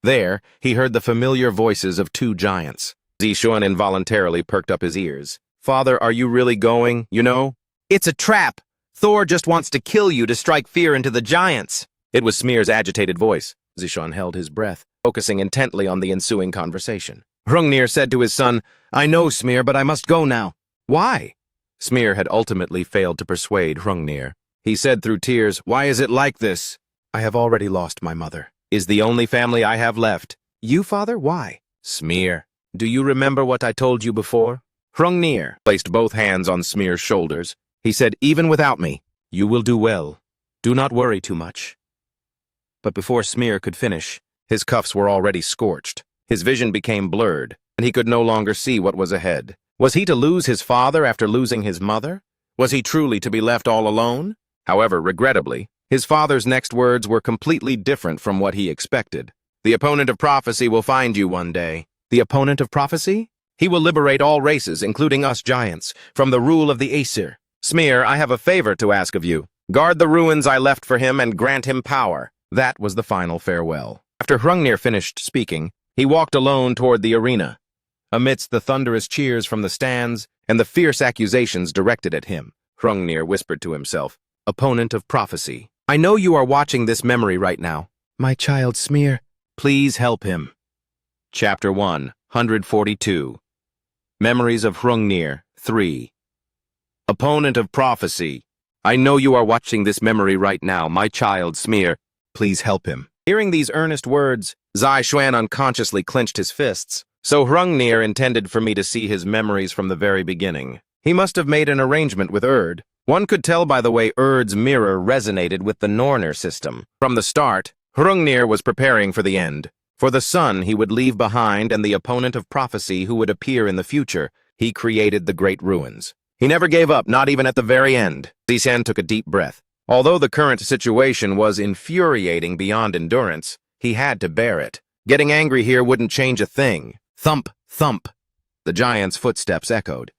There, he heard the familiar voices of 2 giants. Zishuan involuntarily perked up his ears. Father, are you really going, you know? It's a trap. Thor just wants to kill you to strike fear into the giants. It was Smear's agitated voice. Zishan held his breath, focusing intently on the ensuing conversation. Hrungnir said to his son, I know, Smear, but I must go now. Why? Smear had ultimately failed to persuade Hrungnir. He said through tears, Why is it like this? I have already lost my mother. Is the only family I have left. You, father? Why? Smear, do you remember what I told you before? Hrungnir Placed both hands on Smear's shoulders. He said, Even without me, you will do well. Do not worry too much. But before Smear could finish, his cuffs were already scorched. His vision became blurred, and he could no longer see what was ahead. Was he to lose his father after losing his mother? Was he truly to be left all alone? However, regrettably, his father's next words were completely different from what he expected. The opponent of prophecy will find you one day. The opponent of prophecy? He will liberate all races, including us giants, from the rule of the Aesir. Smear, I have a favor to ask of you. Guard the ruins I left for him and grant him power. That was the final farewell. After Hrungnir finished speaking, he walked alone toward the arena. Amidst the thunderous cheers from the stands and the fierce accusations directed at him, Hrungnir whispered to himself, Opponent of prophecy, I know you are watching this memory right now. My child Smear, please help him. Chapter 142. Memories of Hrungnir 3. Opponent of prophecy, I know you are watching this memory right now, my child Smear. Please help him. Hearing these earnest words, Zai Xuan unconsciously clenched his fists. So Hrungnir intended for me to see his memories from the very beginning. He must have made an arrangement with Erd. One could tell by the way Erd's mirror resonated with the Norner system. From the start, Hrungnir was preparing for the end. For the son he would leave behind and the opponent of prophecy who would appear in the future, he created the great ruins. He never gave up, not even at the very end. Zishan took a deep breath. Although the current situation was infuriating beyond endurance, he had to bear it. Getting angry here wouldn't change a thing. Thump, thump. The giant's footsteps echoed.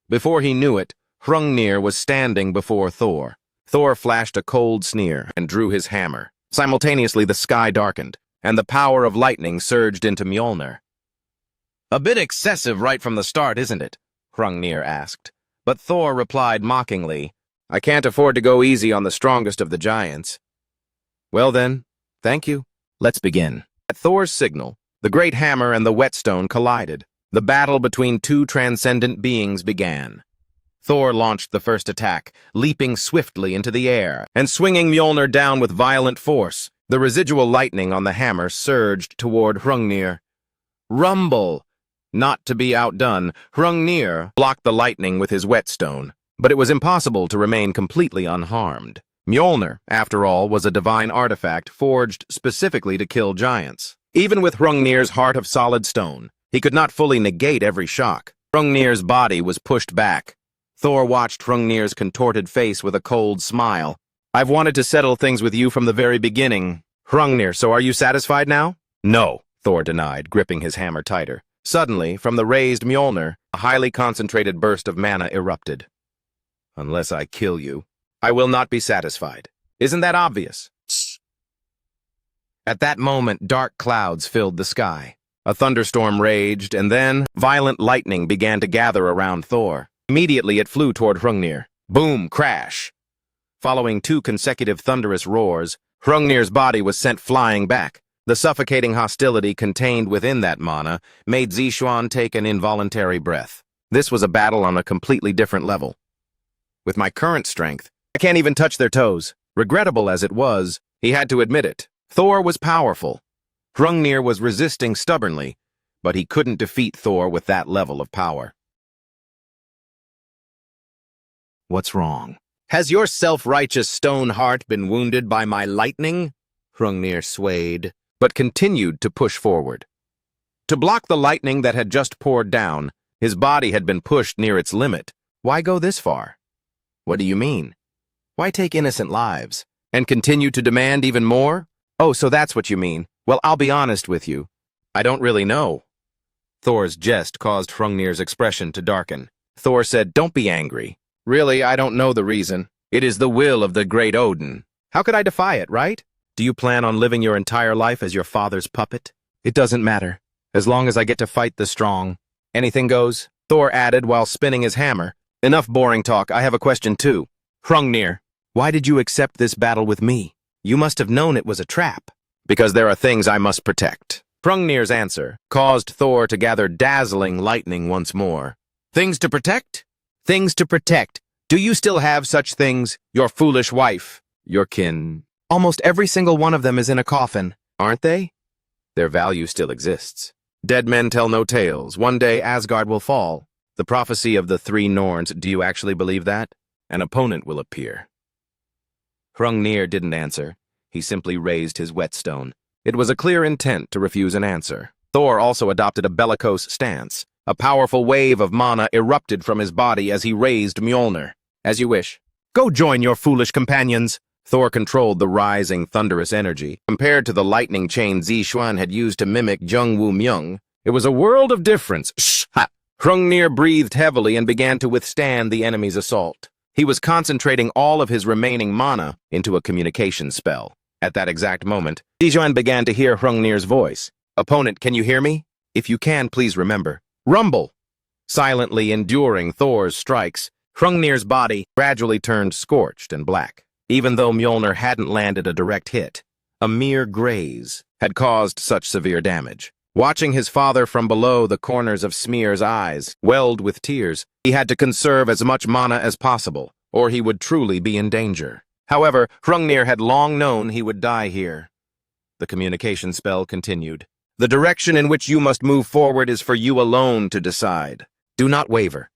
Before he knew it, Hrungnir was standing before Thor. Thor flashed a cold sneer and drew his hammer. Simultaneously, the sky darkened, and the power of lightning surged into Mjolnir. A bit excessive right from the start, isn't it? Hrungnir asked. But Thor replied mockingly, I can't afford to go easy on the strongest of the giants. Well then, thank you. Let's begin. At Thor's signal, the great hammer and the whetstone collided. The battle between two transcendent beings began. Thor launched the first attack, leaping swiftly into the air and swinging Mjolnir down with violent force. The residual lightning on the hammer surged toward Hrungnir. Rumble! Not to be outdone, Hrungnir blocked the lightning with his whetstone, but it was impossible to remain completely unharmed. Mjolnir, after all, was a divine artifact forged specifically to kill giants. Even with Hrungnir's heart of solid stone, he could not fully negate every shock. Hrungnir's body was pushed back. Thor watched Hrungnir's contorted face with a cold smile. I've wanted to settle things with you from the very beginning. Hrungnir, so are you satisfied now? No, Thor denied, gripping his hammer tighter. Suddenly, from the raised Mjolnir, a highly concentrated burst of mana erupted. Unless I kill you, I will not be satisfied. Isn't that obvious? At that moment, dark clouds filled the sky. A thunderstorm raged, and then violent lightning began to gather around Thor. Immediately, it flew toward Hrungnir. Boom! Crash! Following two consecutive thunderous roars, Hrungnir's body was sent flying back. The suffocating hostility contained within that mana made Zishan take an involuntary breath. This was a battle on a completely different level. With my current strength, I can't even touch their toes. Regrettable as it was, he had to admit it. Thor was powerful. Hrungnir was resisting stubbornly, but he couldn't defeat Thor with that level of power. What's wrong? Has your self-righteous stone heart been wounded by my lightning? Hrungnir swayed, but continued to push forward. To block the lightning that had just poured down, his body had been pushed near its limit. Why go this far? What do you mean? Why take innocent lives? And continue to demand even more? Oh, so that's what you mean. Well, I'll be honest with you. I don't really know. Thor's jest caused Hrungnir's expression to darken. Thor said, Don't be angry. Really, I don't know the reason. It is the will of the great Odin. How could I defy it, right? Do you plan on living your entire life as your father's puppet? It doesn't matter. As long as I get to fight the strong. Anything goes, Thor added while spinning his hammer. Enough boring talk, I have a question too. Hrungnir, why did you accept this battle with me? You must have known it was a trap. Because there are things I must protect. Hrungnir's answer caused Thor to gather dazzling lightning once more. Things to protect? Things to protect. Do you still have such things? Your foolish wife, your kin. Almost every single one of them is in a coffin. Aren't they? Their value still exists. Dead men tell no tales. One day Asgard will fall. The prophecy of the three Norns, do you actually believe that? An opponent will appear. Hrungnir didn't answer. He simply raised his whetstone. It was a clear intent to refuse an answer. Thor also adopted a bellicose stance. A powerful wave of mana erupted from his body as he raised Mjolnir. As you wish. Go join your foolish companions. Thor controlled the rising, thunderous energy. Compared to the lightning chain Zixuan had used to mimic Jungwoo Myung, it was a world of difference. Shh! Ha! Hrungnir breathed heavily and began to withstand the enemy's assault. He was concentrating all of his remaining mana into a communication spell. At that exact moment, Zixuan began to hear Hrungnir's voice. Opponent, can you hear me? If you can, please remember. Rumble! Silently enduring Thor's strikes, Hrungnir's body gradually turned scorched and black. Even though Mjolnir hadn't landed a direct hit, a mere graze had caused such severe damage. Watching his father from below, the corners of Smear's eyes welled with tears. He had to conserve as much mana as possible, or he would truly be in danger. However, Hrungnir had long known he would die here. The communication spell continued. The direction in which you must move forward is for you alone to decide. Do not waver.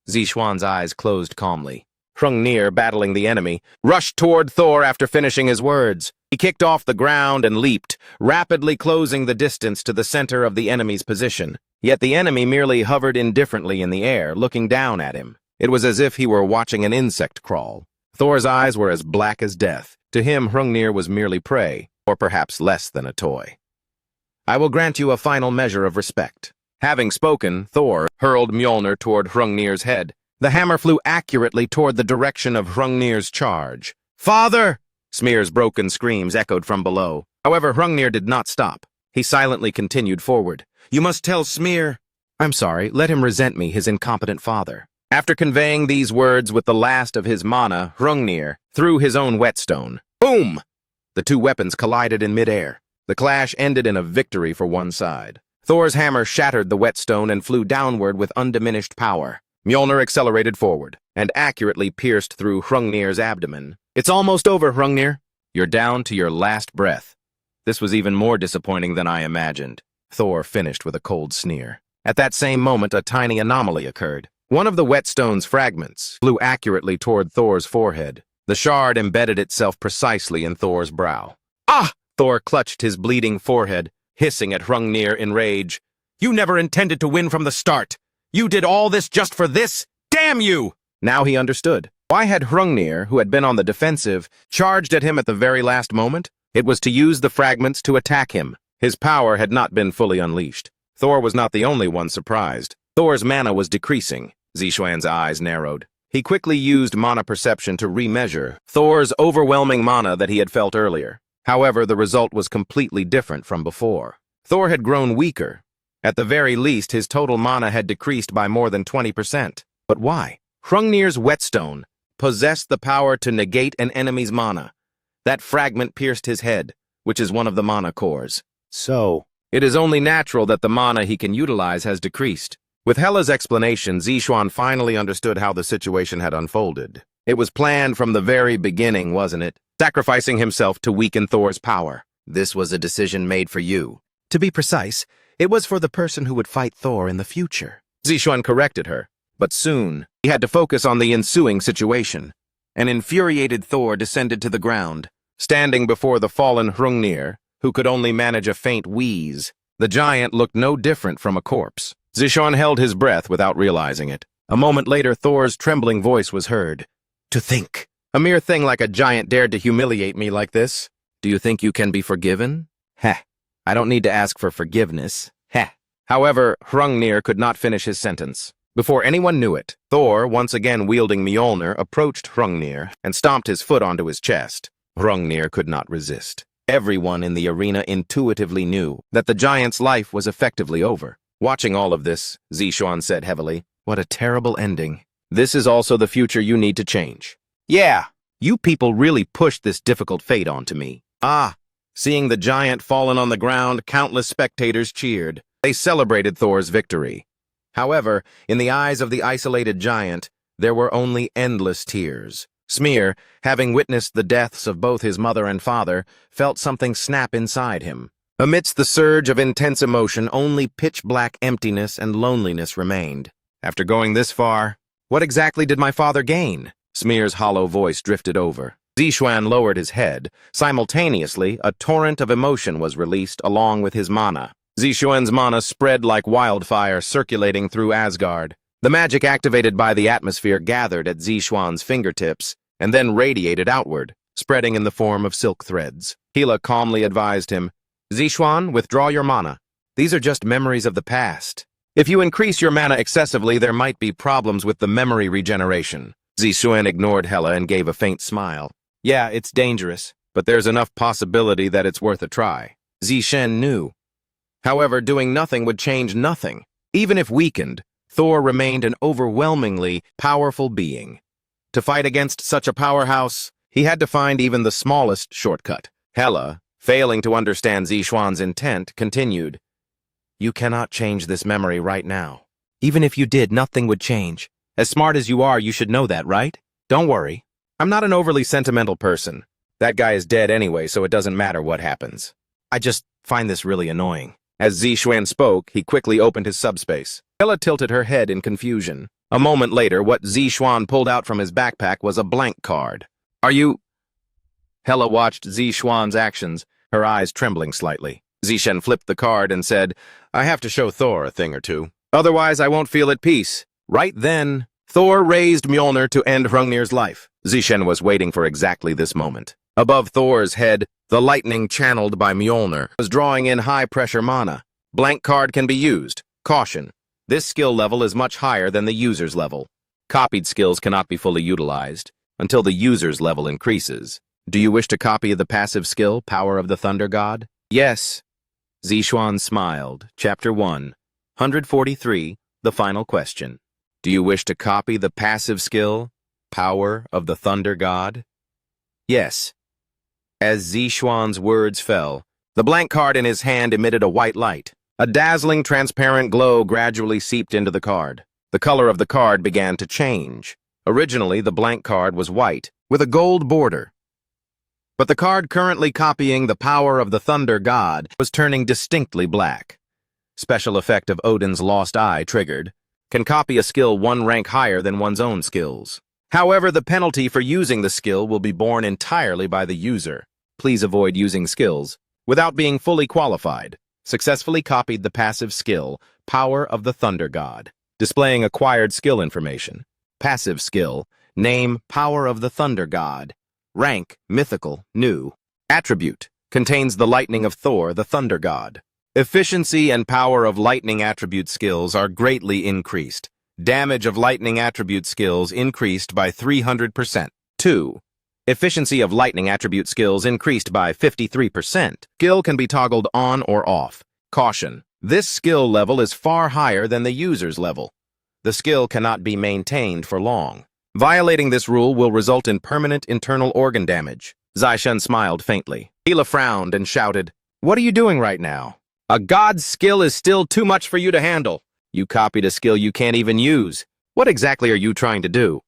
Zixuan's eyes closed calmly. Hrungnir, battling the enemy, rushed toward Thor after finishing his words. He kicked off the ground and leaped, rapidly closing the distance to the center of the enemy's position. Yet the enemy merely hovered indifferently in the air, looking down at him. It was as if he were watching an insect crawl. Thor's eyes were as black as death. To him, Hrungnir was merely prey, or perhaps less than a toy. I will grant you a final measure of respect. Having spoken, Thor hurled Mjolnir toward Hrungnir's head. The hammer flew accurately toward the direction of Hrungnir's charge. Father! Smear's broken screams echoed from below. However, Hrungnir did not stop. He silently continued forward. You must tell Smear. I'm sorry, let him resent me, his incompetent father. After conveying these words with the last of his mana, Hrungnir threw his own whetstone. Boom! The two weapons collided in midair. The clash ended in a victory for one side. Thor's hammer shattered the whetstone and flew downward with undiminished power. Mjolnir accelerated forward and accurately pierced through Hrungnir's abdomen. It's almost over, Hrungnir. You're down to your last breath. This was even more disappointing than I imagined. Thor finished with a cold sneer. At that same moment, a tiny anomaly occurred. One of the whetstone's fragments flew accurately toward Thor's forehead. The shard embedded itself precisely in Thor's brow. Ah! Thor clutched his bleeding forehead, hissing at Hrungnir in rage. You never intended to win from the start. You did all this just for this? Damn you! Now he understood. Why had Hrungnir, who had been on the defensive, charged at him at the very last moment? It was to use the fragments to attack him. His power had not been fully unleashed. Thor was not the only one surprised. Thor's mana was decreasing. Zixuan's eyes narrowed. He quickly used mana perception to remeasure Thor's overwhelming mana that he had felt earlier. However, the result was completely different from before. Thor had grown weaker. At the very least, his total mana had decreased by more than 20%. But why? Hrungnir's whetstone possessed the power to negate an enemy's mana. That fragment pierced his head, which is one of the mana cores. So, it is only natural that the mana he can utilize has decreased. With Hela's explanation, Zixuan finally understood how the situation had unfolded. It was planned from the very beginning, wasn't it? Sacrificing himself to weaken Thor's power. This was a decision made for you. To be precise, it was for the person who would fight Thor in the future. Zixuan corrected her, but soon he had to focus on the ensuing situation. An infuriated Thor descended to the ground, standing before the fallen Hrungnir, who could only manage a faint wheeze. The giant looked no different from a corpse. Zixuan held his breath without realizing it. A moment later, Thor's trembling voice was heard. To think, a mere thing like a giant dared to humiliate me like this. Do you think you can be forgiven? Heh. I don't need to ask for forgiveness. Heh. However, Hrungnir could not finish his sentence. Before anyone knew it, Thor, once again wielding Mjolnir, approached Hrungnir and stomped his foot onto his chest. Hrungnir could not resist. Everyone in the arena intuitively knew that the giant's life was effectively over. Watching all of this, Zixuan said heavily, what a terrible ending. This is also the future you need to change. Yeah, you people really pushed this difficult fate onto me. Seeing the giant fallen on the ground, countless spectators cheered. They celebrated Thor's victory. However, in the eyes of the isolated giant, there were only endless tears. Smear, having witnessed the deaths of both his mother and father, felt something snap inside him. Amidst the surge of intense emotion, only pitch-black emptiness and loneliness remained. After going this far, what exactly did my father gain? Smear's hollow voice drifted over. Zixuan lowered his head. Simultaneously, a torrent of emotion was released along with his mana. Zixuan's mana spread like wildfire, circulating through Asgard. The magic activated by the atmosphere gathered at Zixuan's fingertips and then radiated outward, spreading in the form of silk threads. Hela calmly advised him, "Zixuan, withdraw your mana. These are just memories of the past. If you increase your mana excessively, there might be problems with the memory regeneration." Zixuan ignored Hela and gave a faint smile. "Yeah, it's dangerous, but there's enough possibility that it's worth a try." Zixuan knew. However, doing nothing would change nothing. Even if weakened, Thor remained an overwhelmingly powerful being. To fight against such a powerhouse, he had to find even the smallest shortcut. Hela, failing to understand Zixuan's intent, continued, "You cannot change this memory right now. Even if you did, nothing would change. As smart as you are, you should know that, right? Don't worry. I'm not an overly sentimental person. That guy is dead anyway, so it doesn't matter what happens. I just find this really annoying." As Zixuan spoke, he quickly opened his subspace. Hela tilted her head in confusion. A moment later, what Zixuan pulled out from his backpack was a blank card. "Are you—" Hela watched Zixuan's actions, her eyes trembling slightly. Zixuan flipped the card and said, "I have to show Thor a thing or two. Otherwise, I won't feel at peace." Right then, Thor raised Mjolnir to end Hrungnir's life. Zixuan was waiting for exactly this moment. Above Thor's head, the lightning channeled by Mjolnir was drawing in high-pressure mana. Blank card can be used. Caution. This skill level is much higher than the user's level. Copied skills cannot be fully utilized until the user's level increases. Do you wish to copy the passive skill, Power of the Thunder God? Yes. Zixuan smiled. Chapter 1, 143, the final question. Do you wish to copy the passive skill, Power of the Thunder God? Yes. As Zixuan's words fell, the blank card in his hand emitted a white light. A dazzling, transparent glow gradually seeped into the card. The color of the card began to change. Originally, the blank card was white, with a gold border. But the card currently copying the Power of the Thunder God was turning distinctly black. Special effect of Odin's Lost Eye triggered. Can copy a skill one rank higher than one's own skills. However, the penalty for using the skill will be borne entirely by the user. Please avoid using skills without being fully qualified. Successfully copied the passive skill, Power of the Thunder God. Displaying acquired skill information. Passive skill, name Power of the Thunder God. Rank, mythical, new. Attribute, contains the lightning of Thor, the Thunder God. Efficiency and power of lightning attribute skills are greatly increased. Damage of lightning attribute skills increased by 300%. 2. Efficiency of lightning attribute skills increased by 53%. Skill can be toggled on or off. Caution. This skill level is far higher than the user's level. The skill cannot be maintained for long. Violating this rule will result in permanent internal organ damage. Zixuan smiled faintly. Hela frowned and shouted, "What are you doing right now? A god's skill is still too much for you to handle. You copied a skill you can't even use. What exactly are you trying to do?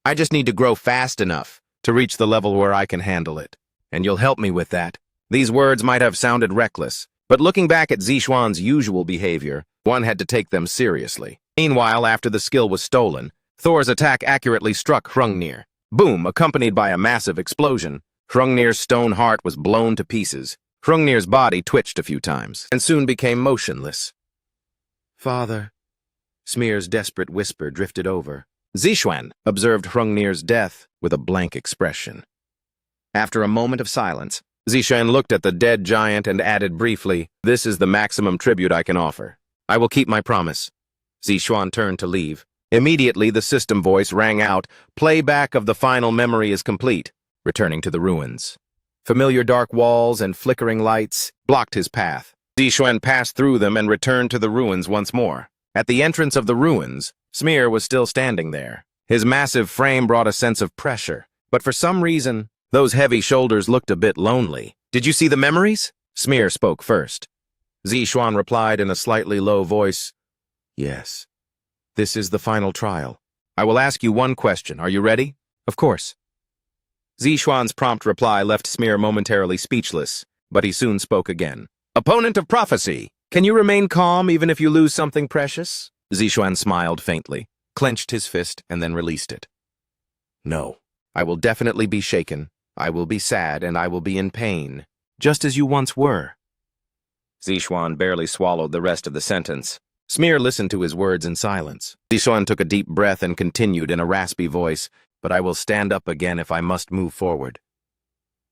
I just need to grow fast enough to reach the level where I can handle it. And you'll help me with that." These words might have sounded reckless, but looking back at Zixuan's usual behavior, one had to take them seriously. Meanwhile, after the skill was stolen, Thor's attack accurately struck Hrungnir. Boom, accompanied by a massive explosion. Hrungnir's stone heart was blown to pieces. Hrungnir's body twitched a few times, and soon became motionless. "Father," Smear's desperate whisper drifted over. Zixuan observed Hrungnir's death with a blank expression. After a moment of silence, Zixuan looked at the dead giant and added briefly, "This is the maximum tribute I can offer. I will keep my promise." Zixuan turned to leave. Immediately, the system voice rang out, "Playback of the final memory is complete," returning to the ruins. Familiar dark walls and flickering lights blocked his path. Zixuan passed through them and returned to the ruins once more. At the entrance of the ruins, Smear was still standing there. His massive frame brought a sense of pressure, but for some reason, those heavy shoulders looked a bit lonely. "Did you see the memories?" Smear spoke first. Zixuan replied in a slightly low voice, "Yes. This is the final trial. I will ask you one question. Are you ready?" "Of course." Zixuan's prompt reply left Smear momentarily speechless, but he soon spoke again. "Opponent of prophecy, can you remain calm even if you lose something precious?" Zixuan smiled faintly, clenched his fist, and then released it. "No. I will definitely be shaken. I will be sad, and I will be in pain, just as you once were." Zixuan barely swallowed the rest of the sentence. Smear listened to his words in silence. Zixuan took a deep breath and continued in a raspy voice, "But I will stand up again if I must move forward."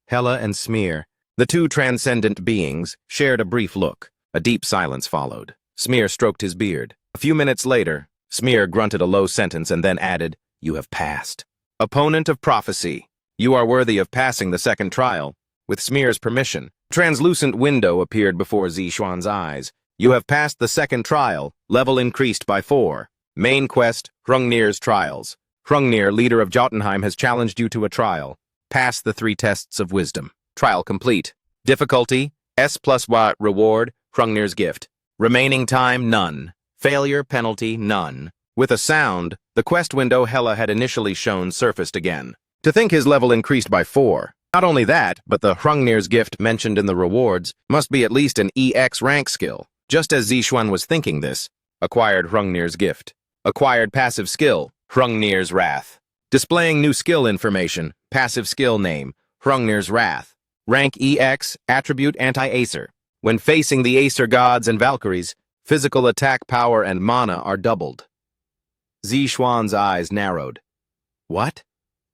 Hela and Smear, the two transcendent beings, shared a brief look. A deep silence followed. Smear stroked his beard. A few minutes later, Smear grunted a low sentence and then added, "You have passed. Opponent of prophecy, you are worthy of passing the second trial." With Smear's permission, a translucent window appeared before Zixuan's eyes. "You have passed the second trial, level increased by 4. Main quest, Hrungnir's trials. Hrungnir, leader of Jotunheim, has challenged you to a trial. Pass the 3 tests of wisdom. Trial complete. Difficulty, S+Y. Reward, Hrungnir's gift. Remaining time, none. Failure, penalty, none." With a sound, the quest window Hela had initially shown surfaced again. To think his level increased by 4. Not only that, but the Hrungnir's gift mentioned in the rewards must be at least an EX rank skill. Just as Zixuan was thinking this, acquired Hrungnir's gift. Acquired passive skill, Hrungnir's Wrath. Displaying new skill information, passive skill name, Hrungnir's Wrath. Rank EX, attribute anti-Acer. When facing the Acer gods and Valkyries, physical attack power and mana are doubled. Zixuan's eyes narrowed. What?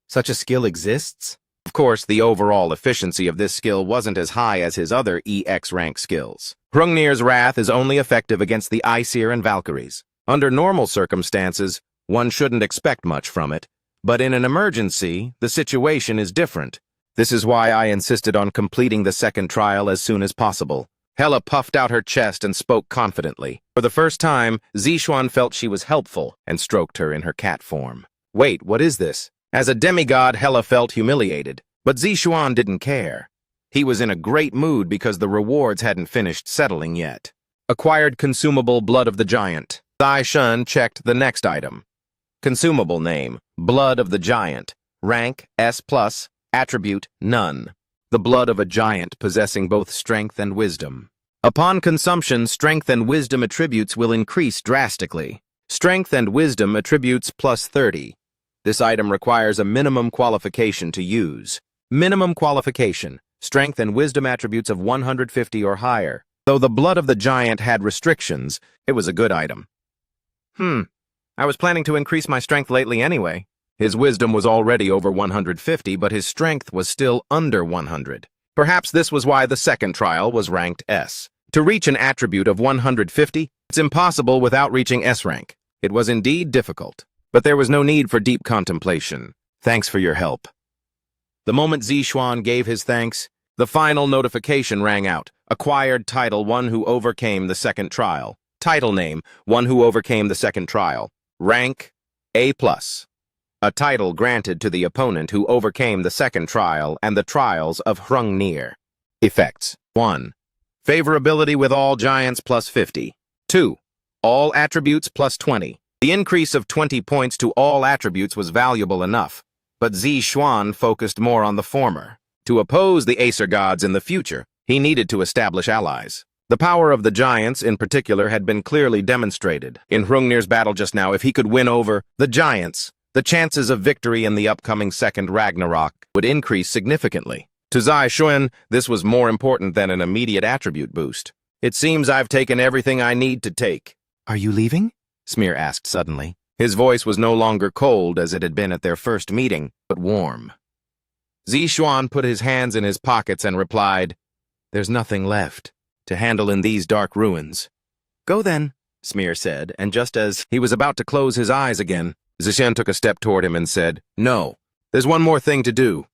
Such a skill exists? Of course, the overall efficiency of this skill wasn't as high as his other EX rank skills. Hrungnir's Wrath is only effective against the Aesir and Valkyries. Under normal circumstances, one shouldn't expect much from it, but in an emergency, the situation is different. This is why I insisted on completing the second trial as soon as possible. Hela puffed out her chest and spoke confidently. For the first time, Zixuan felt she was helpful and stroked her in her cat form. "Wait, what is this?" As a demigod, Hela felt humiliated, but Zixuan didn't care. He was in a great mood because the rewards hadn't finished settling yet. Acquired consumable Blood of the Giant. Zixuan checked the next item. Consumable name, Blood of the Giant. Rank, S+, attribute, none. The blood of a giant possessing both strength and wisdom. Upon consumption, strength and wisdom attributes will increase drastically. Strength and wisdom attributes +30. This item requires a minimum qualification to use. Minimum qualification, strength and wisdom attributes of 150 or higher. Though the blood of the giant had restrictions, it was a good item. I was planning to increase my strength lately anyway. His wisdom was already over 150, but his strength was still under 100. Perhaps this was why the second trial was ranked S. To reach an attribute of 150, it's impossible without reaching S rank. It was indeed difficult, but there was no need for deep contemplation. Thanks for your help. The moment Zixuan gave his thanks, the final notification rang out. Acquired title, one who overcame the second trial. Title name, one who overcame the second trial. Rank, A+. A title granted to the opponent who overcame the second trial and the trials of Hrungnir. Effects. 1. Favorability with all giants +50. 2. All attributes +20. The increase of 20 points to all attributes was valuable enough, but Zixuan focused more on the former. To oppose the Acer gods in the future, he needed to establish allies. The power of the giants, in particular, had been clearly demonstrated. In Hrungnir's battle just now, if he could win over the giants, the chances of victory in the upcoming second Ragnarok would increase significantly. To Zixuan, this was more important than an immediate attribute boost. "It seems I've taken everything I need to take." "Are you leaving?" Smear asked suddenly. His voice was no longer cold as it had been at their first meeting, but warm. Zixuan put his hands in his pockets and replied, "There's nothing left to handle in these dark ruins." "Go then," Smear said, and just as he was about to close his eyes again, Zixuan took a step toward him and said, "No, there's one more thing to do."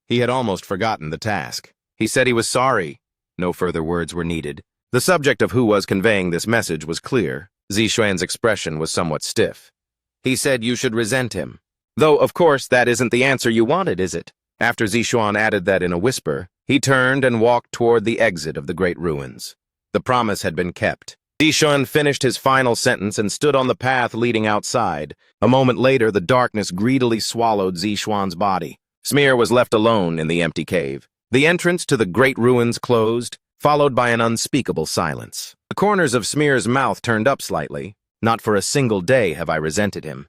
He had almost forgotten the task. He said he was sorry. No further words were needed. The subject of who was conveying this message was clear. Zixuan's expression was somewhat stiff. He said you should resent him. Though, of course, that isn't the answer you wanted, is it? After Zishuan added that in a whisper, he turned and walked toward the exit of the great ruins. The promise had been kept. Zishuan finished his final sentence and stood on the path leading outside. A moment later, the darkness greedily swallowed Zishuan's body. Smear was left alone in the empty cave. The entrance to the great ruins closed, followed by an unspeakable silence. The corners of Smear's mouth turned up slightly. Not for a single day have I resented him.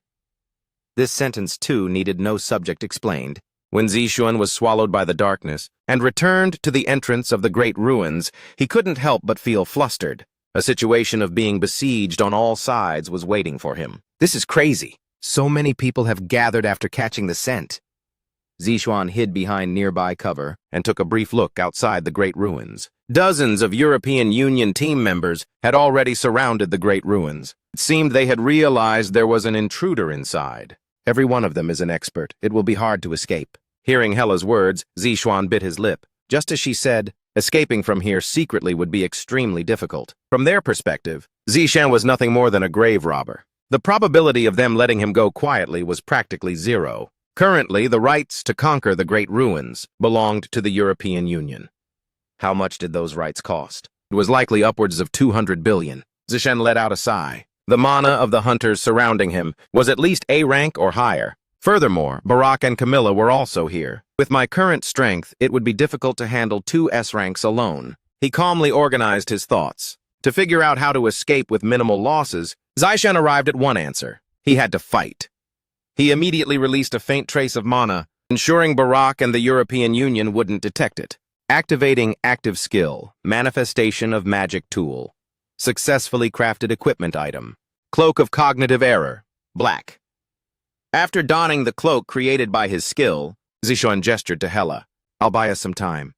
This sentence, too, needed no subject explained. When Zishuan was swallowed by the darkness and returned to the entrance of the great ruins, he couldn't help but feel flustered. A situation of being besieged on all sides was waiting for him. This is crazy. So many people have gathered after catching the scent. Zishuan hid behind nearby cover and took a brief look outside the great ruins. Dozens of European Union team members had already surrounded the great ruins. It seemed they had realized there was an intruder inside. Every one of them is an expert. It will be hard to escape. Hearing Hela's words, Zishuan bit his lip. Just as she said, escaping from here secretly would be extremely difficult. From their perspective, Zishan was nothing more than a grave robber. The probability of them letting him go quietly was practically zero. Currently, the rights to conquer the great ruins belonged to the European Union. How much did those rights cost? It was likely upwards of 200 billion. Zishan let out a sigh. The mana of the hunters surrounding him was at least A rank or higher. Furthermore, Barak and Camilla were also here. With my current strength, it would be difficult to handle 2 S ranks alone. He calmly organized his thoughts. To figure out how to escape with minimal losses, Zishan arrived at one answer. He had to fight. He immediately released a faint trace of mana, ensuring Barak and the European Union wouldn't detect it. Activating active skill, manifestation of magic tool. Successfully crafted equipment item. Cloak of cognitive error, black. After donning the cloak created by his skill, Zishuan gestured to Hela. I'll buy us some time.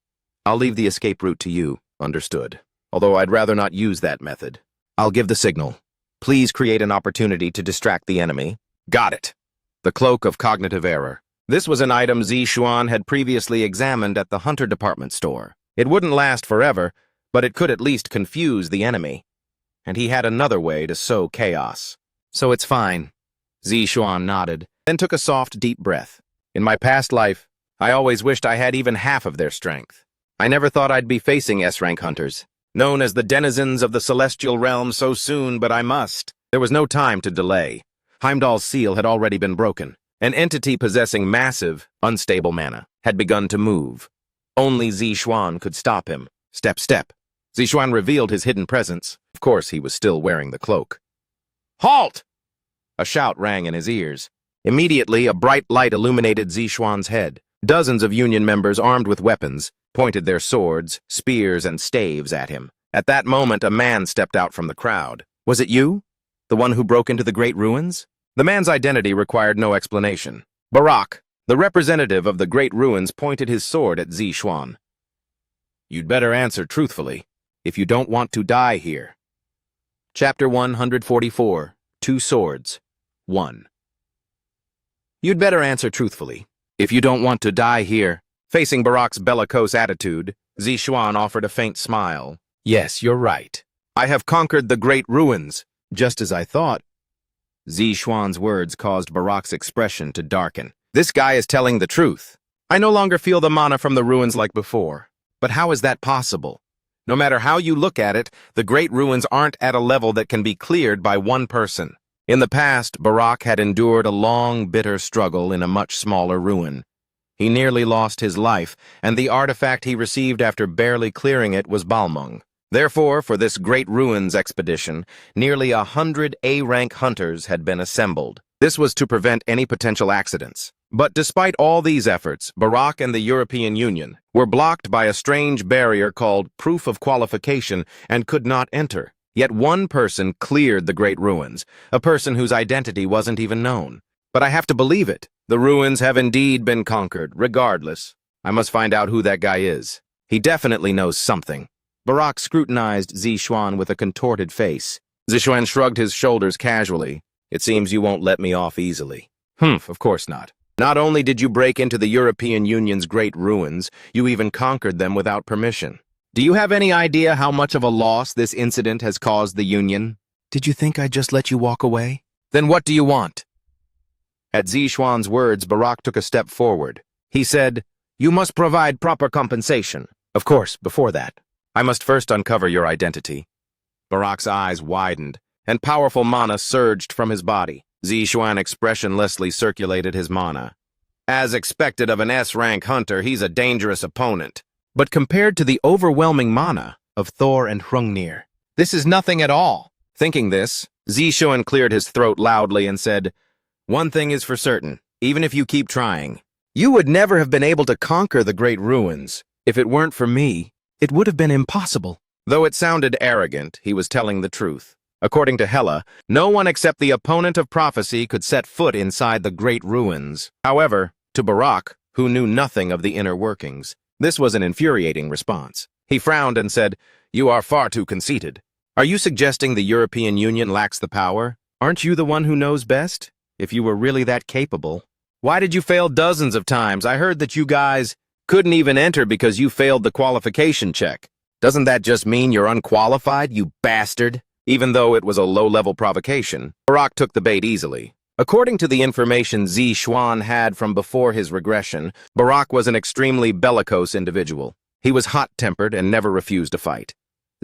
I'll leave the escape route to you, understood. Although I'd rather not use that method. I'll give the signal. Please create an opportunity to distract the enemy. Got it. The cloak of cognitive error. This was an item Zishuan had previously examined at the Hunter department store. It wouldn't last forever, but it could at least confuse the enemy. And he had another way to sow chaos. So it's fine. Zishuan nodded, then took a soft, deep breath. In my past life, I always wished I had even half of their strength. I never thought I'd be facing S-rank hunters, known as the denizens of the celestial realm so soon, but I must. There was no time to delay. Heimdall's seal had already been broken. An entity possessing massive, unstable mana had begun to move. Only Zishuan could stop him. Step, step. Zishuan revealed his hidden presence. Of course, he was still wearing the cloak. Halt! A shout rang in his ears. Immediately, a bright light illuminated Zishuan's head. Dozens of Union members armed with weapons pointed their swords, spears, and staves at him. At that moment, a man stepped out from the crowd. Was it you? The one who broke into the great ruins? The man's identity required no explanation. Barak, the representative of the great ruins, pointed his sword at Zishuan. You'd better answer truthfully, if you don't want to die here. Chapter 144, 2 Swords, 1. You'd better answer truthfully, if you don't want to die here. Facing Barak's bellicose attitude, Zishuan offered a faint smile. Yes, you're right. I have conquered the great ruins, just as I thought. Zishuan's words caused Barak's expression to darken. This guy is telling the truth. I no longer feel the mana from the ruins like before. But how is that possible? No matter how you look at it, the great ruins aren't at a level that can be cleared by one person. In the past, Barak had endured a long, bitter struggle in a much smaller ruin. He nearly lost his life, and the artifact he received after barely clearing it was Balmung. Therefore, for this great ruins expedition, nearly 100 A-rank hunters had been assembled. This was to prevent any potential accidents. But despite all these efforts, Barak and the European Union were blocked by a strange barrier called proof of qualification and could not enter. Yet one person cleared the great ruins, a person whose identity wasn't even known. But I have to believe it. The ruins have indeed been conquered, regardless. I must find out who that guy is. He definitely knows something. Barak scrutinized Zishuan with a contorted face. Zishuan shrugged his shoulders casually. It seems you won't let me off easily. Of course not. Not only did you break into the European Union's great ruins, you even conquered them without permission. Do you have any idea how much of a loss this incident has caused the Union? Did you think I'd just let you walk away? Then what do you want? At Zixuan's words, Barak took a step forward. He said, "You must provide proper compensation." "Of course, before that, I must first uncover your identity." Barak's eyes widened, and powerful mana surged from his body. Zixuan expressionlessly circulated his mana. As expected of an S-rank hunter, he's a dangerous opponent. But compared to the overwhelming mana of Thor and Hrungnir, this is nothing at all. Thinking this, Zixuan cleared his throat loudly and said, "One thing is for certain, even if you keep trying, you would never have been able to conquer the Great Ruins. If it weren't for me, it would have been impossible." Though it sounded arrogant, he was telling the truth. According to Hela, no one except the opponent of prophecy could set foot inside the Great Ruins. However, to Barak, who knew nothing of the inner workings, this was an infuriating response. He frowned and said, "You are far too conceited. Are you suggesting the European Union lacks the power? Aren't you the one who knows best? If you were really that capable, why did you fail dozens of times? I heard that you guys couldn't even enter because you failed the qualification check. Doesn't that just mean you're unqualified, you bastard?" Even though it was a low-level provocation, Barak took the bait easily. According to the information Zixuan had from before his regression, Barak was an extremely bellicose individual. He was hot-tempered and never refused to fight.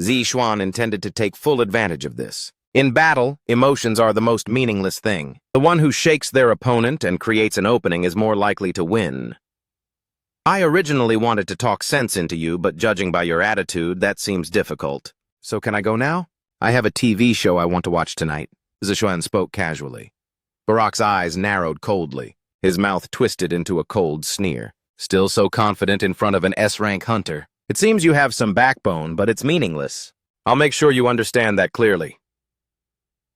Zixuan intended to take full advantage of this. In battle, emotions are the most meaningless thing. The one who shakes their opponent and creates an opening is more likely to win. "I originally wanted to talk sense into you, but judging by your attitude, that seems difficult. So can I go now? I have a TV show I want to watch tonight." Zixuan spoke casually. Barak's eyes narrowed coldly. His mouth twisted into a cold sneer. "Still so confident in front of an S-rank hunter. It seems you have some backbone, but it's meaningless. I'll make sure you understand that clearly."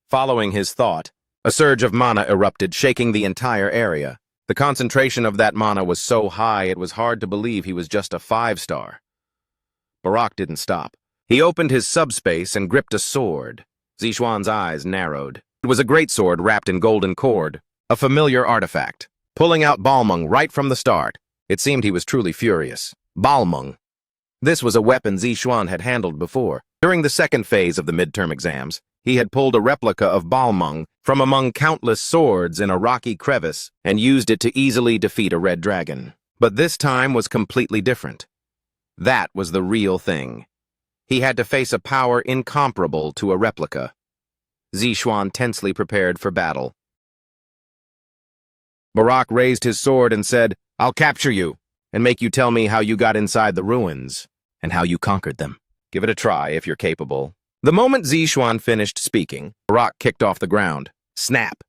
Following his thought, a surge of mana erupted, shaking the entire area. The concentration of that mana was so high it was hard to believe he was just a 5-star. Barak didn't stop. He opened his subspace and gripped a sword. Zixuan's eyes narrowed. It was a great sword wrapped in golden cord, a familiar artifact. Pulling out Balmung right from the start, it seemed he was truly furious. Balmung. This was a weapon Zixuan had handled before. During the second phase of the midterm exams, he had pulled a replica of Balmung from among countless swords in a rocky crevice and used it to easily defeat a red dragon. But this time was completely different. That was the real thing. He had to face a power incomparable to a replica. Zixuan tensely prepared for battle. Barak raised his sword and said, "I'll capture you and make you tell me how you got inside the ruins and how you conquered them. Give it a try if you're capable." The moment Zixuan finished speaking, Barak kicked off the ground. Snap!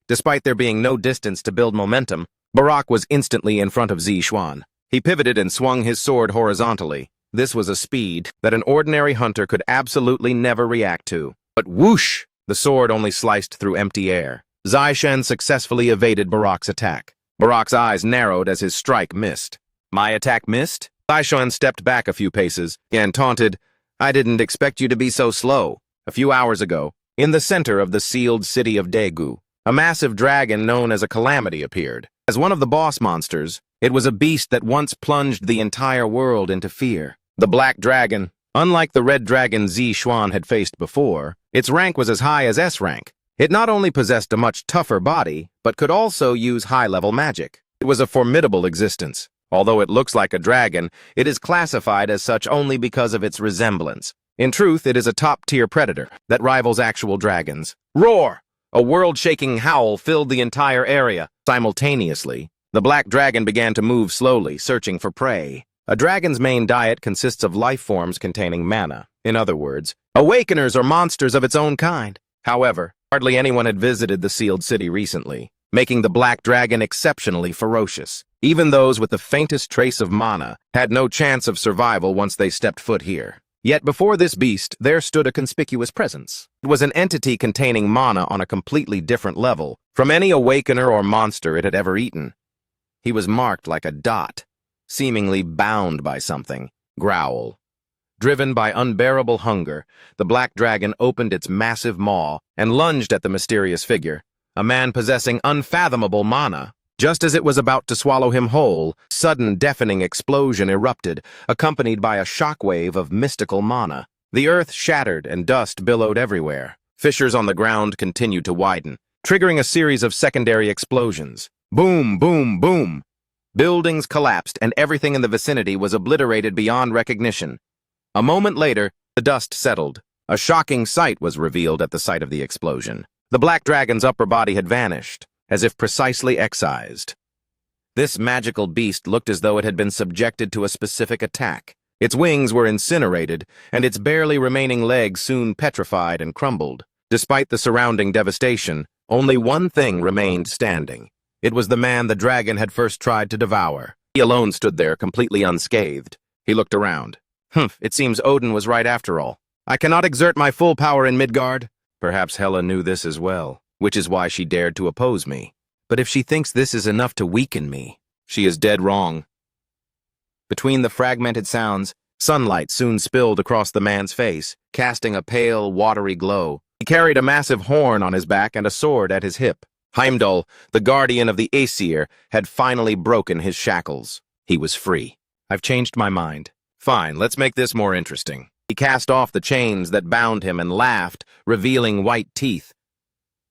Despite there being no distance to build momentum, Barak was instantly in front of Zixuan. He pivoted and swung his sword horizontally. This was a speed that an ordinary hunter could absolutely never react to. But whoosh! The sword only sliced through empty air. Zixuan successfully evaded Barak's attack. Barak's eyes narrowed as his strike missed. "My attack missed?" Zixuan stepped back a few paces and taunted, "I didn't expect you to be so slow." A few hours ago, in the center of the sealed city of Daegu, a massive dragon known as a calamity appeared. As one of the boss monsters, it was a beast that once plunged the entire world into fear. The black dragon, unlike the red dragon Zixuan had faced before, its rank was as high as S rank. It not only possessed a much tougher body, but could also use high-level magic. It was a formidable existence. Although it looks like a dragon, it is classified as such only because of its resemblance. In truth, it is a top-tier predator that rivals actual dragons. Roar! A world-shaking howl filled the entire area. Simultaneously, the black dragon began to move slowly, searching for prey. A dragon's main diet consists of life forms containing mana. In other words, awakeners or monsters of its own kind. However, hardly anyone had visited the sealed city recently, making the black dragon exceptionally ferocious. Even those with the faintest trace of mana had no chance of survival once they stepped foot here. Yet before this beast, there stood a conspicuous presence. It was an entity containing mana on a completely different level from any awakener or monster it had ever eaten. He was marked like a dot, seemingly bound by something. Growl. Driven by unbearable hunger, the black dragon opened its massive maw and lunged at the mysterious figure, a man possessing unfathomable mana. Just as it was about to swallow him whole, sudden deafening explosion erupted, accompanied by a shockwave of mystical mana. The earth shattered and dust billowed everywhere. Fissures on the ground continued to widen. triggering a series of secondary explosions. Boom, boom, boom. Buildings collapsed, and everything in the vicinity was obliterated beyond recognition. A moment later, the dust settled. A shocking sight was revealed at the site of the explosion. The black dragon's upper body had vanished, as if precisely excised. This magical beast looked as though it had been subjected to a specific attack. Its wings were incinerated, and its barely remaining legs soon petrified and crumbled. Despite the surrounding devastation, only one thing remained standing. It was the man the dragon had first tried to devour. He alone stood there, completely unscathed. He looked around. It seems Odin was right after all. I cannot exert my full power in Midgard. Perhaps Hela knew this as well, which is why she dared to oppose me. But if she thinks this is enough to weaken me, she is dead wrong. Between the fragmented sounds, sunlight soon spilled across the man's face, casting a pale, watery glow. He carried a massive horn on his back and a sword at his hip. Heimdall, the guardian of the Aesir, had finally broken his shackles. He was free. I've changed my mind. Fine, let's make this more interesting. He cast off the chains that bound him and laughed, revealing white teeth.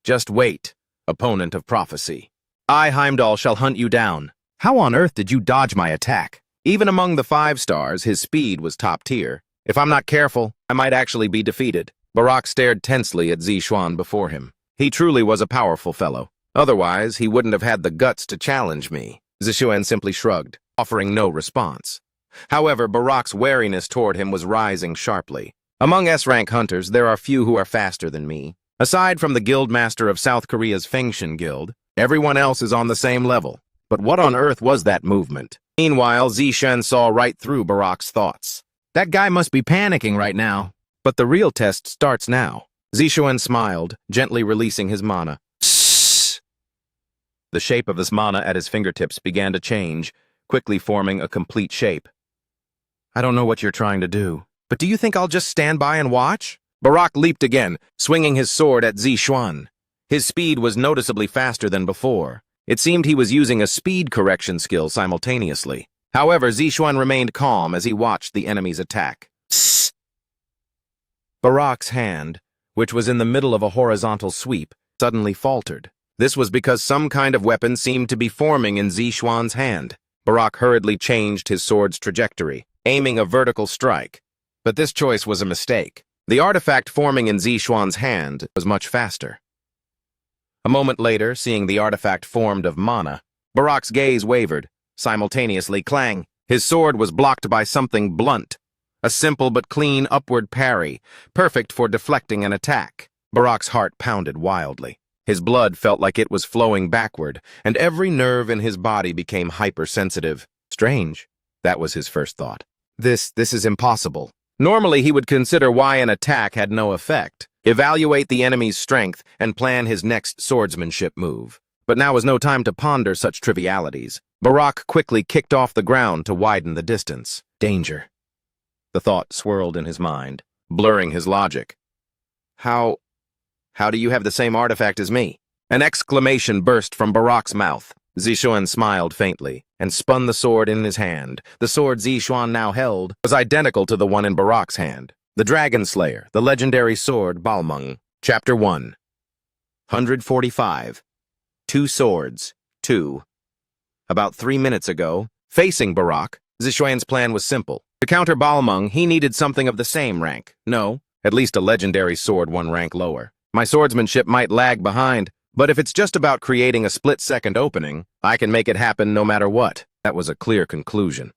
Just wait, opponent of prophecy. I, Heimdall, shall hunt you down. How on earth did you dodge my attack? Even among the 5 stars, his speed was top tier. If I'm not careful, I might actually be defeated. Barak stared tensely at Zishuan before him. He truly was a powerful fellow. Otherwise, he wouldn't have had the guts to challenge me. Zishuan simply shrugged, offering no response. However, Barak's wariness toward him was rising sharply. Among S-rank hunters, there are few who are faster than me. Aside from the guildmaster of South Korea's Fengshan Guild, everyone else is on the same level. But what on earth was that movement? Meanwhile, Zishan saw right through Barak's thoughts. That guy must be panicking right now. But the real test starts now. Zishuan smiled, gently releasing his mana. Sss. The shape of his mana at his fingertips began to change, quickly forming a complete shape. I don't know what you're trying to do, but do you think I'll just stand by and watch? Barak leaped again, swinging his sword at Zishuan. His speed was noticeably faster than before. It seemed he was using a speed correction skill simultaneously. However, Zishuan remained calm as he watched the enemy's attack. Sss. Barak's hand, which was in the middle of a horizontal sweep, suddenly faltered. This was because some kind of weapon seemed to be forming in Zishuan's hand. Barak hurriedly changed his sword's trajectory, aiming a vertical strike. But this choice was a mistake. The artifact forming in Zishuan's hand was much faster. A moment later, seeing the artifact formed of mana, Barak's gaze wavered. Simultaneously, clang! His sword was blocked by something blunt. A simple but clean upward parry, perfect for deflecting an attack. Barak's heart pounded wildly. His blood felt like it was flowing backward, and every nerve in his body became hypersensitive. Strange. That was his first thought. This is impossible. Normally, he would consider why an attack had no effect, evaluate the enemy's strength, and plan his next swordsmanship move. But now was no time to ponder such trivialities. Barak quickly kicked off the ground to widen the distance. Danger. The thought swirled in his mind, blurring his logic. How do you have the same artifact as me? An exclamation burst from Barak's mouth. Zishuan smiled faintly and spun the sword in his hand. The sword Zishuan now held was identical to the one in Barak's hand. The Dragon Slayer, the legendary sword Balmung. Chapter 1. 145. 2 swords. 2. About 3 minutes ago, facing Barak, Zishuan's plan was simple. To counter Balmung, he needed something of the same rank. No, at least a legendary sword 1 rank lower. My swordsmanship might lag behind, but if it's just about creating a split-second opening, I can make it happen no matter what. That was a clear conclusion.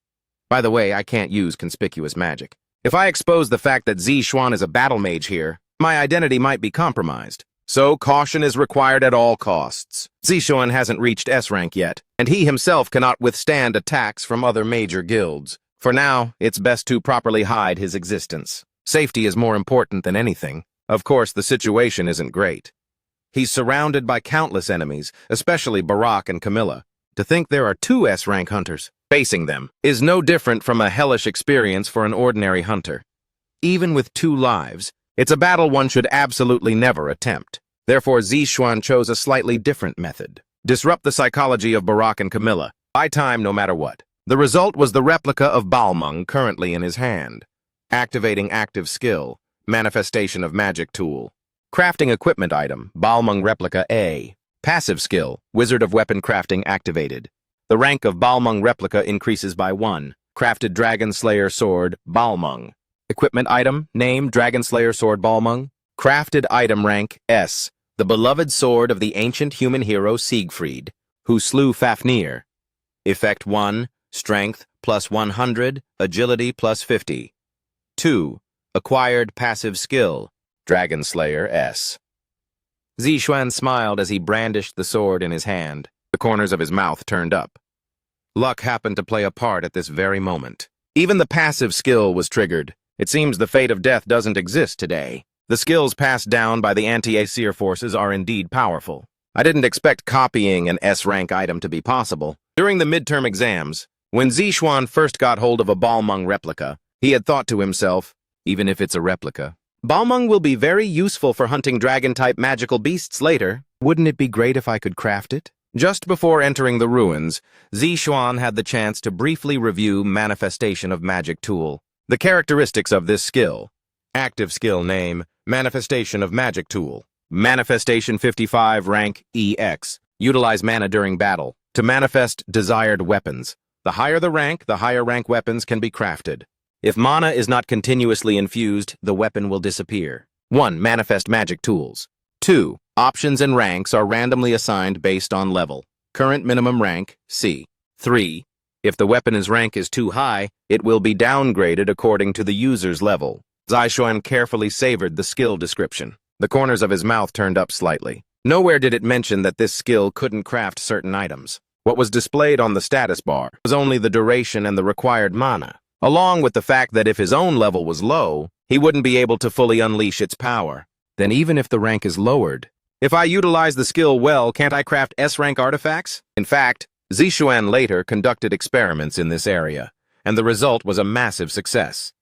By the way, I can't use conspicuous magic. If I expose the fact that Zishuan is a battle mage here, my identity might be compromised. So caution is required at all costs. Zishuan hasn't reached S rank yet, and he himself cannot withstand attacks from other major guilds. For now, it's best to properly hide his existence. Safety is more important than anything. Of course, the situation isn't great. He's surrounded by countless enemies, especially Barak and Camilla. To think there are 2 S-rank hunters facing them is no different from a hellish experience for an ordinary hunter. Even with 2 lives, it's a battle one should absolutely never attempt. Therefore, Zishuan chose a slightly different method. Disrupt the psychology of Barak and Camilla. Buy time no matter what. The result was the replica of Balmung currently in his hand. Activating active skill. Manifestation of magic tool. Crafting equipment item, Balmung Replica A. Passive skill, Wizard of Weapon Crafting activated. The rank of Balmung Replica increases by 1. Crafted Dragon Slayer Sword, Balmung. Equipment item, name, Dragon Slayer Sword Balmung. Crafted item rank, S. The beloved sword of the ancient human hero Siegfried, who slew Fafnir. Effect 1, Strength plus 100, Agility plus 50. 2. Acquired passive skill, Dragon Slayer S. Zixuan smiled as he brandished the sword in his hand. The corners of his mouth turned up. Luck happened to play a part at this very moment. Even the passive skill was triggered. It seems the fate of death doesn't exist today. The skills passed down by the anti-Aesir forces are indeed powerful. I didn't expect copying an S-rank item to be possible. During the midterm exams, when Zixuan first got hold of a Balmung replica, he had thought to himself, even if it's a replica, Balmung will be very useful for hunting dragon-type magical beasts later. Wouldn't it be great if I could craft it? Just before entering the ruins, Zixuan had the chance to briefly review Manifestation of Magic Tool. The characteristics of this skill. Active skill name, Manifestation of Magic Tool. Manifestation 55, rank EX. Utilize mana during battle to manifest desired weapons. The higher the higher rank weapons can be crafted. If mana is not continuously infused, the weapon will disappear. 1. Manifest magic tools. 2. Options and ranks are randomly assigned based on level. Current minimum rank, C. 3. If the weapon's rank is too high, it will be downgraded according to the user's level. Zixuan carefully savored the skill description. The corners of his mouth turned up slightly. Nowhere did it mention that this skill couldn't craft certain items. What was displayed on the status bar was only the duration and the required mana, along with the fact that if his own level was low, he wouldn't be able to fully unleash its power. Then even if the rank is lowered, if I utilize the skill well, can't I craft S-rank artifacts? In fact, Zixuan later conducted experiments in this area, and the result was a massive success.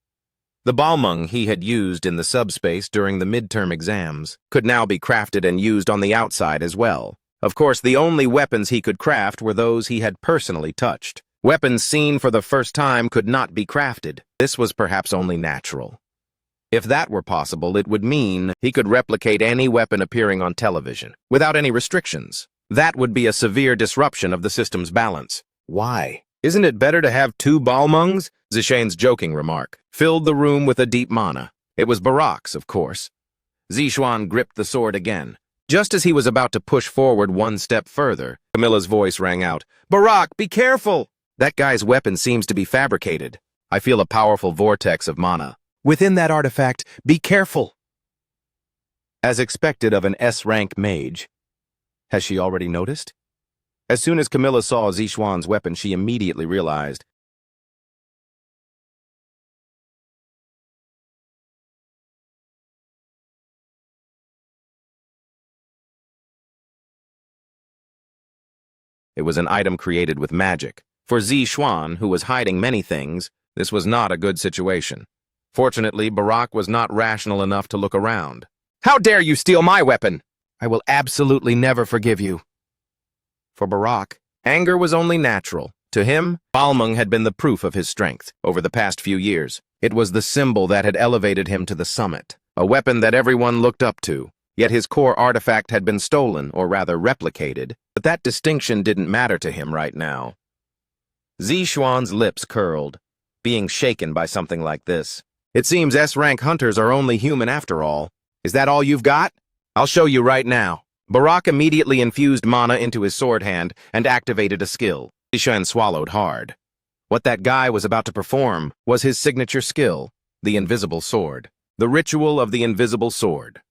The Balmung he had used in the subspace during the midterm exams could now be crafted and used on the outside as well. Of course, the only weapons he could craft were those he had personally touched. Weapons seen for the first time could not be crafted. This was perhaps only natural. If that were possible, it would mean he could replicate any weapon appearing on television, without any restrictions. That would be a severe disruption of the system's balance. Why? Isn't it better to have 2 Balmungs? Zixuan's joking remark filled the room with a deep mana. It was Barak's, of course. Zixuan gripped the sword again. Just as he was about to push forward one step further, Camilla's voice rang out, "Barak, be careful! That guy's weapon seems to be fabricated. I feel a powerful vortex of mana. Within that artifact, be careful!" As expected of an S-rank mage. Has she already noticed? As soon as Camilla saw Zixuan's weapon, she immediately realized. It was an item created with magic. For Zixuan, who was hiding many things, this was not a good situation. Fortunately, Barak was not rational enough to look around. "How dare you steal my weapon? I will absolutely never forgive you." For Barak, anger was only natural. To him, Balmung had been the proof of his strength over the past few years. It was the symbol that had elevated him to the summit, a weapon that everyone looked up to. Yet his core artifact had been stolen, or rather replicated, but that distinction didn't matter to him right now. Zixuan's lips curled, being shaken by something like this. It seems S-rank hunters are only human after all. Is that all you've got? I'll show you right now. Barak immediately infused mana into his sword hand and activated a skill. Zixuan swallowed hard. What that guy was about to perform was his signature skill, the invisible sword. The ritual of the invisible sword.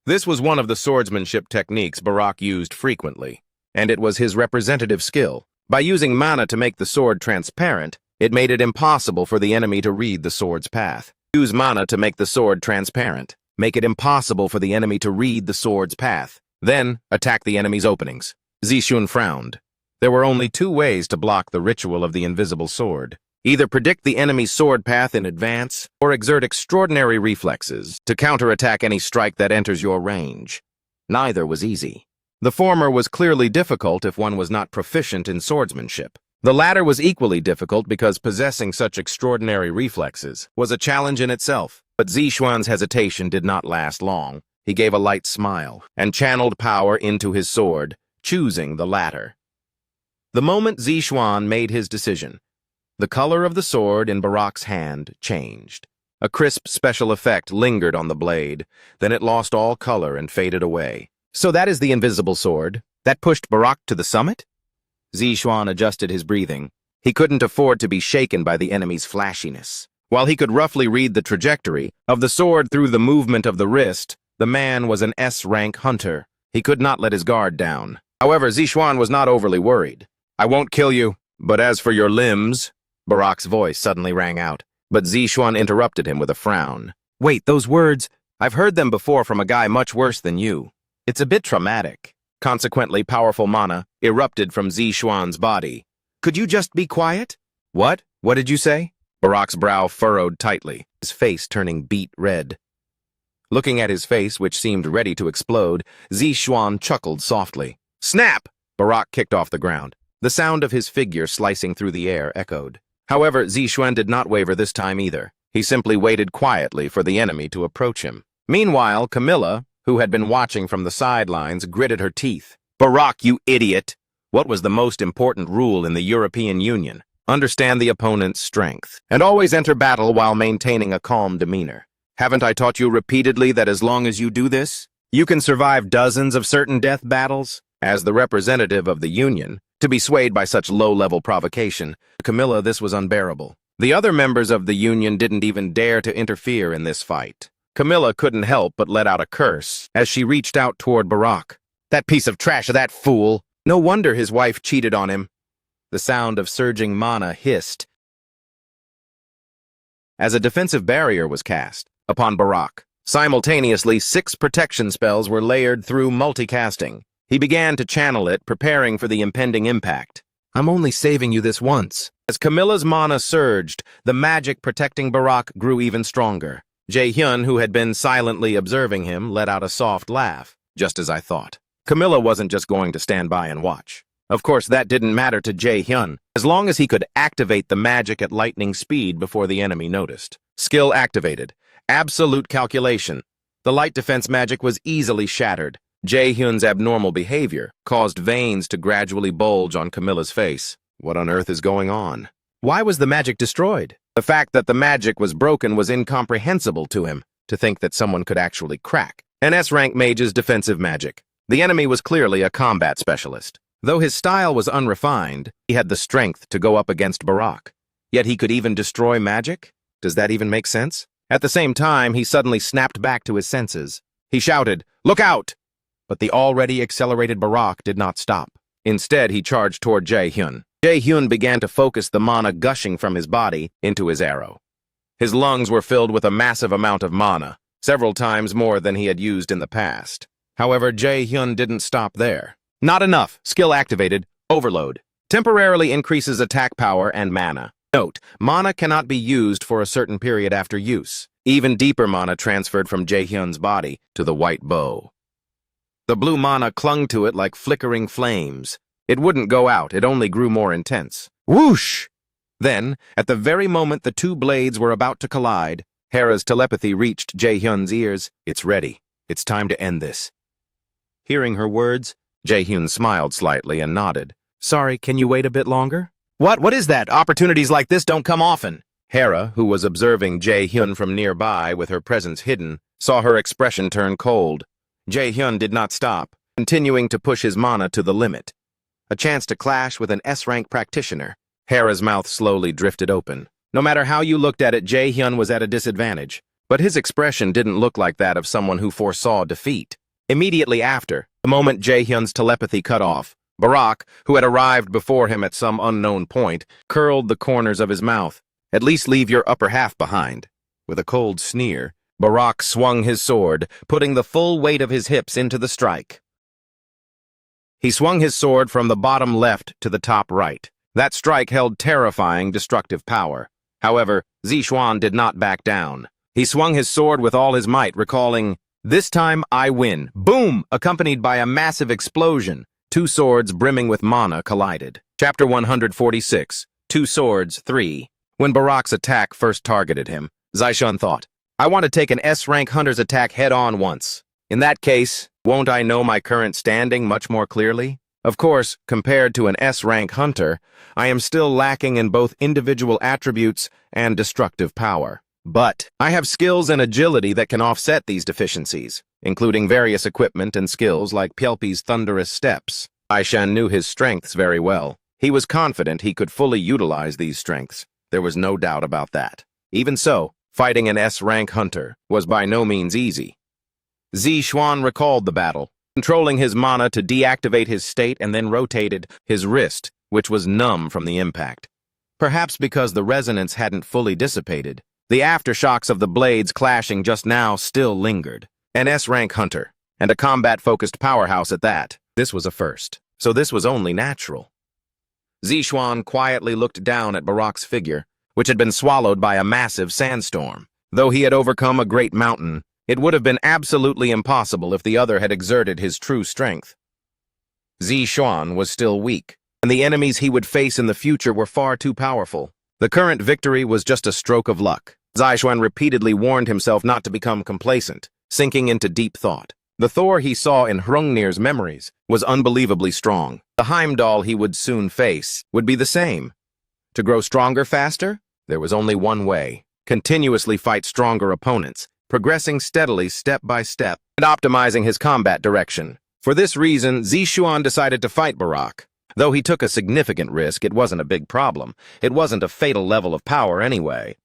This was one of the swordsmanship techniques Barak used frequently, and it was his representative skill. By using mana to make the sword transparent, it made it impossible for the enemy to read the sword's path. Use mana to make the sword transparent. Make it impossible for the enemy to read the sword's path. Then, attack the enemy's openings. Zixuan frowned. There were only 2 ways to block the ritual of the invisible sword. Either predict the enemy's sword path in advance, or exert extraordinary reflexes to counterattack any strike that enters your range. Neither was easy. The former was clearly difficult if one was not proficient in swordsmanship. The latter was equally difficult because possessing such extraordinary reflexes was a challenge in itself. But Zixuan's hesitation did not last long. He gave a light smile and channeled power into his sword, choosing the latter. The moment Zixuan made his decision, the color of the sword in Barak's hand changed. A crisp special effect lingered on the blade, then it lost all color and faded away. So that is the invisible sword that pushed Barak to the summit? Zixuan adjusted his breathing. He couldn't afford to be shaken by the enemy's flashiness. While he could roughly read the trajectory of the sword through the movement of the wrist, the man was an S-rank hunter. He could not let his guard down. However, Zixuan was not overly worried. "I won't kill you, but as for your limbs," Barak's voice suddenly rang out. But Zixuan interrupted him with a frown. "Wait, those words, I've heard them before from a guy much worse than you. It's a bit traumatic." Consequently, powerful mana erupted from Zixuan's body. "Could you just be quiet?" "What? What did you say?" Barak's brow furrowed tightly, his face turning beet red. Looking at his face, which seemed ready to explode, Zixuan chuckled softly. "Snap!" Barak kicked off the ground. The sound of his figure slicing through the air echoed. However, Zixuan did not waver this time either. He simply waited quietly for the enemy to approach him. Meanwhile, Camilla, who had been watching from the sidelines, gritted her teeth. "Barak, you idiot! What was the most important rule in the European Union? Understand the opponent's strength, and always enter battle while maintaining a calm demeanor. Haven't I taught you repeatedly that as long as you do this, you can survive dozens of certain death battles?" As the representative of the Union, to be swayed by such low-level provocation, Camilla, this was unbearable. The other members of the Union didn't even dare to interfere in this fight. Camilla couldn't help but let out a curse as she reached out toward Barak. "That piece of trash, that fool! No wonder his wife cheated on him." The sound of surging mana hissed as a defensive barrier was cast upon Barak. Simultaneously, 6 protection spells were layered through multicasting. He began to channel it, preparing for the impending impact. "I'm only saving you this once." As Camilla's mana surged, the magic protecting Barak grew even stronger. Jae-hyun, who had been silently observing him, let out a soft laugh. "Just as I thought." Camilla wasn't just going to stand by and watch. Of course, that didn't matter to Jae-hyun, as long as he could activate the magic at lightning speed before the enemy noticed. Skill activated. Absolute calculation. The light defense magic was easily shattered. Jae-hyun's abnormal behavior caused veins to gradually bulge on Camilla's face. What on earth is going on? Why was the magic destroyed? The fact that the magic was broken was incomprehensible to him. To think that someone could actually crack an S-rank mage's defensive magic. The enemy was clearly a combat specialist. Though his style was unrefined, he had the strength to go up against Barak. Yet he could even destroy magic? Does that even make sense? At the same time, he suddenly snapped back to his senses. He shouted, "Look out!" But the already accelerated Barak did not stop. Instead, he charged toward Jae-hyun. Jae-hyun began to focus the mana gushing from his body into his arrow. His lungs were filled with a massive amount of mana, several times more than he had used in the past. However, Jae-hyun didn't stop there. "Not enough. Skill activated. Overload. Temporarily increases attack power and mana. Note, mana cannot be used for a certain period after use. Even deeper mana transferred from Jae-hyun's body to the white bow. The blue mana clung to it like flickering flames. It wouldn't go out, it only grew more intense. Whoosh! Then, at the very moment the two blades were about to collide, Hera's telepathy reached Jae-hyun's ears. "It's ready. It's time to end this." Hearing her words, Jae-hyun smiled slightly and nodded. "Sorry, can you wait a bit longer?" What is that? Opportunities like this don't come often." Hera, who was observing Jae-hyun from nearby with her presence hidden, saw her expression turn cold. Jae-hyun did not stop, continuing to push his mana to the limit. A chance to clash with an S-rank practitioner. Hera's mouth slowly drifted open. No matter how you looked at it, Jae-hyun was at a disadvantage. But his expression didn't look like that of someone who foresaw defeat. Immediately after, the moment Jae-hyun's telepathy cut off, Barak, who had arrived before him at some unknown point, curled the corners of his mouth. "At least leave your upper half behind." With a cold sneer, Barak swung his sword, putting the full weight of his hips into the strike. He swung his sword from the bottom left to the top right. That strike held terrifying destructive power. However, Zixuan did not back down. He swung his sword with all his might, recalling, "This time I win." Boom! Accompanied by a massive explosion. Two swords brimming with mana collided. Chapter 146, Two Swords 3. When Barak's attack first targeted him, Zixuan thought, "I want to take an S-rank hunter's attack head-on once." In that case, won't I know my current standing much more clearly? Of course, compared to an S-rank hunter, I am still lacking in both individual attributes and destructive power. But I have skills and agility that can offset these deficiencies, including various equipment and skills like Pielpi's thunderous steps. Aishan knew his strengths very well. He was confident he could fully utilize these strengths. There was no doubt about that. Even so, fighting an S-rank hunter was by no means easy. Zixuan recalled the battle, controlling his mana to deactivate his state and then rotated his wrist, which was numb from the impact. Perhaps because the resonance hadn't fully dissipated, the aftershocks of the blades clashing just now still lingered. An S-rank hunter, and a combat-focused powerhouse at that. This was a first, so this was only natural. Zixuan quietly looked down at Barak's figure, which had been swallowed by a massive sandstorm. Though he had overcome a great mountain, it would have been absolutely impossible if the other had exerted his true strength. Zixuan was still weak, and the enemies he would face in the future were far too powerful. The current victory was just a stroke of luck. Zixuan repeatedly warned himself not to become complacent, sinking into deep thought. The Thor he saw in Hrungnir's memories was unbelievably strong. The Heimdall he would soon face would be the same. To grow stronger faster? There was only one way. Continuously fight stronger opponents, progressing steadily step by step, and optimizing his combat direction. For this reason, Zixuan decided to fight Barak. Though he took a significant risk, it wasn't a big problem. It wasn't a fatal level of power anyway.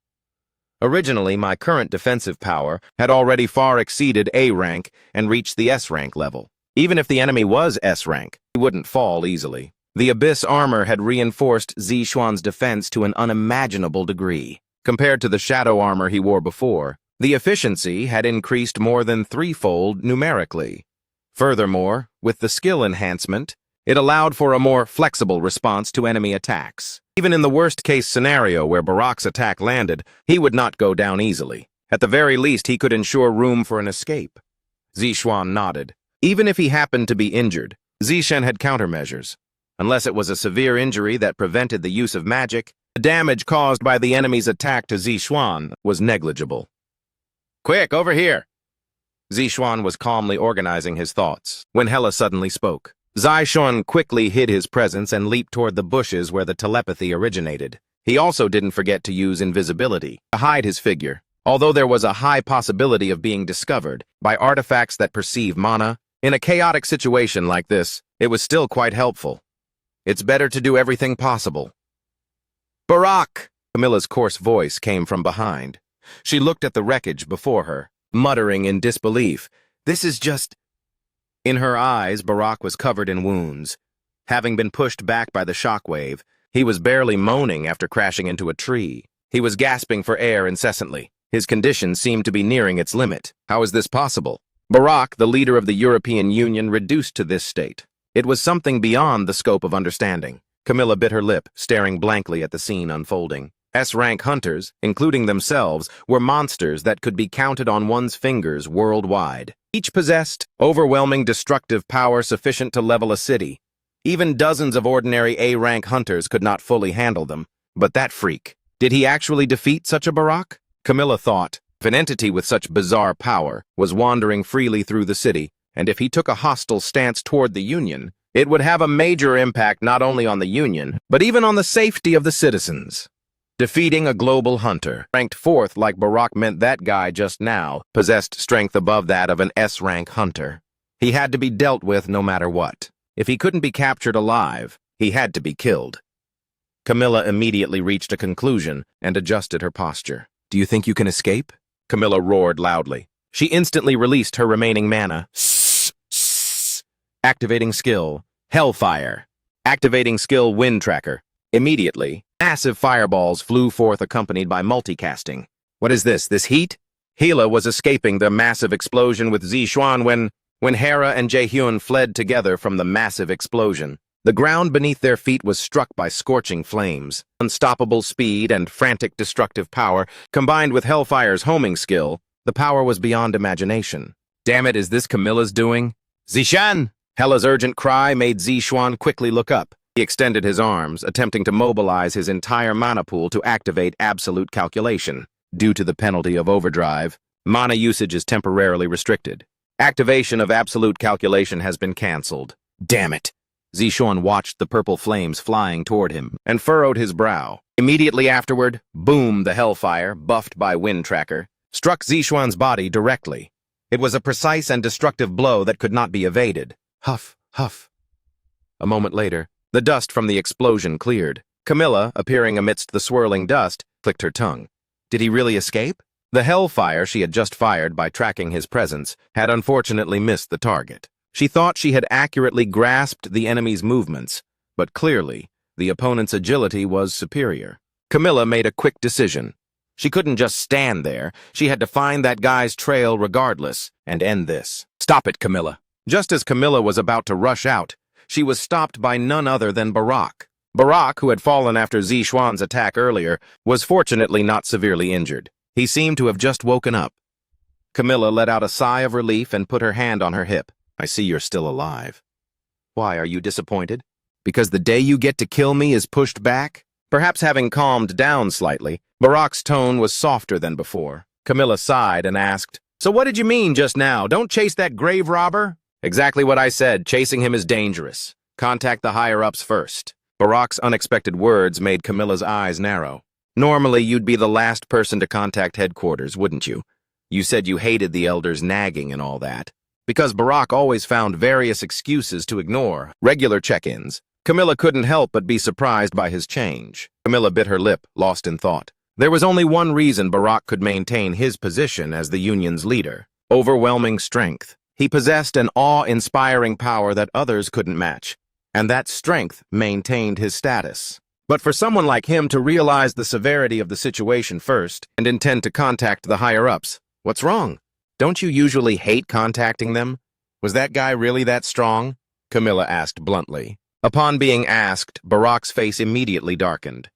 Originally, my current defensive power had already far exceeded A rank and reached the S rank level. Even if the enemy was S rank, he wouldn't fall easily. The Abyss armor had reinforced Zixuan's defense to an unimaginable degree. Compared to the shadow armor he wore before, the efficiency had increased more than threefold numerically. Furthermore, with the skill enhancement, it allowed for a more flexible response to enemy attacks. Even in the worst-case scenario where Barak's attack landed, he would not go down easily. At the very least, he could ensure room for an escape. Zixuan nodded. Even if he happened to be injured, Zixuan had countermeasures. Unless it was a severe injury that prevented the use of magic, the damage caused by the enemy's attack to Zixuan was negligible. "Quick, over here!" Zixuan was calmly organizing his thoughts when Hela suddenly spoke. Zixuan quickly hid his presence and leaped toward the bushes where the telepathy originated. He also didn't forget to use invisibility to hide his figure, although there was a high possibility of being discovered by artifacts that perceive mana. In a chaotic situation like this, it was still quite helpful. It's better to do everything possible. "Barak!" Camilla's coarse voice came from behind. She looked at the wreckage before her, muttering in disbelief. "This is just..." In her eyes, Barak was covered in wounds. Having been pushed back by the shockwave, he was barely moaning after crashing into a tree. He was gasping for air incessantly. His condition seemed to be nearing its limit. How is this possible? Barak, the leader of the European Union, reduced to this state. It was something beyond the scope of understanding. Camilla bit her lip, staring blankly at the scene unfolding. S-rank hunters, including themselves, were monsters that could be counted on one's fingers worldwide. Each possessed overwhelming destructive power sufficient to level a city. Even dozens of ordinary A-rank hunters could not fully handle them. But that freak, did he actually defeat such a Barak? Camilla thought, if an entity with such bizarre power was wandering freely through the city, and if he took a hostile stance toward the Union, it would have a major impact not only on the Union, but even on the safety of the citizens. Defeating a global hunter, ranked 4th like Barak, meant that guy just now possessed strength above that of an S-rank hunter. He had to be dealt with no matter what. If he couldn't be captured alive, he had to be killed. Camilla immediately reached a conclusion and adjusted her posture. "Do you think you can escape?" Camilla roared loudly. She instantly released her remaining mana. Activating skill, Hellfire. Activating skill, Wind Tracker. Immediately, massive fireballs flew forth accompanied by multicasting. What is this heat? Hela was escaping the massive explosion with Zixuan when Hera and Jaehyun fled together from the massive explosion. The ground beneath their feet was struck by scorching flames. Unstoppable speed and frantic destructive power, combined with Hellfire's homing skill, the power was beyond imagination. Damn it, is this Camilla's doing? "Zixuan!" Hela's urgent cry made Zixuan quickly look up. He extended his arms, attempting to mobilize his entire mana pool to activate absolute calculation. Due to the penalty of overdrive, mana usage is temporarily restricted. Activation of absolute calculation has been cancelled. Damn it. Zishuan watched the purple flames flying toward him and furrowed his brow. Immediately afterward, boom, the hellfire, buffed by Wind Tracker, struck Zishuan's body directly. It was a precise and destructive blow that could not be evaded. Huff, huff. A moment later, the dust from the explosion cleared. Camilla, appearing amidst the swirling dust, clicked her tongue. Did he really escape? The hellfire she had just fired by tracking his presence had unfortunately missed the target. She thought she had accurately grasped the enemy's movements, but clearly, the opponent's agility was superior. Camilla made a quick decision. She couldn't just stand there. She had to find that guy's trail regardless and end this. Stop it, Camilla. Just as Camilla was about to rush out, she was stopped by none other than Barak. Barak, who had fallen after Zishuan's attack earlier, was fortunately not severely injured. He seemed to have just woken up. Camilla let out a sigh of relief and put her hand on her hip. I see you're still alive. Why, are you disappointed? Because the day you get to kill me is pushed back? Perhaps having calmed down slightly, Barak's tone was softer than before. Camilla sighed and asked, So what did you mean just now? Don't chase that grave robber? Exactly what I said. Chasing him is dangerous. Contact the higher-ups first. Barak's unexpected words made Camilla's eyes narrow. Normally, you'd be the last person to contact headquarters, wouldn't you? You said you hated the elders nagging and all that. Because Barak always found various excuses to ignore regular check-ins, Camilla couldn't help but be surprised by his change. Camilla bit her lip, lost in thought. There was only one reason Barak could maintain his position as the Union's leader: overwhelming strength. He possessed an awe-inspiring power that others couldn't match, and that strength maintained his status. But for someone like him to realize the severity of the situation first and intend to contact the higher-ups, what's wrong? Don't you usually hate contacting them? Was that guy really that strong? Camilla asked bluntly. Upon being asked, Barak's face immediately darkened.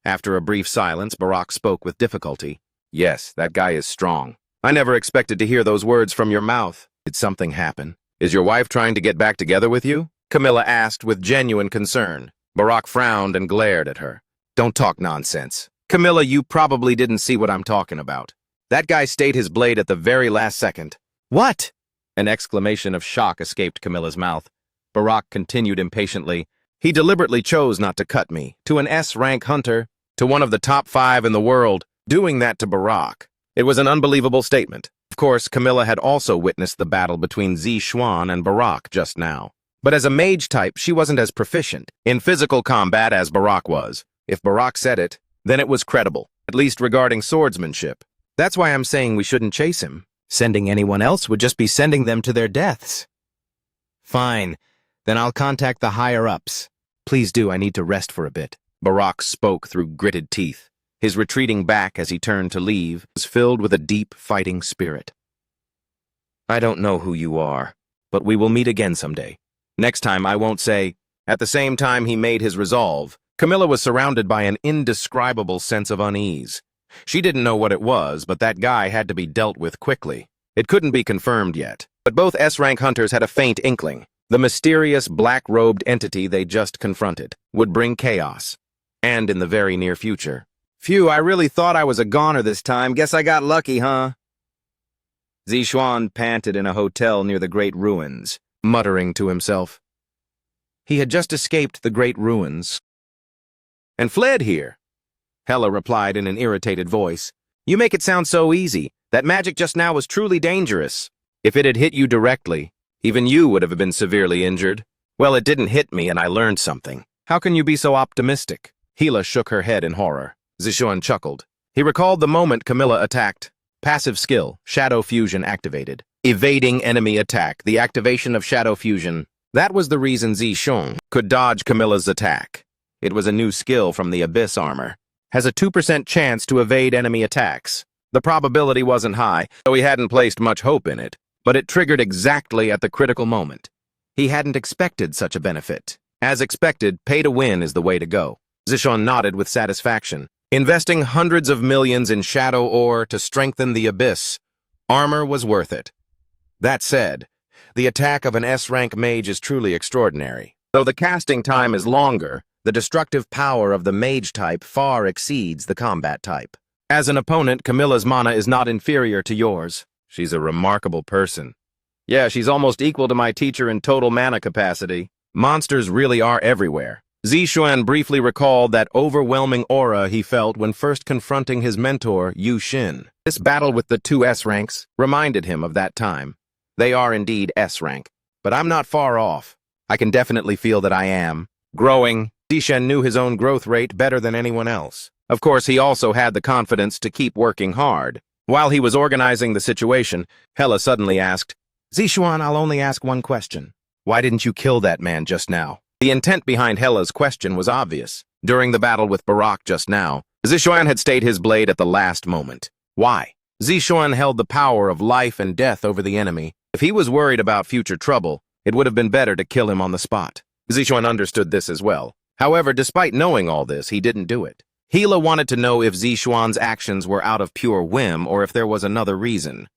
After a brief silence, Barak spoke with difficulty. Yes, that guy is strong. I never expected to hear those words from your mouth. Did something happen? Is your wife trying to get back together with you? Camilla asked with genuine concern. Barak frowned and glared at her. Don't talk nonsense. Camilla, you probably didn't see what I'm talking about. That guy stayed his blade at the very last second. What? An exclamation of shock escaped Camilla's mouth. Barak continued impatiently. He deliberately chose not to cut me. To an S-rank hunter, to one of the top 5 in the world, doing that to Barak. It was an unbelievable statement. Of course, Camilla had also witnessed the battle between Zishuan and Barak just now. But as a mage type, she wasn't as proficient in physical combat as Barak was. If Barak said it, then it was credible, at least regarding swordsmanship. That's why I'm saying we shouldn't chase him. Sending anyone else would just be sending them to their deaths. Fine. Then I'll contact the higher-ups. Please do, I need to rest for a bit. Barak spoke through gritted teeth. His retreating back as he turned to leave was filled with a deep fighting spirit. I don't know who you are, but we will meet again someday. Next time I won't say. At the same time he made his resolve, Camilla was surrounded by an indescribable sense of unease. She didn't know what it was, but that guy had to be dealt with quickly. It couldn't be confirmed yet, but both S-rank hunters had a faint inkling. The mysterious black-robed entity they just confronted would bring chaos, and in the very near future. Phew, I really thought I was a goner this time. Guess I got lucky, huh? Zishuan panted in a hotel near the Great Ruins, muttering to himself. He had just escaped the Great Ruins and fled here. Hela replied in an irritated voice. You make it sound so easy. That magic just now was truly dangerous. If it had hit you directly, even you would have been severely injured. Well, it didn't hit me and I learned something. How can you be so optimistic? Hela shook her head in horror. Zishuan chuckled. He recalled the moment Camilla attacked. Passive skill, Shadow Fusion activated. Evading enemy attack, the activation of Shadow Fusion. That was the reason Zishuan could dodge Camilla's attack. It was a new skill from the Abyss armor. Has a 2% chance to evade enemy attacks. The probability wasn't high, though he hadn't placed much hope in it, but it triggered exactly at the critical moment. He hadn't expected such a benefit. As expected, pay to win is the way to go. Zishuan nodded with satisfaction. Investing hundreds of millions in shadow ore to strengthen the Abyss, armor was worth it. That said, the attack of an S-rank mage is truly extraordinary. Though the casting time is longer, the destructive power of the mage type far exceeds the combat type. As an opponent, Camilla's mana is not inferior to yours. She's a remarkable person. Yeah, she's almost equal to my teacher in total mana capacity. Monsters really are everywhere. Zixuan briefly recalled that overwhelming aura he felt when first confronting his mentor, Yu Xin. This battle with the two S ranks reminded him of that time. They are indeed S rank, but I'm not far off. I can definitely feel that I am growing. Zixuan knew his own growth rate better than anyone else. Of course, he also had the confidence to keep working hard. While he was organizing the situation, Hela suddenly asked, Zixuan, I'll only ask one question. Why didn't you kill that man just now? The intent behind Hela's question was obvious. During the battle with Barak just now, Zixuan had stayed his blade at the last moment. Why? Zixuan held the power of life and death over the enemy. If he was worried about future trouble, it would have been better to kill him on the spot. Zixuan understood this as well. However, despite knowing all this, he didn't do it. Hela wanted to know if Zixuan's actions were out of pure whim or if there was another reason.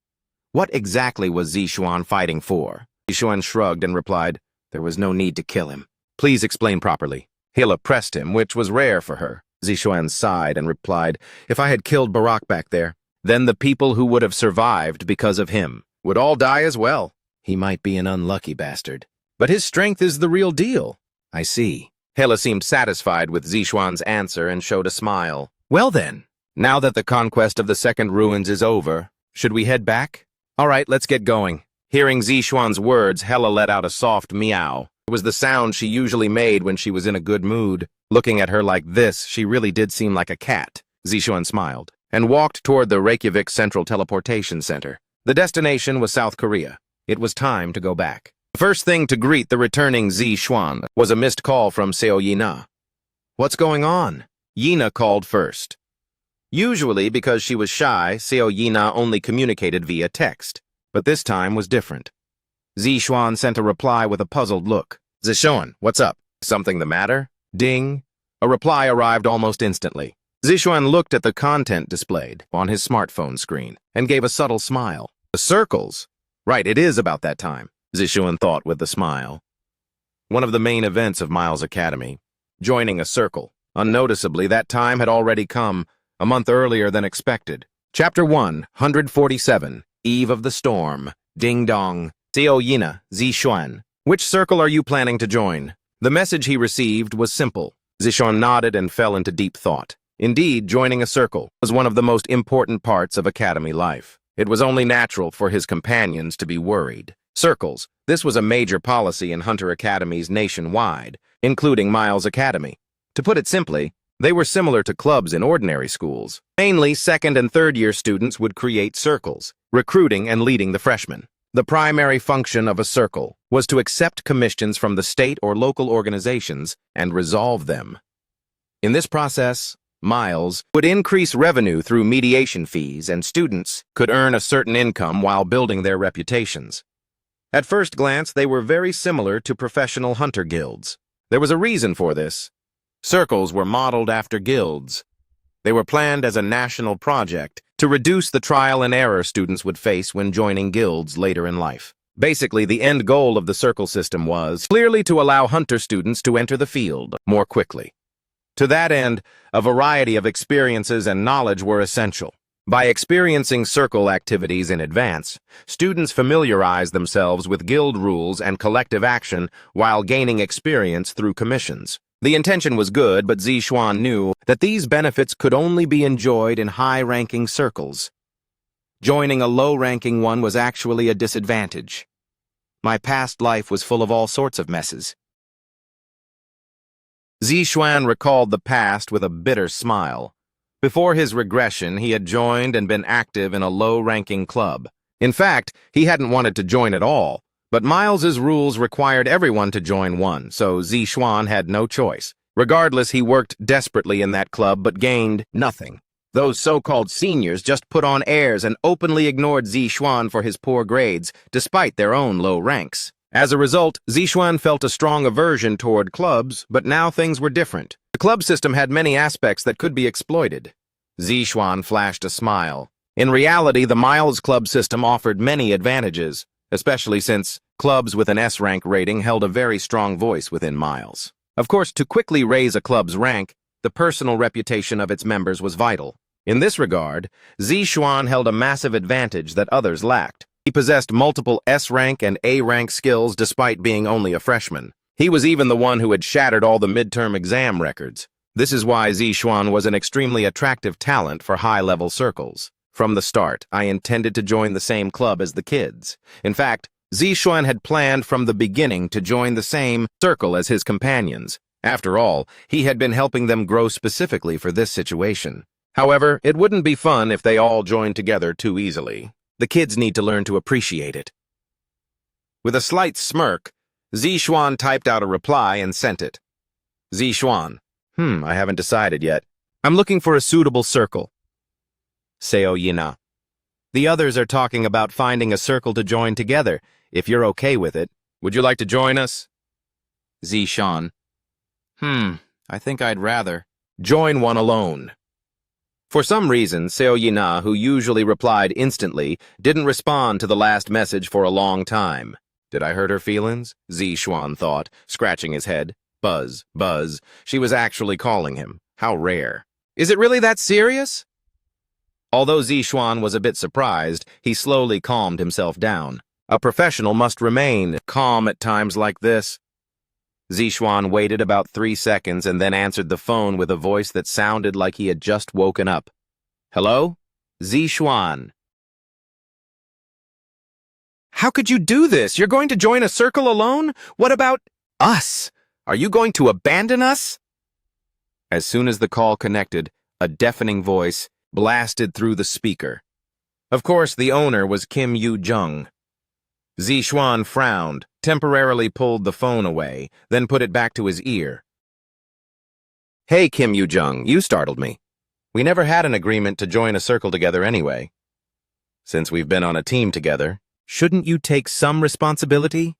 What exactly was Zixuan fighting for? Zixuan shrugged and replied, there was no need to kill him. Please explain properly. Hela pressed him, which was rare for her. Zixuan sighed and replied, if I had killed Barak back there, then the people who would have survived because of him would all die as well. He might be an unlucky bastard, but his strength is the real deal. I see. Hela seemed satisfied with Zixuan's answer and showed a smile. Well then, now that the conquest of the second ruins is over, should we head back? All right, let's get going. Hearing Zixuan's words, Hela let out a soft meow. It was the sound she usually made when she was in a good mood. Looking at her like this, she really did seem like a cat. Zixuan smiled and walked toward the Reykjavik Central Teleportation Center. The destination was South Korea. It was time to go back. The first thing to greet the returning Zixuan was a missed call from Seo Yina. What's going on? Yina called first. Usually, because she was shy, Seo Yina only communicated via text, but this time was different. Zixuan sent a reply with a puzzled look. Zixuan, what's up? Something the matter? Ding. A reply arrived almost instantly. Zixuan looked at the content displayed on his smartphone screen and gave a subtle smile. The circles? Right, it is about that time, Zixuan thought with a smile. One of the main events of Miles Academy, joining a circle. Unnoticeably, that time had already come, a month earlier than expected. Chapter 147, Eve of the Storm. Ding dong. Seo Yina, Zixuan. Which circle are you planning to join? The message he received was simple. Zixuan nodded and fell into deep thought. Indeed, joining a circle was one of the most important parts of academy life. It was only natural for his companions to be worried. Circles. This was a major policy in Hunter Academies nationwide, including Miles Academy. To put it simply, they were similar to clubs in ordinary schools. Mainly, second and third year students would create circles, recruiting and leading the freshmen. The primary function of a circle was to accept commissions from the state or local organizations and resolve them. In this process, Miles would increase revenue through mediation fees, and students could earn a certain income while building their reputations. At first glance, they were very similar to professional hunter guilds. There was a reason for this. Circles were modeled after guilds. They were planned as a national project to reduce the trial and error students would face when joining guilds later in life. Basically, the end goal of the circle system was clearly to allow hunter students to enter the field more quickly. To that end, a variety of experiences and knowledge were essential. By experiencing circle activities in advance, students familiarized themselves with guild rules and collective action while gaining experience through commissions. The intention was good, but Zixuan knew that these benefits could only be enjoyed in high-ranking circles. Joining a low-ranking one was actually a disadvantage. My past life was full of all sorts of messes. Zixuan recalled the past with a bitter smile. Before his regression, he had joined and been active in a low-ranking club. In fact, he hadn't wanted to join at all, but Miles's rules required everyone to join one, so Zixuan had no choice. Regardless, he worked desperately in that club but gained nothing. Those so-called seniors just put on airs and openly ignored Zixuan for his poor grades, despite their own low ranks. As a result, Zixuan felt a strong aversion toward clubs, but now things were different. The club system had many aspects that could be exploited. Zixuan flashed a smile. In reality, the Miles Club system offered many advantages, especially since clubs with an S-rank rating held a very strong voice within Miles. Of course, to quickly raise a club's rank, the personal reputation of its members was vital. In this regard, Zixuan held a massive advantage that others lacked. He possessed multiple S-rank and A-rank skills despite being only a freshman. He was even the one who had shattered all the midterm exam records. This is why Zixuan was an extremely attractive talent for high-level circles. From the start, I intended to join the same club as the kids. In fact, Zixuan had planned from the beginning to join the same circle as his companions. After all, he had been helping them grow specifically for this situation. However, it wouldn't be fun if they all joined together too easily. The kids need to learn to appreciate it. With a slight smirk, Zixuan typed out a reply and sent it. Zixuan. I haven't decided yet. I'm looking for a suitable circle. Seo Yina. The others are talking about finding a circle to join together, if you're okay with it. Would you like to join us? Zishan. I think I'd rather join one alone. For some reason, Seo Yina, who usually replied instantly, didn't respond to the last message for a long time. Did I hurt her feelings? Zixuan thought, scratching his head. Buzz, buzz. She was actually calling him. How rare. Is it really that serious? Although Zixuan was a bit surprised, he slowly calmed himself down. A professional must remain calm at times like this. Zixuan waited about 3 seconds and then answered the phone with a voice that sounded like he had just woken up. Hello? Zixuan. How could you do this? You're going to join a circle alone? What about us? Are you going to abandon us? As soon as the call connected, a deafening voice blasted through the speaker. Of course, the owner was Kim Yu-jung. Zixuan frowned, temporarily pulled the phone away, then put it back to his ear. Hey, Kim Yu-jung, you startled me. We never had an agreement to join a circle together anyway. Since we've been on a team together, shouldn't you take some responsibility?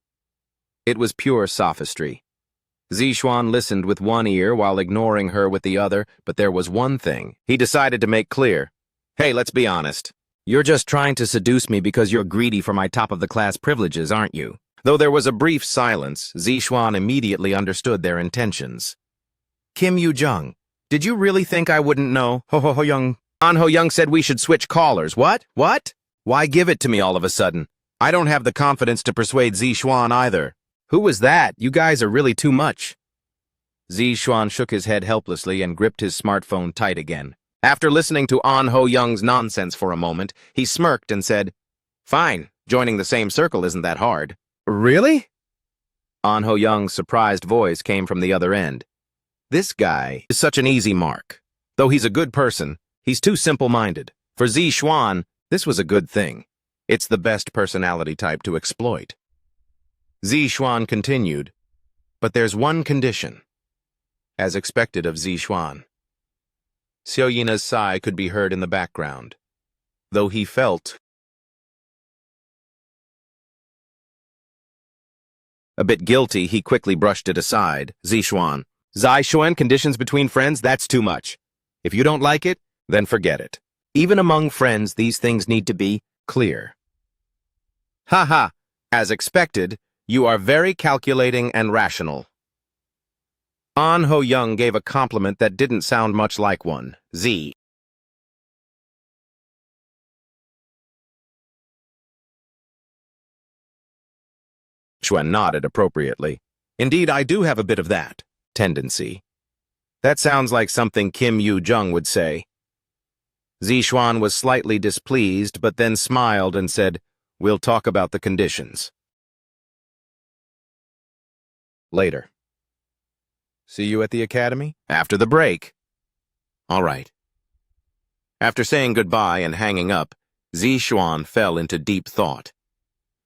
It was pure sophistry. Zixuan listened with one ear while ignoring her with the other, but there was one thing he decided to make clear. Hey, let's be honest. You're just trying to seduce me because you're greedy for my top-of-the-class privileges, aren't you? Though there was a brief silence, Zixuan immediately understood their intentions. Kim Yu-jung, did you really think I wouldn't know? Ho-ho-ho-young. An Ho-young said we should switch callers. What? What? Why give it to me all of a sudden? I don't have the confidence to persuade Zixuan either. Who was that? You guys are really too much. Zixuan shook his head helplessly and gripped his smartphone tight again. After listening to An Ho-young's nonsense for a moment, he smirked and said, Fine, joining the same circle isn't that hard. Really? An Ho-young's surprised voice came from the other end. This guy is such an easy mark. Though he's a good person, he's too simple-minded. For Zixuan, this was a good thing. It's the best personality type to exploit. Zixuan continued, but there's one condition. As expected of Zixuan. Seo Yina's sigh could be heard in the background, though he felt a bit guilty. He quickly brushed it aside. Zixuan. Zixuan, conditions between friends, that's too much. If you don't like it, then forget it. Even among friends, these things need to be clear. Haha, as expected, you are very calculating and rational. An Ho-young gave a compliment that didn't sound much like one. Z. Xuan nodded appropriately. Indeed, I do have a bit of that tendency. That sounds like something Kim Yu-jung would say. Zixuan was slightly displeased, but then smiled and said, We'll talk about the conditions. Later. See you at the academy? After the break. All right. After saying goodbye and hanging up, Zixuan fell into deep thought.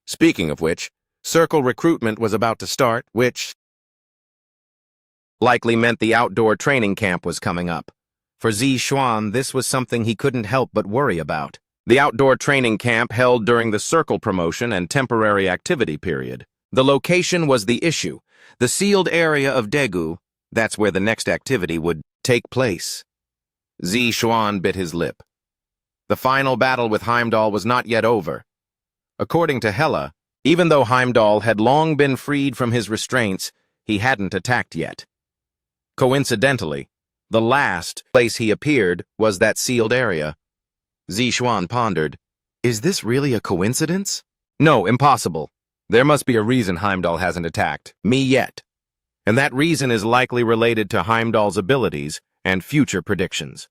Speaking of which, circle recruitment was about to start, which likely meant the outdoor training camp was coming up. For Zixuan, this was something he couldn't help but worry about. The outdoor training camp held during the circle promotion and temporary activity period. The location was the issue. The sealed area of Daegu, that's where the next activity would take place. Zixuan bit his lip. The final battle with Heimdall was not yet over. According to Hela, even though Heimdall had long been freed from his restraints, he hadn't attacked yet. Coincidentally, the last place he appeared was that sealed area. Zixuan pondered, is this really a coincidence? No, impossible. There must be a reason Heimdall hasn't attacked me yet. And that reason is likely related to Heimdall's abilities and future predictions.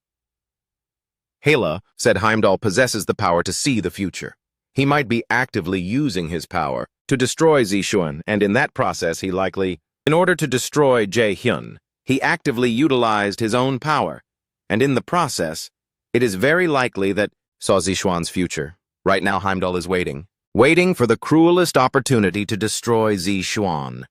Hela said Heimdall possesses the power to see the future. He might be actively using his power to destroy Zishuan, and in that process he likely, in order to destroy Jae-hyun, he actively utilized his own power, and in the process, it is very likely that saw Zishuan's future. Right now Heimdall is waiting for the cruelest opportunity to destroy Zishuan.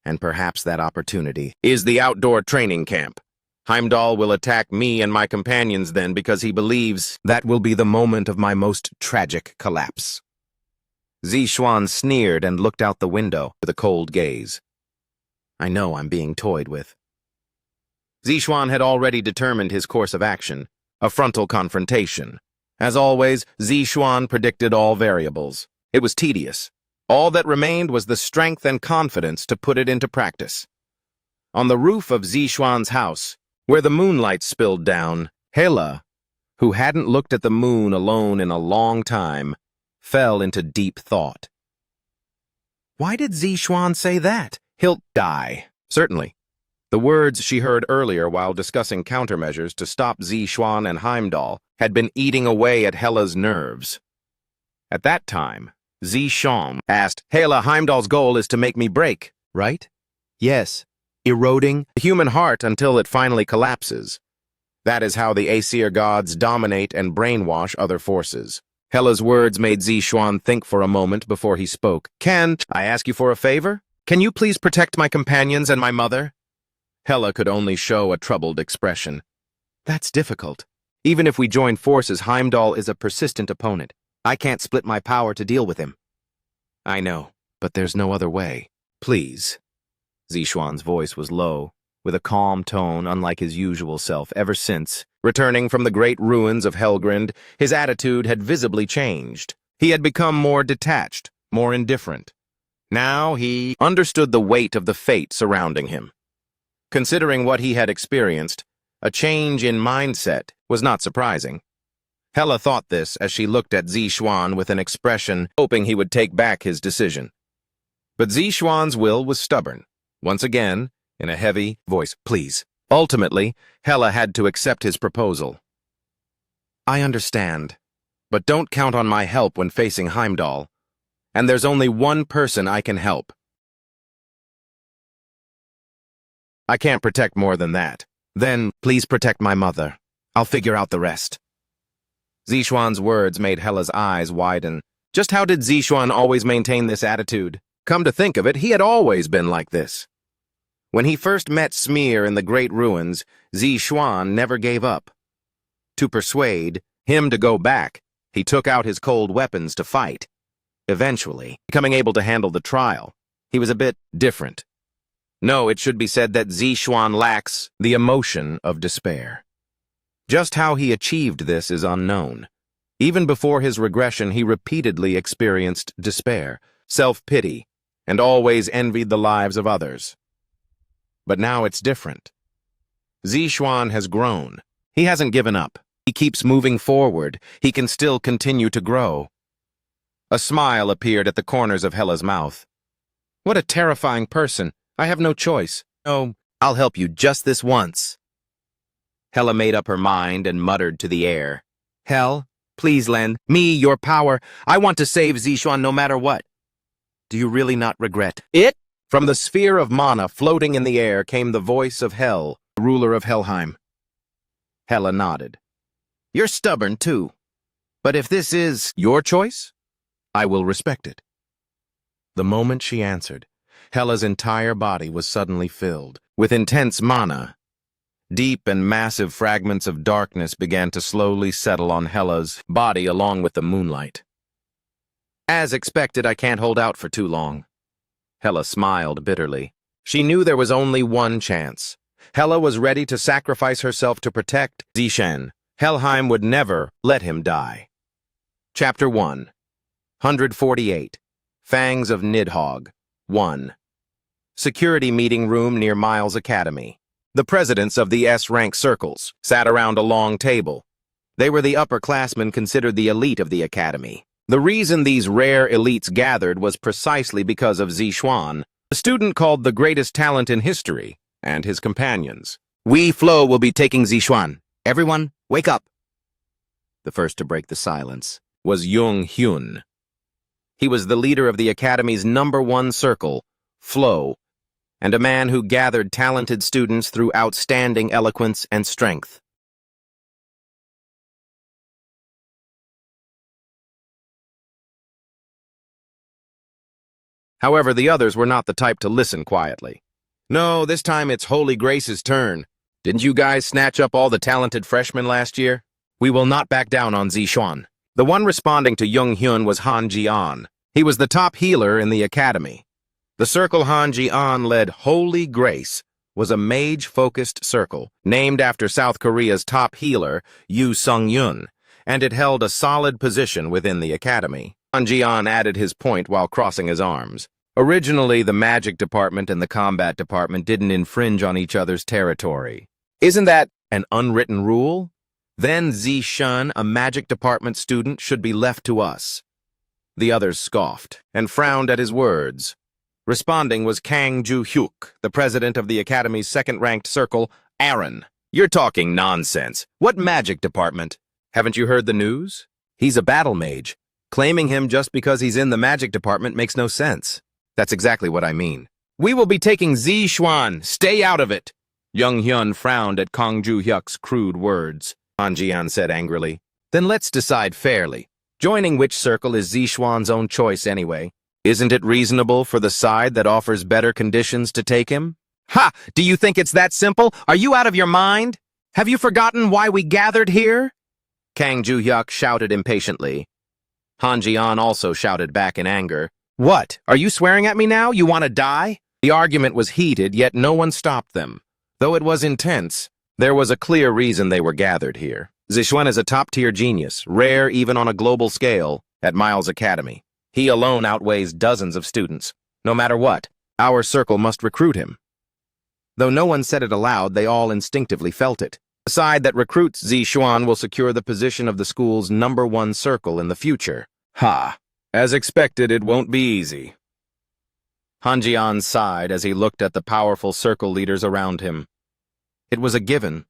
And perhaps that opportunity is the outdoor training camp. Heimdall will attack me and my companions then because he believes that will be the moment of my most tragic collapse. Zishuan sneered and looked out the window with a cold gaze. I know I'm being toyed with. Zishuan had already determined his course of action, a frontal confrontation. As always, Zishuan predicted all variables. It was tedious. All that remained was the strength and confidence to put it into practice. On the roof of Zishuan's house, where the moonlight spilled down, Hela, who hadn't looked at the moon alone in a long time, fell into deep thought. Why did Zishuan say that? He'll die. Certainly. The words she heard earlier while discussing countermeasures to stop Zishuan and Heimdall had been eating away at Hela's nerves. At that time, Zishuan asked, Hela, Heimdall's goal is to make me break, right? Yes. Eroding the human heart until it finally collapses. That is how the Aesir gods dominate and brainwash other forces. Hela's words made Zishuan think for a moment before he spoke. Can I ask you for a favor? Can you please protect my companions and my mother? Hela could only show a troubled expression. That's difficult. Even if we join forces, Heimdall is a persistent opponent. I can't split my power to deal with him. I know, but there's no other way. Please. Zishuan's voice was low, with a calm tone unlike his usual self. Ever since, returning from the great ruins of Helgrind, his attitude had visibly changed. He had become more detached, more indifferent. Now he understood the weight of the fate surrounding him. Considering what he had experienced, a change in mindset was not surprising. Hela thought this as she looked at Zishuan with an expression hoping he would take back his decision. But Zishuan's will was stubborn. Once again, in a heavy voice, please. Ultimately, Hela had to accept his proposal. I understand, but don't count on my help when facing Heimdall. And there's only one person I can help. I can't protect more than that. Then, please protect my mother. I'll figure out the rest. Zishuan's words made Hela's eyes widen. Just how did Zishuan always maintain this attitude? Come to think of it, he had always been like this. When he first met Smear in the Great Ruins, Zishuan never gave up. To persuade him to go back, he took out his cold weapons to fight. Eventually, becoming able to handle the trial, he was a bit different. No, it should be said that Zishuan lacks the emotion of despair. Just how he achieved this is unknown. Even before his regression, he repeatedly experienced despair, self-pity, and always envied the lives of others. But now it's different. Zishuan has grown. He hasn't given up. He keeps moving forward. He can still continue to grow. A smile appeared at the corners of Hela's mouth. What a terrifying person. I have no choice. Oh, I'll help you just this once. Hela made up her mind and muttered to the air. Hel, please lend me your power. I want to save Zishuan no matter what. Do you really not regret it? From the sphere of mana floating in the air came the voice of Hel, the ruler of Helheim. Hela nodded. You're stubborn, too. But if this is your choice, I will respect it. The moment she answered, Hela's entire body was suddenly filled with intense mana. Deep and massive fragments of darkness began to slowly settle on Hela's body along with the moonlight. As expected, I can't hold out for too long. Hela smiled bitterly. She knew there was only one chance. Hela was ready to sacrifice herself to protect Zishan. Helheim would never let him die. Chapter 1 148 Fangs of Nidhogg 1 Security meeting room near Miles Academy. The presidents of the S-rank circles sat around a long table. They were the upperclassmen considered the elite of the academy. The reason these rare elites gathered was precisely because of Zixuan, the student called the greatest talent in history, and his companions. We, Flo, will be taking Zixuan. Everyone, wake up. The first to break the silence was Jung Hyun. He was the leader of the Academy's #1 circle, Flow, and a man who gathered talented students through outstanding eloquence and strength. However, the others were not the type to listen quietly. No, this time it's Holy Grace's turn. Didn't you guys snatch up all the talented freshmen last year? We will not back down on Zixuan. The one responding to Jung Hyun was Han Ji-an. He was the top healer in the academy. The circle Han Ji-an led, Holy Grace, was a mage-focused circle named after South Korea's top healer, Yoo Sung-yun, and it held a solid position within the academy. Han Ji-an added his point while crossing his arms. Originally, the magic department and the combat department didn't infringe on each other's territory. Isn't that an unwritten rule? Then Zixuan, a magic department student, should be left to us. The others scoffed and frowned at his words. Responding was Kang Ju-hyuk, the president of the Academy's second-ranked circle, Aaron. You're talking nonsense. What magic department? Haven't you heard the news? He's a battle mage. Claiming him just because he's in the magic department makes no sense. That's exactly what I mean. We will be taking Zixuan. Stay out of it. Jung Hyun frowned at Kang Ju-hyuk's crude words. Han Ji-an said angrily. Then let's decide fairly. Joining which circle is Zixuan's own choice anyway. Isn't it reasonable for the side that offers better conditions to take him? Ha! Do you think it's that simple? Are you out of your mind? Have you forgotten why we gathered here? Kang Ju-hyuk shouted impatiently. Han Ji-an also shouted back in anger. What? Are you swearing at me now? You want to die? The argument was heated, yet no one stopped them. Though it was intense, there was a clear reason they were gathered here. Zixuan is a top-tier genius, rare even on a global scale, at Miles Academy. He alone outweighs dozens of students. No matter what, our circle must recruit him. Though no one said it aloud, they all instinctively felt it. The side that recruits Zixuan will secure the position of the school's #1 circle in the future. Ha! As expected, it won't be easy. Han Ji-an sighed as he looked at the powerful circle leaders around him. It was a given.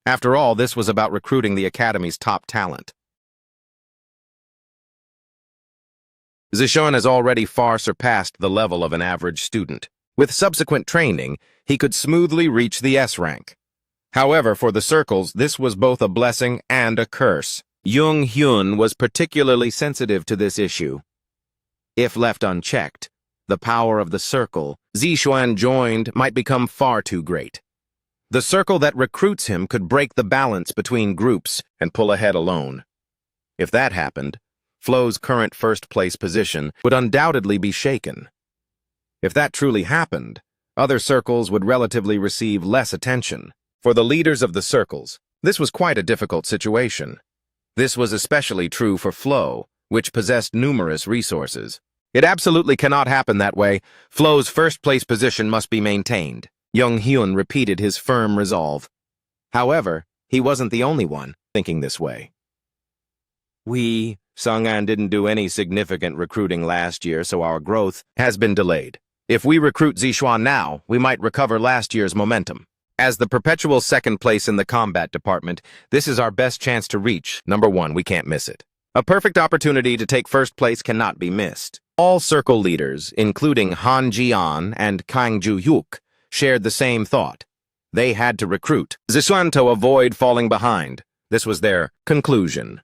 After all, this was about recruiting the Academy's top talent. Zixuan has already far surpassed the level of an average student. With subsequent training, he could smoothly reach the S rank. However, for the circles, this was both a blessing and a curse. Jung Hyun was particularly sensitive to this issue. If left unchecked, the power of the circle Zixuan joined might become far too great. The circle that recruits him could break the balance between groups and pull ahead alone. If that happened, Flo's current first-place position would undoubtedly be shaken. If that truly happened, other circles would relatively receive less attention. For the leaders of the circles, this was quite a difficult situation. This was especially true for Flo, which possessed numerous resources. It absolutely cannot happen that way. Flo's first-place position must be maintained. Jung Hyun repeated his firm resolve. However, he wasn't the only one thinking this way. Sung-an didn't do any significant recruiting last year, so our growth has been delayed. If we recruit Zixuan now, we might recover last year's momentum. As the perpetual second place in the combat department, this is our best chance to reach #1. We can't miss it. A perfect opportunity to take first place cannot be missed. All circle leaders, including Han Ji-an and Kang Ju-hyuk, shared the same thought. They had to recruit Zixuan to avoid falling behind. This was their conclusion.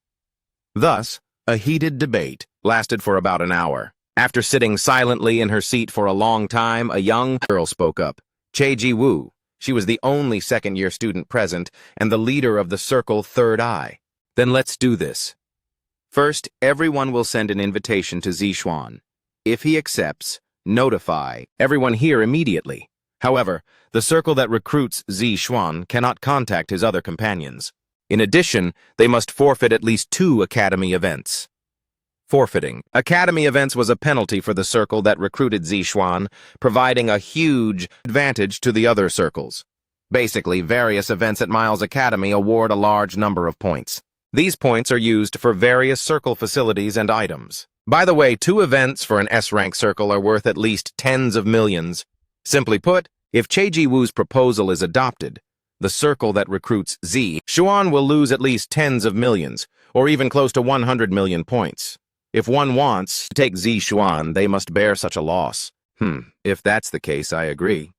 Thus, a heated debate lasted for about an hour. After sitting silently in her seat for a long time, a young girl spoke up. Che Ji-woo. She was the only second-year student present and the leader of the circle Third Eye. Then let's do this. First, everyone will send an invitation to Zixuan. If he accepts, notify everyone here immediately. However, the circle that recruits Zixuan cannot contact his other companions. In addition, they must forfeit at least 2 academy events. Forfeiting academy events was a penalty for the circle that recruited Zixuan, providing a huge advantage to the other circles. Basically, various events at Miles Academy award a large number of points. These points are used for various circle facilities and items. By the way, 2 events for an S-rank circle are worth at least tens of millions. Simply put, if Cheji-Woo's proposal is adopted, the circle that recruits Z Xuan will lose at least tens of millions, or even close to 100 million points. If one wants to take Z Xuan, they must bear such a loss. If that's the case, I agree.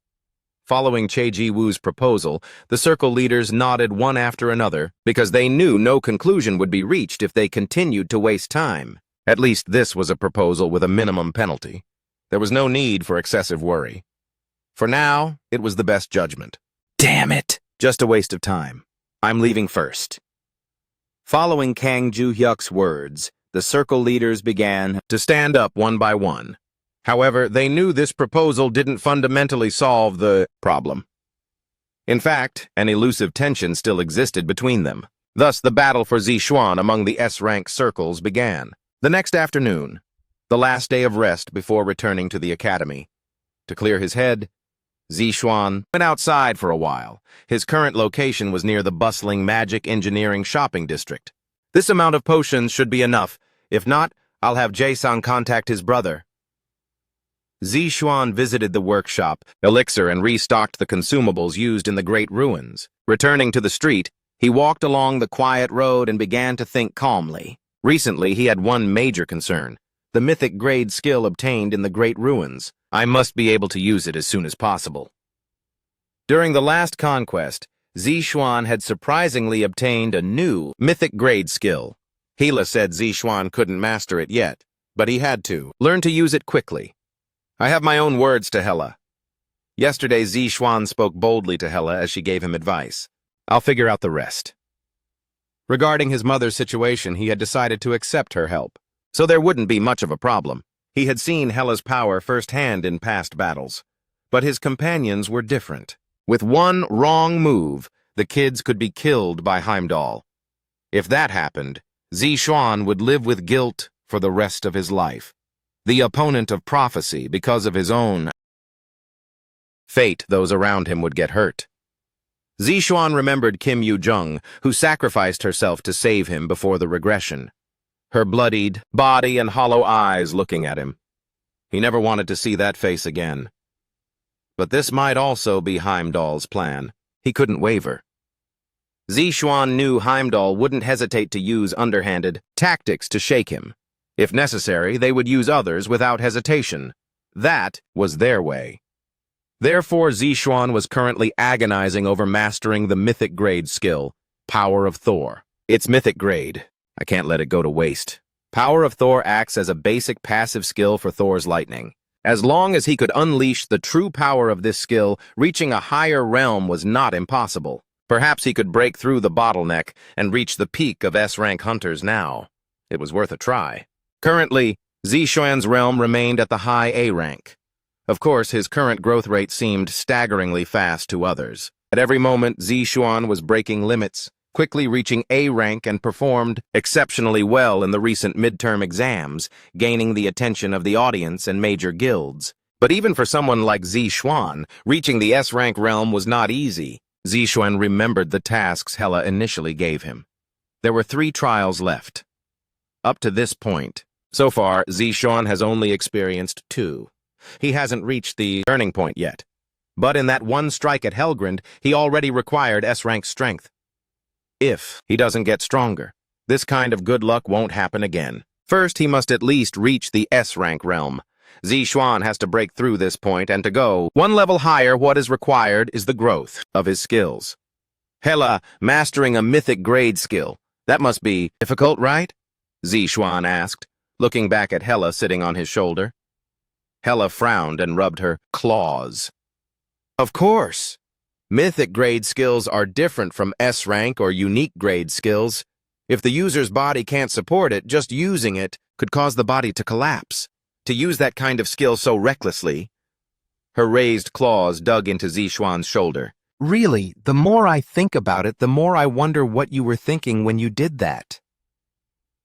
Following Cheji-Woo's proposal, the circle leaders nodded one after another because they knew no conclusion would be reached if they continued to waste time. At least this was a proposal with a minimum penalty. There was no need for excessive worry. For now, it was the best judgment. Damn it! Just a waste of time. I'm leaving first. Following Kang Ju-hyuk's words, the circle leaders began to stand up one by one. However, they knew this proposal didn't fundamentally solve the problem. In fact, an elusive tension still existed between them. Thus, the battle for Zixuan among the S-rank circles began. The next afternoon, the last day of rest before returning to the academy. To clear his head, Zixuan went outside for a while. His current location was near the bustling magic engineering shopping district. This amount of potions should be enough. If not, I'll have Jae-sang contact his brother. Zixuan visited the workshop, elixir, and restocked the consumables used in the Great Ruins. Returning to the street, he walked along the quiet road and began to think calmly. Recently, he had one major concern: the mythic grade skill obtained in the Great Ruins. I must be able to use it as soon as possible. During the last conquest, Zixuan had surprisingly obtained a new mythic grade skill. Hela said Zixuan couldn't master it yet, but he had to learn to use it quickly. I have my own words to Hela. Yesterday, Zixuan spoke boldly to Hela as she gave him advice. I'll figure out the rest. Regarding his mother's situation, he had decided to accept her help, so there wouldn't be much of a problem. He had seen Hela's power firsthand in past battles, but his companions were different. With one wrong move, the kids could be killed by Heimdall. If that happened, Zixuan would live with guilt for the rest of his life. The opponent of prophecy, because of his own fate, those around him would get hurt. Zixuan remembered Kim Yu-jung, who sacrificed herself to save him before the regression. Her bloodied body and hollow eyes looking at him. He never wanted to see that face again. But this might also be Heimdall's plan. He couldn't waver. Zixuan knew Heimdall wouldn't hesitate to use underhanded tactics to shake him. If necessary, they would use others without hesitation. That was their way. Therefore, Zixuan was currently agonizing over mastering the mythic grade skill, Power of Thor. It's mythic grade. I can't let it go to waste. Power of Thor acts as a basic passive skill for Thor's lightning. As long as he could unleash the true power of this skill, reaching a higher realm was not impossible. Perhaps he could break through the bottleneck and reach the peak of S-rank hunters now. It was worth a try. Currently, Zixuan's realm remained at the high A rank. Of course, his current growth rate seemed staggeringly fast to others. At every moment, Zixuan was breaking limits, quickly reaching A rank, and performed exceptionally well in the recent midterm exams, gaining the attention of the audience and major guilds. But even for someone like Zixuan, reaching the S-rank realm was not easy. Zixuan remembered the tasks Hela initially gave him. There were 3 trials left. Up to this point, so far, Zixuan has only experienced 2. He hasn't reached the turning point yet. But in that one strike at Helgrund, he already required S-rank strength. If he doesn't get stronger, this kind of good luck won't happen again. First, he must at least reach the S-rank realm. Zixuan has to break through this point, and to go one level higher, what is required is the growth of his skills. Hela mastering a mythic grade skill. That must be difficult, right? Zixuan asked, looking back at Hela sitting on his shoulder. Hela frowned and rubbed her claws. Of course. Mythic grade skills are different from S-rank or unique grade skills. If the user's body can't support it, just using it could cause the body to collapse. To use that kind of skill so recklessly. Her raised claws dug into Zixuan's shoulder. Really, the more I think about it, the more I wonder what you were thinking when you did that.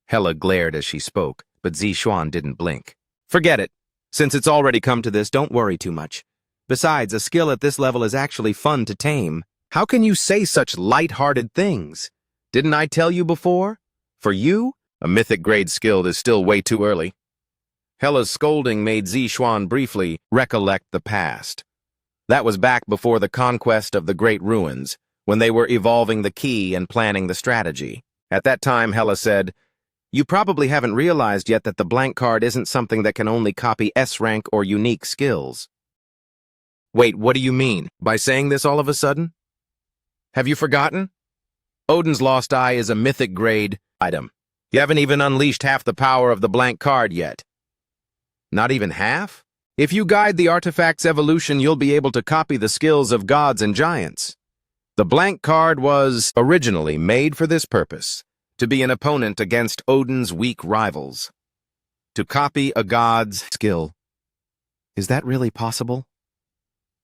Hela glared as she spoke, but Zixuan didn't blink. Forget it. Since it's already come to this, don't worry too much. Besides, a skill at this level is actually fun to tame. How can you say such light-hearted things? Didn't I tell you before? For you, a mythic grade skill is still way too early. Hella's scolding made Zixuan briefly recollect the past. That was back before the conquest of the Great Ruins, when they were evolving the key and planning the strategy. At that time, Hella said, "You probably haven't realized yet that the blank card isn't something that can only copy S-rank or unique skills." Wait, what do you mean by saying this all of a sudden? Have you forgotten? Odin's Lost Eye is a mythic grade item. You haven't even unleashed half the power of the blank card yet. Not even half? If you guide the artifact's evolution, you'll be able to copy the skills of gods and giants. The blank card was originally made for this purpose, to be an opponent against Odin's weak rivals. To copy a god's skill. Is that really possible?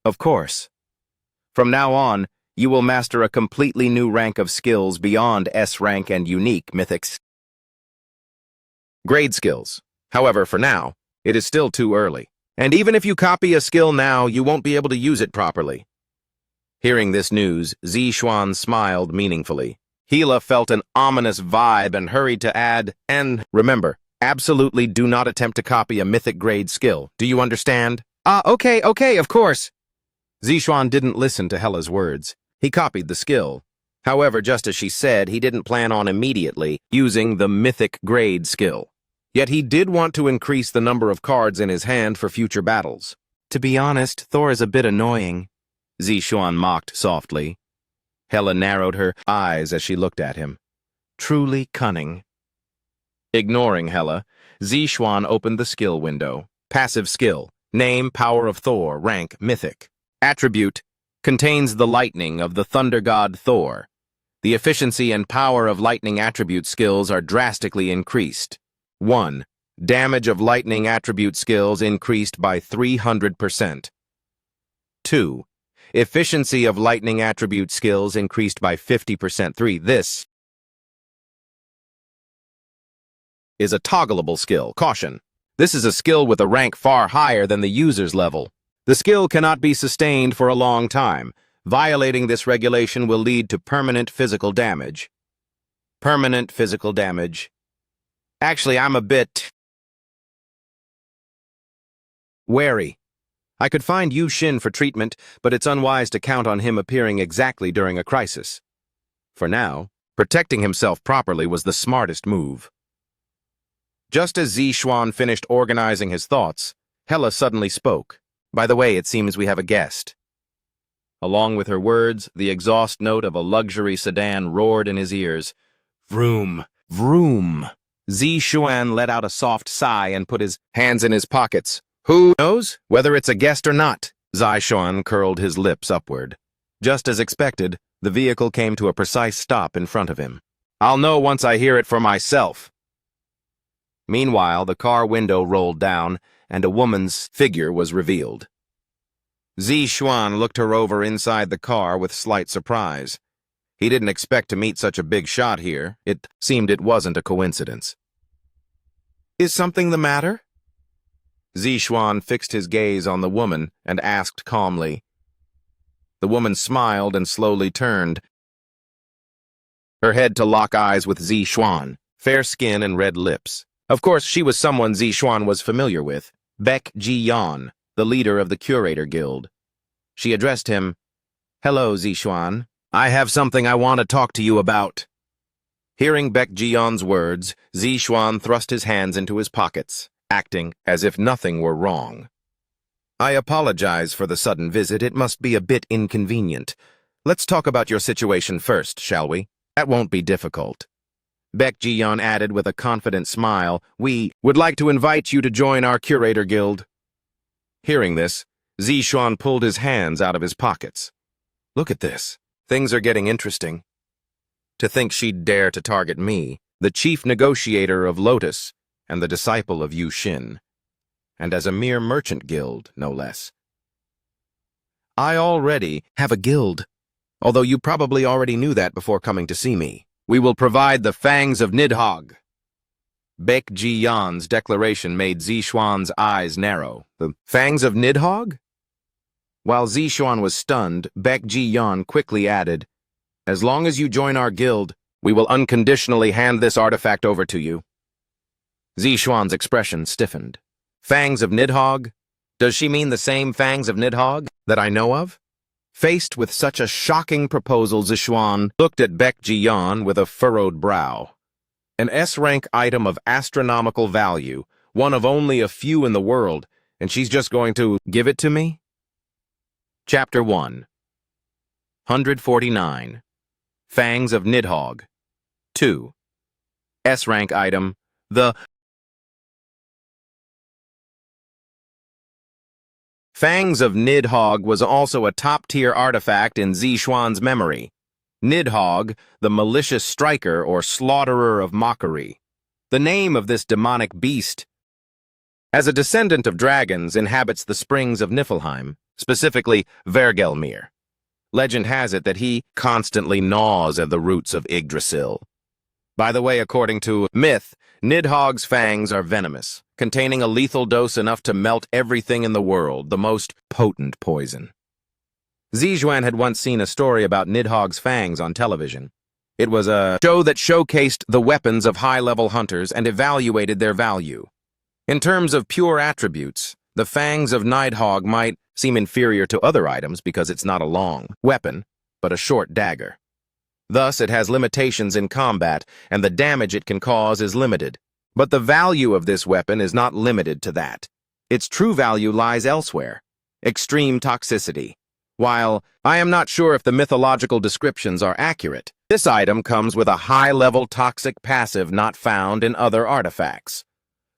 Of course. From now on, you will master a completely new rank of skills beyond S-rank and unique mythics. Grade skills. However, for now, it is still too early. And even if you copy a skill now, you won't be able to use it properly. Hearing this news, Zixuan smiled meaningfully. Hela felt an ominous vibe and hurried to add, and remember, absolutely do not attempt to copy a mythic grade skill. Do you understand? Okay, of course. Zixuan didn't listen to Hela's words. He copied the skill. However, just as she said, he didn't plan on immediately using the mythic grade skill. Yet he did want to increase the number of cards in his hand for future battles. To be honest, Thor is a bit annoying, Zixuan mocked softly. Hela narrowed her eyes as she looked at him. Truly cunning. Ignoring Hela, Zixuan opened the skill window. Passive skill. Name, Power of Thor, rank, mythic. Attribute, contains the lightning of the thunder god Thor. The efficiency and power of lightning attribute skills are drastically increased. 1. Damage of lightning attribute skills increased by 300%. 2. Efficiency of lightning attribute skills increased by 50%. 3. This is a toggleable skill. Caution. This is a skill with a rank far higher than the user's level. The skill cannot be sustained for a long time. Violating this regulation will lead to permanent physical damage. Permanent physical damage. Actually, I'm a bit wary. I could find Yu Xin for treatment, but it's unwise to count on him appearing exactly during a crisis. For now, protecting himself properly was the smartest move. Just as Zixuan finished organizing his thoughts, Hela suddenly spoke. By the way, it seems we have a guest. Along with her words, the exhaust note of a luxury sedan roared in his ears. Vroom, vroom. Zixuan let out a soft sigh and put his hands in his pockets. Who knows whether it's a guest or not? Zixuan curled his lips upward. Just as expected, the vehicle came to a precise stop in front of him. I'll know once I hear it for myself. Meanwhile, the car window rolled down, and a woman's figure was revealed. Zixuan looked her over inside the car with slight surprise. He didn't expect to meet such a big shot here. It seemed it wasn't a coincidence. Is something the matter? Zixuan fixed his gaze on the woman and asked calmly. The woman smiled and slowly turned her head to lock eyes with Zixuan, fair skin and red lips. Of course, she was someone Zixuan was familiar with, Baek Ji-yeon, the leader of the Curator Guild. She addressed him, "Hello, Zixuan. I have something I want to talk to you about." Hearing Baek Ji-yeon's words, Zixuan thrust his hands into his pockets, acting as if nothing were wrong. I apologize for the sudden visit. It must be a bit inconvenient. Let's talk about your situation first, shall we? That won't be difficult. Baek Ji-yeon added with a confident smile, "We would like to invite you to join our Curator Guild." Hearing this, Zixuan pulled his hands out of his pockets. Look at this. Things are getting interesting. To think she'd dare to target me, the chief negotiator of Lotus and the disciple of Yu Xin. And as a mere merchant guild, no less. I already have a guild, although you probably already knew that before coming to see me. We will provide the Fangs of Nidhogg. Baek Ji-yeon's declaration made Zixuan's eyes narrow. The Fangs of Nidhogg? While Zixuan was stunned, Baek Ji-yeon quickly added, "As long as you join our guild, We will unconditionally hand this artifact over to you. Zixuan's expression stiffened. Fangs of Nidhogg? Does she mean the same Fangs of Nidhogg that I know of? Faced with such a shocking proposal, Zixuan looked at Baek Ji-yeon with a furrowed brow. An S-rank item of astronomical value, one of only a few in the world, and she's just going to give it to me? Chapter 1 149 Fangs of Nidhogg 2 S-rank item, the Fangs of Nidhogg was also a top-tier artifact in Zixuan's memory. Nidhogg, the malicious striker or slaughterer of mockery. The name of this demonic beast, as a descendant of dragons, inhabits the springs of Niflheim, specifically Vergelmir. Legend has it that he constantly gnaws at the roots of Yggdrasil. By the way, according to myth, Nidhogg's fangs are venomous, containing a lethal dose enough to melt everything in the world, the most potent poison. Zixuan had once seen a story about Nidhogg's fangs on television. It was a show that showcased the weapons of high-level hunters and evaluated their value. In terms of pure attributes, the fangs of Nidhogg might seem inferior to other items because it's not a long weapon, but a short dagger. Thus, it has limitations in combat, and the damage it can cause is limited. But the value of this weapon is not limited to that. Its true value lies elsewhere: extreme toxicity. While I am not sure if the mythological descriptions are accurate, this item comes with a high-level toxic passive not found in other artifacts.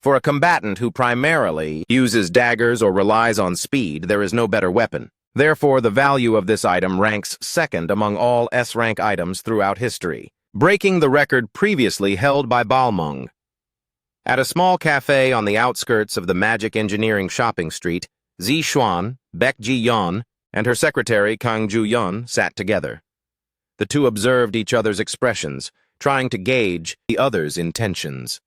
For a combatant who primarily uses daggers or relies on speed, there is no better weapon. Therefore, the value of this item ranks second among all S-rank items throughout history, breaking the record previously held by Balmung. At a small cafe on the outskirts of the Magic Engineering shopping street, Zixuan, Baek Ji-yeon, and her secretary Kang Ju-yeon sat together. The two observed each other's expressions, trying to gauge the other's intentions.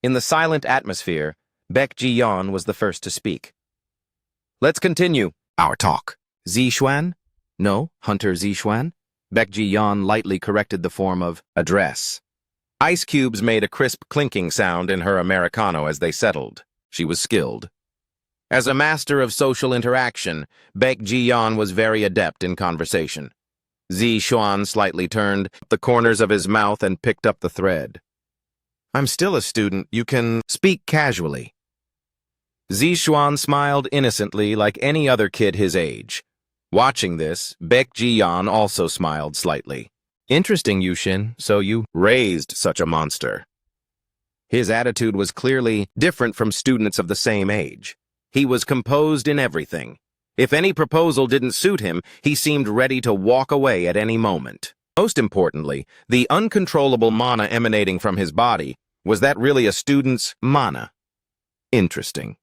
In the silent atmosphere, Baek Ji-yeon was the first to speak. Let's continue our talk. Zixuan? No, Hunter Zixuan? Baek Ji-yeon lightly corrected the form of address. Ice cubes made a crisp clinking sound in her Americano as they settled. She was skilled. As a master of social interaction, Baek Ji-yeon was very adept in conversation. Zixuan slightly turned the corners of his mouth and picked up the thread. I'm still a student. You can speak casually. Zixuan smiled innocently like any other kid his age. Watching this, Baek Ji-yeon also smiled slightly. Interesting, Yushin, so you raised such a monster. His attitude was clearly different from students of the same age. He was composed in everything. If any proposal didn't suit him, he seemed ready to walk away at any moment. Most importantly, the uncontrollable mana emanating from his body, was that really a student's mana? Interesting.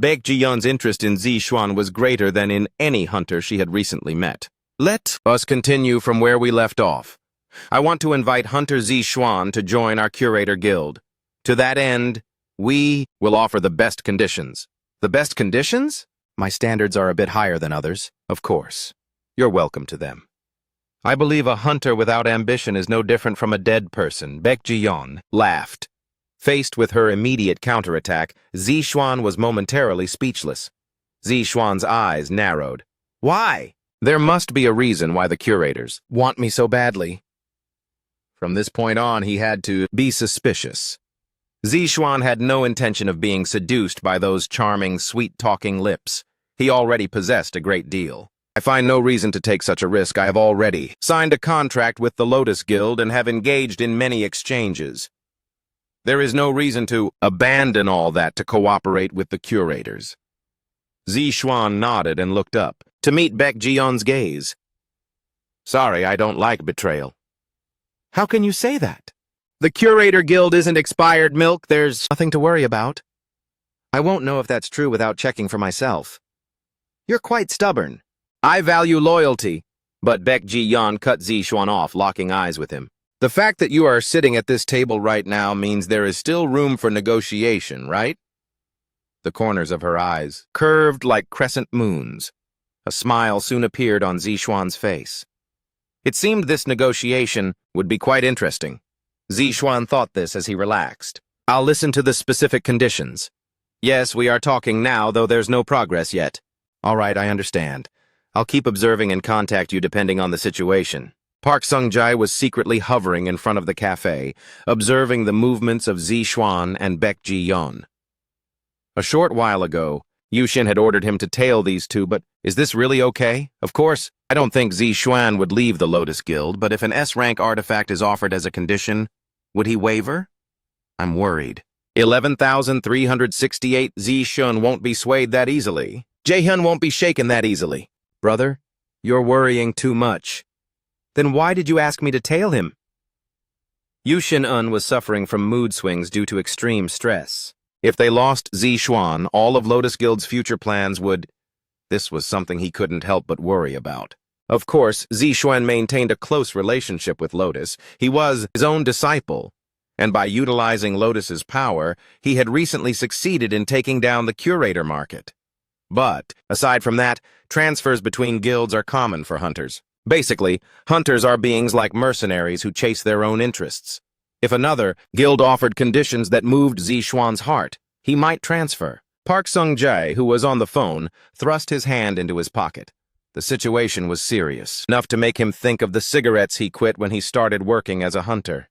Baek Ji-yeon's interest in Zixuan was greater than in any hunter she had recently met. Let us continue from where we left off. I want to invite Hunter Zixuan to join our curator guild. To that end, we will offer the best conditions. The best conditions? My standards are a bit higher than others, of course. You're welcome to them. I believe a hunter without ambition is no different from a dead person. Baek Ji-yeon laughed. Faced with her immediate counterattack, Zixuan was momentarily speechless. Zixuan's eyes narrowed. Why? There must be a reason why the curators want me so badly. From this point on, he had to be suspicious. Zixuan had no intention of being seduced by those charming, sweet-talking lips. He already possessed a great deal. I find no reason to take such a risk. I have already signed a contract with the Lotus Guild and have engaged in many exchanges. There is no reason to abandon all that to cooperate with the curators. Zixuan nodded and looked up, to meet Baek Ji-yeon's gaze. Sorry, I don't like betrayal. How can you say that? The Curator Guild isn't expired milk. There's nothing to worry about. I won't know if that's true without checking for myself. You're quite stubborn. I value loyalty. But Baek Ji-yeon cut Zixuan off, locking eyes with him. The fact that you are sitting at this table right now means there is still room for negotiation, right? The corners of her eyes curved like crescent moons. A smile soon appeared on Zixuan's face. It seemed this negotiation would be quite interesting. Zixuan thought this as he relaxed. I'll listen to the specific conditions. Yes, we are talking now, though there's no progress yet. All right, I understand. I'll keep observing and contact you depending on the situation. Park Sung-jae was secretly hovering in front of the cafe, observing the movements of Zixuan and Baek Ji-yeon. A short while ago, Yushin had ordered him to tail these two, but is this really okay? Of course, I don't think Zixuan would leave the Lotus Guild, but if an S-rank artifact is offered as a condition, would he waver? I'm worried. 11,368 Zixuan won't be swayed that easily. Jaehyun won't be shaken that easily. Brother, you're worrying too much. Then why did you ask me to tail him? Yushin-un was suffering from mood swings due to extreme stress. If they lost Zixuan, all of Lotus Guild's future plans would... This was something he couldn't help but worry about. Of course, Zixuan maintained a close relationship with Lotus. He was his own disciple, and by utilizing Lotus's power, he had recently succeeded in taking down the curator market. But, aside from that, transfers between guilds are common for hunters. Basically, hunters are beings like mercenaries who chase their own interests. If another guild offered conditions that moved Zixuan's heart, he might transfer. Park Sung-jae, who was on the phone, thrust his hand into his pocket. The situation was serious, enough to make him think of the cigarettes he quit when he started working as a hunter.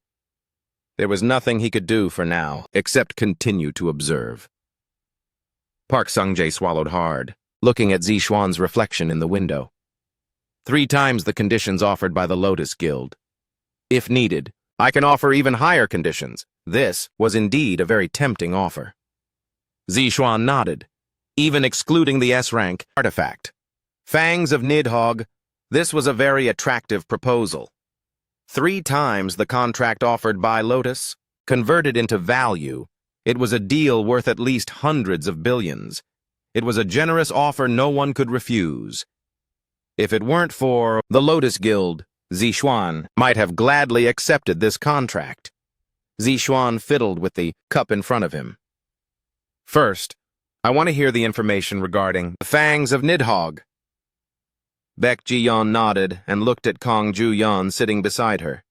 There was nothing he could do for now, except continue to observe. Park Sung-jae swallowed hard, looking at Zixuan's reflection in the window. 3 times the conditions offered by the Lotus Guild. If needed, I can offer even higher conditions. This was indeed a very tempting offer. Zixuan nodded, even excluding the S-rank artifact. Fangs of Nidhogg, this was a very attractive proposal. 3 times the contract offered by Lotus, converted into value, it was a deal worth at least hundreds of billions. It was a generous offer no one could refuse. If it weren't for the Lotus Guild, Zixuan might have gladly accepted this contract. Zixuan fiddled with the cup in front of him. First, I want to hear the information regarding the Fangs of Nidhogg. Baek Ji-yeon nodded and looked at Kang Ju-yeon sitting beside her.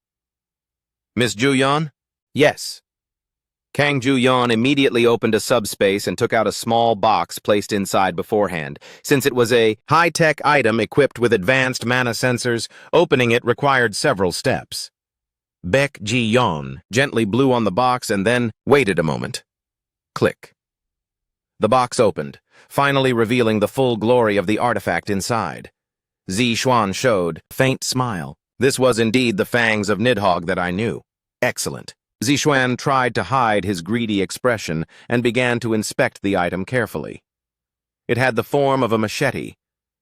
Miss Ju-yeon? Yes. Kang Ju-yeon immediately opened a subspace and took out a small box placed inside beforehand. Since it was a high-tech item equipped with advanced mana sensors, opening it required several steps. Baek Ji-yeon gently blew on the box and then waited a moment. Click. The box opened, finally revealing the full glory of the artifact inside. Zixuan showed a faint smile. This was indeed the Fangs of Nidhogg that I knew. Excellent. Zixuan tried to hide his greedy expression and began to inspect the item carefully. It had the form of a machete.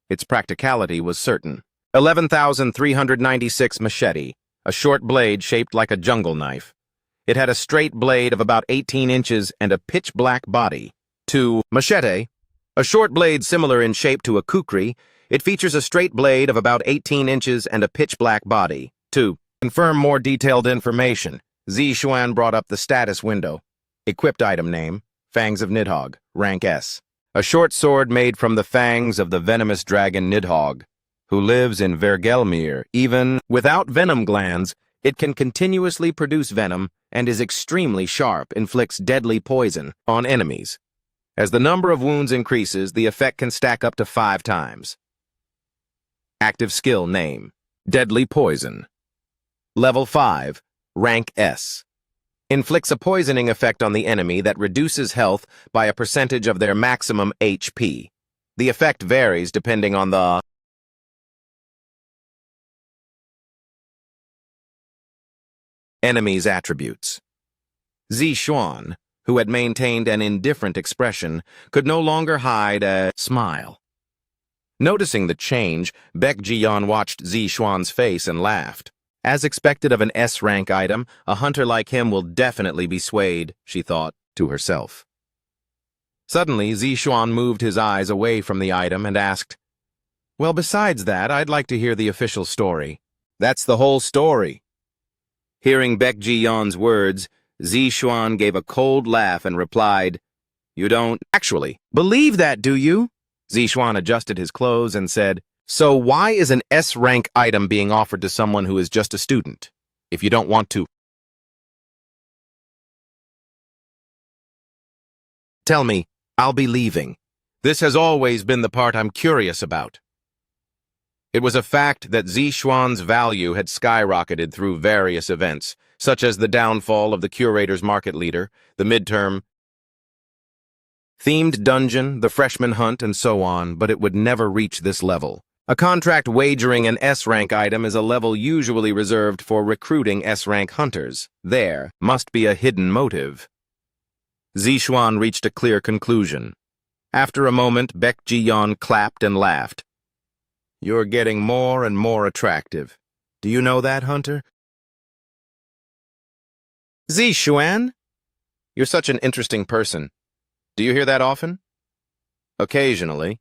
Its practicality was certain. 11,396 machete, a short blade shaped like a jungle knife. It had a straight blade of about 18 inches and a pitch-black body. 2. Machete, a short blade similar in shape to a kukri. It features a straight blade of about 18 inches and a pitch-black body. 2. Confirm more detailed information. Zixuan brought up the status window. Equipped item name, Fangs of Nidhogg, rank S. A short sword made from the fangs of the venomous dragon Nidhogg, who lives in Vergelmir. Even without venom glands, it can continuously produce venom and is extremely sharp, inflicts deadly poison on enemies. As the number of wounds increases, the effect can stack up to 5 times. Active skill name, Deadly Poison. Level 5, rank S. Inflicts a poisoning effect on the enemy that reduces health by a percentage of their maximum HP. The effect varies depending on the enemy's attributes. Zixuan, who had maintained an indifferent expression, could no longer hide a smile. Noticing the change, Baek Ji-yeon watched Zixuan's face and laughed. As expected of an S-rank item, a hunter like him will definitely be swayed, she thought to herself. Suddenly, Zixuan moved his eyes away from the item and asked, Well, besides that, I'd like to hear the official story. That's the whole story. Hearing Baek Ji-yeon's words, Zixuan gave a cold laugh and replied, You don't actually believe that, do you? Zixuan adjusted his clothes and said, So why is an S-rank item being offered to someone who is just a student? If you don't want to, tell me, I'll be leaving. This has always been the part I'm curious about. It was a fact that Zixuan's value had skyrocketed through various events, such as the downfall of the curator's market leader, the midterm themed dungeon, the freshman hunt, and so on, but it would never reach this level. A contract wagering an S-rank item is a level usually reserved for recruiting S-rank hunters. There must be a hidden motive. Zixuan reached a clear conclusion. After a moment, Baek Ji-yeon clapped and laughed. You're getting more and more attractive. Do you know that, Hunter? Zixuan? You're such an interesting person. Do you hear that often? Occasionally.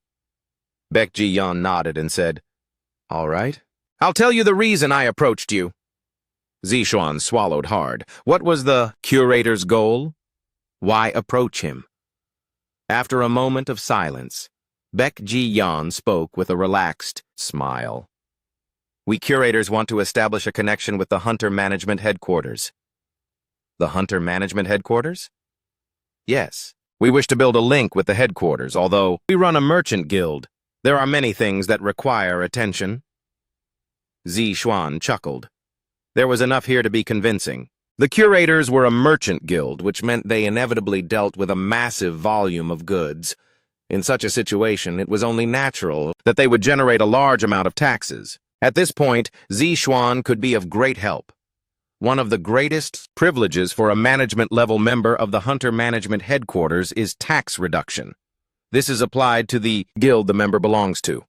Baek Ji-yeon nodded and said, All right. I'll tell you the reason I approached you. Zixuan swallowed hard. What was the curator's goal? Why approach him? After a moment of silence, Baek Ji-yeon spoke with a relaxed smile. We curators want to establish a connection with the Hunter Management Headquarters. The Hunter Management Headquarters? Yes. We wish to build a link with the headquarters, although we run a merchant guild. There are many things that require attention. Zixuan chuckled. There was enough here to be convincing. The curators were a merchant guild, which meant they inevitably dealt with a massive volume of goods. In such a situation, it was only natural that they would generate a large amount of taxes. At this point, Zixuan could be of great help. One of the greatest privileges for a management-level member of the Hunter Management Headquarters is tax reduction. This is applied to the guild the member belongs to.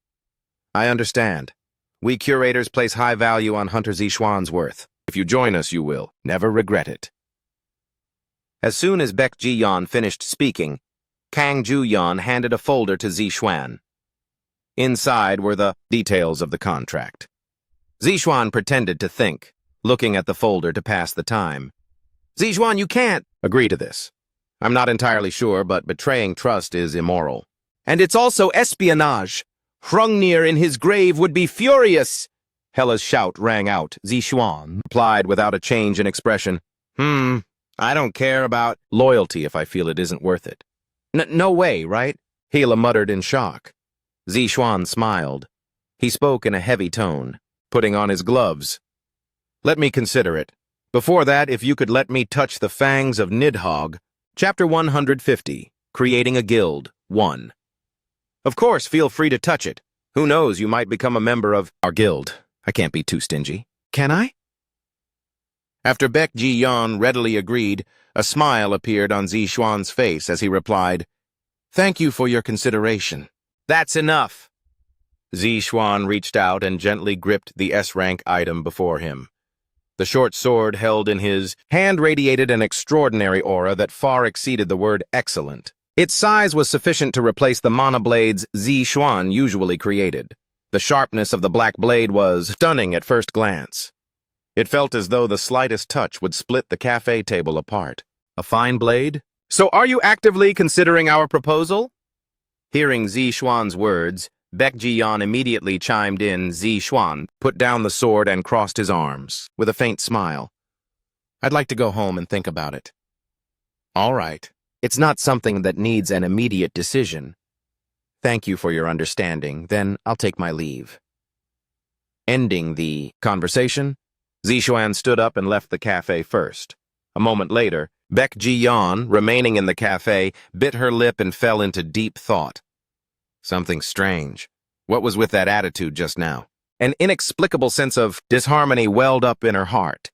I understand. We curators place high value on Hunter Zixuan's worth. If you join us, you will never regret it. As soon as Baek Ji-yeon finished speaking, Kang Ju-yeon handed a folder to Zixuan. Inside were the details of the contract. Zixuan pretended to think, looking at the folder to pass the time. Zixuan, you can't agree to this. I'm not entirely sure, but betraying trust is immoral. And it's also espionage. Hrungnir in his grave would be furious. Hela's shout rang out. Zixuan replied without a change in expression. I don't care about loyalty if I feel it isn't worth it. No way, right? Hela muttered in shock. Zixuan smiled. He spoke in a heavy tone, putting on his gloves. Let me consider it. Before that, if you could let me touch the fangs of Nidhogg. Chapter 150, Creating a Guild, 1. Of course, feel free to touch it. Who knows, you might become a member of our guild. I can't be too stingy. Can I? After Baek Ji-yeon readily agreed, a smile appeared on Zixuan's face as he replied, Thank you for your consideration. That's enough. Zixuan reached out and gently gripped the S-rank item before him. The short sword held in his hand radiated an extraordinary aura that far exceeded the word excellent. Its size was sufficient to replace the monoblades Zixuan usually created. The sharpness of the black blade was stunning at first glance. It felt as though the slightest touch would split the cafe table apart. A fine blade? So are you actively considering our proposal? Hearing Zixuan's words, Baek Ji-yeon immediately chimed in. Zixuan put down the sword and crossed his arms, with a faint smile. I'd like to go home and think about it. All right. It's not something that needs an immediate decision. Thank you for your understanding, then I'll take my leave. Ending the conversation, Zixuan stood up and left the cafe first. A moment later, Baek Ji-yeon, remaining in the cafe, bit her lip and fell into deep thought. Something strange. What was with that attitude just now? An inexplicable sense of disharmony welled up in her heart.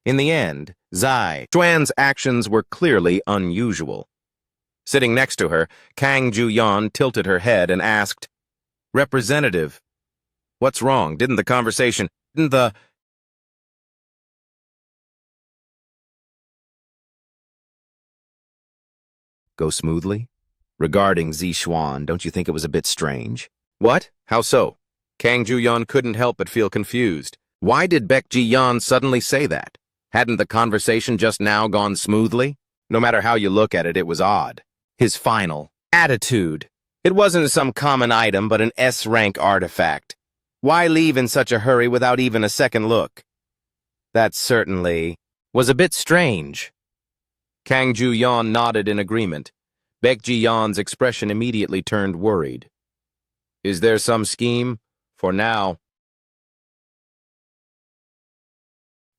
In the end, Zixuan's actions were clearly unusual. Sitting next to her, Kang Ju-yeon tilted her head and asked, Representative, what's wrong? Didn't the go smoothly? Regarding Zixuan, don't you think it was a bit strange? What? How so? Kang Ju-yeon couldn't help but feel confused. Why did Baek Ji-yeon suddenly say that? Hadn't the conversation just now gone smoothly? No matter how you look at it, it was odd. His final attitude. It wasn't some common item, but an S-rank artifact. Why leave in such a hurry without even a second look? That certainly was a bit strange. Kang Ju-yeon nodded in agreement. Baek Ji-yeon's expression immediately turned worried. Is there some scheme? For now.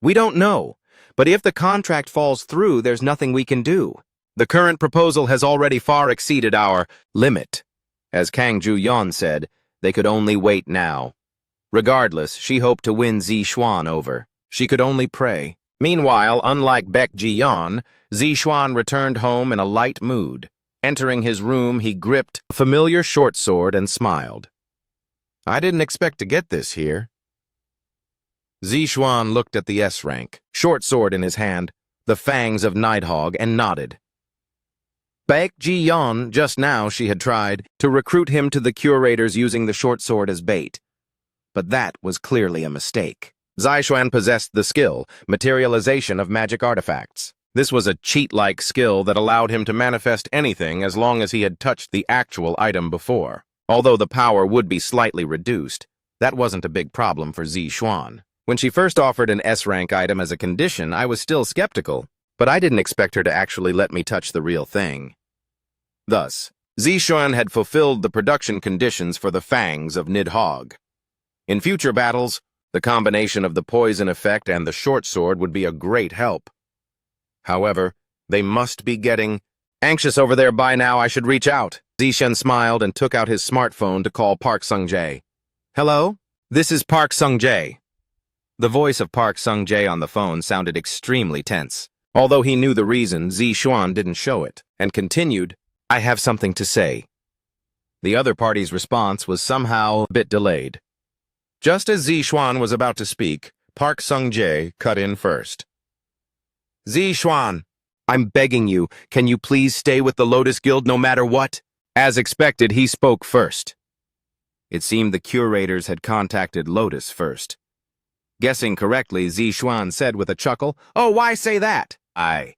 We don't know, but if the contract falls through, there's nothing we can do. The current proposal has already far exceeded our limit. As Kang Ju-yeon said, they could only wait now. Regardless, she hoped to win Zi Xuan over. She could only pray. Meanwhile, unlike Baek Ji-yeon, Zi Xuan returned home in a light mood. Entering his room, he gripped a familiar short sword and smiled. I didn't expect to get this here. Zi Xuan looked at the S-rank, short sword in his hand, the fangs of Nighthawk, and nodded. Baek Ji-yeon, just now she had tried to recruit him to the curators using the short sword as bait. But that was clearly a mistake. Zi Xuan possessed the skill, materialization of magic artifacts. This was a cheat-like skill that allowed him to manifest anything as long as he had touched the actual item before. Although the power would be slightly reduced, that wasn't a big problem for Zi Xuan. When she first offered an S-rank item as a condition, I was still skeptical, but I didn't expect her to actually let me touch the real thing. Thus, Zi Xuan had fulfilled the production conditions for the fangs of Nidhogg. In future battles, the combination of the poison effect and the short sword would be a great help. However, they must be getting anxious over there by now. I should reach out. Zi Xuan smiled and took out his smartphone to call Park Sung-jae. Hello? This is Park Sung-jae. The voice of Park Sung-jae on the phone sounded extremely tense. Although he knew the reason, Zi Xuan didn't show it, and continued, I have something to say. The other party's response was somehow a bit delayed. Just as Zi Xuan was about to speak, Park Sung-jae cut in first. Zi Xuan, I'm begging you, can you please stay with the Lotus Guild no matter what? As expected, he spoke first. It seemed the curators had contacted Lotus first. Guessing correctly, Zi Xuan said with a chuckle, Oh, why say that? I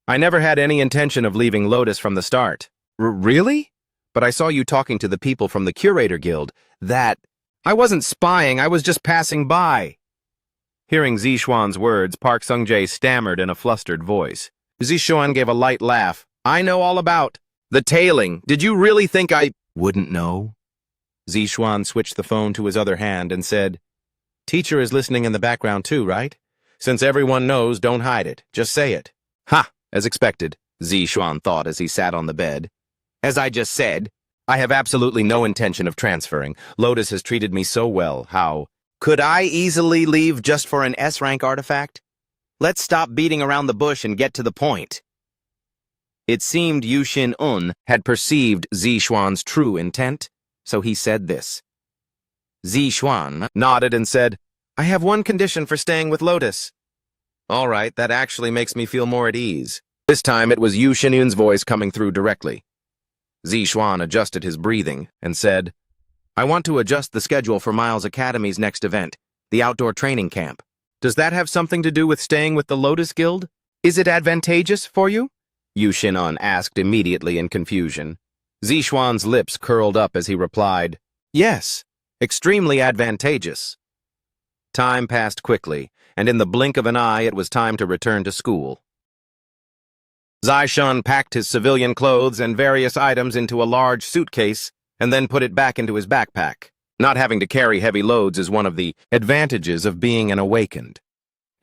never had any intention of leaving Lotus from the start. Really? But I saw you talking to the people from the Curator Guild. I wasn't spying, I was just passing by. Hearing Zi Xuan's words, Park Sung-jae stammered in a flustered voice. Zi Xuan gave a light laugh. I know all about the tailing. Did you really think I wouldn't know? Zi Xuan switched the phone to his other hand and said, Teacher is listening in the background too, right? Since everyone knows, don't hide it. Just say it. Ha! As expected, Zi Xuan thought as he sat on the bed. As I just said, I have absolutely no intention of transferring. Lotus has treated me so well. How could I easily leave just for an S-rank artifact? Let's stop beating around the bush and get to the point. It seemed Yu Shin-un had perceived Zi Xuan's true intent, so he said this. Zi Xuan nodded and said, I have one condition for staying with Lotus. All right, that actually makes me feel more at ease. This time it was Yu Shin-un's voice coming through directly. Zi Xuan adjusted his breathing and said, I want to adjust the schedule for Miles Academy's next event, the outdoor training camp. Does that have something to do with staying with the Lotus Guild? Is it advantageous for you? Yu Shin-un asked immediately in confusion. Zi Xuan's lips curled up as he replied, Yes, extremely advantageous. Time passed quickly, and in the blink of an eye it was time to return to school. Zi Xuan packed his civilian clothes and various items into a large suitcase and then put it back into his backpack. Not having to carry heavy loads is one of the advantages of being an awakened.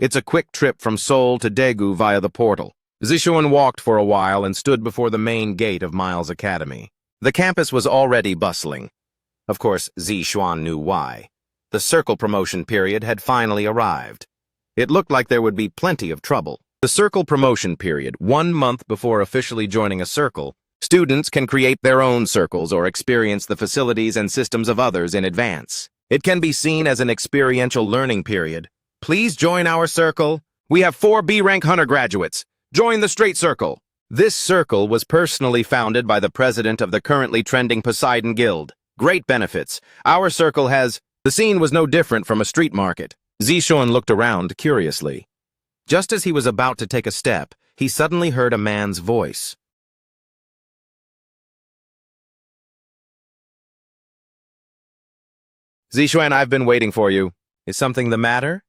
It's a quick trip from Seoul to Daegu via the portal. Zi Xuan walked for a while and stood before the main gate of Miles Academy. The campus was already bustling. Of course, Zi Xuan knew why. The circle promotion period had finally arrived. It looked like there would be plenty of trouble. The circle promotion period, 1 month before officially joining a circle, students can create their own circles or experience the facilities and systems of others in advance. It can be seen as an experiential learning period. Please join our circle. We have 4 B-rank hunter graduates. Join the Straight Circle. This circle was personally founded by the president of the currently trending Poseidon Guild. Great benefits. Our circle has... The scene was no different from a street market. Zi Xuan looked around curiously. Just as he was about to take a step, he suddenly heard a man's voice. Zixuan, I've been waiting for you. Is something the matter?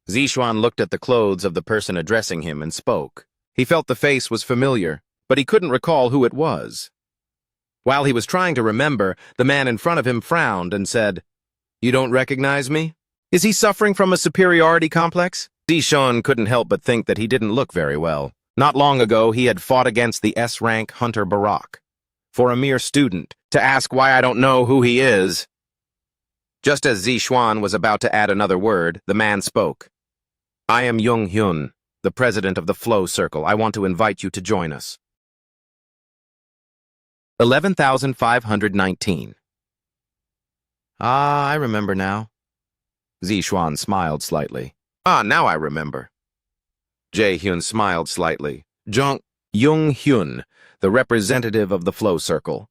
Zixuan looked at the clothes of the person addressing him and spoke. He felt the face was familiar, but he couldn't recall who it was. While he was trying to remember, the man in front of him frowned and said, "You don't recognize me? Is he suffering from a superiority complex?" Zixuan couldn't help but think that he didn't look very well. Not long ago, he had fought against the S-rank Hunter Barak. For a mere student, to ask why I don't know who he is. Just as Zixuan was about to add another word, the man spoke. "I am Jung Hyun, the president of the Flow Circle. I want to invite you to join us." 11,519. I remember now. Zixuan smiled slightly. Now I remember. Jae-hyun smiled slightly. Jung Hyun, the representative of the Flow Circle.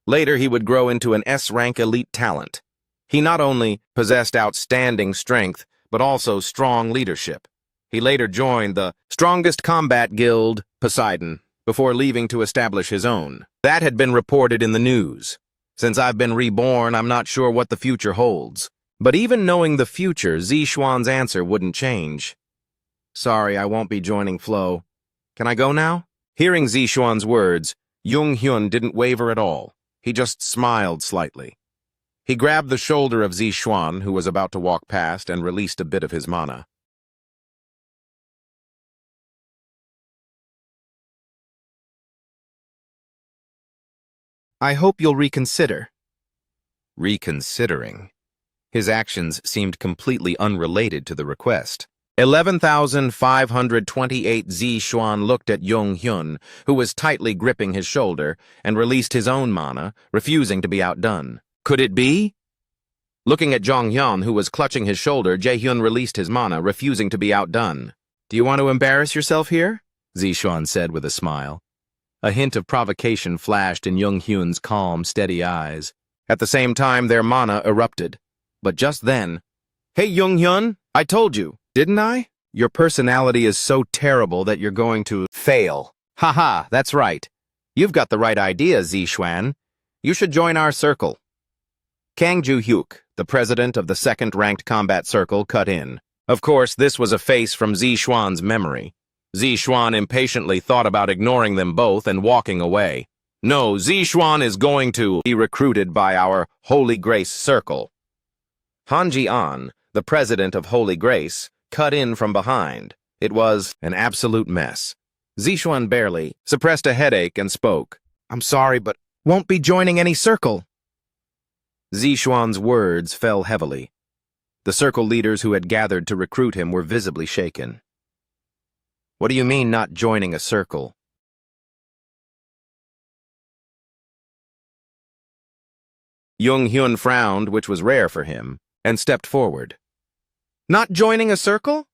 Later, he would grow into an S-rank elite talent. He not only possessed outstanding strength, but also strong leadership. He later joined the strongest combat guild, Poseidon, before leaving to establish his own. That had been reported in the news. Since I've been reborn, I'm not sure what the future holds. But even knowing the future, Zixuan's answer wouldn't change. "Sorry, I won't be joining Flow. Can I go now?" Hearing Zixuan's words, Jung Hyun didn't waver at all. He just smiled slightly. He grabbed the shoulder of Zixuan, who was about to walk past, and released a bit of his mana. "I hope you'll reconsider." Reconsidering. His actions seemed completely unrelated to the request. 11,528 Zixuan looked at Jung Hyun, who was tightly gripping his shoulder, and released his own mana, refusing to be outdone. Could it be? Looking at Jung Hyun, who was clutching his shoulder, Jae-hyun released his mana, refusing to be outdone. "Do you want to embarrass yourself here?" Zixuan said with a smile. A hint of provocation flashed in Jung Hyun's calm, steady eyes. At the same time, their mana erupted. But just then, "Hey, Jung Hyun, I told you, didn't I? Your personality is so terrible that you're going to fail." "Haha, that's right. You've got the right idea, Zixuan. You should join our circle." Kang Ju-hyuk, the president of the second-ranked combat circle, cut in. Of course, this was a face from Zixuan's memory. Zixuan impatiently thought about ignoring them both and walking away. "No, Zixuan is going to be recruited by our Holy Grace Circle." Han Ji-an, the president of Holy Grace, cut in from behind. It was an absolute mess. Zixuan barely suppressed a headache and spoke. "I'm sorry, but won't be joining any circle." Zixuan's words fell heavily. The circle leaders who had gathered to recruit him were visibly shaken. "What do you mean not joining a circle?" Jung Hyun frowned, which was rare for him, and stepped forward. "Not joining a circle?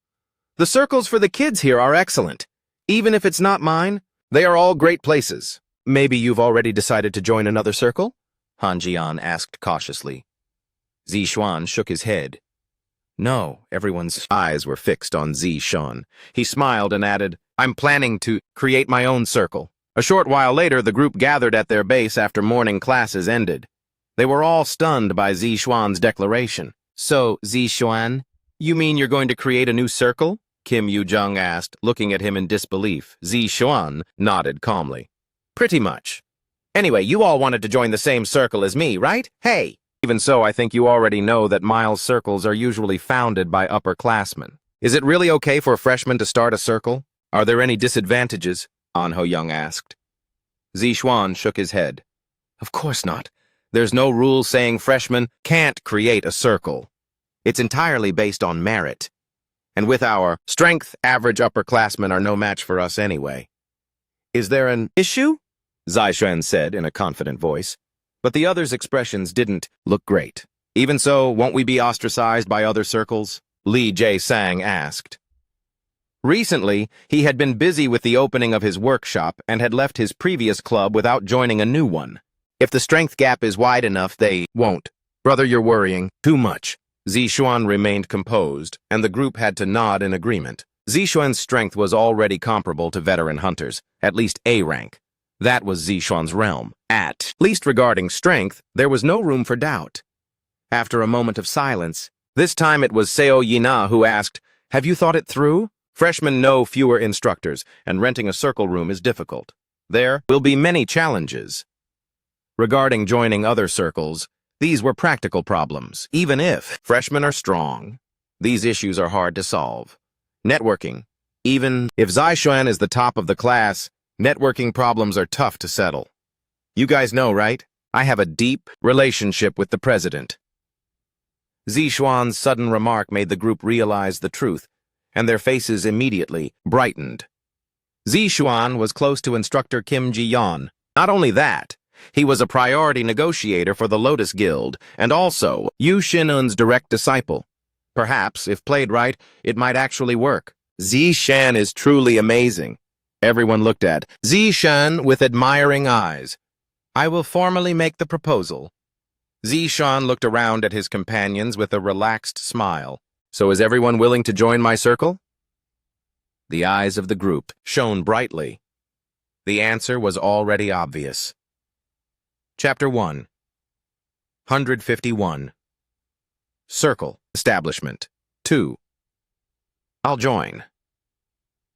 The circles for the kids here are excellent. Even if it's not mine, they are all great places. Maybe you've already decided to join another circle?" Han Ji-an asked cautiously. Zixuan shook his head. No, everyone's eyes were fixed on Zixuan. He smiled and added, "I'm planning to create my own circle." A short while later, the group gathered at their base after morning classes ended. They were all stunned by Zixuan's declaration. "So, Zixuan, you mean you're going to create a new circle?" Kim Yu-jung asked, looking at him in disbelief. Zixuan nodded calmly. "Pretty much. Anyway, you all wanted to join the same circle as me, right? Hey! Even so, I think you already know that Miles circles are usually founded by upperclassmen. Is it really okay for freshmen to start a circle? Are there any disadvantages?" An Ho-young asked. Zixuan shook his head. "Of course not. There's no rule saying freshmen can't create a circle. It's entirely based on merit. And with our strength, average upperclassmen are no match for us anyway." "Is there an issue?" Zixuan said in a confident voice. But the others' expressions didn't look great. "Even so, won't we be ostracized by other circles?" Lee Jae-sang asked. Recently, he had been busy with the opening of his workshop and had left his previous club without joining a new one. "If the strength gap is wide enough, they won't. Brother, you're worrying too much." Zixuan remained composed, and the group had to nod in agreement. Zixuan's strength was already comparable to veteran hunters, at least A rank. That was Zixuan's realm. At least regarding strength, there was no room for doubt. After a moment of silence, this time it was Seo Yina who asked, "Have you thought it through? Freshmen know fewer instructors, and renting a circle room is difficult. There will be many challenges." Regarding joining other circles, these were practical problems. Even if freshmen are strong, these issues are hard to solve. Networking. Even if Zishuan is the top of the class, networking problems are tough to settle. You guys know, right? I have a deep relationship with the president. Zishuan's sudden remark made the group realize the truth, and their faces immediately brightened. Zishuan was close to instructor Kim Ji-yeon. Not only that, he was a priority negotiator for the Lotus Guild, and also Yu Shin-eun's direct disciple. Perhaps, if played right, it might actually work. Zishan is truly amazing. Everyone looked at Zishan with admiring eyes. I will formally make the proposal. Zishan looked around at his companions with a relaxed smile. So is everyone willing to join my circle? The eyes of the group shone brightly. The answer was already obvious. Chapter 1 151 Circle Establishment 2 I'll join.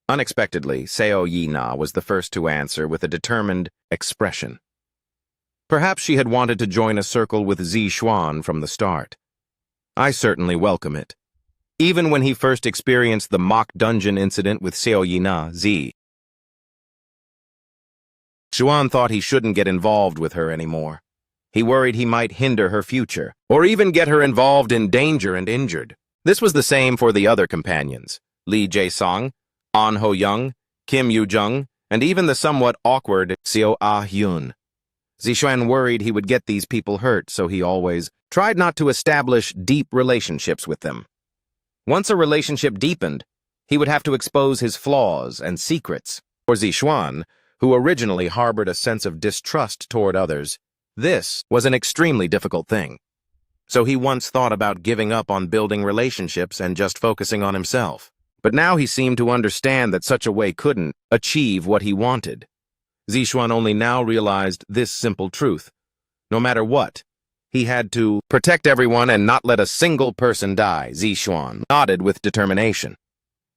Unexpectedly, Seo Yina was the first to answer with a determined expression. Perhaps she had wanted to join a circle with Zishuan from the start. I certainly welcome it. Even when he first experienced the mock dungeon incident with Seo Yina, Zishuan thought he shouldn't get involved with her anymore. He worried he might hinder her future, or even get her involved in danger and injured. This was the same for the other companions, Lee Jae-sung, An Ho-young, Kim Yoo-jung, and even the somewhat awkward Seo Ah-hyun. Zishuan worried he would get these people hurt, so he always tried not to establish deep relationships with them. Once a relationship deepened, he would have to expose his flaws and secrets. For Zishuan, who originally harbored a sense of distrust toward others, this was an extremely difficult thing. So he once thought about giving up on building relationships and just focusing on himself. But now he seemed to understand that such a way couldn't achieve what he wanted. Zishuan only now realized this simple truth. No matter what, he had to protect everyone and not let a single person die. Zishuan nodded with determination.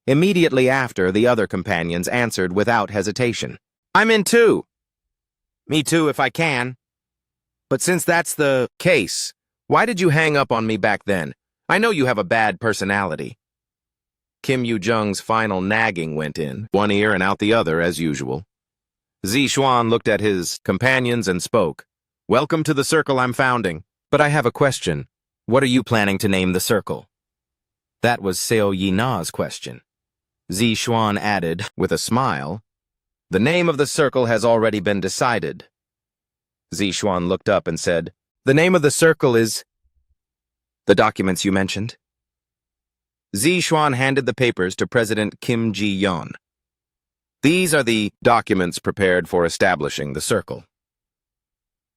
Immediately after, the other companions answered without hesitation. I'm in too. Me too, if I can. But since that's the case, why did you hang up on me back then? I know you have a bad personality. Kim Yoo-jung's final nagging went in, one ear and out the other, as usual. Zishuan looked at his companions and spoke. Welcome to the circle I'm founding. But I have a question. What are you planning to name the circle? That was Seo Yina's question. Zishuan added, with a smile, the name of the circle has already been decided. Zishuan looked up and said, the name of the circle is the documents you mentioned. Zishuan handed the papers to President Kim Ji-yeon. These are the documents prepared for establishing the circle.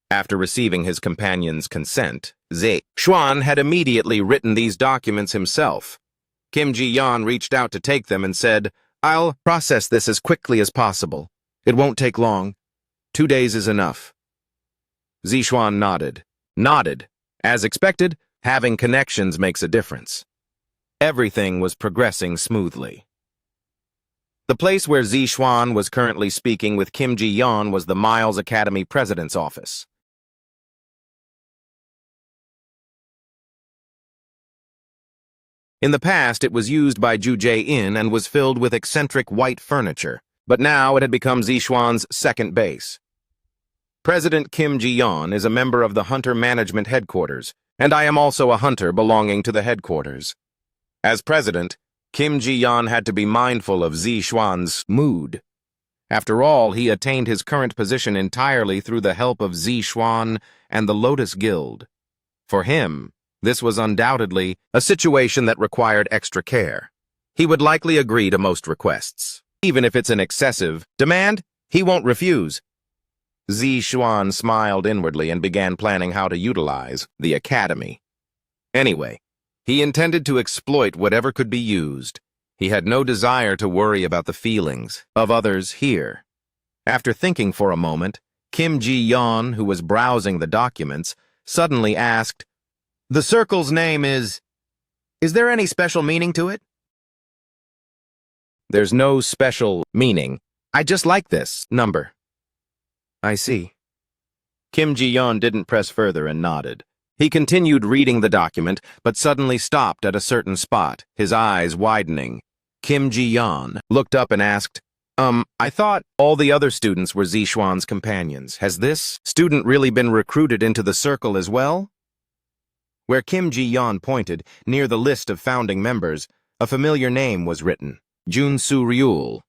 After receiving his companion's consent, Zishuan had immediately written these documents himself. Kim Ji-yeon reached out to take them and said, I'll process this as quickly as possible. It won't take long. 2 days is enough. Zishuan nodded. As expected, having connections makes a difference. Everything was progressing smoothly. The place where Zishuan was currently speaking with Kim Ji-yeon was the Miles Academy president's office. In the past, it was used by Ju Jae-in and was filled with eccentric white furniture, but now it had become Zishuan's second base. President Kim Ji-yeon is a member of the Hunter Management Headquarters, and I am also a hunter belonging to the headquarters. As president, Kim Ji-yeon had to be mindful of Zishuan's mood. After all, he attained his current position entirely through the help of Zishuan and the Lotus Guild. For him, this was undoubtedly a situation that required extra care. He would likely agree to most requests. Even if it's an excessive demand, he won't refuse. Zishuan smiled inwardly and began planning how to utilize the academy. Anyway, he intended to exploit whatever could be used. He had no desire to worry about the feelings of others here. After thinking for a moment, Kim Ji-yeon, who was browsing the documents, suddenly asked, The circle's name is... Is there any special meaning to it? There's no special meaning. I just like this number. I see. Kim Ji-yeon didn't press further and nodded. He continued reading the document, but suddenly stopped at a certain spot, his eyes widening. Kim Ji-yeon looked up and asked, I thought all the other students were Zixuan's companions. Has this student really been recruited into the circle as well? Where Kim Ji-yeon pointed, near the list of founding members, a familiar name was written, Jun Soo-ryul,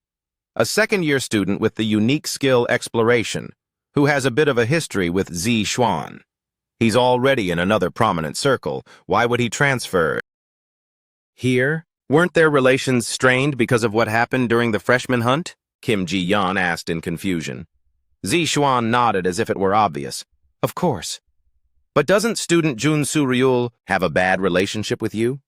a second-year student with the unique skill exploration, who has a bit of a history with Zixuan. He's already in another prominent circle. Why would he transfer? Here? Weren't their relations strained because of what happened during the freshman hunt? Kim Ji-yeon asked in confusion. Zixuan nodded as if it were obvious. Of course. But doesn't student Jun Soo-ryul have a bad relationship with you?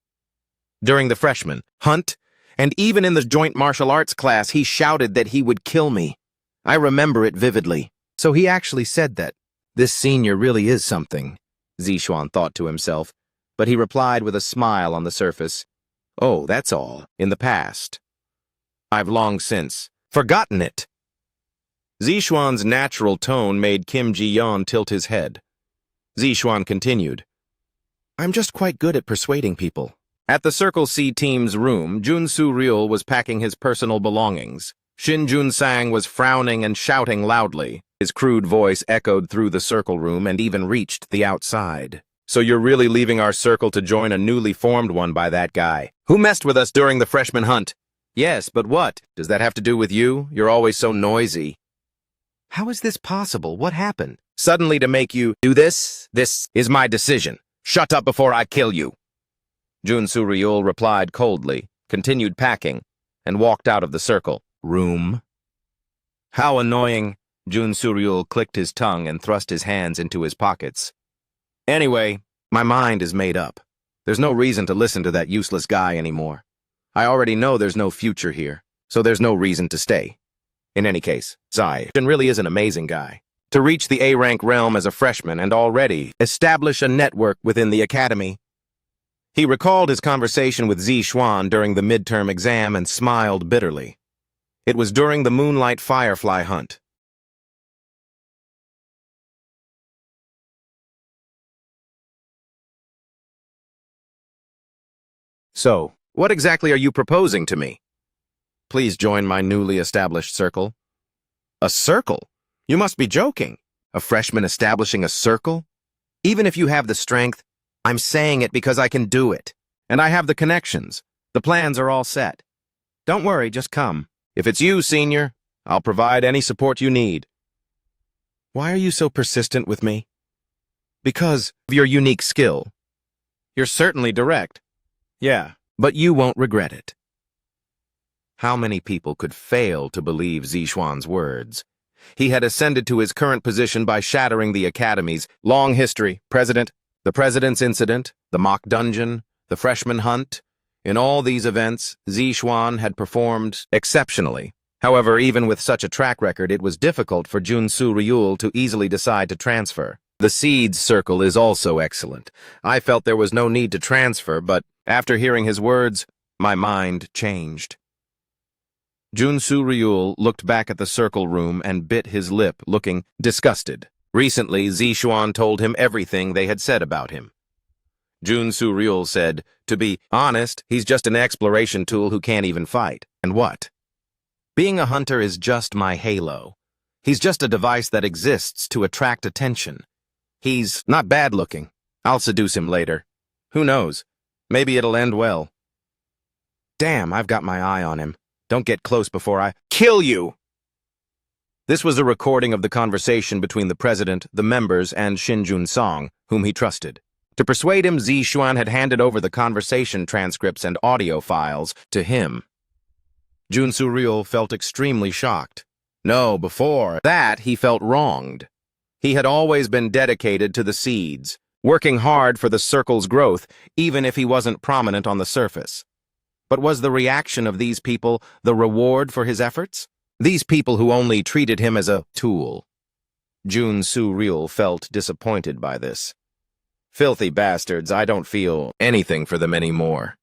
During the freshman hunt, and even in the joint martial arts class, he shouted that he would kill me. I remember it vividly. So he actually said that. This senior really is something, Zixuan thought to himself, but he replied with a smile on the surface. Oh, that's all, in the past. I've long since forgotten it. Zixuan's natural tone made Kim Ji-yeon tilt his head. Zixuan continued, I'm just quite good at persuading people. At the Circle C team's room, Jun Soo-ryul was packing his personal belongings. Shin Jun-sang was frowning and shouting loudly. His crude voice echoed through the circle room and even reached the outside. So you're really leaving our circle to join a newly formed one by that guy? Who messed with us during the freshman hunt? Yes, but what? Does that have to do with you? You're always so noisy. How is this possible? What happened? Suddenly to make you do this? This is my decision. Shut up before I kill you. Jun Soo-ryul replied coldly, continued packing, and walked out of the circle room. How annoying. Jun Soo-ryul clicked his tongue and thrust his hands into his pockets. Anyway, my mind is made up. There's no reason to listen to that useless guy anymore. I already know there's no future here, so there's no reason to stay. In any case, Zai really is an amazing guy. To reach the A-rank realm as a freshman and already establish a network within the academy. He recalled his conversation with Zixuan during the midterm exam and smiled bitterly. It was during the Moonlight Firefly hunt. So, what exactly are you proposing to me? Please join my newly established circle. A circle? You must be joking. A freshman establishing a circle? Even if you have the strength, I'm saying it because I can do it. And I have the connections. The plans are all set. Don't worry, just come. If it's you, senior, I'll provide any support you need. Why are you so persistent with me? Because of your unique skill. You're certainly direct. Yeah, but you won't regret it. How many people could fail to believe Zixuan's words? He had ascended to his current position by shattering the academy's long history, the president's incident, the mock dungeon, the freshman hunt. In all these events, Zixuan had performed exceptionally. However, even with such a track record, it was difficult for Jun Soo-ryul to easily decide to transfer. The Seeds Circle is also excellent. I felt there was no need to transfer, but after hearing his words, my mind changed. Jun Soo-ryul looked back at the circle room and bit his lip, looking disgusted. Recently, Zixuan told him everything they had said about him. Jun Soo-ryul said, to be honest, he's just an exploration tool who can't even fight. And what? Being a hunter is just my halo. He's just a device that exists to attract attention. He's not bad-looking. I'll seduce him later. Who knows? Maybe it'll end well. Damn, I've got my eye on him. Don't get close before I kill you! This was a recording of the conversation between the president, the members, and Shin Jun-sang, whom he trusted. To persuade him, Zixuan had handed over the conversation transcripts and audio files to him. Jun Soo-ryul felt extremely shocked. No, before that, he felt wronged. He had always been dedicated to the Seeds, working hard for the circle's growth, even if he wasn't prominent on the surface. But was the reaction of these people the reward for his efforts? These people who only treated him as a tool. Jun Soo-ryul felt disappointed by this. Filthy bastards, I don't feel anything for them anymore.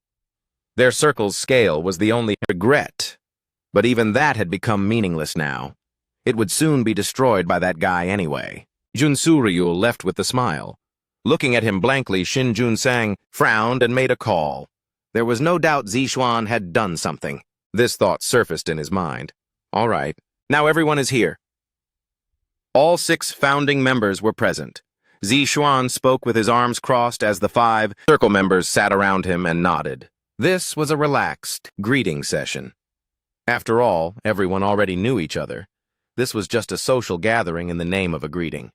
Their circle's scale was the only regret, but even that had become meaningless now. It would soon be destroyed by that guy anyway. Junsu left with a smile. Looking at him blankly, Shin Jun-sang frowned and made a call. There was no doubt Zixuan had done something. This thought surfaced in his mind. All right, now everyone is here. All 6 founding members were present. Zixuan spoke with his arms crossed as the 5 circle members sat around him and nodded. This was a relaxed greeting session. After all, everyone already knew each other. This was just a social gathering in the name of a greeting.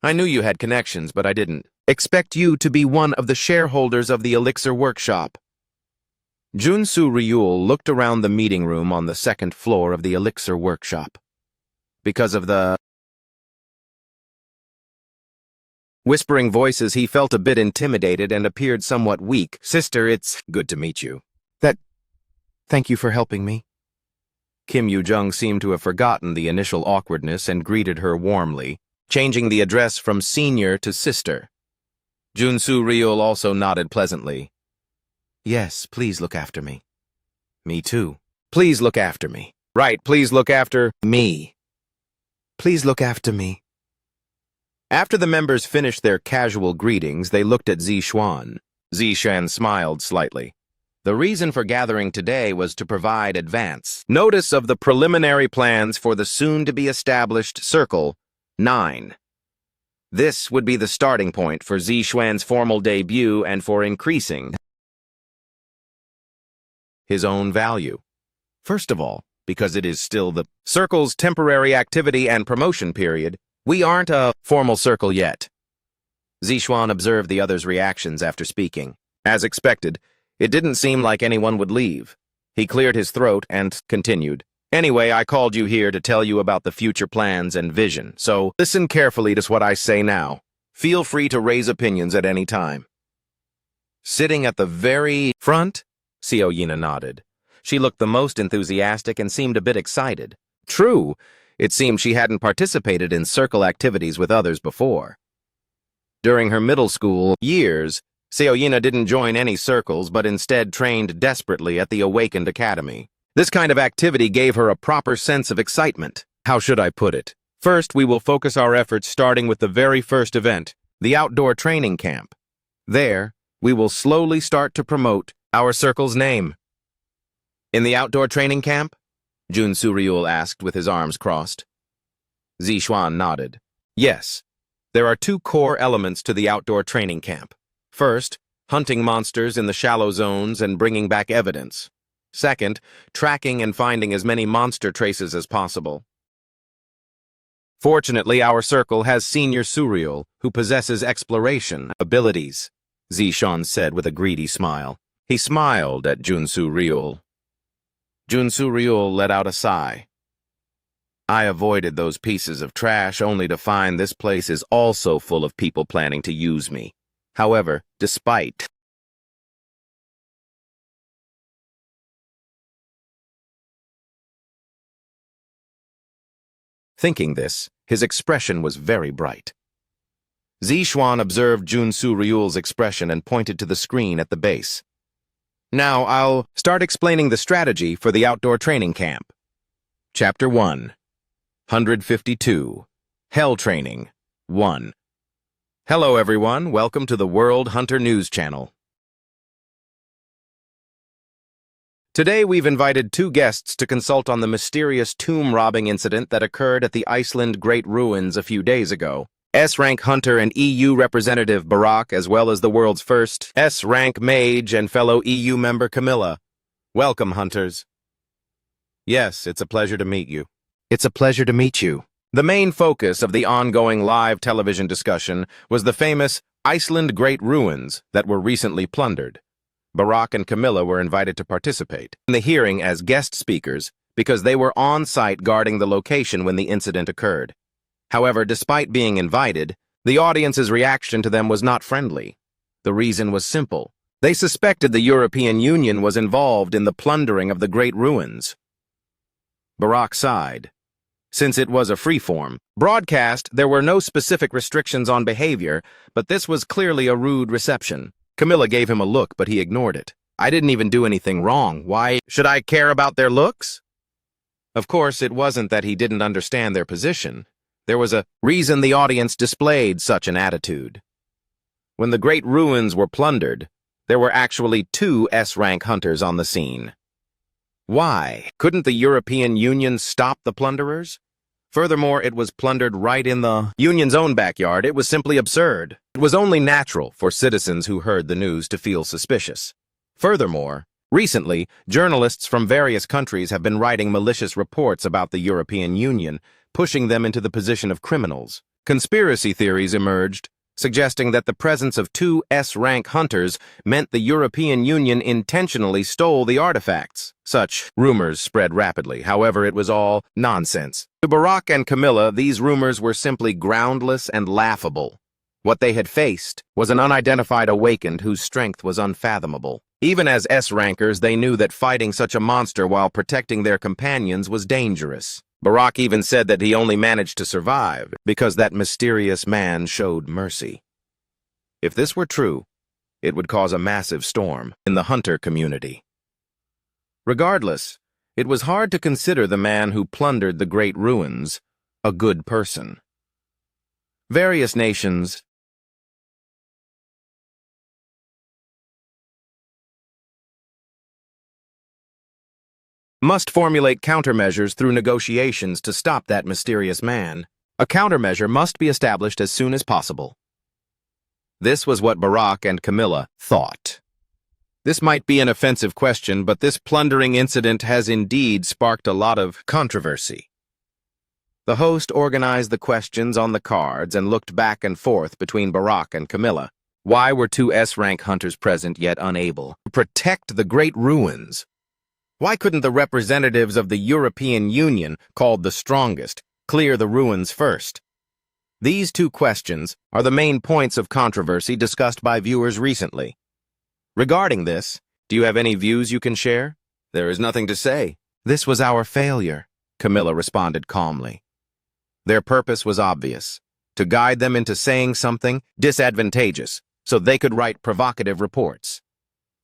I knew you had connections, but I didn't expect you to be one of the shareholders of the Elixir Workshop. Junsu Ryul looked around the meeting room on the 2nd floor of the Elixir Workshop. Because of the whispering voices, he felt a bit intimidated and appeared somewhat weak. Sister, it's good to meet you. Thank you for helping me. Kim Yoo-jung seemed to have forgotten the initial awkwardness and greeted her warmly, changing the address from senior to sister. Junsu Ryul also nodded pleasantly. Yes, please look after me. Me too. Please look after me. Right, please look after me. Please look after me. After the members finished their casual greetings, they looked at Zixuan. Zixuan smiled slightly. The reason for gathering today was to provide advance notice of the preliminary plans for the soon-to-be-established Circle 9. This would be the starting point for Zixuan's formal debut and for increasing his own value. First of all, because it is still the Circle's temporary activity and promotion period, we aren't a formal circle yet. Zixuan observed the others' reactions after speaking. As expected, it didn't seem like anyone would leave. He cleared his throat and continued. Anyway, I called you here to tell you about the future plans and vision, so listen carefully to what I say now. Feel free to raise opinions at any time. Sitting at the very front, Seo Yina nodded. She looked the most enthusiastic and seemed a bit excited. True, it seemed she hadn't participated in circle activities with others before. During her middle school years, Seo Yina didn't join any circles but instead trained desperately at the Awakened Academy. This kind of activity gave her a proper sense of excitement. How should I put it? First, we will focus our efforts starting with the very first event, the outdoor training camp. There, we will slowly start to promote our circle's name. In the outdoor training camp? Junsu Ryul asked with his arms crossed. Zixuan nodded. Yes, there are 2 core elements to the outdoor training camp. First, hunting monsters in the shallow zones and bringing back evidence. Second, tracking and finding as many monster traces as possible. Fortunately, our circle has Senior Suriel, who possesses exploration abilities, Zixuan said with a greedy smile. He smiled at Junsu Ryul. Junsu Ryul let out a sigh. I avoided those pieces of trash only to find this place is also full of people planning to use me. However, despite thinking this, his expression was very bright. Zixuan observed Junsu Ryul's expression and pointed to the screen at the base. Now I'll start explaining the strategy for the outdoor training camp. Chapter 1. 152. Hell Training 1. Hello everyone, welcome to the World Hunter News Channel. Today we've invited 2 guests to consult on the mysterious tomb robbing incident that occurred at the Iceland Great Ruins a few days ago. S-rank hunter and EU representative Barack, as well as the world's first S-rank mage and fellow EU member Camilla. Welcome, hunters. Yes, it's a pleasure to meet you. It's a pleasure to meet you. The main focus of the ongoing live television discussion was the famous Iceland Great Ruins that were recently plundered. Barack and Camilla were invited to participate in the hearing as guest speakers because they were on site guarding the location when the incident occurred. However, despite being invited, the audience's reaction to them was not friendly. The reason was simple. They suspected the European Union was involved in the plundering of the Great Ruins. Barack sighed. since it was a freeform broadcast. There were no specific restrictions on behavior, but this was clearly a rude reception. Camilla gave him a look, but he ignored it. I didn't even do anything wrong. Why should I care about their looks? Of course, it wasn't that he didn't understand their position. There was a reason the audience displayed such an attitude. When the great ruins were plundered, there were actually 2 S-rank hunters on the scene. Why? Couldn't the European Union stop the plunderers? Furthermore, it was plundered right in the Union's own backyard. It was simply absurd. It was only natural for citizens who heard the news to feel suspicious. Furthermore, recently, journalists from various countries have been writing malicious reports about the European Union, pushing them into the position of criminals. Conspiracy theories emerged, suggesting that the presence of 2 S-rank hunters meant the European Union intentionally stole the artifacts. Such rumors spread rapidly. However, it was all nonsense. To Barack and Camilla, these rumors were simply groundless and laughable. What they had faced was an unidentified awakened whose strength was unfathomable. Even as S-rankers, they knew that fighting such a monster while protecting their companions was dangerous. Barack even said that he only managed to survive because that mysterious man showed mercy. If this were true, it would cause a massive storm in the hunter community. Regardless, it was hard to consider the man who plundered the great ruins a good person. Various nations must formulate countermeasures through negotiations to stop that mysterious man. A countermeasure must be established as soon as possible. This was what Barack and Camilla thought. This might be an offensive question, but this plundering incident has indeed sparked a lot of controversy. The host organized the questions on the cards and looked back and forth between Barack and Camilla. Why were 2 S-rank hunters present yet unable to protect the great ruins? Why couldn't the representatives of the European Union, called the strongest, clear the ruins first? These 2 questions are the main points of controversy discussed by viewers recently. Regarding this, do you have any views you can share? There is nothing to say. This was our failure, Camilla responded calmly. Their purpose was obvious, to guide them into saying something disadvantageous so they could write provocative reports.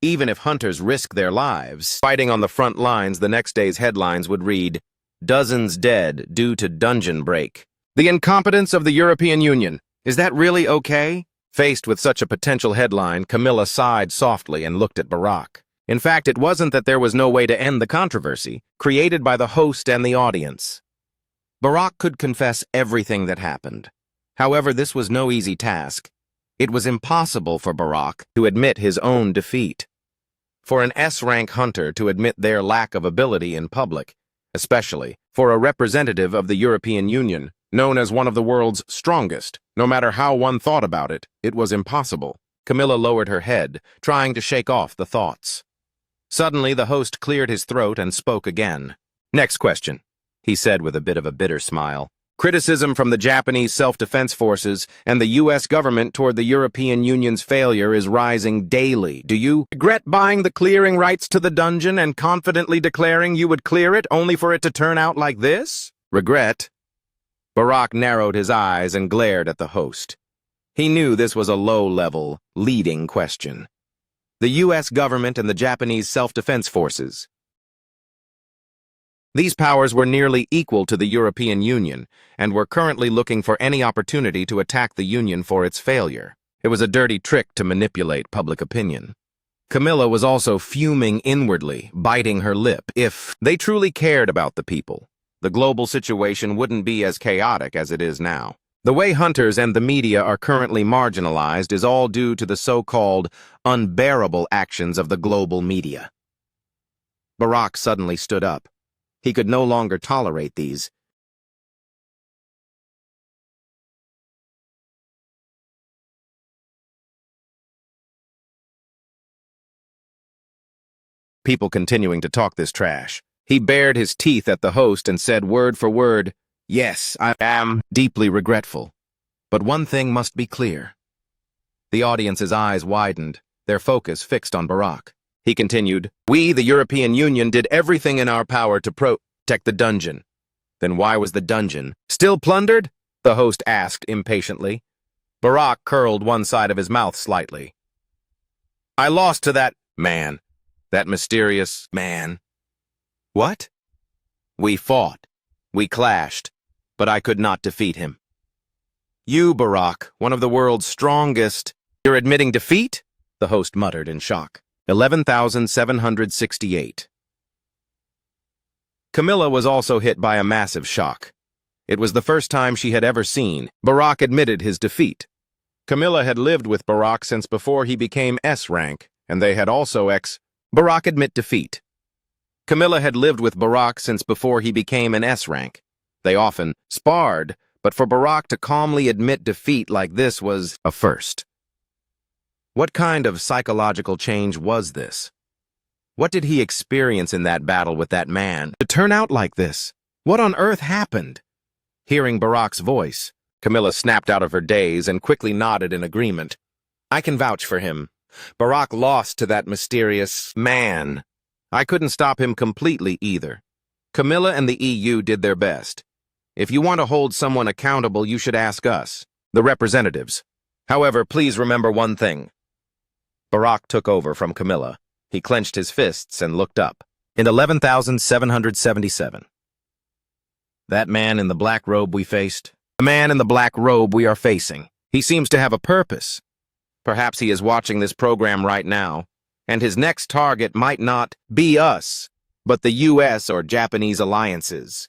Even if hunters risked their lives fighting on the front lines, the next day's headlines would read, "Dozens dead due to dungeon break." The incompetence of the European Union. Is that really okay? Faced with such a potential headline, Camilla sighed softly and looked at Barack. In fact, it wasn't that there was no way to end the controversy created by the host and the audience. Barack could confess everything that happened. However, this was no easy task. It was impossible for Barack to admit his own defeat. For an S-rank hunter to admit their lack of ability in public, especially for a representative of the European Union, known as one of the world's strongest, no matter how one thought about it, it was impossible. Camilla lowered her head, trying to shake off the thoughts. Suddenly, the host cleared his throat and spoke again. "Next question," he said with a bit of a bitter smile. "Criticism from the Japanese self-defense forces and the U.S. government toward the European Union's failure is rising daily. Do you regret buying the clearing rights to the dungeon and confidently declaring you would clear it only for it to turn out like this?" Regret? Barack narrowed his eyes and glared at the host. He knew this was a low-level, leading question. The U.S. government and the Japanese self-defense forces. These powers were nearly equal to the European Union and were currently looking for any opportunity to attack the Union for its failure. It was a dirty trick to manipulate public opinion. Camilla was also fuming inwardly, biting her lip. If they truly cared about the people, the global situation wouldn't be as chaotic as it is now. The way hunters and the media are currently marginalized is all due to the so-called unbearable actions of the global media. Barack suddenly stood up. He could no longer tolerate these. People continuing to talk this trash. He bared his teeth at the host and said word for word, "Yes, I am deeply regretful. But one thing must be clear." The audience's eyes widened, their focus fixed on Barack. He continued, "We, the European Union, did everything in our power to protect the dungeon. Then why was the dungeon still plundered? The host asked impatiently. Barak curled one side of his mouth slightly. I lost to that man. That mysterious man. What? We fought. We clashed. But I could not defeat him. You, Barak, one of the world's strongest. You're admitting defeat? The host muttered in shock. 11,768. Camilla was also hit by a massive shock. It was the first time she had ever seen Barak admitted his defeat. Camilla had lived with Barak since before he became S rank, and they had also Barak admit defeat. Camilla had lived with Barak since before he became an S rank. They often sparred, but for Barak to calmly admit defeat like this was a first. What kind of psychological change was this? What did he experience in that battle with that man to turn out like this? What on earth happened? Hearing Barak's voice, Camilla snapped out of her daze and quickly nodded in agreement. I can vouch for him. Barak lost to that mysterious man. I couldn't stop him completely either. Camilla and the EU did their best. If you want to hold someone accountable, you should ask us, the representatives. However, please remember one thing. Barak took over from Camilla. He clenched his fists and looked up. In 11,777. That man in the black robe we faced, the man in the black robe we are facing, he seems to have a purpose. Perhaps he is watching this program right now, and his next target might not be us, but the U.S. or Japanese alliances.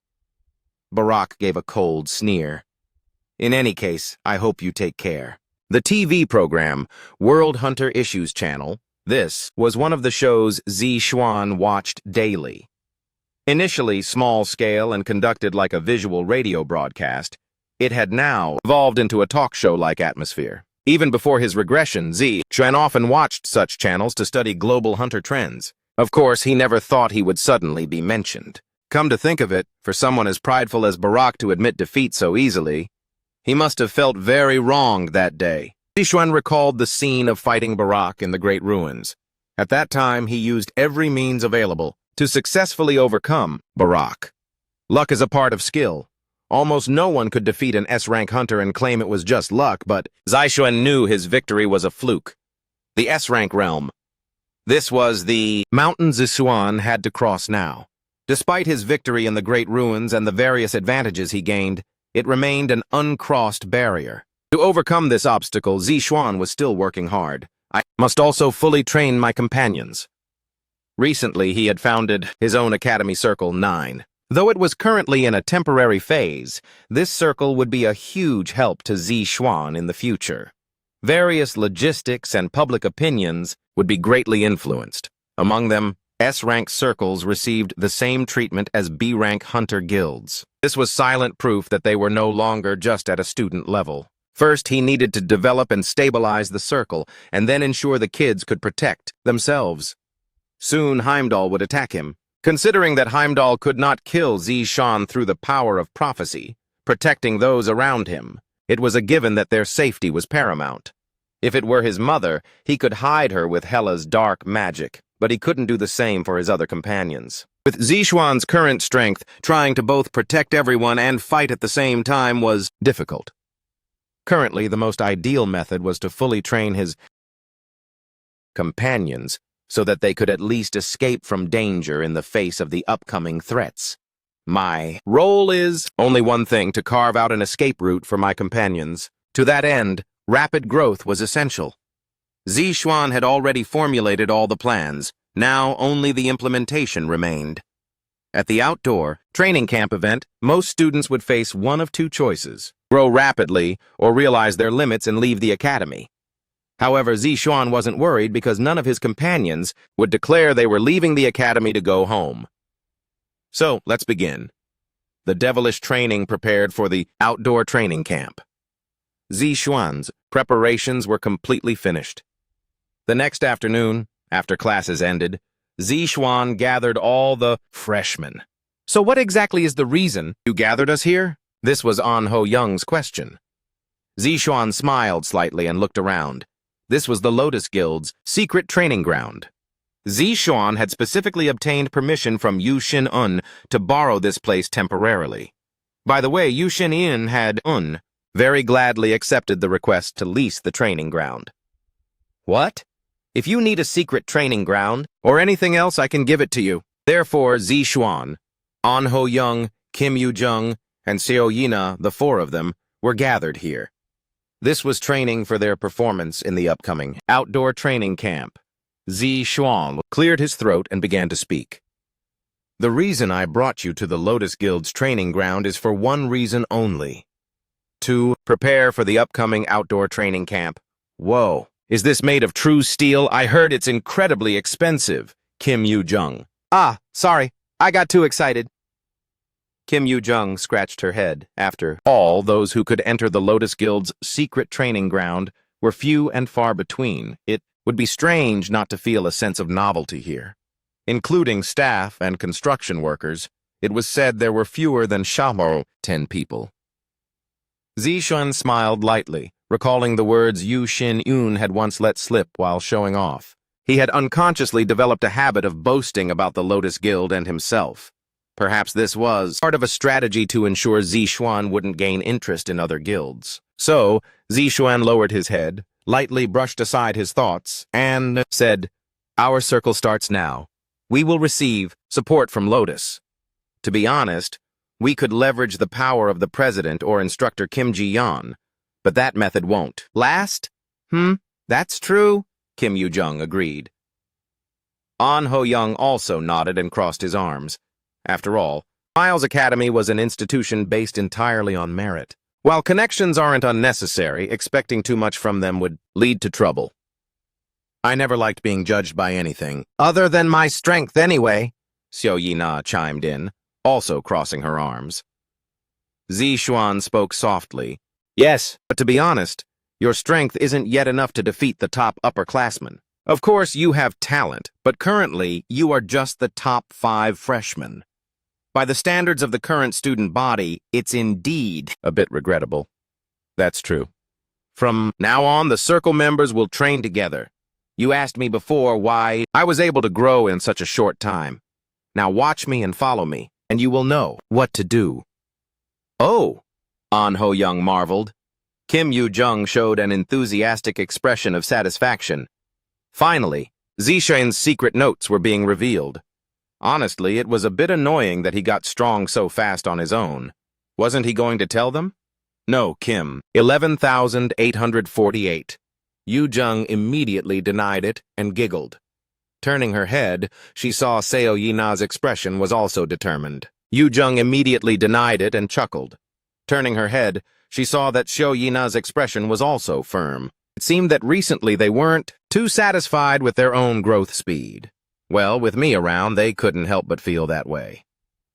Barak gave a cold sneer. In any case, I hope you take care. The TV program, World Hunter Issues Channel, this was one of the shows Zi Xuan watched daily. Initially small-scale and conducted like a visual radio broadcast, it had now evolved into a talk show-like atmosphere. Even before his regression, Zi Xuan often watched such channels to study global hunter trends. Of course, he never thought he would suddenly be mentioned. Come to think of it, for someone as prideful as Barak to admit defeat so easily, he must have felt very wronged that day. Zi Xuan recalled the scene of fighting Barak in the Great Ruins. At that time, he used every means available to successfully overcome Barak. Luck is a part of skill. Almost no one could defeat an S-rank hunter and claim it was just luck, but Zi Xuan knew his victory was a fluke. The S-rank realm. This was the mountain Zi Xuan had to cross now. Despite his victory in the Great Ruins and the various advantages he gained, it remained an uncrossed barrier. To overcome this obstacle, Zi Xuan was still working hard. I must also fully train my companions. Recently, he had founded his own Academy Circle 9. Though it was currently in a temporary phase, this circle would be a huge help to Zi Xuan in the future. Various logistics and public opinions would be greatly influenced. Among them, S-rank circles received the same treatment as B-rank hunter guilds. This was silent proof that they were no longer just at a student level. First, he needed to develop and stabilize the circle, and then ensure the kids could protect themselves. Soon, Heimdall would attack him. Considering that Heimdall could not kill Zi Xuan through the power of prophecy, protecting those around him, it was a given that their safety was paramount. If it were his mother, he could hide her with Hela's dark magic, but he couldn't do the same for his other companions. With Zi Xuan's current strength, trying to both protect everyone and fight at the same time was difficult. Currently, the most ideal method was to fully train his companions so that they could at least escape from danger in the face of the upcoming threats. My role is only one thing: to carve out an escape route for my companions. To that end, rapid growth was essential. Zi Xuan had already formulated all the plans. Now only the implementation remained. At the outdoor training camp event, most students would face one of two choices: grow rapidly or realize their limits and leave the academy. However, Zi Xuan wasn't worried because none of his companions would declare they were leaving the academy to go home. So, let's begin. The devilish training prepared for the outdoor training camp. Zi Xuan's preparations were completely finished. The next afternoon, after classes ended, Zi Xuan gathered all the freshmen. So what exactly is the reason you gathered us here? This was An Ho Young's question. Zi Xuan smiled slightly and looked around. This was the Lotus Guild's secret training ground. Zi Xuan had specifically obtained permission from Yu Xin-un to borrow this place temporarily. By the way, Yu Xin had very gladly accepted the request to lease the training ground. What? If you need a secret training ground, or anything else, I can give it to you. Therefore, Zi Xuan, An Ho Young, Kim Yu Jung, and Seo Yina, the four of them, were gathered here. This was training for their performance in the upcoming outdoor training camp. Zi Xuan cleared his throat and began to speak. The reason I brought you to the Lotus Guild's training ground is for one reason only. To prepare for the upcoming outdoor training camp. Whoa, is this made of true steel? I heard it's incredibly expensive. Kim Yu Jung. Ah, sorry, I got too excited. Kim Yu Jung scratched her head. After all, those who could enter the Lotus Guild's secret training ground were few and far between. It would be strange not to feel a sense of novelty here. Including staff and construction workers, it was said there were fewer than 10 people. Zishan smiled lightly, recalling the words Yu Xin had once let slip while showing off. He had unconsciously developed a habit of boasting about the Lotus Guild and himself. Perhaps this was part of a strategy to ensure Zishuan wouldn't gain interest in other guilds. So, Zishuan lowered his head, lightly brushed aside his thoughts, and said, "Our circle starts now. We will receive support from Lotus. To be honest, we could leverage the power of the president or instructor Kim Ji-yeon, but that method won't last." That's true, Kim Yu-jung agreed. An Ho-young also nodded and crossed his arms. After all, Miles Academy was an institution based entirely on merit. While connections aren't unnecessary, expecting too much from them would lead to trouble. I never liked being judged by anything, other than my strength anyway, Xiao Yina chimed in, also crossing her arms. Zi Xuan spoke softly. Yes, but to be honest, your strength isn't yet enough to defeat the top upperclassmen. Of course, you have talent, but currently, you are just the top 5 freshmen. By the standards of the current student body, it's indeed a bit regrettable. That's true. From now on, the circle members will train together. You asked me before why I was able to grow in such a short time. Now watch me and follow me, and you will know what to do. Oh, An Ho-young marveled. Kim Yu-jung showed an enthusiastic expression of satisfaction. Finally, Zishan's secret notes were being revealed. Honestly, it was a bit annoying that he got strong so fast on his own. Wasn't he going to tell them? No, Kim. 11,848. Yu-jung immediately denied it and giggled. Turning her head, she saw Seo Yina's expression was also determined. Yu-jung immediately denied it and chuckled. Turning her head, she saw that Seo Yina's expression was also firm. It seemed that recently they weren't too satisfied with their own growth speed. Well, with me around, they couldn't help but feel that way.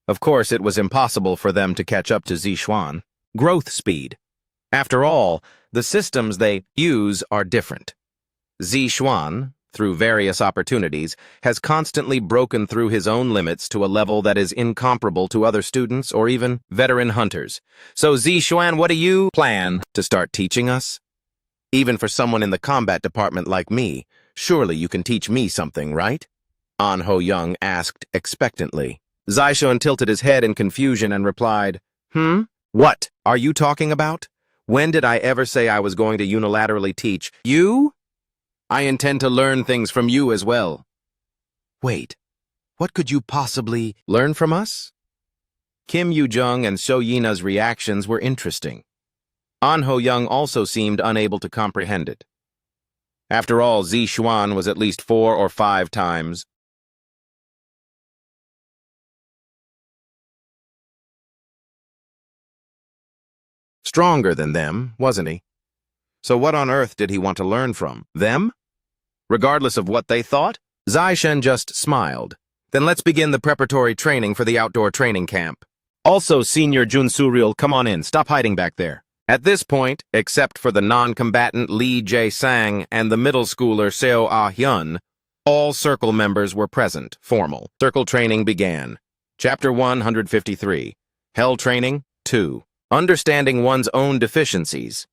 Of course, it was impossible for them to catch up to Zishuan. Growth speed. After all, the systems they use are different. Zishuan, through various opportunities, has constantly broken through his own limits to a level that is incomparable to other students or even veteran hunters. So, Zishuan, what do you plan to start teaching us? Even for someone in the combat department like me, surely you can teach me something, right? An Ho-young asked expectantly. Zishuan tilted his head in confusion and replied, What are you talking about? When did I ever say I was going to unilaterally teach you? I intend to learn things from you as well. Wait, what could you possibly learn from us? Kim Yu-jung and Seo Yina's reactions were interesting. An Ho-young also seemed unable to comprehend it. After all, Zishuan was at least 4 or 5 times stronger than them, wasn't he? So what on earth did he want to learn from? Them? Regardless of what they thought, Zishan just smiled. Then let's begin the preparatory training for the outdoor training camp. Also, Senior Jun Surreal, come on in. Stop hiding back there. At this point, except for the non-combatant Lee Jae-sang and the middle schooler Seo Ah-hyun, all circle members were present. Formal circle training began. Chapter 153. Hell Training 2. Understanding one's own deficiencies.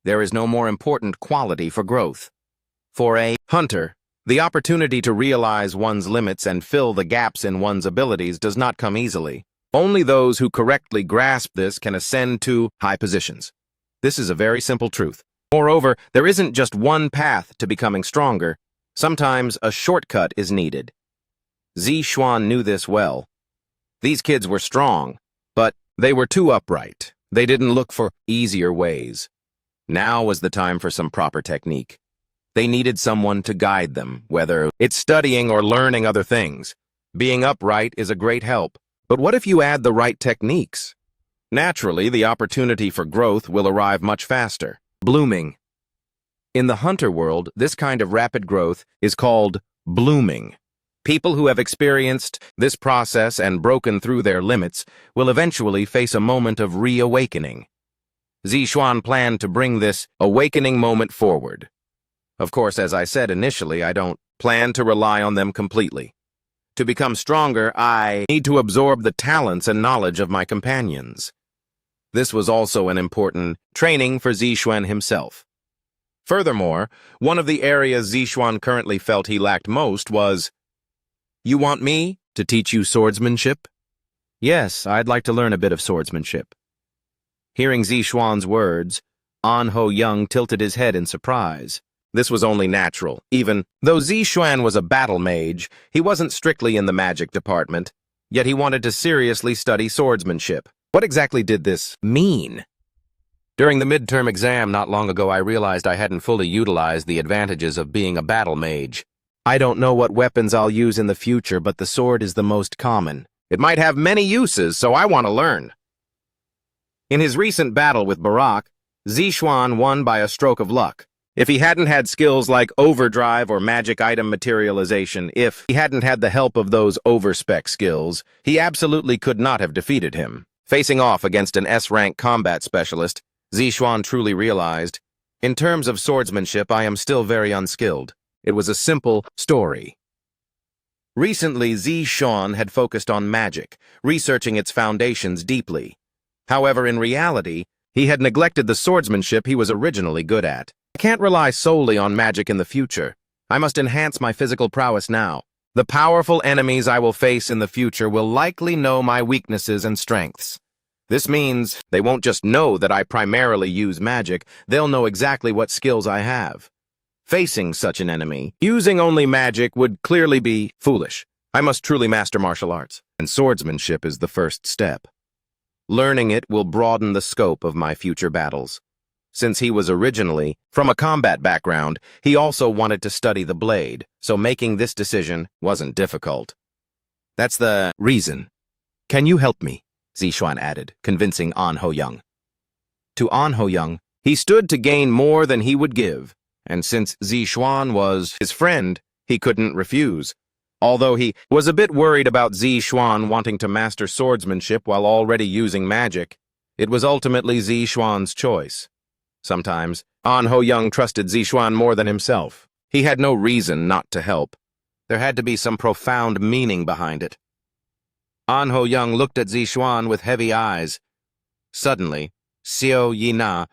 There is no more important quality for growth. For a hunter, the opportunity to realize one's limits and fill the gaps in one's abilities does not come easily. Only those who correctly grasp this can ascend to high positions. This is a very simple truth. Moreover, there isn't just one path to becoming stronger. Sometimes a shortcut is needed. Zixuan knew this well. These kids were strong, but they were too upright. They didn't look for easier ways. Now was the time for some proper technique. They needed someone to guide them, whether it's studying or learning other things. Being upright is a great help, but what if you add the right techniques? Naturally, the opportunity for growth will arrive much faster. Blooming. In the hunter world, this kind of rapid growth is called blooming. People who have experienced this process and broken through their limits will eventually face a moment of reawakening. Zixuan planned to bring this awakening moment forward. Of course, as I said initially, I don't plan to rely on them completely. To become stronger, I need to absorb the talents and knowledge of my companions. This was also an important training for Zixuan himself. Furthermore, one of the areas Zixuan currently felt he lacked most was, "You want me to teach you swordsmanship?" "Yes, I'd like to learn a bit of swordsmanship." Hearing Zixuan's words, An Ho Young tilted his head in surprise. This was only natural. Even though Zixuan was a battle mage, he wasn't strictly in the magic department, yet he wanted to seriously study swordsmanship. What exactly did this mean? During the midterm exam not long ago, I realized I hadn't fully utilized the advantages of being a battle mage. I don't know what weapons I'll use in the future, but the sword is the most common. It might have many uses, so I want to learn. In his recent battle with Barak, Zixuan won by a stroke of luck. If he hadn't had skills like overdrive or magic item materialization, if he hadn't had the help of those overspec skills, he absolutely could not have defeated him. Facing off against an S-rank combat specialist, Zixuan truly realized, in terms of swordsmanship, I am still very unskilled. It was a simple story. Recently, Zixuan had focused on magic, researching its foundations deeply. However, in reality, he had neglected the swordsmanship he was originally good at. I can't rely solely on magic in the future. I must enhance my physical prowess now. The powerful enemies I will face in the future will likely know my weaknesses and strengths. This means they won't just know that I primarily use magic, they'll know exactly what skills I have. Facing such an enemy, using only magic would clearly be foolish. I must truly master martial arts, and swordsmanship is the first step. Learning it will broaden the scope of my future battles. Since he was originally from a combat background, he also wanted to study the blade, so making this decision wasn't difficult. That's the reason. Can you help me? Zixuan added, convincing An Ho Young. To An Ho Young, he stood to gain more than he would give, and since Zixuan was his friend, he couldn't refuse. Although he was a bit worried about Zixuan wanting to master swordsmanship while already using magic, it was ultimately Zixuan's choice. Sometimes, An Ho Young trusted Zixuan more than himself. He had no reason not to help. There had to be some profound meaning behind it. An Ho Young looked at Zixuan with heavy eyes. Suddenly, Xiao Yina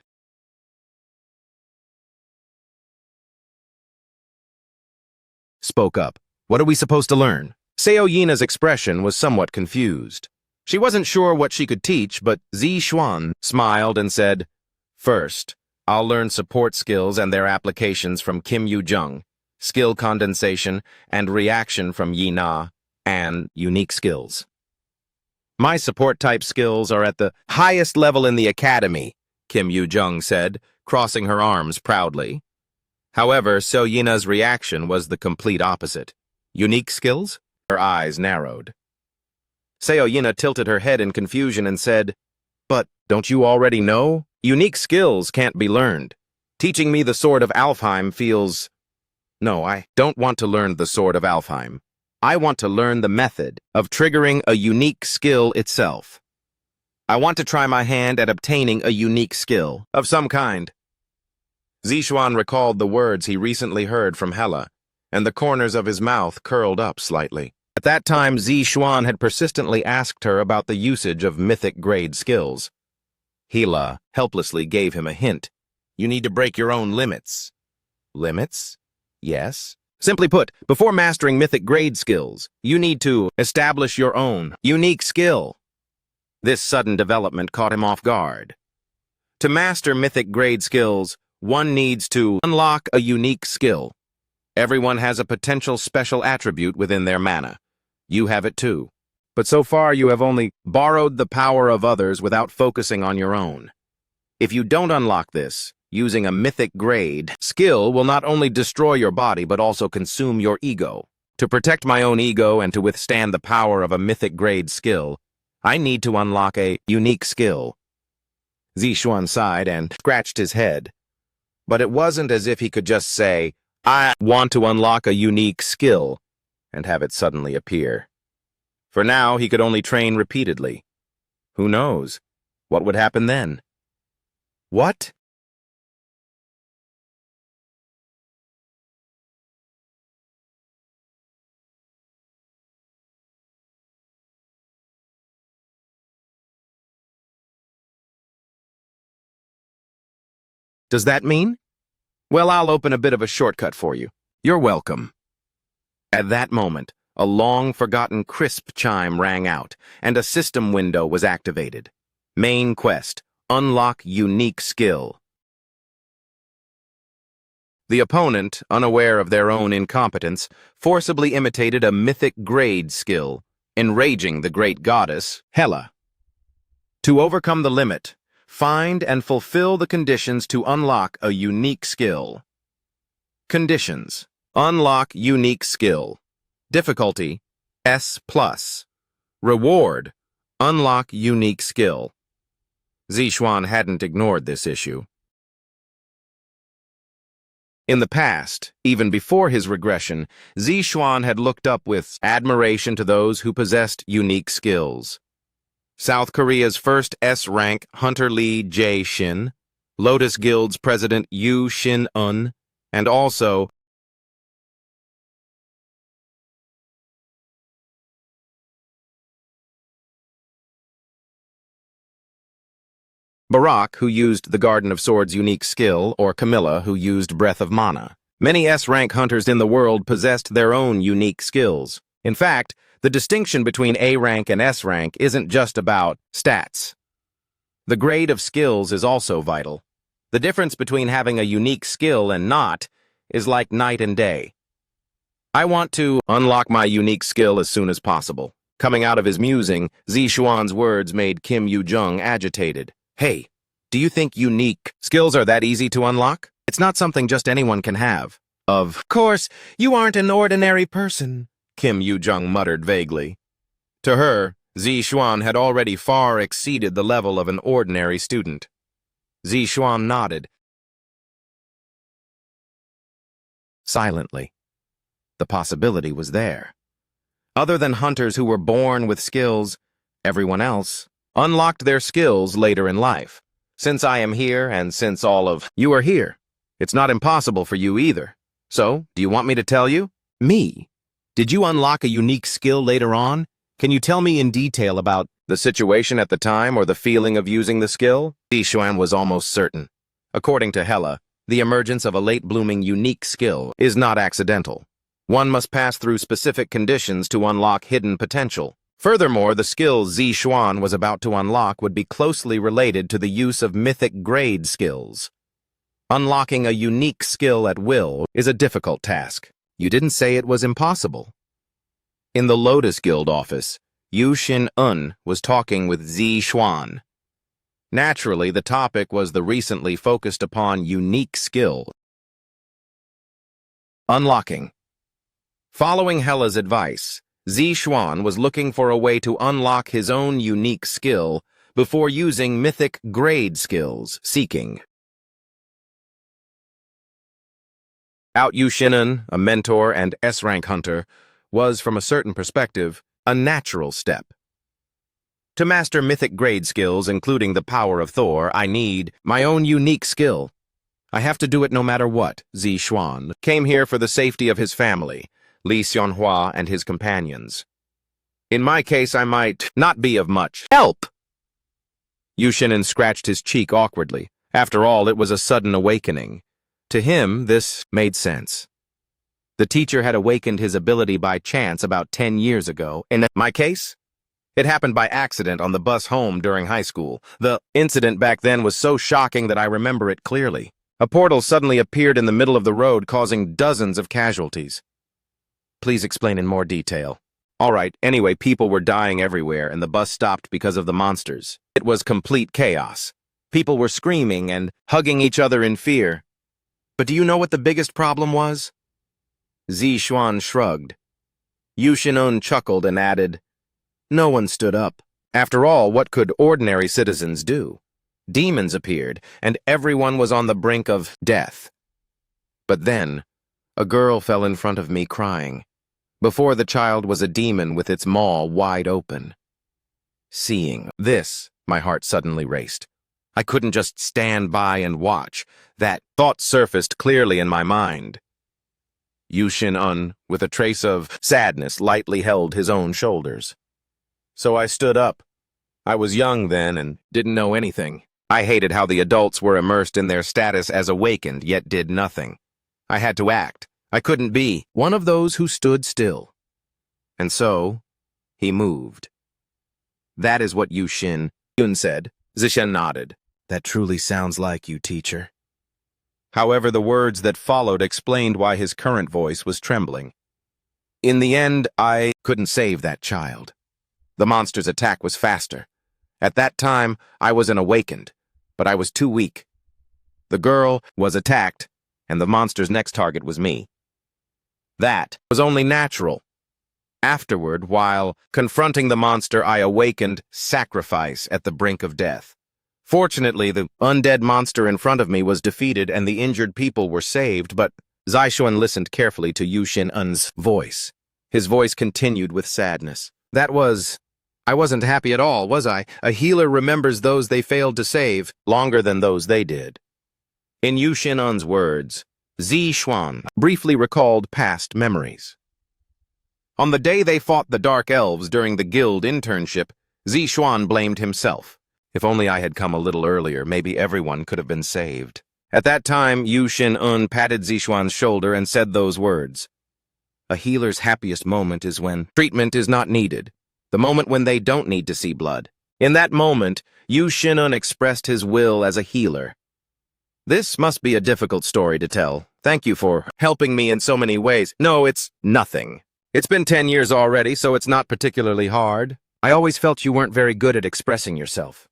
spoke up. What are we supposed to learn? Xiao Yina's expression was somewhat confused. She wasn't sure what she could teach, but Zixuan smiled and said, "First, I'll learn support skills and their applications from Kim Yu-jung, skill condensation and reaction from Yina, and unique skills. My support-type skills are at the highest level in the academy," Kim Yu-jung said, crossing her arms proudly. However, So Yina's reaction was the complete opposite. Unique skills? Her eyes narrowed. Seo Yina tilted her head in confusion and said, "But don't you already know? Unique skills can't be learned. Teaching me the Sword of Alfheim feels... No, I don't want to learn the Sword of Alfheim. I want to learn the method of triggering a unique skill itself. I want to try my hand at obtaining a unique skill of some kind." Zixuan recalled the words he recently heard from Hela, and the corners of his mouth curled up slightly. At that time, Zixuan had persistently asked her about the usage of mythic-grade skills. Hela helplessly gave him a hint. You need to break your own limits. Limits? Yes. Simply put, before mastering mythic-grade skills, you need to establish your own unique skill. This sudden development caught him off guard. To master mythic grade skills, one needs to unlock a unique skill. Everyone has a potential special attribute within their mana. You have it too. But so far you have only borrowed the power of others without focusing on your own. If you don't unlock this, using a mythic grade skill will not only destroy your body but also consume your ego. To protect my own ego and to withstand the power of a mythic grade skill, I need to unlock a unique skill. Zixuan sighed and scratched his head. But it wasn't as if he could just say, I want to unlock a unique skill, and have it suddenly appear. For now, he could only train repeatedly. Who knows? What would happen then? What? Does that mean? Well, I'll open a bit of a shortcut for you. You're welcome. At that moment, a long-forgotten crisp chime rang out, and a system window was activated. Main quest, unlock unique skill. The opponent, unaware of their own incompetence, forcibly imitated a mythic grade skill, enraging the great goddess, Hela. To overcome the limit, find and fulfill the conditions to unlock a unique skill. Conditions. Unlock unique skill. Difficulty, S+. Reward, unlock unique skill. Zixuan hadn't ignored this issue. In the past, even before his regression, Zixuan had looked up with admiration to those who possessed unique skills. South Korea's first S-rank Hunter Lee Jae-shin, Lotus Guild's president Yu Shin-un, and also Barak, who used the Garden of Swords' unique skill, or Camilla, who used Breath of Mana. Many S-rank hunters in the world possessed their own unique skills. In fact, the distinction between A-rank and S-rank isn't just about stats. The grade of skills is also vital. The difference between having a unique skill and not is like night and day. I want to unlock my unique skill as soon as possible. Coming out of his musing, Zixuan's words made Kim Yu-jung agitated. Hey, do you think unique skills are that easy to unlock? It's not something just anyone can have. Of course, you aren't an ordinary person, Kim Yu-jung muttered vaguely. To her, Zixuan had already far exceeded the level of an ordinary student. Zixuan nodded. Silently. The possibility was there. Other than hunters who were born with skills, everyone else unlocked their skills later in life. Since I am here, and since all of you are here, it's not impossible for you either. So, do you want me to tell you? Me? Did you unlock a unique skill later on? Can you tell me in detail about the situation at the time or the feeling of using the skill? Zixuan was almost certain. According to Hela, the emergence of a late-blooming unique skill is not accidental. One must pass through specific conditions to unlock hidden potential. Furthermore, the skill Zixuan was about to unlock would be closely related to the use of mythic grade skills. Unlocking a unique skill at will is a difficult task. You didn't say it was impossible. In the Lotus Guild office, Yu Shin-un was talking with Zixuan. Naturally, the topic was the recently focused upon unique skill. Unlocking. Following Hela's advice, Zixuan was looking for a way to unlock his own unique skill before using mythic grade skills, seeking out Yu Shin-un, a mentor and S-rank hunter, was, from a certain perspective, a natural step. To master mythic grade skills, including the power of Thor, I need my own unique skill. I have to do it no matter what. Zixuan came here for the safety of his family, Li Xianhua and his companions. In my case, I might not be of much help. Yu Shin-un scratched his cheek awkwardly. After all, it was a sudden awakening. To him, this made sense. The teacher had awakened his ability by chance about 10 years ago. In my case, It happened by accident on the bus home during high school. The incident back then was so shocking that I remember it clearly. A portal suddenly appeared in the middle of the road, causing dozens of casualties. Please explain in more detail. All right, anyway, people were dying everywhere, and the bus stopped because of the monsters. It was complete chaos. People were screaming and hugging each other in fear. But do you know what the biggest problem was? Zixuan shrugged. Yu Xinun chuckled and added, "No one stood up. After all, what could ordinary citizens do? Demons appeared, and everyone was on the brink of death. But then, a girl fell in front of me crying. Before the child was a demon with its maw wide open. Seeing this, my heart suddenly raced. I couldn't just stand by and watch. That thought surfaced clearly in my mind. Yu Xinun, with a trace of sadness, lightly held his own shoulders. So I stood up. I was young then and didn't know anything. I hated how the adults were immersed in their status as awakened, yet did nothing. I had to act. I couldn't be one of those who stood still. And so, he moved. That is what Yu Xinun said. Zixuan nodded. That truly sounds like you, teacher. However, the words that followed explained why his current voice was trembling. In the end, I couldn't save that child. The monster's attack was faster. At that time, I was an awakened, but I was too weak. The girl was attacked, and the monster's next target was me. That was only natural. Afterward, while confronting the monster, I awakened sacrifice at the brink of death. Fortunately, the undead monster in front of me was defeated and the injured people were saved, but Zixuan listened carefully to Yu Xinun's voice. His voice continued with sadness. I wasn't happy at all, was I? A healer remembers those they failed to save longer than those they did. In Yu Xinun's words, Zixuan briefly recalled past memories. On the day they fought the Dark Elves during the guild internship, Zixuan blamed himself. If only I had come a little earlier, maybe everyone could have been saved. At that time, Yu Xinun patted Zixuan's shoulder and said those words. A healer's happiest moment is when treatment is not needed, the moment when they don't need to see blood. In that moment, Yu Xinun expressed his will as a healer. This must be a difficult story to tell. Thank you for helping me in so many ways. No, it's nothing. It's been 10 years already, so it's not particularly hard. I always felt you weren't very good at expressing yourself.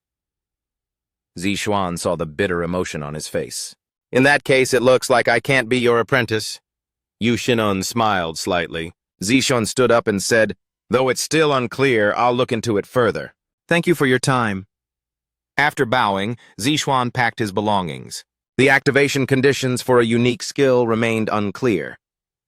Zixuan saw the bitter emotion on his face. In that case, it looks like I can't be your apprentice. Yu Xinun smiled slightly. Zixuan stood up and said, though it's still unclear, I'll look into it further. Thank you for your time. After bowing, Zixuan packed his belongings. The activation conditions for a unique skill remained unclear.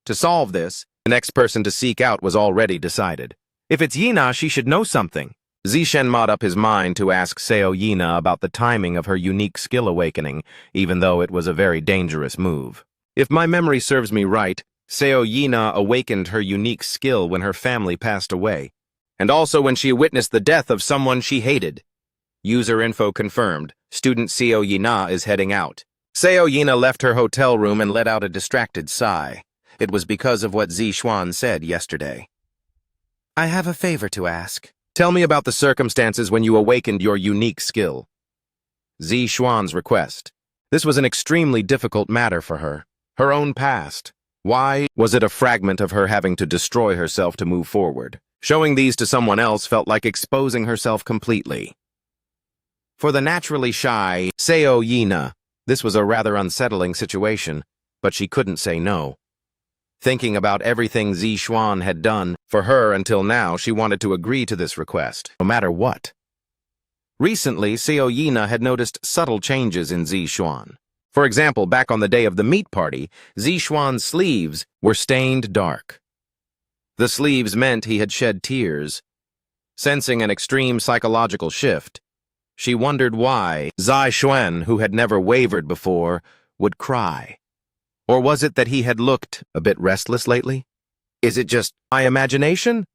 To solve this, the next person to seek out was already decided. If it's Yina, she should know something. Zixuan made up his mind to ask Seo Yina about the timing of her unique skill awakening, even though it was a very dangerous move. If my memory serves me right, Seo Yina awakened her unique skill when her family passed away, and also when she witnessed the death of someone she hated. User info confirmed. Student Seo Yina is heading out. Seo Yina left her hotel room and let out a distracted sigh. It was because of what Zixuan said yesterday. I have a favor to ask. Tell me about the circumstances when you awakened your unique skill. Zixuan's request. This was an extremely difficult matter for her. Her own past. Why was it a fragment of her having to destroy herself to move forward? Showing these to someone else felt like exposing herself completely. For the naturally shy Seo Yina, this was a rather unsettling situation, but she couldn't say no. Thinking about everything Zixuan had done for her until now, she wanted to agree to this request, no matter what. Recently, Seo Yina had noticed subtle changes in Zixuan. For example, back on the day of the meat party, Zixuan's sleeves were stained dark. The sleeves meant he had shed tears. Sensing an extreme psychological shift, she wondered why Zixuan, who had never wavered before, would cry. Or was it that he had looked a bit restless lately? Is it just my imagination?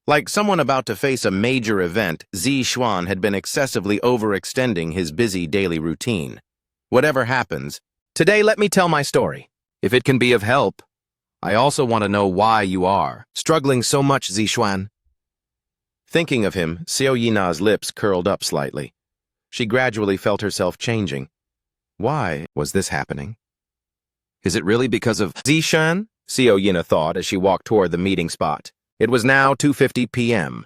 Like someone about to face a major event, Zixuan had been excessively overextending his busy daily routine. Whatever happens, today let me tell my story. If it can be of help, I also want to know why you are struggling so much, Zixuan. Thinking of him, Seo Yina's lips curled up slightly. She gradually felt herself changing. Why was this happening? Is it really because of Zishan? Seo Yina thought as she walked toward the meeting spot. It was now 2:50 p.m.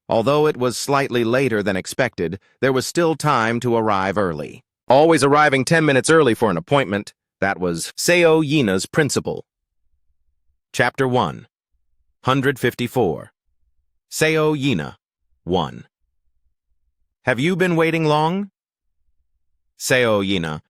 Although it was slightly later than expected, there was still time to arrive early. Always arriving 10 minutes early for an appointment, that was Seo Yina's principle. Chapter 1 154 Seo Yina 1 Have you been waiting long? Seo Yina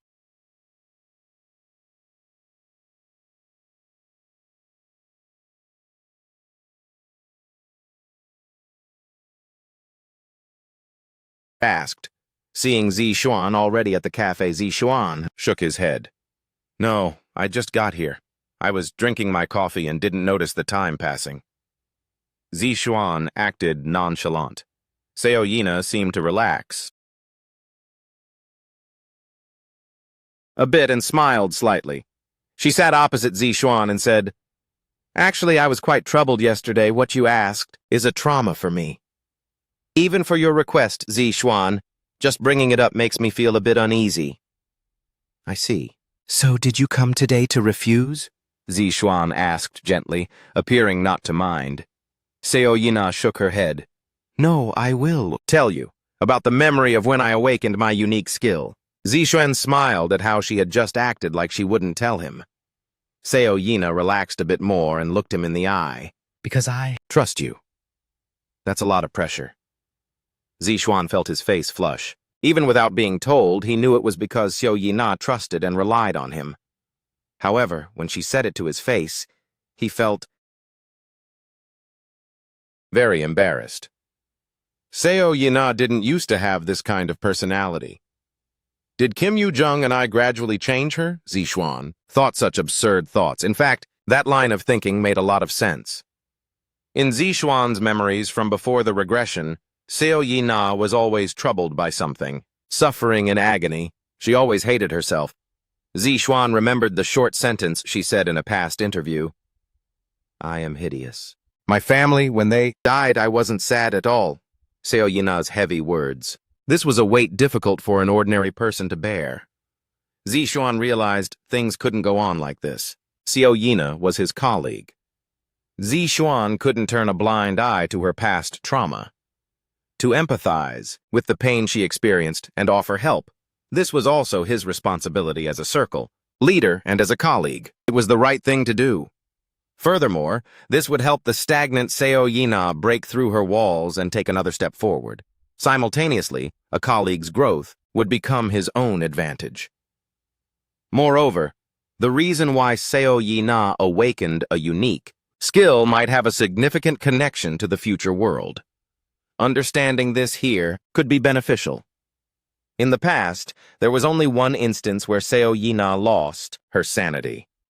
asked. Seeing Zishuan already at the cafe, Zishuan shook his head. No, I just got here. I was drinking my coffee and didn't notice the time passing. Zishuan acted nonchalant. Seo Yina seemed to relax a bit and smiled slightly. She sat opposite Zishuan and said, Actually, I was quite troubled yesterday. What you asked is a trauma for me. Even for your request, Zishuan, just bringing it up makes me feel a bit uneasy. I see. So did you come today to refuse? Zishuan asked gently, appearing not to mind. Seo Yina shook her head. No, I will tell you about the memory of when I awakened my unique skill. Zishuan smiled at how she had just acted like she wouldn't tell him. Seo Yina relaxed a bit more and looked him in the eye. Because I trust you. That's a lot of pressure. Zishuan felt his face flush. Even without being told, he knew it was because Seo Yina trusted and relied on him. However, when she said it to his face, he felt very embarrassed. Seo Yina didn't used to have this kind of personality. Did Kim Yu-jung and I gradually change her? Zishuan thought such absurd thoughts. In fact, that line of thinking made a lot of sense. In Zishuan's memories from before the regression, Seo Yina was always troubled by something, suffering in agony. She always hated herself. Zishuan remembered the short sentence she said in a past interview. I am hideous. My family, when they died, I wasn't sad at all. Seo Yina's heavy words. This was a weight difficult for an ordinary person to bear. Zishuan realized things couldn't go on like this. Seo Yina was his colleague. Zishuan couldn't turn a blind eye to her past trauma. To empathize with the pain she experienced and offer help. This was also his responsibility as a circle, leader, and as a colleague. It was the right thing to do. Furthermore, this would help the stagnant Seo Yina break through her walls and take another step forward. Simultaneously, a colleague's growth would become his own advantage. Moreover, the reason why Seo Yina awakened a unique skill might have a significant connection to the future world. Understanding this here could be beneficial. In the past, there was only one instance where Seo Yina lost her sanity.